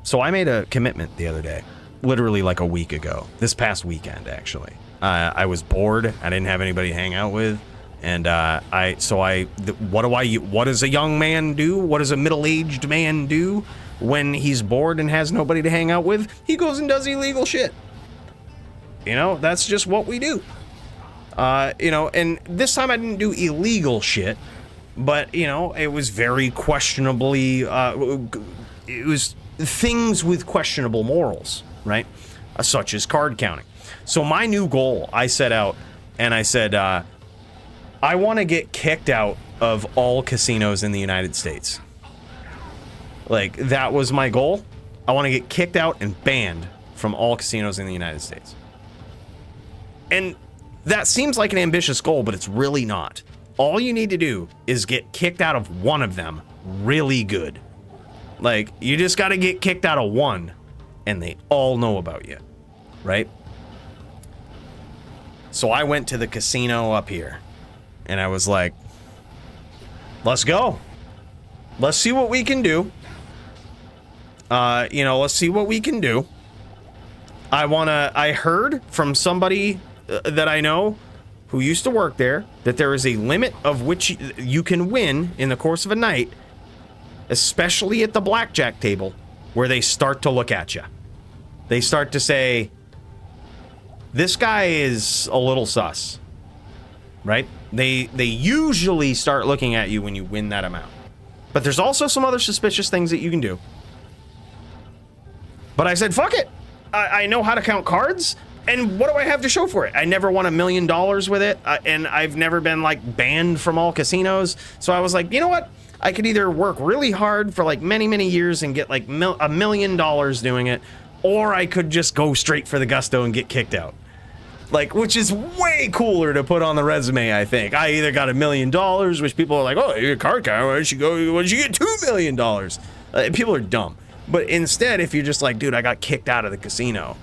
So I made a commitment the other day, literally like a week ago. This past weekend, actually. I was bored. I didn't have anybody to hang out with, and what does a young man do? What does a middle-aged man do when he's bored and has nobody to hang out with? He goes and does illegal shit. You know, that's just what we do. You know, and this time I didn't do illegal shit, but, you know, it was very questionably, it was things with questionable morals, right? Such as card counting. So my new goal, I set out, and I said, I want to get kicked out of all casinos in the United States. Like, that was my goal. I want to get kicked out and banned from all casinos in the United States. And that seems like an ambitious goal, but it's really not. All you need to do is get kicked out of one of them really good. Like, you just got to get kicked out of one, and they all know about you, right? So I went to the casino up here, and I was like, let's go. Let's see what we can do. You know, let's see what we can do. I heard from somebody that I know who used to work there that there is a limit of which you can win in the course of a night, especially at the blackjack table, where they start to look at you. They start to say, this guy is a little sus, right? They usually start looking at you when you win that amount. But there's also some other suspicious things that you can do. But I said, fuck it. I know how to count cards. And what do I have to show for it? I never won $1 million with it, and I've never been, like, banned from all casinos. So I was like, you know what? I could either work really hard for, like, many, many years and get, like, $1 million doing it, or I could just go straight for the gusto and get kicked out. Like, which is way cooler to put on the resume, I think. I either got $1 million, which people are like, oh, you're a card counter, why did you get $2 million? People are dumb. But instead, if you're just like, dude, I got kicked out of the casino,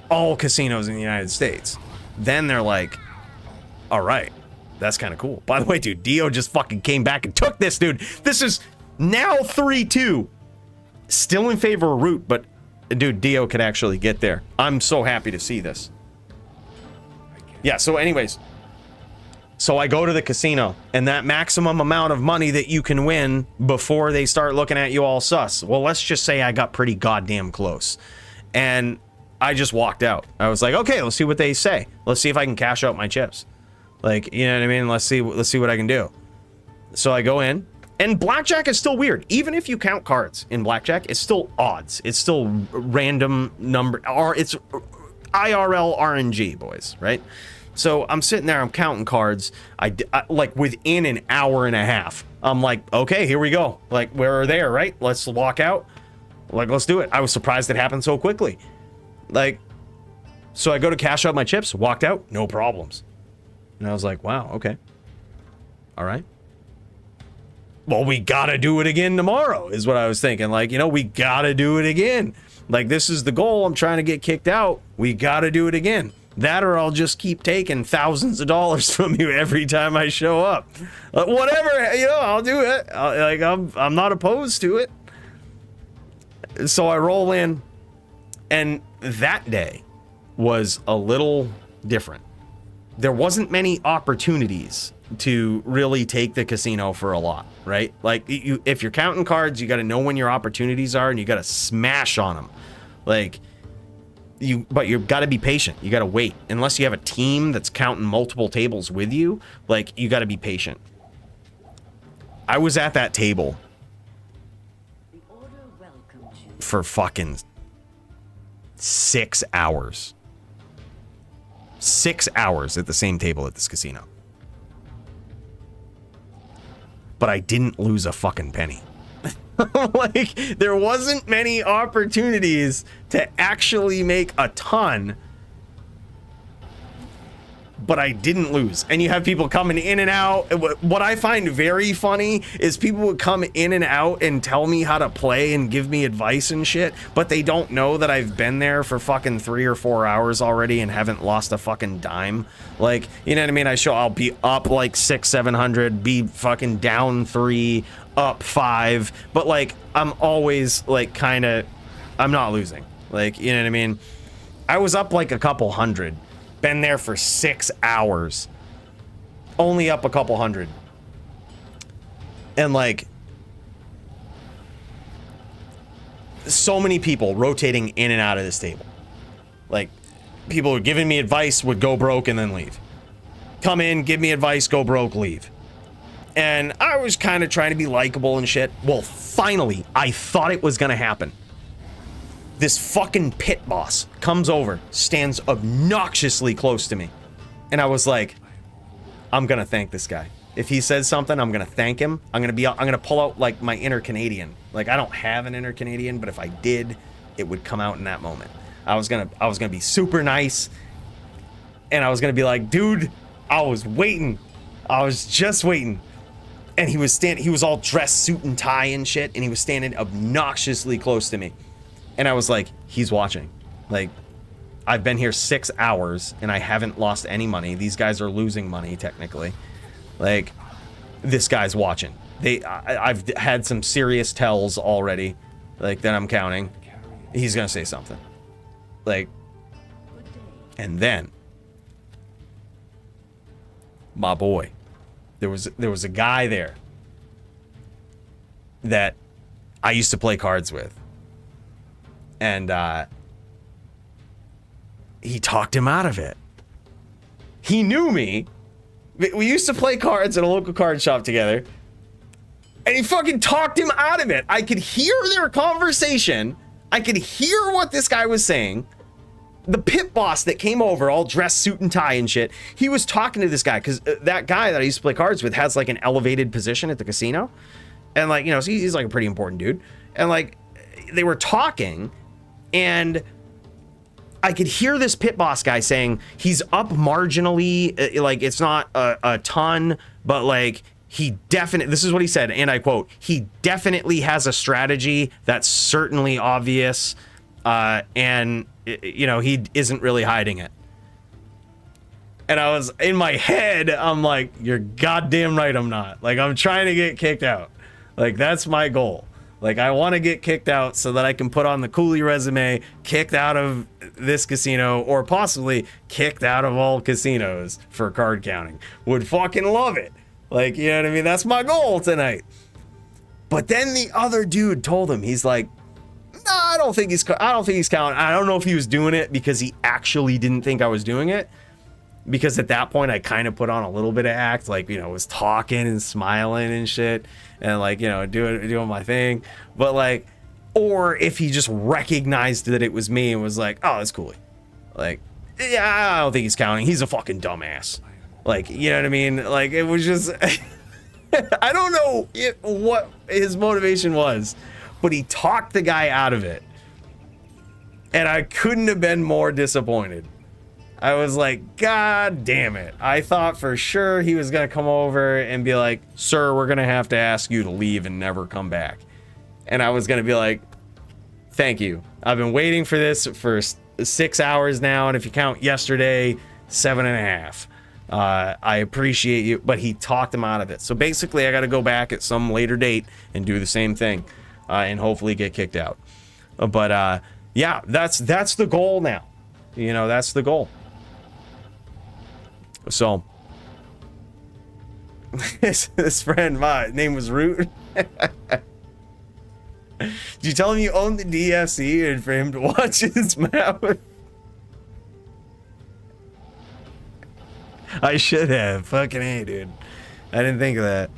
all casinos in the United States, then they're like, all right, that's kind of cool. By the way, dude, Dio just fucking came back and took this, dude. This is now 3-2. Still in favor of Root, but dude, Dio could actually get there. I'm so happy to see this. Yeah, so anyways, so I go to the casino, and that maximum amount of money that you can win before they start looking at you all sus. Well, let's just say I got pretty goddamn close. And I just walked out. I was like, okay, let's see what they say. Let's see if I can cash out my chips. Like, you know what I mean? Let's see what I can do. So I go in, and blackjack is still weird. Even if you count cards in blackjack, it's still odds. It's still random number, or it's IRL RNG, boys, right? So I'm sitting there, I'm counting cards. I like within an hour and a half, I'm like, okay, here we go. Like, we're there, right? Let's walk out. Like, let's do it. I was surprised it happened so quickly. Like, so I go to cash out my chips, walked out, no problems. And I was like, wow, okay. All right. Well, we gotta do it again tomorrow, is what I was thinking. Like, you know, we gotta do it again. Like, this is the goal. I'm trying to get kicked out. We gotta do it again. That or I'll just keep taking thousands of dollars from you every time I show up. Whatever, you know, I'll do it. I'm not opposed to it. So I roll in, and that day was a little different. There wasn't many opportunities to really take the casino for a lot, right? Like, if you're counting cards, you got to know when your opportunities are, and you got to smash on them. Like, but you've got to be patient. You got to wait. Unless you have a team that's counting multiple tables with you, like, you got to be patient. I was at that table for fucking 6 hours. 6 hours at the same table at this casino. But I didn't lose a fucking penny. Like, there wasn't many opportunities to actually make a ton. but I didn't lose. And you have people coming in and out. What I find very funny is people would come in and out and tell me how to play and give me advice and shit, but they don't know that I've been there for fucking 3 or 4 hours already and haven't lost a fucking dime. Like, you know what I mean? I'll be up like 600-700, be fucking down 3, up 5, but like I'm always like kind of, I'm not losing. Like, you know what I mean? I was up like a couple hundred, been there for 6 hours, only up a couple hundred. And like, so many people rotating in and out of this table. Like, people were giving me advice, would go broke and then leave. Come in, give me advice, go broke, leave. And I was kind of trying to be likable and shit. Well, finally, I thought it was gonna happen. This fucking pit boss comes over, stands obnoxiously close to me. And I was like, I'm gonna thank this guy. If he says something, I'm gonna thank him. I'm gonna pull out like my inner Canadian. Like, I don't have an inner Canadian, but if I did, it would come out in that moment. I was gonna be super nice. And I was gonna be like, dude, I was waiting. I was just waiting. And he was all dressed suit and tie and shit, and he was standing obnoxiously close to me. And I was like, he's watching. Like, I've been here 6 hours and I haven't lost any money. These guys are losing money technically. Like, this guy's watching. I've had some serious tells already, like, that I'm counting. He's gonna say something. Like, and then my boy, there was a guy there that I used to play cards with. And he talked him out of it. He knew me. We used to play cards at a local card shop together. And he fucking talked him out of it. I could hear their conversation. I could hear what this guy was saying. The pit boss that came over all dressed suit and tie and shit, he was talking to this guy because that guy that I used to play cards with has like an elevated position at the casino. And like, you know, so he's like a pretty important dude. And like, they were talking. And I could hear this pit boss guy saying he's up marginally, like it's not a ton, but like he definitely, this is what he said, and I quote, he definitely has a strategy that's certainly obvious, and you know, he isn't really hiding it. And I was, in my head, I'm like, you're goddamn right I'm not. Like, I'm trying to get kicked out. Like, that's my goal. Like, I want to get kicked out so that I can put on the coolie resume, kicked out of this casino, or possibly kicked out of all casinos for card counting. Would fucking love it. Like, you know what I mean? That's my goal tonight. But then the other dude told him, he's like, no, I don't think he's counting. I don't know if he was doing it because he actually didn't think I was doing it. Because at that point, I kind of put on a little bit of act, like, you know, was talking and smiling and shit, and like, you know, doing my thing. But like, or if he just recognized that it was me and was like, oh, that's cool. Like, yeah, I don't think he's counting. He's a fucking dumbass. Like, you know what I mean? Like, it was just, I don't know what his motivation was, but he talked the guy out of it. And I couldn't have been more disappointed. I was like, God damn it. I thought for sure he was going to come over and be like, sir, we're going to have to ask you to leave and never come back. And I was going to be like, thank you. I've been waiting for this for 6 hours now. And if you count yesterday, 7.5. I appreciate you. But he talked him out of it. So basically, I got to go back at some later date and do the same thing and hopefully get kicked out. But yeah, that's the goal now. You know, that's the goal. So, this friend, my name was Root. Did you tell him you own the DFC and for him to watch his mouth? I should have. Fucking A, dude. I didn't think of that.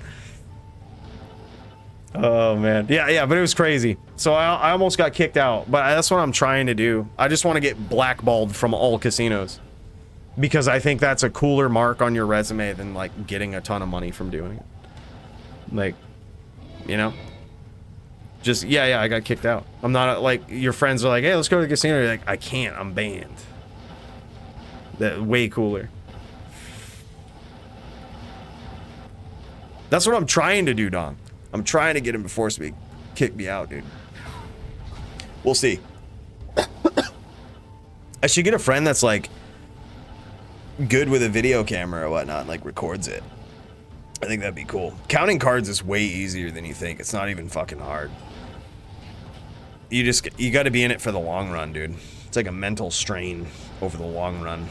Oh, man. Yeah, but it was crazy. So I almost got kicked out, but that's what I'm trying to do. I just want to get blackballed from all casinos. Because I think that's a cooler mark on your resume than, like, getting a ton of money from doing it. Like, you know? Just, yeah, I got kicked out. I'm not, like, your friends are like, hey, let's go to the casino. You're like, I can't, I'm banned. That way cooler. That's what I'm trying to do, Dom. I'm trying to get him to force me, kick me out, dude. We'll see. I should get a friend that's like good with a video camera or whatnot, and like records it. I think that'd be cool. Counting cards is way easier than you think. It's not even fucking hard. You got to be in it for the long run, dude. It's like a mental strain over the long run.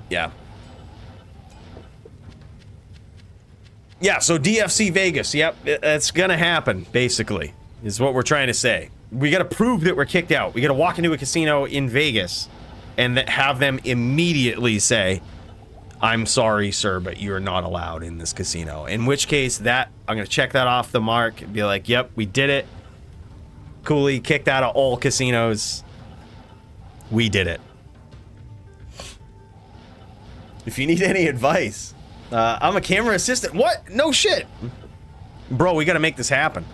Yeah. Yeah, so DFC Vegas, yep, it's gonna happen, basically, is what we're trying to say. We gotta prove that we're kicked out. We gotta walk into a casino in Vegas and have them immediately say, I'm sorry, sir, but you're not allowed in this casino. In which case, I'm gonna check that off the mark and be like, yep, we did it. Coolly kicked out of all casinos. We did it. If you need any advice, I'm a camera assistant. What? No shit. Bro, we gotta make this happen.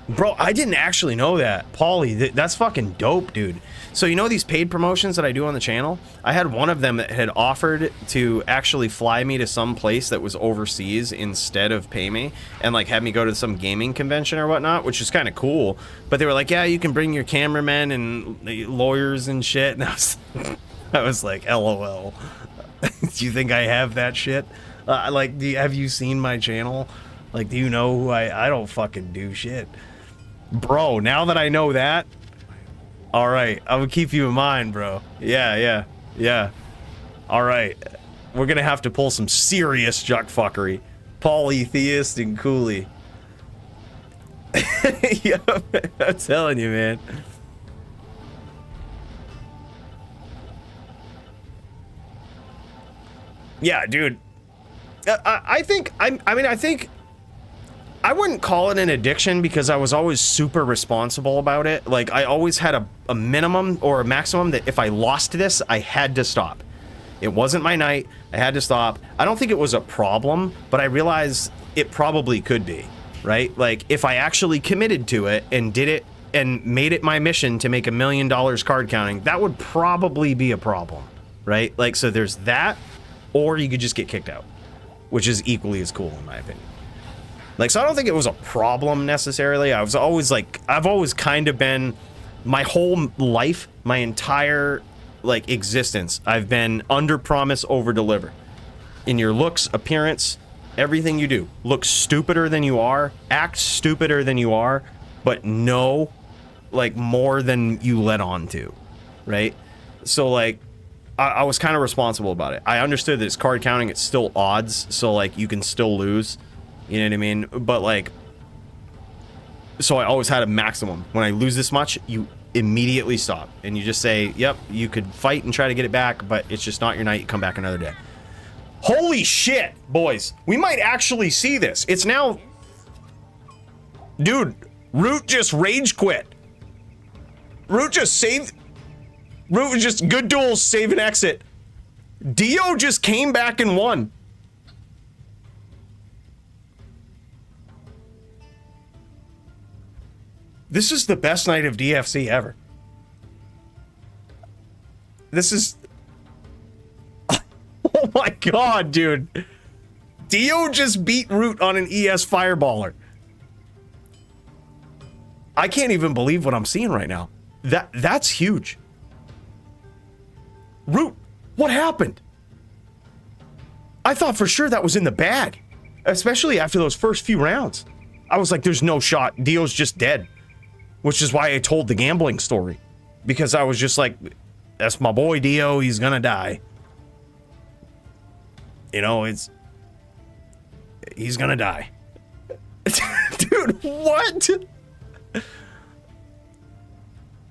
Bro, I didn't actually know that. Paulie, that's fucking dope, dude. So you know these paid promotions that I do on the channel? I had one of them that had offered to actually fly me to some place that was overseas instead of pay me, and like have me go to some gaming convention or whatnot, which is kind of cool. But they were like, yeah, you can bring your cameramen and lawyers and shit. And I was like, LOL. Do you think I have that shit? Like, have you seen my channel? Like, do you know who I don't fucking do shit. Bro, now that I know that, all right, I will keep you in mind, bro. Yeah. All right, we're gonna have to pull some serious juck fuckery. Paulie, Theist, and Cooley. Yep, I'm telling you, man. Yeah, dude. I think I wouldn't call it an addiction because I was always super responsible about it. Like, I always had a minimum or a maximum that if I lost this, I had to stop. It wasn't my night. I had to stop. I don't think it was a problem, but I realized it probably could be, right? Like, if I actually committed to it and did it and made it my mission to make $1 million card counting, that would probably be a problem, right? Like, so there's that, or you could just get kicked out, which is equally as cool in my opinion. Like, so I don't think it was a problem necessarily. I was always like, I've always kind of been, my whole life, my entire like existence, I've been under promise, over deliver. In your looks, appearance, everything you do. Look stupider than you are, act stupider than you are, but know like more than you let on to, right? So like, I was kind of responsible about it. I understood that it's card counting, it's still odds, so like you can still lose. You know what I mean? But like, so I always had a maximum. When I lose this much, you immediately stop. And you just say, yep, you could fight and try to get it back, but it's just not your night. You come back another day. Holy shit, boys. We might actually see this. It's now... Dude, Root just rage quit. Root just saved... Root was just good duels, save and exit. Dio just came back and won. This is the best night of DFC ever. This is... Oh my god, dude. Dio just beat Root on an ES Fireballer. I can't even believe what I'm seeing right now. That's huge. Root, what happened? I thought for sure that was in the bag. Especially after those first few rounds. I was like, there's no shot. Dio's just dead. Which is why I told the gambling story. Because I was just like, that's my boy Dio, he's gonna die. You know, he's gonna die. Dude, what?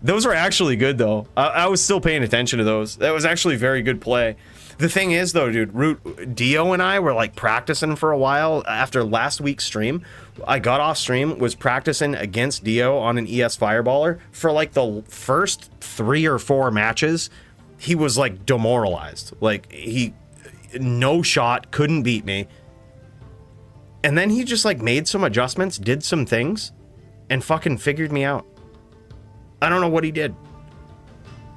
Those are actually good, though. I was still paying attention to those. That was actually very good play. The thing is, though, dude, Root, Dio and I were like practicing for a while after last week's stream. I got off stream, was practicing against Dio on an ES Fireballer for like the first 3 or 4 matches. He was like demoralized. Like no shot, couldn't beat me. And then he just like made some adjustments, did some things, and fucking figured me out. I don't know what he did,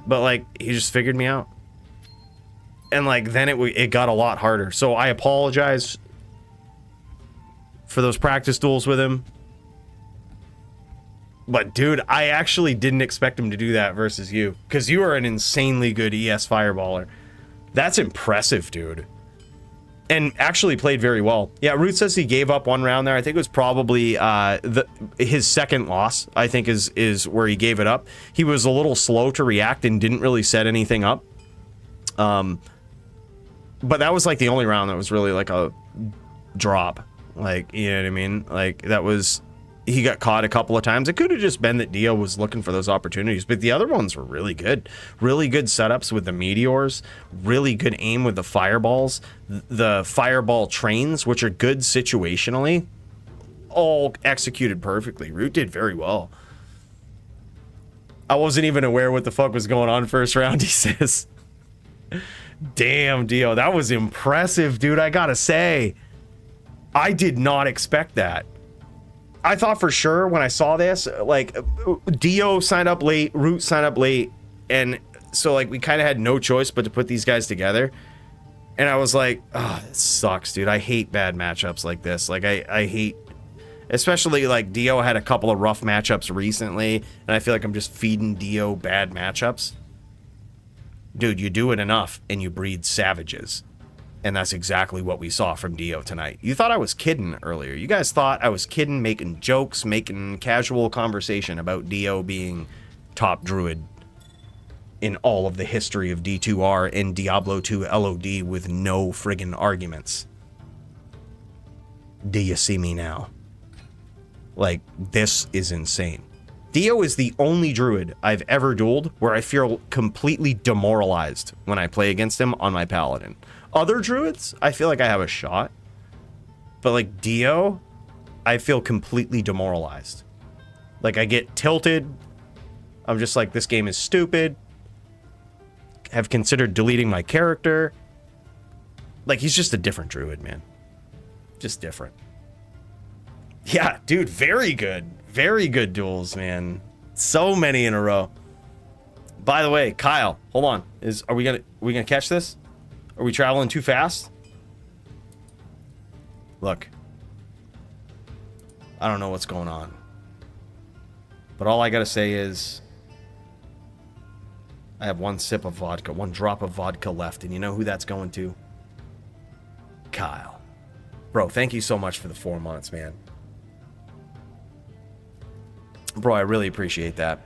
but like he just figured me out. And like then it got a lot harder. So I apologize for those practice duels with him. But dude, I actually didn't expect him to do that versus you, because you are an insanely good ES fireballer. That's impressive, dude. And actually played very well. Yeah, Root says he gave up one round there. I think it was probably his second loss, I think, is where he gave it up. He was a little slow to react and didn't really set anything up. But that was like the only round that was really like a drop. Like, you know what I mean? Like, that was... He got caught a couple of times. It could have just been that Dio was looking for those opportunities, but the other ones were really good. Really good setups with the meteors, really good aim with the fireballs, the fireball trains, which are good situationally, all executed perfectly. Root did very well. I wasn't even aware what the fuck was going on first round, he says. Damn, Dio, that was impressive, dude, I gotta say. I did not expect that. I thought for sure when I saw this, like, Dio signed up late, Root signed up late, and so, like, we kind of had no choice but to put these guys together. And I was like, oh, this sucks, dude. I hate bad matchups like this. Like, I hate... Especially, like, Dio had a couple of rough matchups recently, and I feel like I'm just feeding Dio bad matchups. Dude, you do it enough, and you breed savages. And that's exactly what we saw from Dio tonight. You thought I was kidding earlier. You guys thought I was kidding, making jokes, making casual conversation about Dio being top druid in all of the history of D2R and Diablo 2 LOD with no friggin' arguments. Do you see me now? Like, this is insane. Dio is the only druid I've ever dueled where I feel completely demoralized when I play against him on my paladin. Other druids, I feel like I have a shot. But like Dio, I feel completely demoralized. Like I get tilted. I'm just like, this game is stupid. Have considered deleting my character. Like he's just a different druid, man. Just different. Yeah, dude, very good. Very good duels, man. So many in a row. By the way, Kyle, hold on. Are we gonna catch this? Are we traveling too fast? Look. I don't know what's going on. But all I gotta say is I have one sip of vodka, one drop of vodka left, and you know who that's going to? Kyle. Bro, thank you so much for the 4 months, man. Bro, I really appreciate that.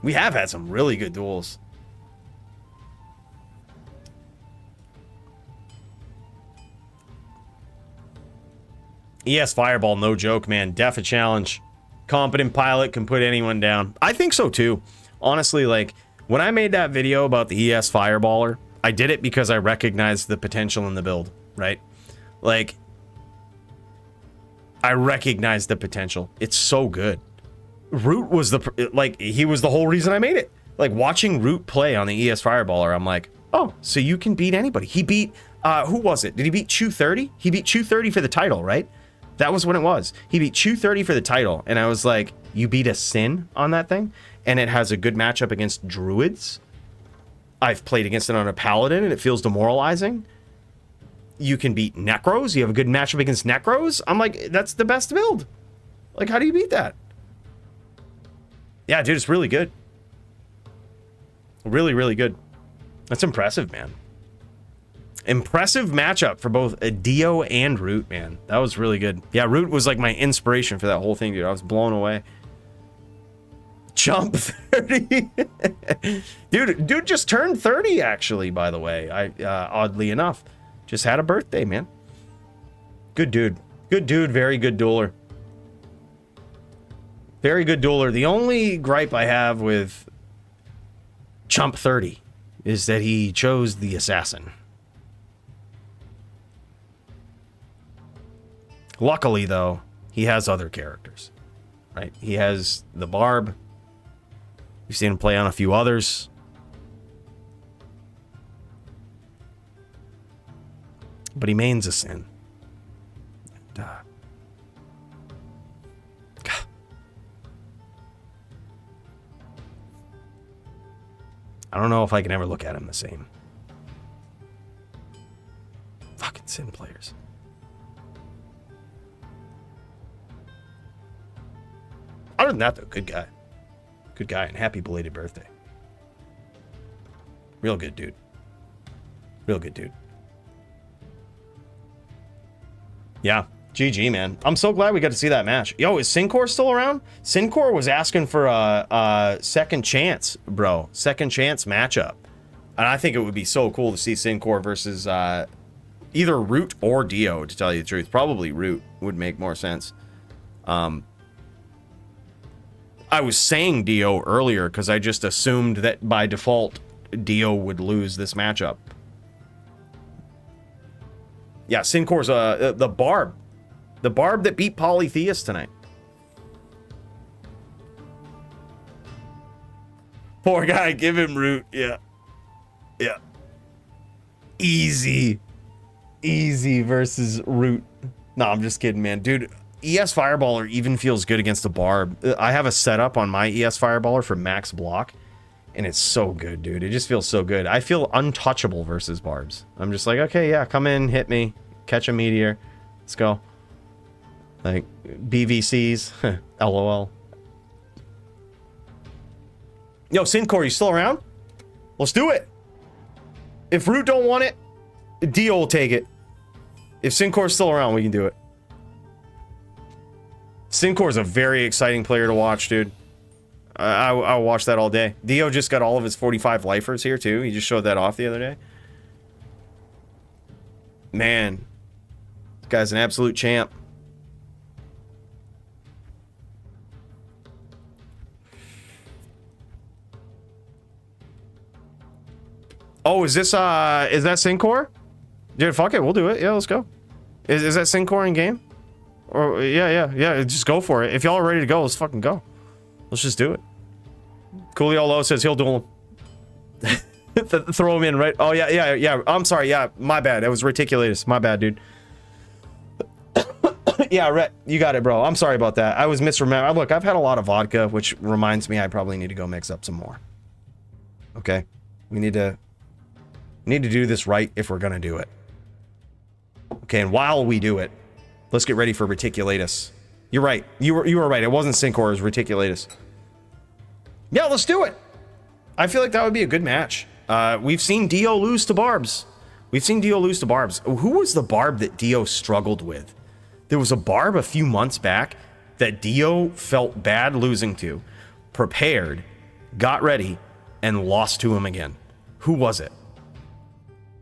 We have had some really good duels. ES Fireball, no joke, man. Def a challenge. Competent pilot can put anyone down. I think so, too. Honestly, like, when I made that video about the ES Fireballer, I did it because I recognized the potential in the build, right? Like, I recognized the potential. It's so good. Root was he was the whole reason I made it. Like, watching Root play on the ES Fireballer, I'm like, oh, so you can beat anybody. He beat, who was it? Did he beat Chu 30? He beat Chu 30 for the title, right? That was when it was. He beat Chu 30 for the title, and I was like, you beat a Sin on that thing? And it has a good matchup against Druids. I've played against it on a Paladin, and it feels demoralizing. You can beat Necros. You have a good matchup against Necros. I'm like, that's the best build. Like, how do you beat that? Yeah, dude, it's really good. Really, really good. That's impressive, man. Impressive matchup for both Dio and Root, man. That was really good. Yeah, Root was like my inspiration for that whole thing, dude. I was blown away. Jump 30. dude just turned 30, actually, by the way. Oddly enough. Just had a birthday, man. Good dude. Good dude, very good dueler. Very good dueler. The only gripe I have with Chump 30 is that he chose the assassin. Luckily, though, he has other characters, right? He has the Barb. You've seen him play on a few others. But he mains a Sin. And, I don't know if I can ever look at him the same. Fucking Sin players. Other than that, though, good guy. Good guy, and happy belated birthday. Real good dude. Real good dude. Yeah, GG, man. I'm so glad we got to see that match. Yo, is Syncor still around? Syncor was asking for a second chance, bro. Second chance matchup. And I think it would be so cool to see Syncor versus either Root or Dio, to tell you the truth. Probably Root would make more sense. I was saying Dio earlier because I just assumed that by default Dio would lose this matchup. Yeah, Syncor's the Barb. The Barb that beat Polytheist tonight. Poor guy, give him Root. Yeah. Yeah. Easy. Easy versus Root. No, I'm just kidding, man. Dude, ES Fireballer even feels good against the Barb. I have a setup on my ES Fireballer for max block, and it's so good, dude. It just feels so good. I feel untouchable versus Barbs. I'm just like, okay, yeah, come in, hit me, catch a meteor. Let's go. Like, BVCs. LOL. Yo, Syncor, you still around? Let's do it. If Root don't want it, Dio will take it. If Syncor's still around, we can do it. Syncor's a very exciting player to watch, dude. I'll watch that all day. Dio just got all of his 45 lifers here, too. He just showed that off the other day. Man. This guy's an absolute champ. Oh, is that Syncor? Dude, fuck it, we'll do it. Yeah, let's go. Is that Syncor in game? Or yeah, just go for it. If y'all are ready to go, let's fucking go. Let's just do it. Cooliolo says he'll duel him. Throw him in, right? Oh, yeah. I'm sorry, yeah, my bad. It was reticulatus. My bad, dude. Yeah, Rhett, you got it, bro. I'm sorry about that. I was misremembering. Look, I've had a lot of vodka, which reminds me I probably need to go mix up some more. Okay? We need to do this right if we're gonna do it. Okay, and while we do it, let's get ready for reticulatus. You're right. You were right. It wasn't Syncor, it was reticulatus. Yeah, let's do it. I feel like that would be a good match. We've seen Dio lose to Barbs. Who was the Barb that Dio struggled with? There was a Barb a few months back that Dio felt bad losing to, prepared, got ready, and lost to him again. Who was it?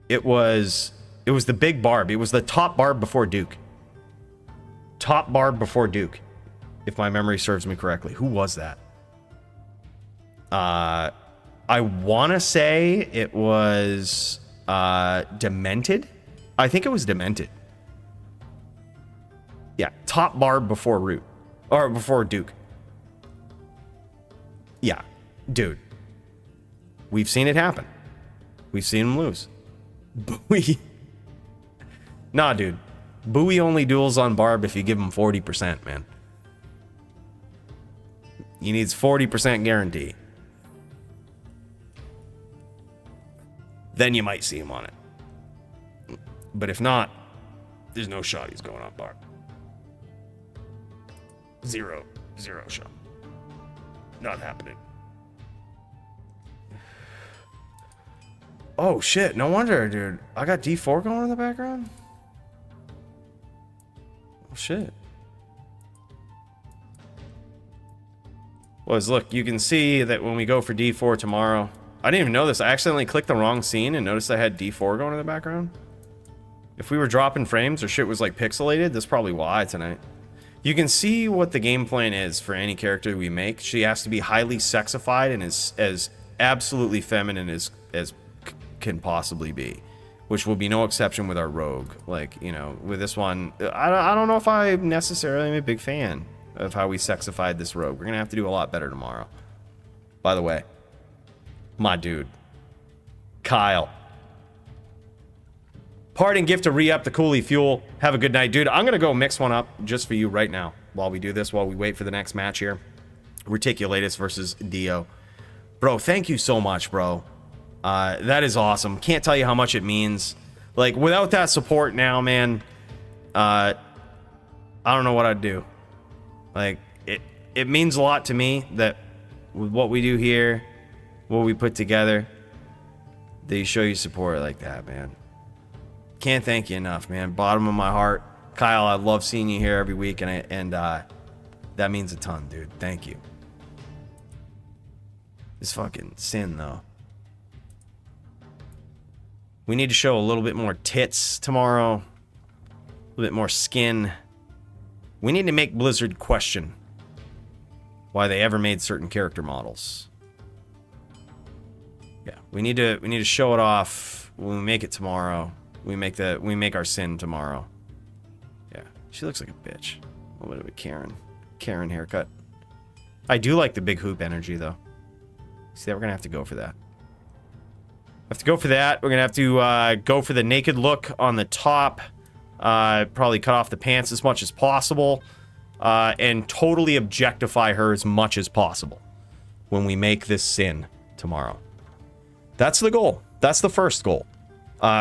It was the big Barb. It was the top Barb before Duke. Top Barb before Duke, if my memory serves me correctly. Who was that? I want to say it was Demented. I think it was Demented. Yeah, top Barb before Root. Or before Duke. Yeah, dude. We've seen it happen. We've seen him lose. Bowie. Nah, dude. Bowie only duels on Barb if you give him 40%, man. He needs 40% guarantee. Then you might see him on it. But if not, there's no shot he's going on Barb. Zero shot. Not happening. Oh shit, no wonder, dude. I got D4 going in the background? Oh shit. Look, you can see that when we go for D4 tomorrow. I didn't even know this. I accidentally clicked the wrong scene and noticed I had D4 going in the background. If we were dropping frames or shit was like pixelated, that's probably why tonight. You can see what the game plan is for any character we make. She has to be highly sexified and as absolutely feminine as can possibly be, which will be no exception with our rogue. Like, you know, with this one, I don't know if I necessarily am a big fan of how we sexified this rogue. We're gonna have to do a lot better tomorrow. By the way, my dude, Kyle. Parting gift to re-up the Coolie Fuel. Have a good night, dude. I'm gonna go mix one up just for you right now while we do this, while we wait for the next match here. Reticulatus versus Dio. Bro, thank you so much, bro. That is awesome. Can't tell you how much it means. Like, without that support now, man, I don't know what I'd do. Like, it means a lot to me that with what we do here, what we put together, they show you support like that, man. Can't thank you enough, man. Bottom of my heart. Kyle, I love seeing you here every week, and that means a ton, dude. Thank you. This fucking sin, though. We need to show a little bit more tits tomorrow. A little bit more skin. We need to make Blizzard question why they ever made certain character models. Yeah, we need to show it off when we make it tomorrow. We make our sin tomorrow. Yeah, she looks like a bitch. A little bit of a Karen haircut. I do like the big hoop energy though. See, we're gonna have to go for that. Have to go for that. We're gonna have to go for the naked look on the top. Probably cut off the pants as much as possible, and totally objectify her as much as possible when we make this sin tomorrow. That's the goal. That's the first goal.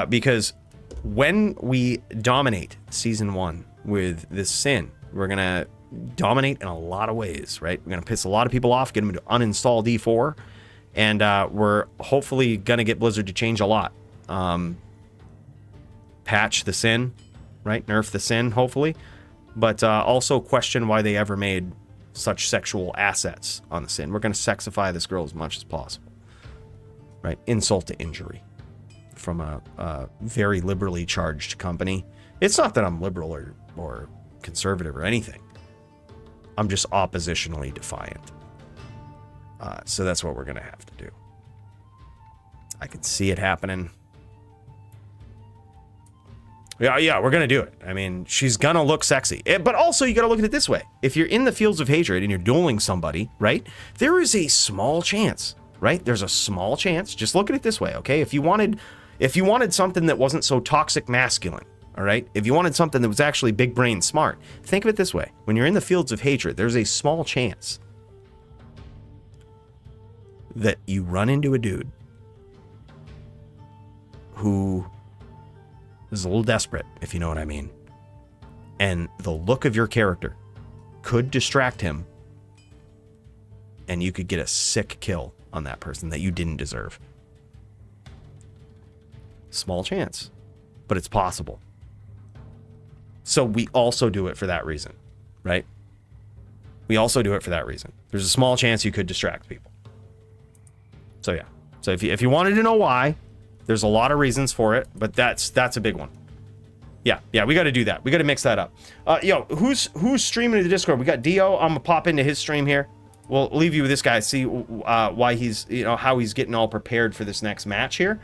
Because when we dominate Season 1 with this sin, we're going to dominate in a lot of ways, right? We're going to piss a lot of people off, get them to uninstall D4, and we're hopefully going to get Blizzard to change a lot. Patch the sin, right? Nerf the sin, hopefully. But also question why they ever made such sexual assets on the sin. We're going to sexify this girl as much as possible. Right? Insult to injury from a very liberally charged company. It's not that I'm liberal or conservative or anything. I'm just oppositionally defiant. So that's what we're going to have to do. I can see it happening. Yeah, we're going to do it. I mean, she's going to look sexy. But also, you got to look at it this way. If you're in the fields of hatred and you're dueling somebody, right, there is a small chance, right? There's a small chance. Just look at it this way, okay? If you wanted something that wasn't so toxic masculine, all right? If you wanted something that was actually big brain smart, think of it this way. When you're in the fields of hatred, there's a small chance that you run into a dude who is a little desperate, if you know what I mean. And the look of your character could distract him, and you could get a sick kill on that person that you didn't deserve. Small chance, but it's possible. So we also do it for that reason, right? We also do it for that reason. There's a small chance you could distract people. So yeah. So if you wanted to know why, there's a lot of reasons for it, but that's a big one. Yeah, we got to do that. We got to mix that up. Yo, who's streaming to the Discord? We got Dio. I'm gonna pop into his stream here. We'll leave you with this guy. See why he's, how he's getting all prepared for this next match here.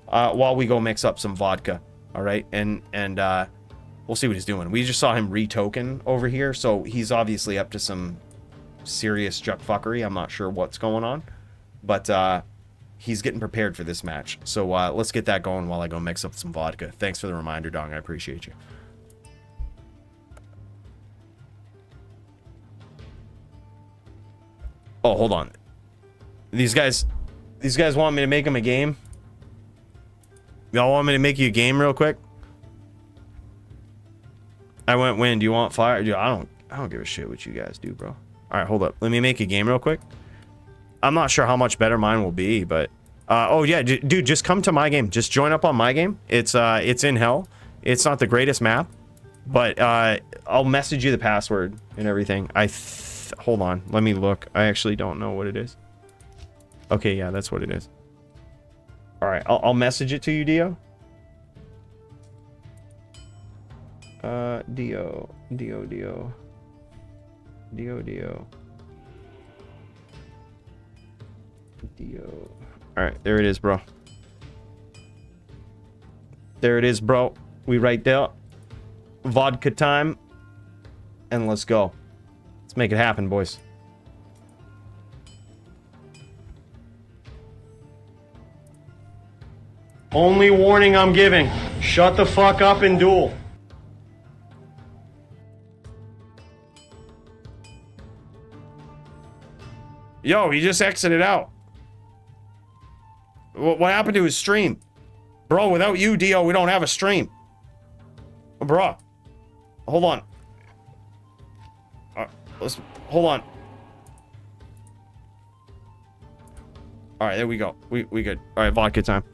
While we go mix up some vodka. All right, and we'll see what he's doing. We just saw him retoken over here, so he's obviously up to some serious juck fuckery. I'm not sure what's going on, but he's getting prepared for this match. So let's get that going while I go mix up some vodka. Thanks for the reminder, Dong. I appreciate you. Oh, hold on. These guys want me to make them a game? Y'all want me to make you a game real quick? I went win. Do you want fire? Dude, I don't give a shit what you guys do, bro. All right, hold up. Let me make a game real quick. I'm not sure how much better mine will be, but oh yeah, dude, just come to my game. Just join up on my game. It's in hell. It's not the greatest map, but I'll message you the password and everything. Hold on, let me look. I actually don't know what it is. Okay, yeah, that's what it is. All right, I'll message it to you, Dio. Dio. All right, there it is, bro. There it is, bro. We right there. Vodka time. And let's go. Let's make it happen, boys. Only warning I'm giving. Shut the fuck up and duel. Yo, he just exited out. What happened to his stream? Bro, without you, Dio, we don't have a stream. Bro. Hold on. Hold on. Alright, there we go. We good. Alright, vodka time.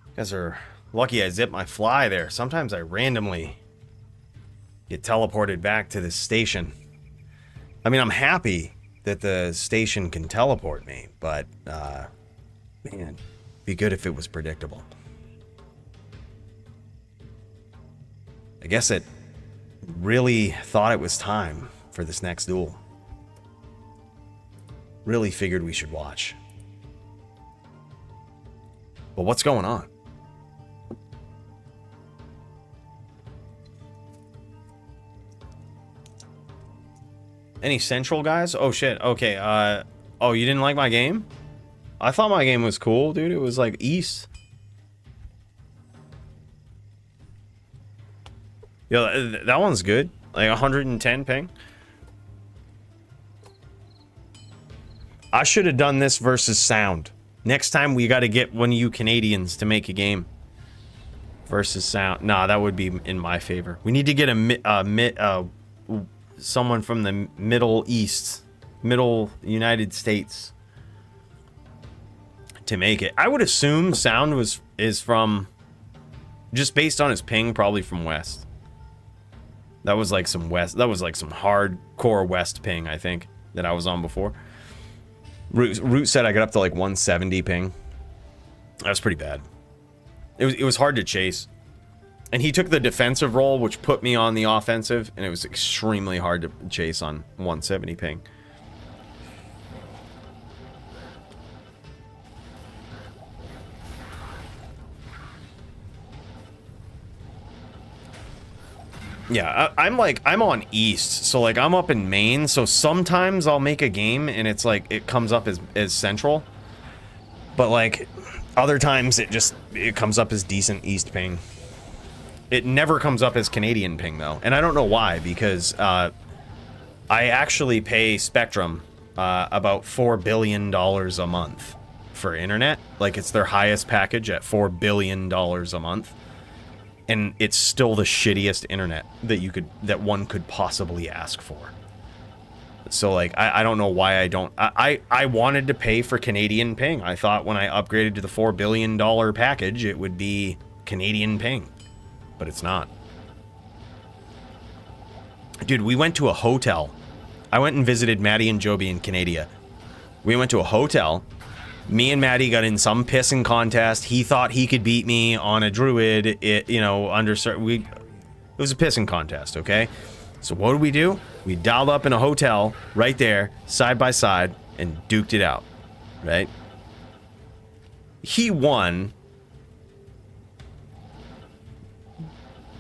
You guys are lucky I zipped my fly there. Sometimes I randomly get teleported back to this station. I mean, I'm happy that the station can teleport me, but, man, be good if it was predictable. I guess it really thought it was time for this next duel. Really figured we should watch. But what's going on? Any central guys? Oh shit. Okay. Oh, you didn't like my game? I thought my game was cool, dude. It was like East. Yo, that one's good. Like 110 ping. I should have done this versus sound. Next time we got to get one of you Canadians to make a game versus sound. Nah, that would be in my favor. We need to get someone from the Middle East, Middle United States to make it. I would assume sound is from Just based on his ping, probably from west. That was like some west. That was like some hardcore west ping, I think, that I was on before. Root said I got up to like 170 ping. That was pretty bad. It was hard to chase. And he took the defensive role, which put me on the offensive, and it was extremely hard to chase on 170 ping. Yeah, I'm on east, so like I'm up in Maine, so sometimes I'll make a game and it's like it comes up as central, but like other times it comes up as decent east ping. It never comes up as Canadian ping though, and I don't know why, because I actually pay Spectrum about $4 billion a month for internet. Like it's their highest package at $4 billion a month. And it's still the shittiest internet that one could possibly ask for. So like I don't know why I wanted to pay for Canadian ping. I thought when I upgraded to the $4 billion package it would be Canadian ping. But it's not. Dude, we went to a hotel. I went and visited Maddie and Joby in Canada. We went to a hotel. Me and Maddie got in some pissing contest. He thought he could beat me on a druid. It was a pissing contest, okay? So what did we do? We dialed up in a hotel right there, side by side, and duked it out, right? He won,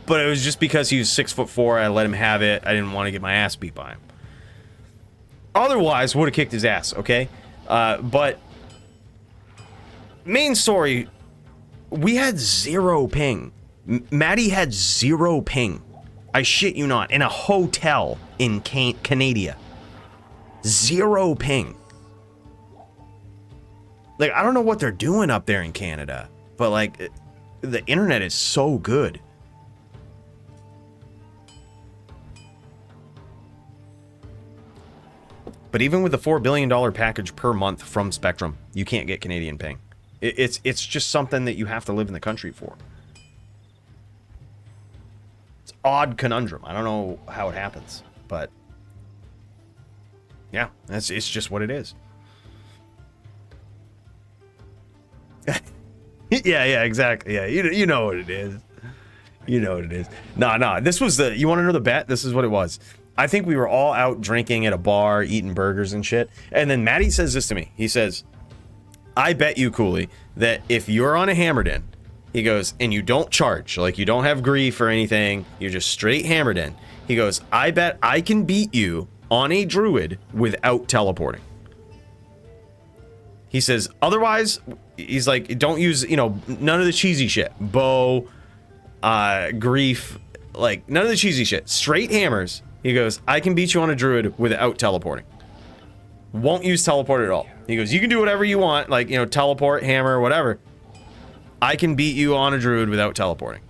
but it was just because he was 6'4". I let him have it. I didn't want to get my ass beat by him. Otherwise, would have kicked his ass, okay? But main story, we had 0 ping. Maddie had 0 ping. I shit you not. In a hotel in Canada. 0 ping. Like, I don't know what they're doing up there in Canada, but like, the internet is so good. But even with the $4 billion package per month from Spectrum, you can't get Canadian ping. It's just something that you have to live in the country for. It's odd conundrum. I don't know how it happens, but yeah, it's just what it is. yeah, exactly. Yeah, you know what it is. You know what it is. Nah. This was you want to know the bet? This is what it was. I think we were all out drinking at a bar, eating burgers and shit. And then Maddie says this to me. He says, I bet you, Cooley, that if you're on a hammered in, he goes, and you don't charge, like you don't have grief or anything, you're just straight hammered in. He goes, I bet I can beat you on a druid without teleporting. He says, otherwise, he's like, don't use, none of the cheesy shit. Bow, grief, like none of the cheesy shit. Straight hammers. He goes, I can beat you on a druid without teleporting. Won't use teleport at all. He goes, you can do whatever you want, like, teleport, hammer, whatever. I can beat you on a druid without teleporting.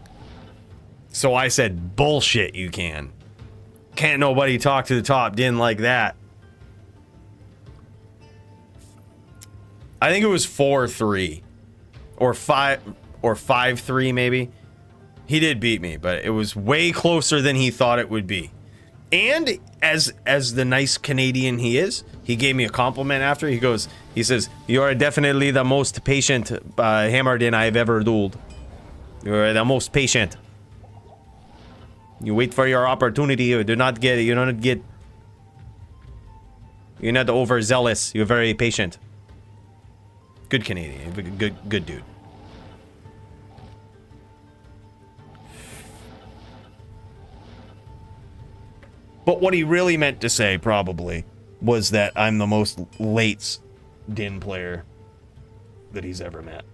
So I said, bullshit, you can. Can't nobody talk to the top din like that. I think it was 4-3 or 5-3 maybe. He did beat me, but it was way closer than he thought it would be. And as the nice Canadian he is, he gave me a compliment after. He says, you are definitely the most patient hammered in I've ever dueled. You're the most patient. You wait for your opportunity. You're not overzealous. You're very patient. Good Canadian. Good dude. But what he really meant to say, probably, was that I'm the most late din player that he's ever met.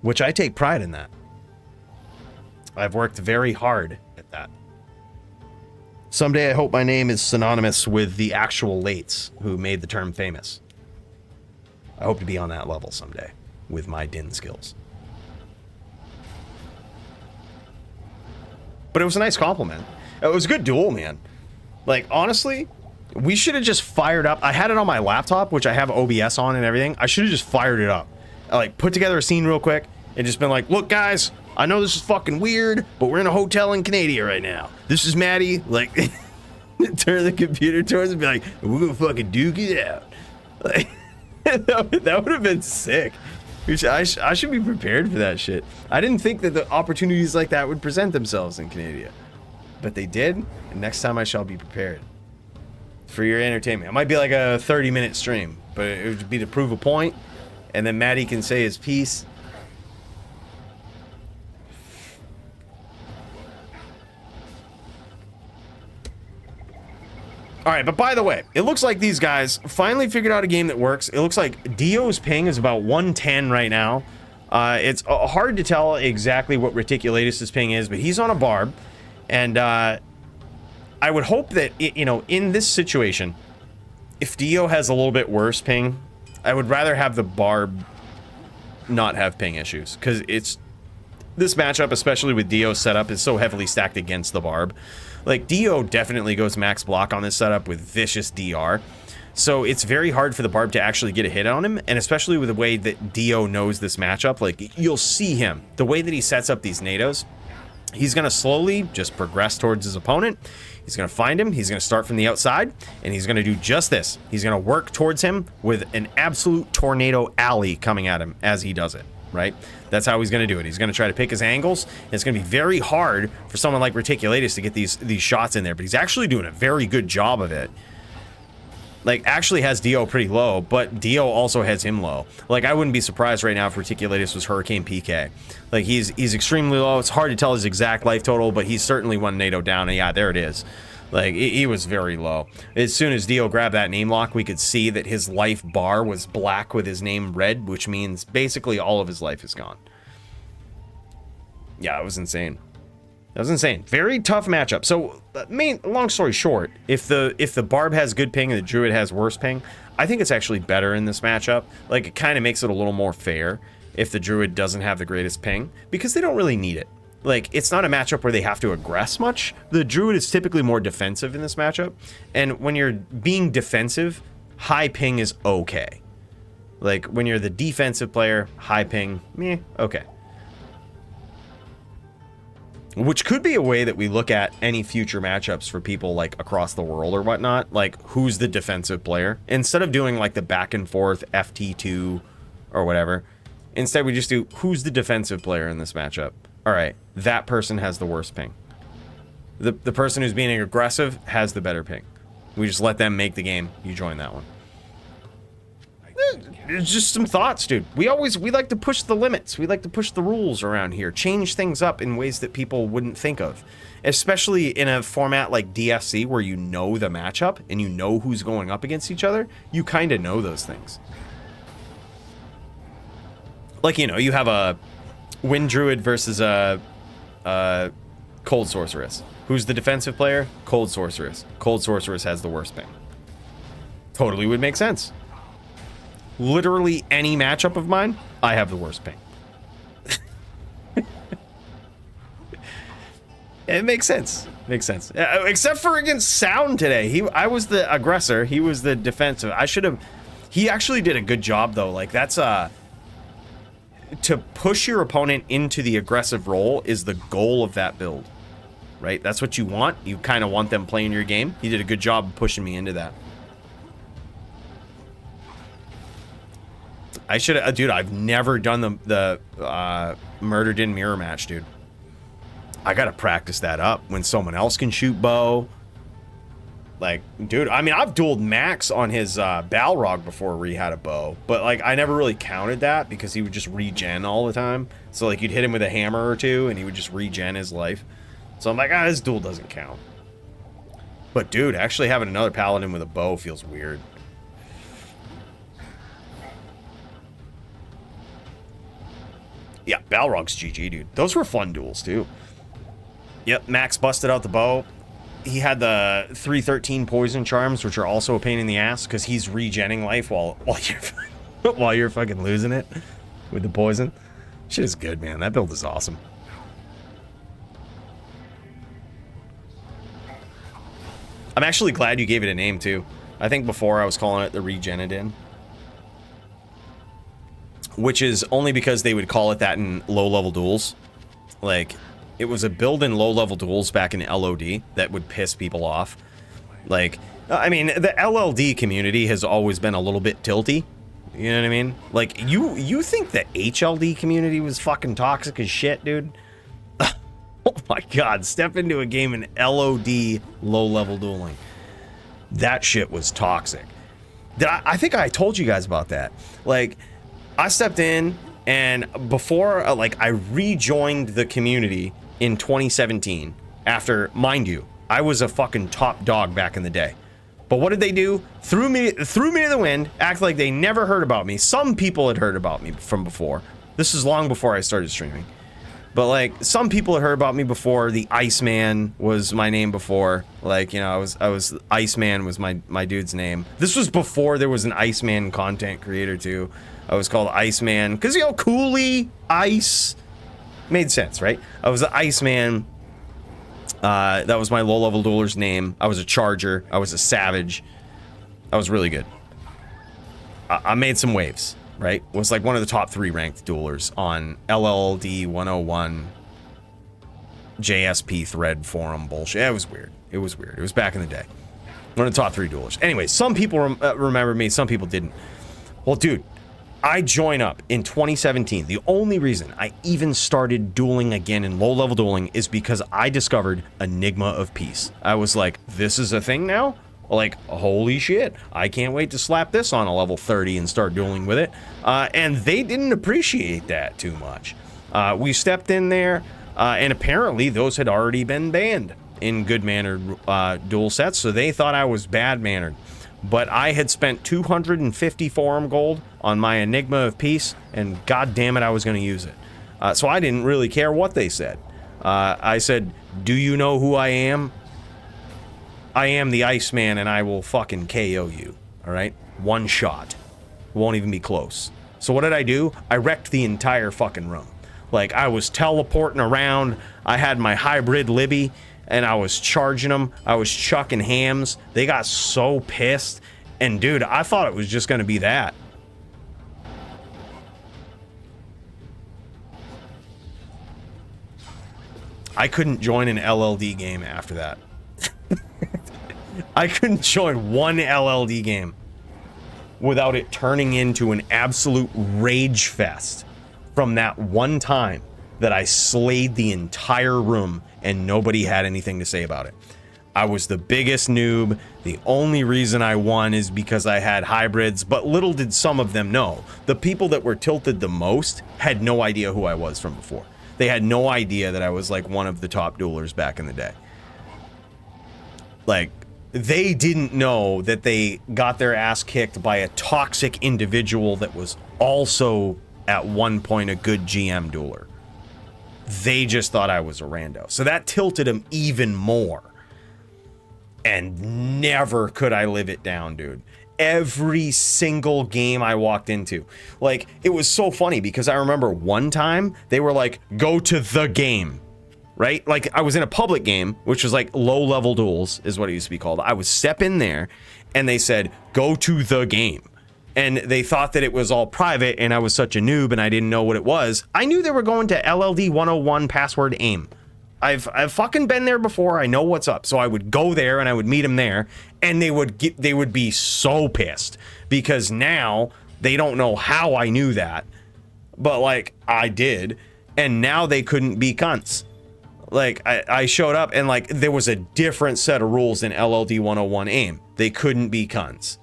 Which I take pride in that. I've worked very hard at that. Someday I hope my name is synonymous with the actual lates who made the term famous. I hope to be on that level someday with my din skills. But it was a nice compliment. It was a good duel, man. Like, honestly, we should have just fired up. I had it on my laptop, which I have OBS on and everything. I should have just fired it up. I, like, put together a scene real quick, and just been like, look, guys, I know this is fucking weird, but we're in a hotel in Canada right now. This is Maddie. Like, turn the computer towards and be like, we're gonna fucking duke it out. Like, that would have been sick. I should be prepared for that shit. I didn't think that the opportunities like that would present themselves in Canada, but they did, and next time I shall be prepared for your entertainment. It might be like a 30-minute stream, but it would be to prove a point, and then Maddie can say his piece. All right, but by the way, it looks like these guys finally figured out a game that works. It looks like Dio's ping is about 110 right now. It's hard to tell exactly what Reticulatus's ping is, but he's on a barb. And I would hope that, you know, in this situation, if Dio has a little bit worse ping, I would rather have the barb not have ping issues. Because this matchup, especially with Dio's setup, is so heavily stacked against the barb. Like, Dio definitely goes max block on this setup with vicious DR. So it's very hard for the barb to actually get a hit on him, and especially with the way that Dio knows this matchup, like, you'll see him. The way that he sets up these nados, he's going to slowly just progress towards his opponent. He's going to find him, he's going to start from the outside, and he's going to do just this. He's going to work towards him with an absolute tornado alley coming at him as he does it, right? That's how he's going to do it. He's going to try to pick his angles. And it's going to be very hard for someone like Reticulatus to get these shots in there, but he's actually doing a very good job of it. Like, actually has Dio pretty low, but Dio also has him low. Like, I wouldn't be surprised right now if Reticulatus was Hurricane PK. Like, he's extremely low. It's hard to tell his exact life total, but he's certainly one NATO down, and yeah, there it is. Like, he was very low. As soon as Dio grabbed that name lock, we could see that his life bar was black with his name red, which means basically all of his life is gone. Yeah, it was insane. That was insane. Very tough matchup. So, long story short, if the barb has good ping and the druid has worse ping, I think it's actually better in this matchup. Like, it kind of makes it a little more fair if the druid doesn't have the greatest ping, because they don't really need it. Like, it's not a matchup where they have to aggress much. The druid is typically more defensive in this matchup, and when you're being defensive, high ping is okay. Like, when you're the defensive player, high ping, meh, okay. Which could be a way that we look at any future matchups for people, like, across the world or whatnot. Like, who's the defensive player? Instead of doing, like, the back and forth FT2 or whatever, instead we just do, who's the defensive player in this matchup? All right, that person has the worst ping. The person who's being aggressive has the better ping. We just let them make the game. You join that one. It's just some thoughts, dude. We like to push the limits. We like to push the rules around here. Change things up in ways that people wouldn't think of. Especially in a format like DFC where you know the matchup and you know who's going up against each other. You kind of know those things. Like, you know, you have a Wind Druid versus a Cold Sorceress. Who's the defensive player? Cold Sorceress. Cold Sorceress has the worst ping. Totally would make sense. Literally any matchup of mine, I have the worst ping. It makes sense. Makes sense. Except for against Sound today. I was the aggressor. He was the defensive. He actually did a good job, though. Like, that's to push your opponent into the aggressive role is the goal of that build, right? That's what you want. You kind of want them playing your game. He did a good job of pushing me into that. I should have, dude, I've never done the Murdered in Mirror match, dude. I gotta practice that up when someone else can shoot bow. Like, dude, I mean, I've dueled Max on his Balrog before where he had a bow, but like, I never really counted that because he would just regen all the time. So like, you'd hit him with a hammer or two and he would just regen his life. So I'm like, this duel doesn't count. But dude, actually having another paladin with a bow feels weird. Yeah, Balrog's GG, dude. Those were fun duels, too. Yep, Max busted out the bow. He had the 313 poison charms, which are also a pain in the ass, because he's regenning life while you're fucking losing it with the poison. Shit is good, man. That build is awesome. I'm actually glad you gave it a name, too. I think before I was calling it the Regenadin. which is only because they would call it that in low-level duels. Like, it was a build in low-level duels back in LOD that would piss people off. Like, I mean, the LLD community has always been a little bit tilty. You know what I mean? Like, you think the HLD community was fucking toxic as shit, dude? Oh my god, step into a game in LOD, low-level dueling. That shit was toxic. I think I told you guys about that. Like, I stepped in, and before, like, I rejoined the community in 2017 after, mind you, I was a fucking top dog back in the day. But what did they do? Threw me to the wind, act like they never heard about me. Some people had heard about me from before. This is long before I started streaming. But, like, some people had heard about me before. The Iceman was my name before. Like, you know, I was Iceman was my dude's name. This was before there was an Iceman content creator, too. I was called Iceman. Because, you know, Cooley, Ice. Made sense, right? I was the Iceman. That was my low-level dueler's name. I was a charger. I was a savage. I was really good. I made some waves. Right? Was like one of the top 3 ranked duelers on LLD 101 JSP thread forum bullshit. It was weird. It was weird. It was back in the day. One of the top 3 duelers. Anyway, some people remember me, some people didn't. Well, dude, I joined up in 2017. The only reason I even started dueling again in low-level dueling is because I discovered Enigma of Peace. I was like, this is a thing now? Like, holy shit, I can't wait to slap this on a level 30 and start dueling with it. And they didn't appreciate that too much. We stepped in there, and apparently those had already been banned in good-mannered duel sets, so they thought I was bad-mannered. But I had spent 250 forum gold on my Enigma of Peace, and god damn it, I was going to use it. So I didn't really care what they said. I said, do you know who I am? I am the Iceman, and I will fucking KO you, alright? One shot. Won't even be close. So what did I do? I wrecked the entire fucking room. Like, I was teleporting around, I had my hybrid Libby, and I was charging them, I was chucking hams. They got so pissed, and dude, I thought it was just gonna be that. I couldn't join an LLD game after that. I couldn't join one LLD game without it turning into an absolute rage fest from that one time that I slayed the entire room and nobody had anything to say about it. I was the biggest noob. The only reason I won is because I had hybrids, but little did some of them know. The people that were tilted the most had no idea who I was from before. They had no idea that I was like one of the top duelers back in the day. Like, they didn't know that they got their ass kicked by a toxic individual that was also at one point a good GM dueler. They just thought I was a rando. So that tilted them even more. And never could I live it down, dude. Every single game I walked into. Like, it was so funny because I remember one time they were like, go to the game. Right? Like, I was in a public game, which was like low-level duels, is what it used to be called. I would step in there, and they said, go to the game. And they thought that it was all private, and I was such a noob, and I didn't know what it was. I knew they were going to LLD 101 password aim. I've fucking been there before. I know what's up. So I would go there, and I would meet them there, and they would be so pissed. Because now, they don't know how I knew that. But, like, I did. And now they couldn't be cunts. Like, I showed up and, like, there was a different set of rules in LLD 101 AIM. They couldn't be cunts.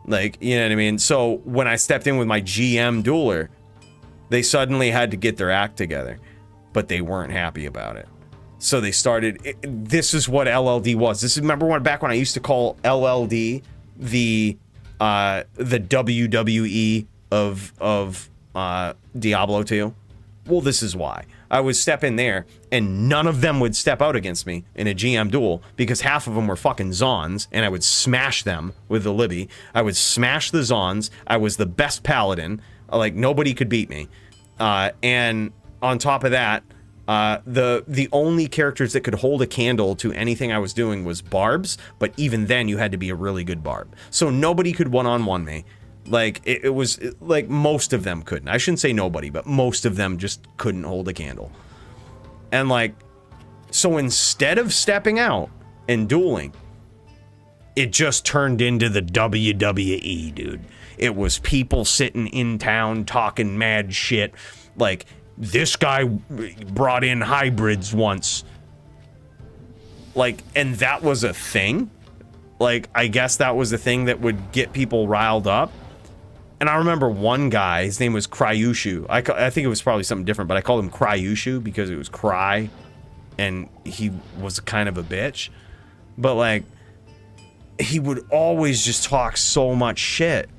Like, you know what I mean? So, when I stepped in with my GM dueler, they suddenly had to get their act together. But they weren't happy about it. So, they started... This is what LLD was. This is, remember back when I used to call LLD the WWE of Diablo 2? Well, this is why. I would step in there, and none of them would step out against me in a GM duel, because half of them were fucking Zons, and I would smash them with the Libby. I would smash the Zons. I was the best paladin. Like, nobody could beat me. And on top of that, the only characters that could hold a candle to anything I was doing was barbs, but even then, you had to be a really good barb. So nobody could one-on-one me. Like, it was, like, most of them couldn't. I shouldn't say nobody, but most of them just couldn't hold a candle. And, like, so instead of stepping out and dueling, it just turned into the WWE, dude. It was people sitting in town talking mad shit. Like, this guy brought in hybrids once. Like, and that was a thing. Like, I guess that was the thing that would get people riled up. And I remember one guy, his name was Cryushu. I think it was probably something different, but I called him Cryushu because it was cry, and he was kind of a bitch. But, like, he would always just talk so much shit.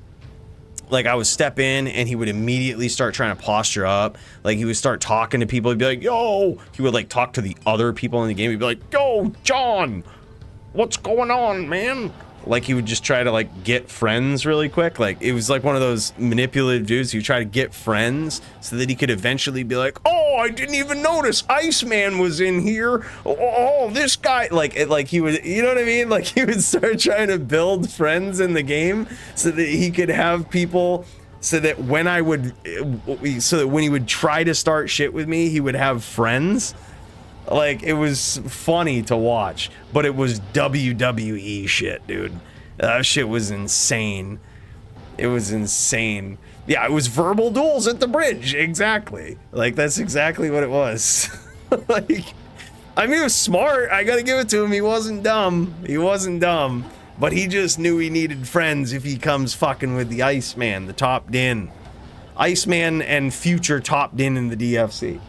Like, I would step in, and he would immediately start trying to posture up. Like, he would start talking to people. He'd be like, yo! He would, like, talk to the other people in the game. He'd be like, yo, John! What's going on, man? Like, he would just try to, like, get friends really quick. Like, it was like one of those manipulative dudes who try to get friends so that he could eventually be like, oh, I didn't even notice Iceman was in here. Oh, this guy. Like, he would, you know what I mean? Like, he would start trying to build friends in the game so that he could have people, so that when he would try to start shit with me, he would have friends. Like, it was funny to watch, but it was WWE shit, dude. That shit was insane. It was insane. Yeah, it was verbal duels at the bridge. Exactly. Like, that's exactly what it was. Like, I mean, he was smart. I gotta give it to him. He wasn't dumb. He wasn't dumb. But he just knew he needed friends if he comes fucking with the Iceman, the top din. Iceman and future top din in the DFC.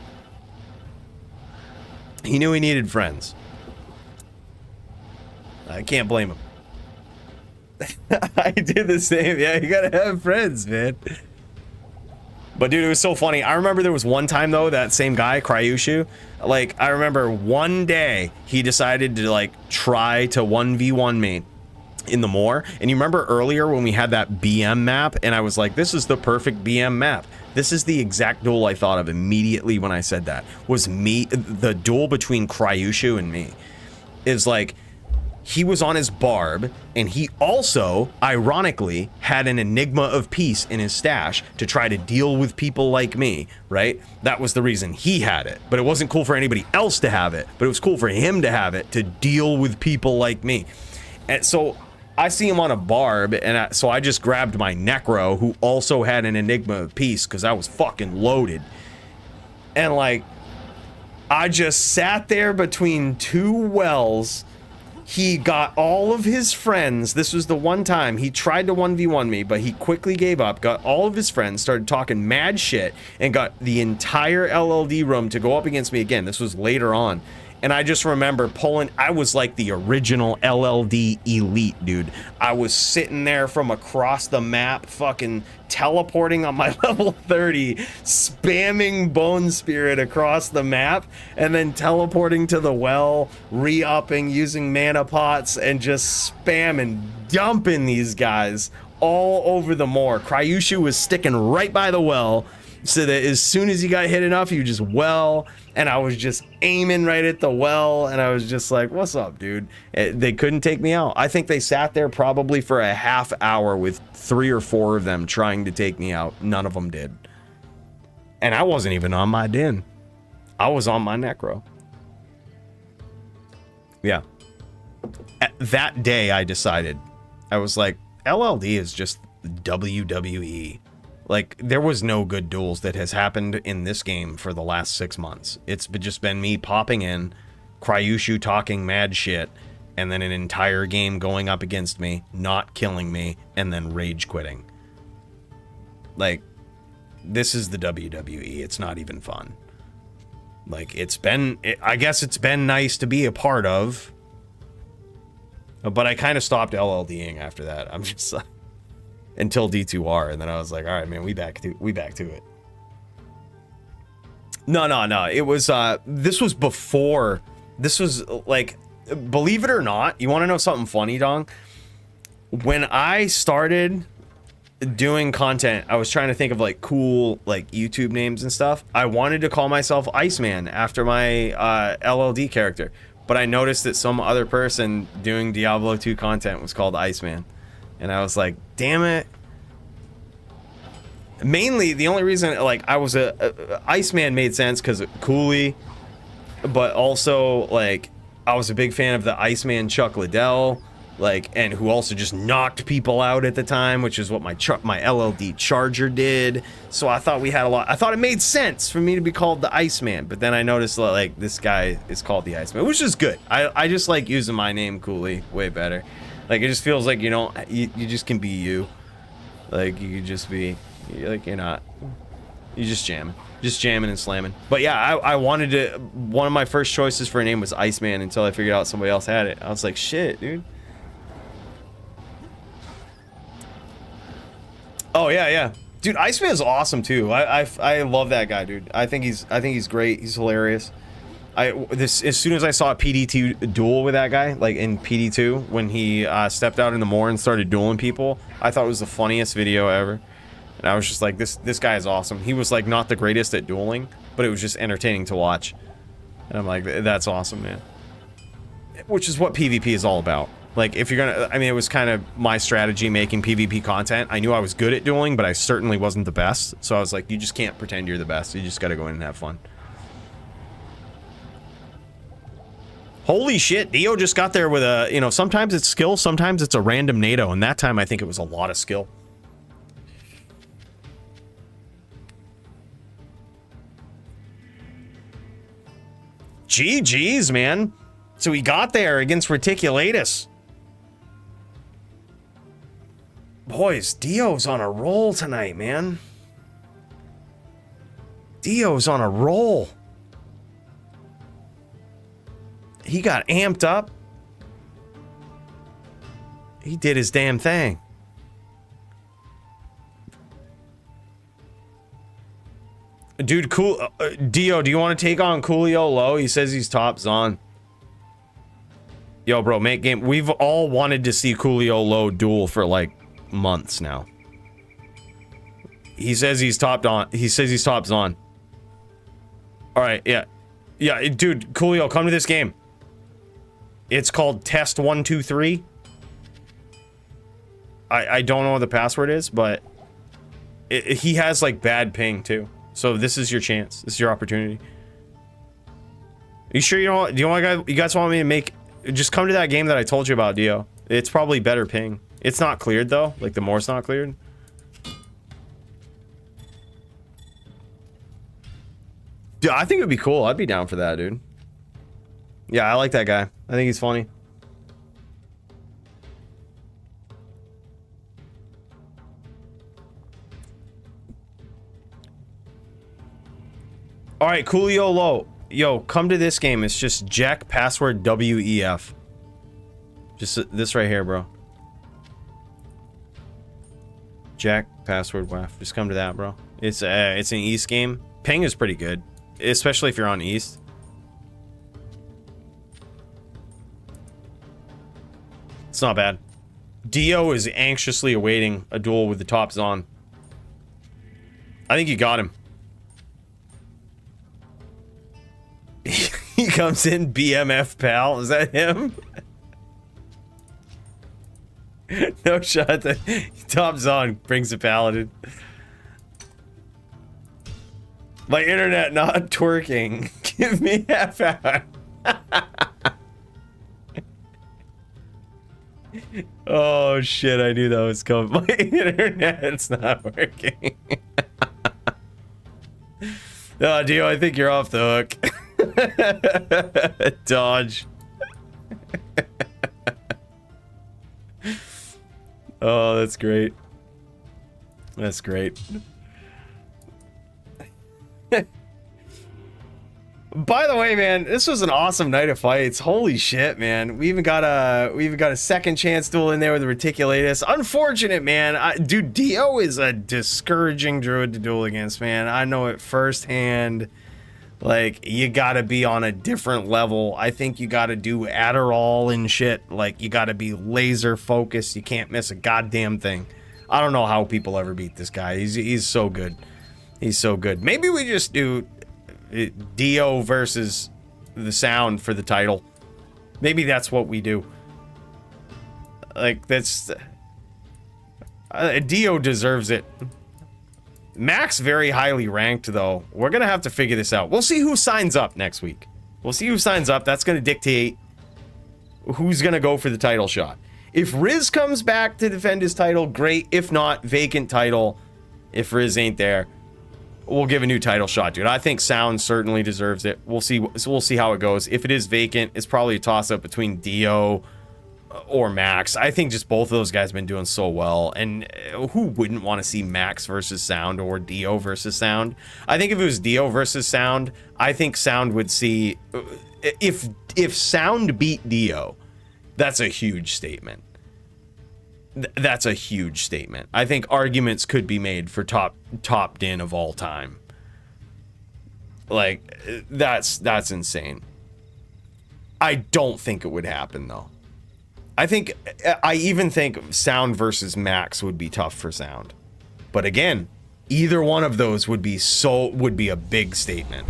He knew he needed friends. I can't blame him. I did the same. Yeah, you gotta have friends, man. But dude, it was so funny. I remember there was one time though, that same guy, Cryushu, like, I remember one day he decided to, like, try to 1v1 me in the Moor. And you remember earlier when we had that BM map, and I was like, this is the perfect BM map. This is the exact duel I thought of immediately when I said that. Was me, the duel between Cryushu and me. Is like, he was on his barb, and he also, ironically, had an Enigma of Peace in his stash to try to deal with people like me, right? That was the reason he had it. But it wasn't cool for anybody else to have it, but it was cool for him to have it to deal with people like me. And so I see him on a barb, and so I just grabbed my Necro, who also had an Enigma of Peace, because I was fucking loaded. And, like, I just sat there between two wells. He got all of his friends. This was the one time he tried to 1v1 me, but he quickly gave up, got all of his friends, started talking mad shit, and got the entire LLD room to go up against me again. This was later on. And I just remember pulling, I was like the original LLD elite, dude. I was sitting there from across the map, fucking teleporting on my level 30, spamming Bone Spirit across the map, and then teleporting to the well, re-upping, using mana pots, and just spamming, dumping these guys all over the moor. Cryushu was sticking right by the well, so that as soon as he got hit enough, he would just well, and I was just aiming right at the well, and I was just like, what's up, dude? They couldn't take me out. I think they sat there probably for a half hour with 3 or 4 of them trying to take me out. None of them did. And I wasn't even on my din. I was on my Necro. Yeah. That day, I decided, I was like, LLD is just WWE. Like, there was no good duels that has happened in this game for the last 6 months. It's just been me popping in, Cryushu talking mad shit, and then an entire game going up against me, not killing me, and then rage quitting. Like, this is the WWE. It's not even fun. Like, I guess it's been nice to be a part of, but I kind of stopped LLDing after that. I'm just like, until D2R, and then I was like, all right, man, we back to it. No. It was this was before. This was like, believe it or not, you want to know something funny, Dong? When I started doing content, I was trying to think of like cool like YouTube names and stuff. I wanted to call myself Iceman after my LLD character, but I noticed that some other person doing Diablo 2 content was called Iceman. And I was like, damn it. Mainly, the only reason, like, I was a Iceman made sense because Cooley, but also, like, I was a big fan of the Iceman Chuck Liddell, like, and who also just knocked people out at the time, which is what my LLD Charger did. So I thought we had a lot. I thought it made sense for me to be called the Iceman, but then I noticed that, like, this guy is called the Iceman, which is good. I just like using my name, Cooley, way better. Like, it just feels like, you know, you just can be you. Like, you could just be, like, you're just jamming and slamming. But yeah, I wanted to, one of my first choices for a name was Iceman until I figured out somebody else had it. I was like, shit, dude. Oh yeah. Dude, Iceman's awesome too. I love that guy, dude. I think he's great. He's hilarious. As soon as I saw a PD2 duel with that guy, like in PD2, when he stepped out in the moor and started dueling people, I thought it was the funniest video ever. And I was just like, this guy is awesome. He was like not the greatest at dueling, but it was just entertaining to watch. And I'm like, that's awesome, man. Which is what PvP is all about. Like, if you're gonna, I mean, it was kind of my strategy making PvP content. I knew I was good at dueling, but I certainly wasn't the best. So I was like, you just can't pretend you're the best. You just gotta go in and have fun. Holy shit, Dio just got there with a, you know, sometimes it's skill, sometimes it's a random NATO, and that time I think it was a lot of skill. GG's, man. So he got there against Reticulatus. Boys, Dio's on a roll tonight, man. Dio's on a roll. He got amped up. He did his damn thing. Dude, cool. Dio, do you want to take on Coolio low? He says he's top Zon. Yo, bro, make game. We've all wanted to see Coolio low duel for like months now. He says he's top on. He says he's top Zon. All right, yeah, dude, Coolio, come to this game. It's called Test 123. I don't know what the password is, but he has like bad ping too. So this is your chance. This is your opportunity. You sure you don't? Do you guys want me to make? Just come to that game that I told you about, Dio. It's probably better ping. It's not cleared though. Like the moor's not cleared. Dude, I think it would be cool. I'd be down for that, dude. Yeah, I like that guy. I think he's funny. All right, Coolio low. Yo, come to this game. It's just Jack password WEF. Just this right here, bro. Jack password WEF. Just come to that, bro. It's an East game. Ping is pretty good, especially if you're on East. It's not bad. Dio is anxiously awaiting a duel with the top Zon. I think you got him. He comes in, BMF pal. Is that him? No shot. Top Zon brings a paladin. My internet not twerking. Give me half hour. Oh shit, I knew that was coming. My internet's not working. Oh, Dio, I think you're off the hook. Dodge. Oh, that's great. That's great. By the way, man, this was an awesome night of fights. Holy shit, man. We even got a second chance duel in there with the Reticulatus. Unfortunate, man. Dude, Dio is a discouraging druid to duel against, man. I know it firsthand. Like, you gotta be on a different level. I think you gotta do Adderall and shit. Like, you gotta be laser focused. You can't miss a goddamn thing. I don't know how people ever beat this guy. He's so good. He's so good. Maybe we just do Dio versus the Sound for the title. Maybe that's what we do. Like, that's... Dio deserves it. Max very highly ranked though. We're gonna have to figure this out. We'll see who signs up next week. We'll see who signs up. That's gonna dictate who's gonna go for the title shot. If Riz comes back to defend his title, great. If not, vacant title. If Riz ain't there, we'll give a new title shot, dude. I think Sound certainly deserves it. We'll see how it goes. If it is vacant, it's probably a toss-up between Dio or Max. I think just both of those guys have been doing so well. And who wouldn't want to see Max versus Sound or Dio versus Sound? I think if it was Dio versus Sound, I think Sound would see... If Sound beat Dio, that's a huge statement. That's a huge statement. I think arguments could be made for top Din of all time. Like, that's insane. I don't think it would happen though. I even think Sound versus Max would be tough for Sound. But again, either one of those would be a big statement.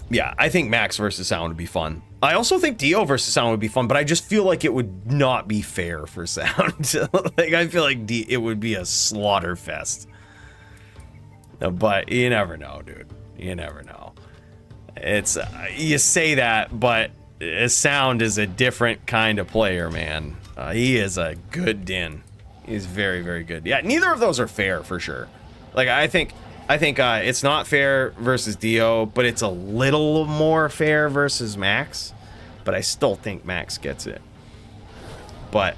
Yeah, I think Max versus Sound would be fun. I also think Dio versus Sound would be fun, but I just feel like it would not be fair for Sound. Like, I feel like it would be a slaughter fest. But you never know, dude. You never know. It's you say that, but Sound is a different kind of player, man. He is a good Din. He's very, very good. Yeah, neither of those are fair for sure. Like, I think it's not fair versus Dio, but it's a little more fair versus Max. But I still think Max gets it. But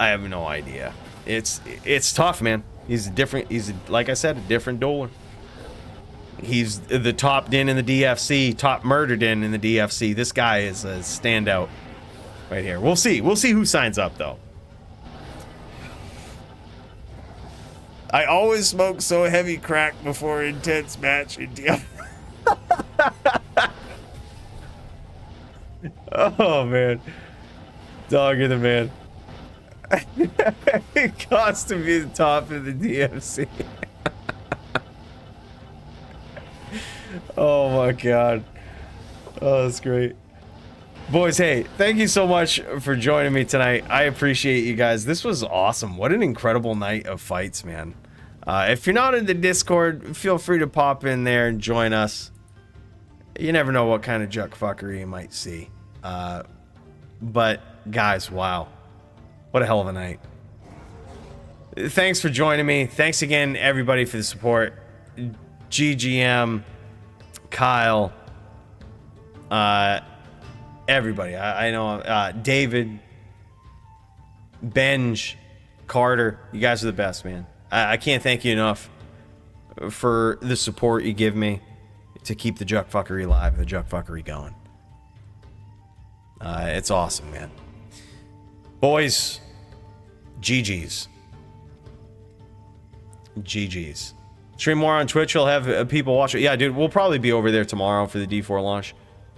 I have no idea. It's tough, man. He's like I said, a different dueler. He's the top Din in the DFC, top murder Din in the DFC. This guy is a standout right here. We'll see. We'll see who signs up though. I always smoke so heavy crack before intense match in Diablo. Oh man, dog of the man. It costs to be the top of the DFC. Oh my god. Oh, that's great. Boys, hey, thank you so much for joining me tonight. I appreciate you guys. This was awesome. What an incredible night of fights, man. If you're not in the Discord, feel free to pop in there and join us. You never know what kind of juck fuckery you might see. But, guys, wow. What a hell of a night. Thanks for joining me. Thanks again, everybody, for the support. GGM, Kyle, everybody. I know David, Benj, Carter. You guys are the best, man. I can't thank you enough for the support you give me to keep the juck fuckery alive, the juck fuckery going. It's awesome, man. Boys, GG's. GG's. Stream more on Twitch. You'll have people watch it. Yeah, dude, we'll probably be over there tomorrow for the D4 launch.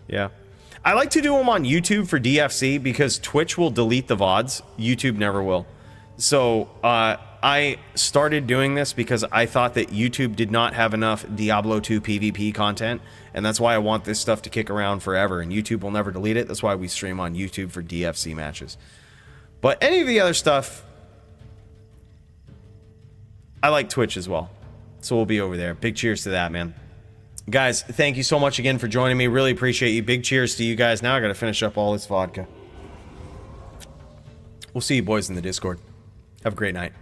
Yeah. I like to do them on YouTube for DFC because Twitch will delete the VODs. YouTube never will. So, I started doing this because I thought that YouTube did not have enough Diablo 2 PvP content, and that's why I want this stuff to kick around forever, and YouTube will never delete it. That's why we stream on YouTube for DFC matches. But any of the other stuff, I like Twitch as well. So we'll be over there. Big cheers to that, man. Guys, thank you so much again for joining me. Really appreciate you. Big cheers to you guys. Now I gotta finish up all this vodka. We'll see you boys in the Discord. Have a great night.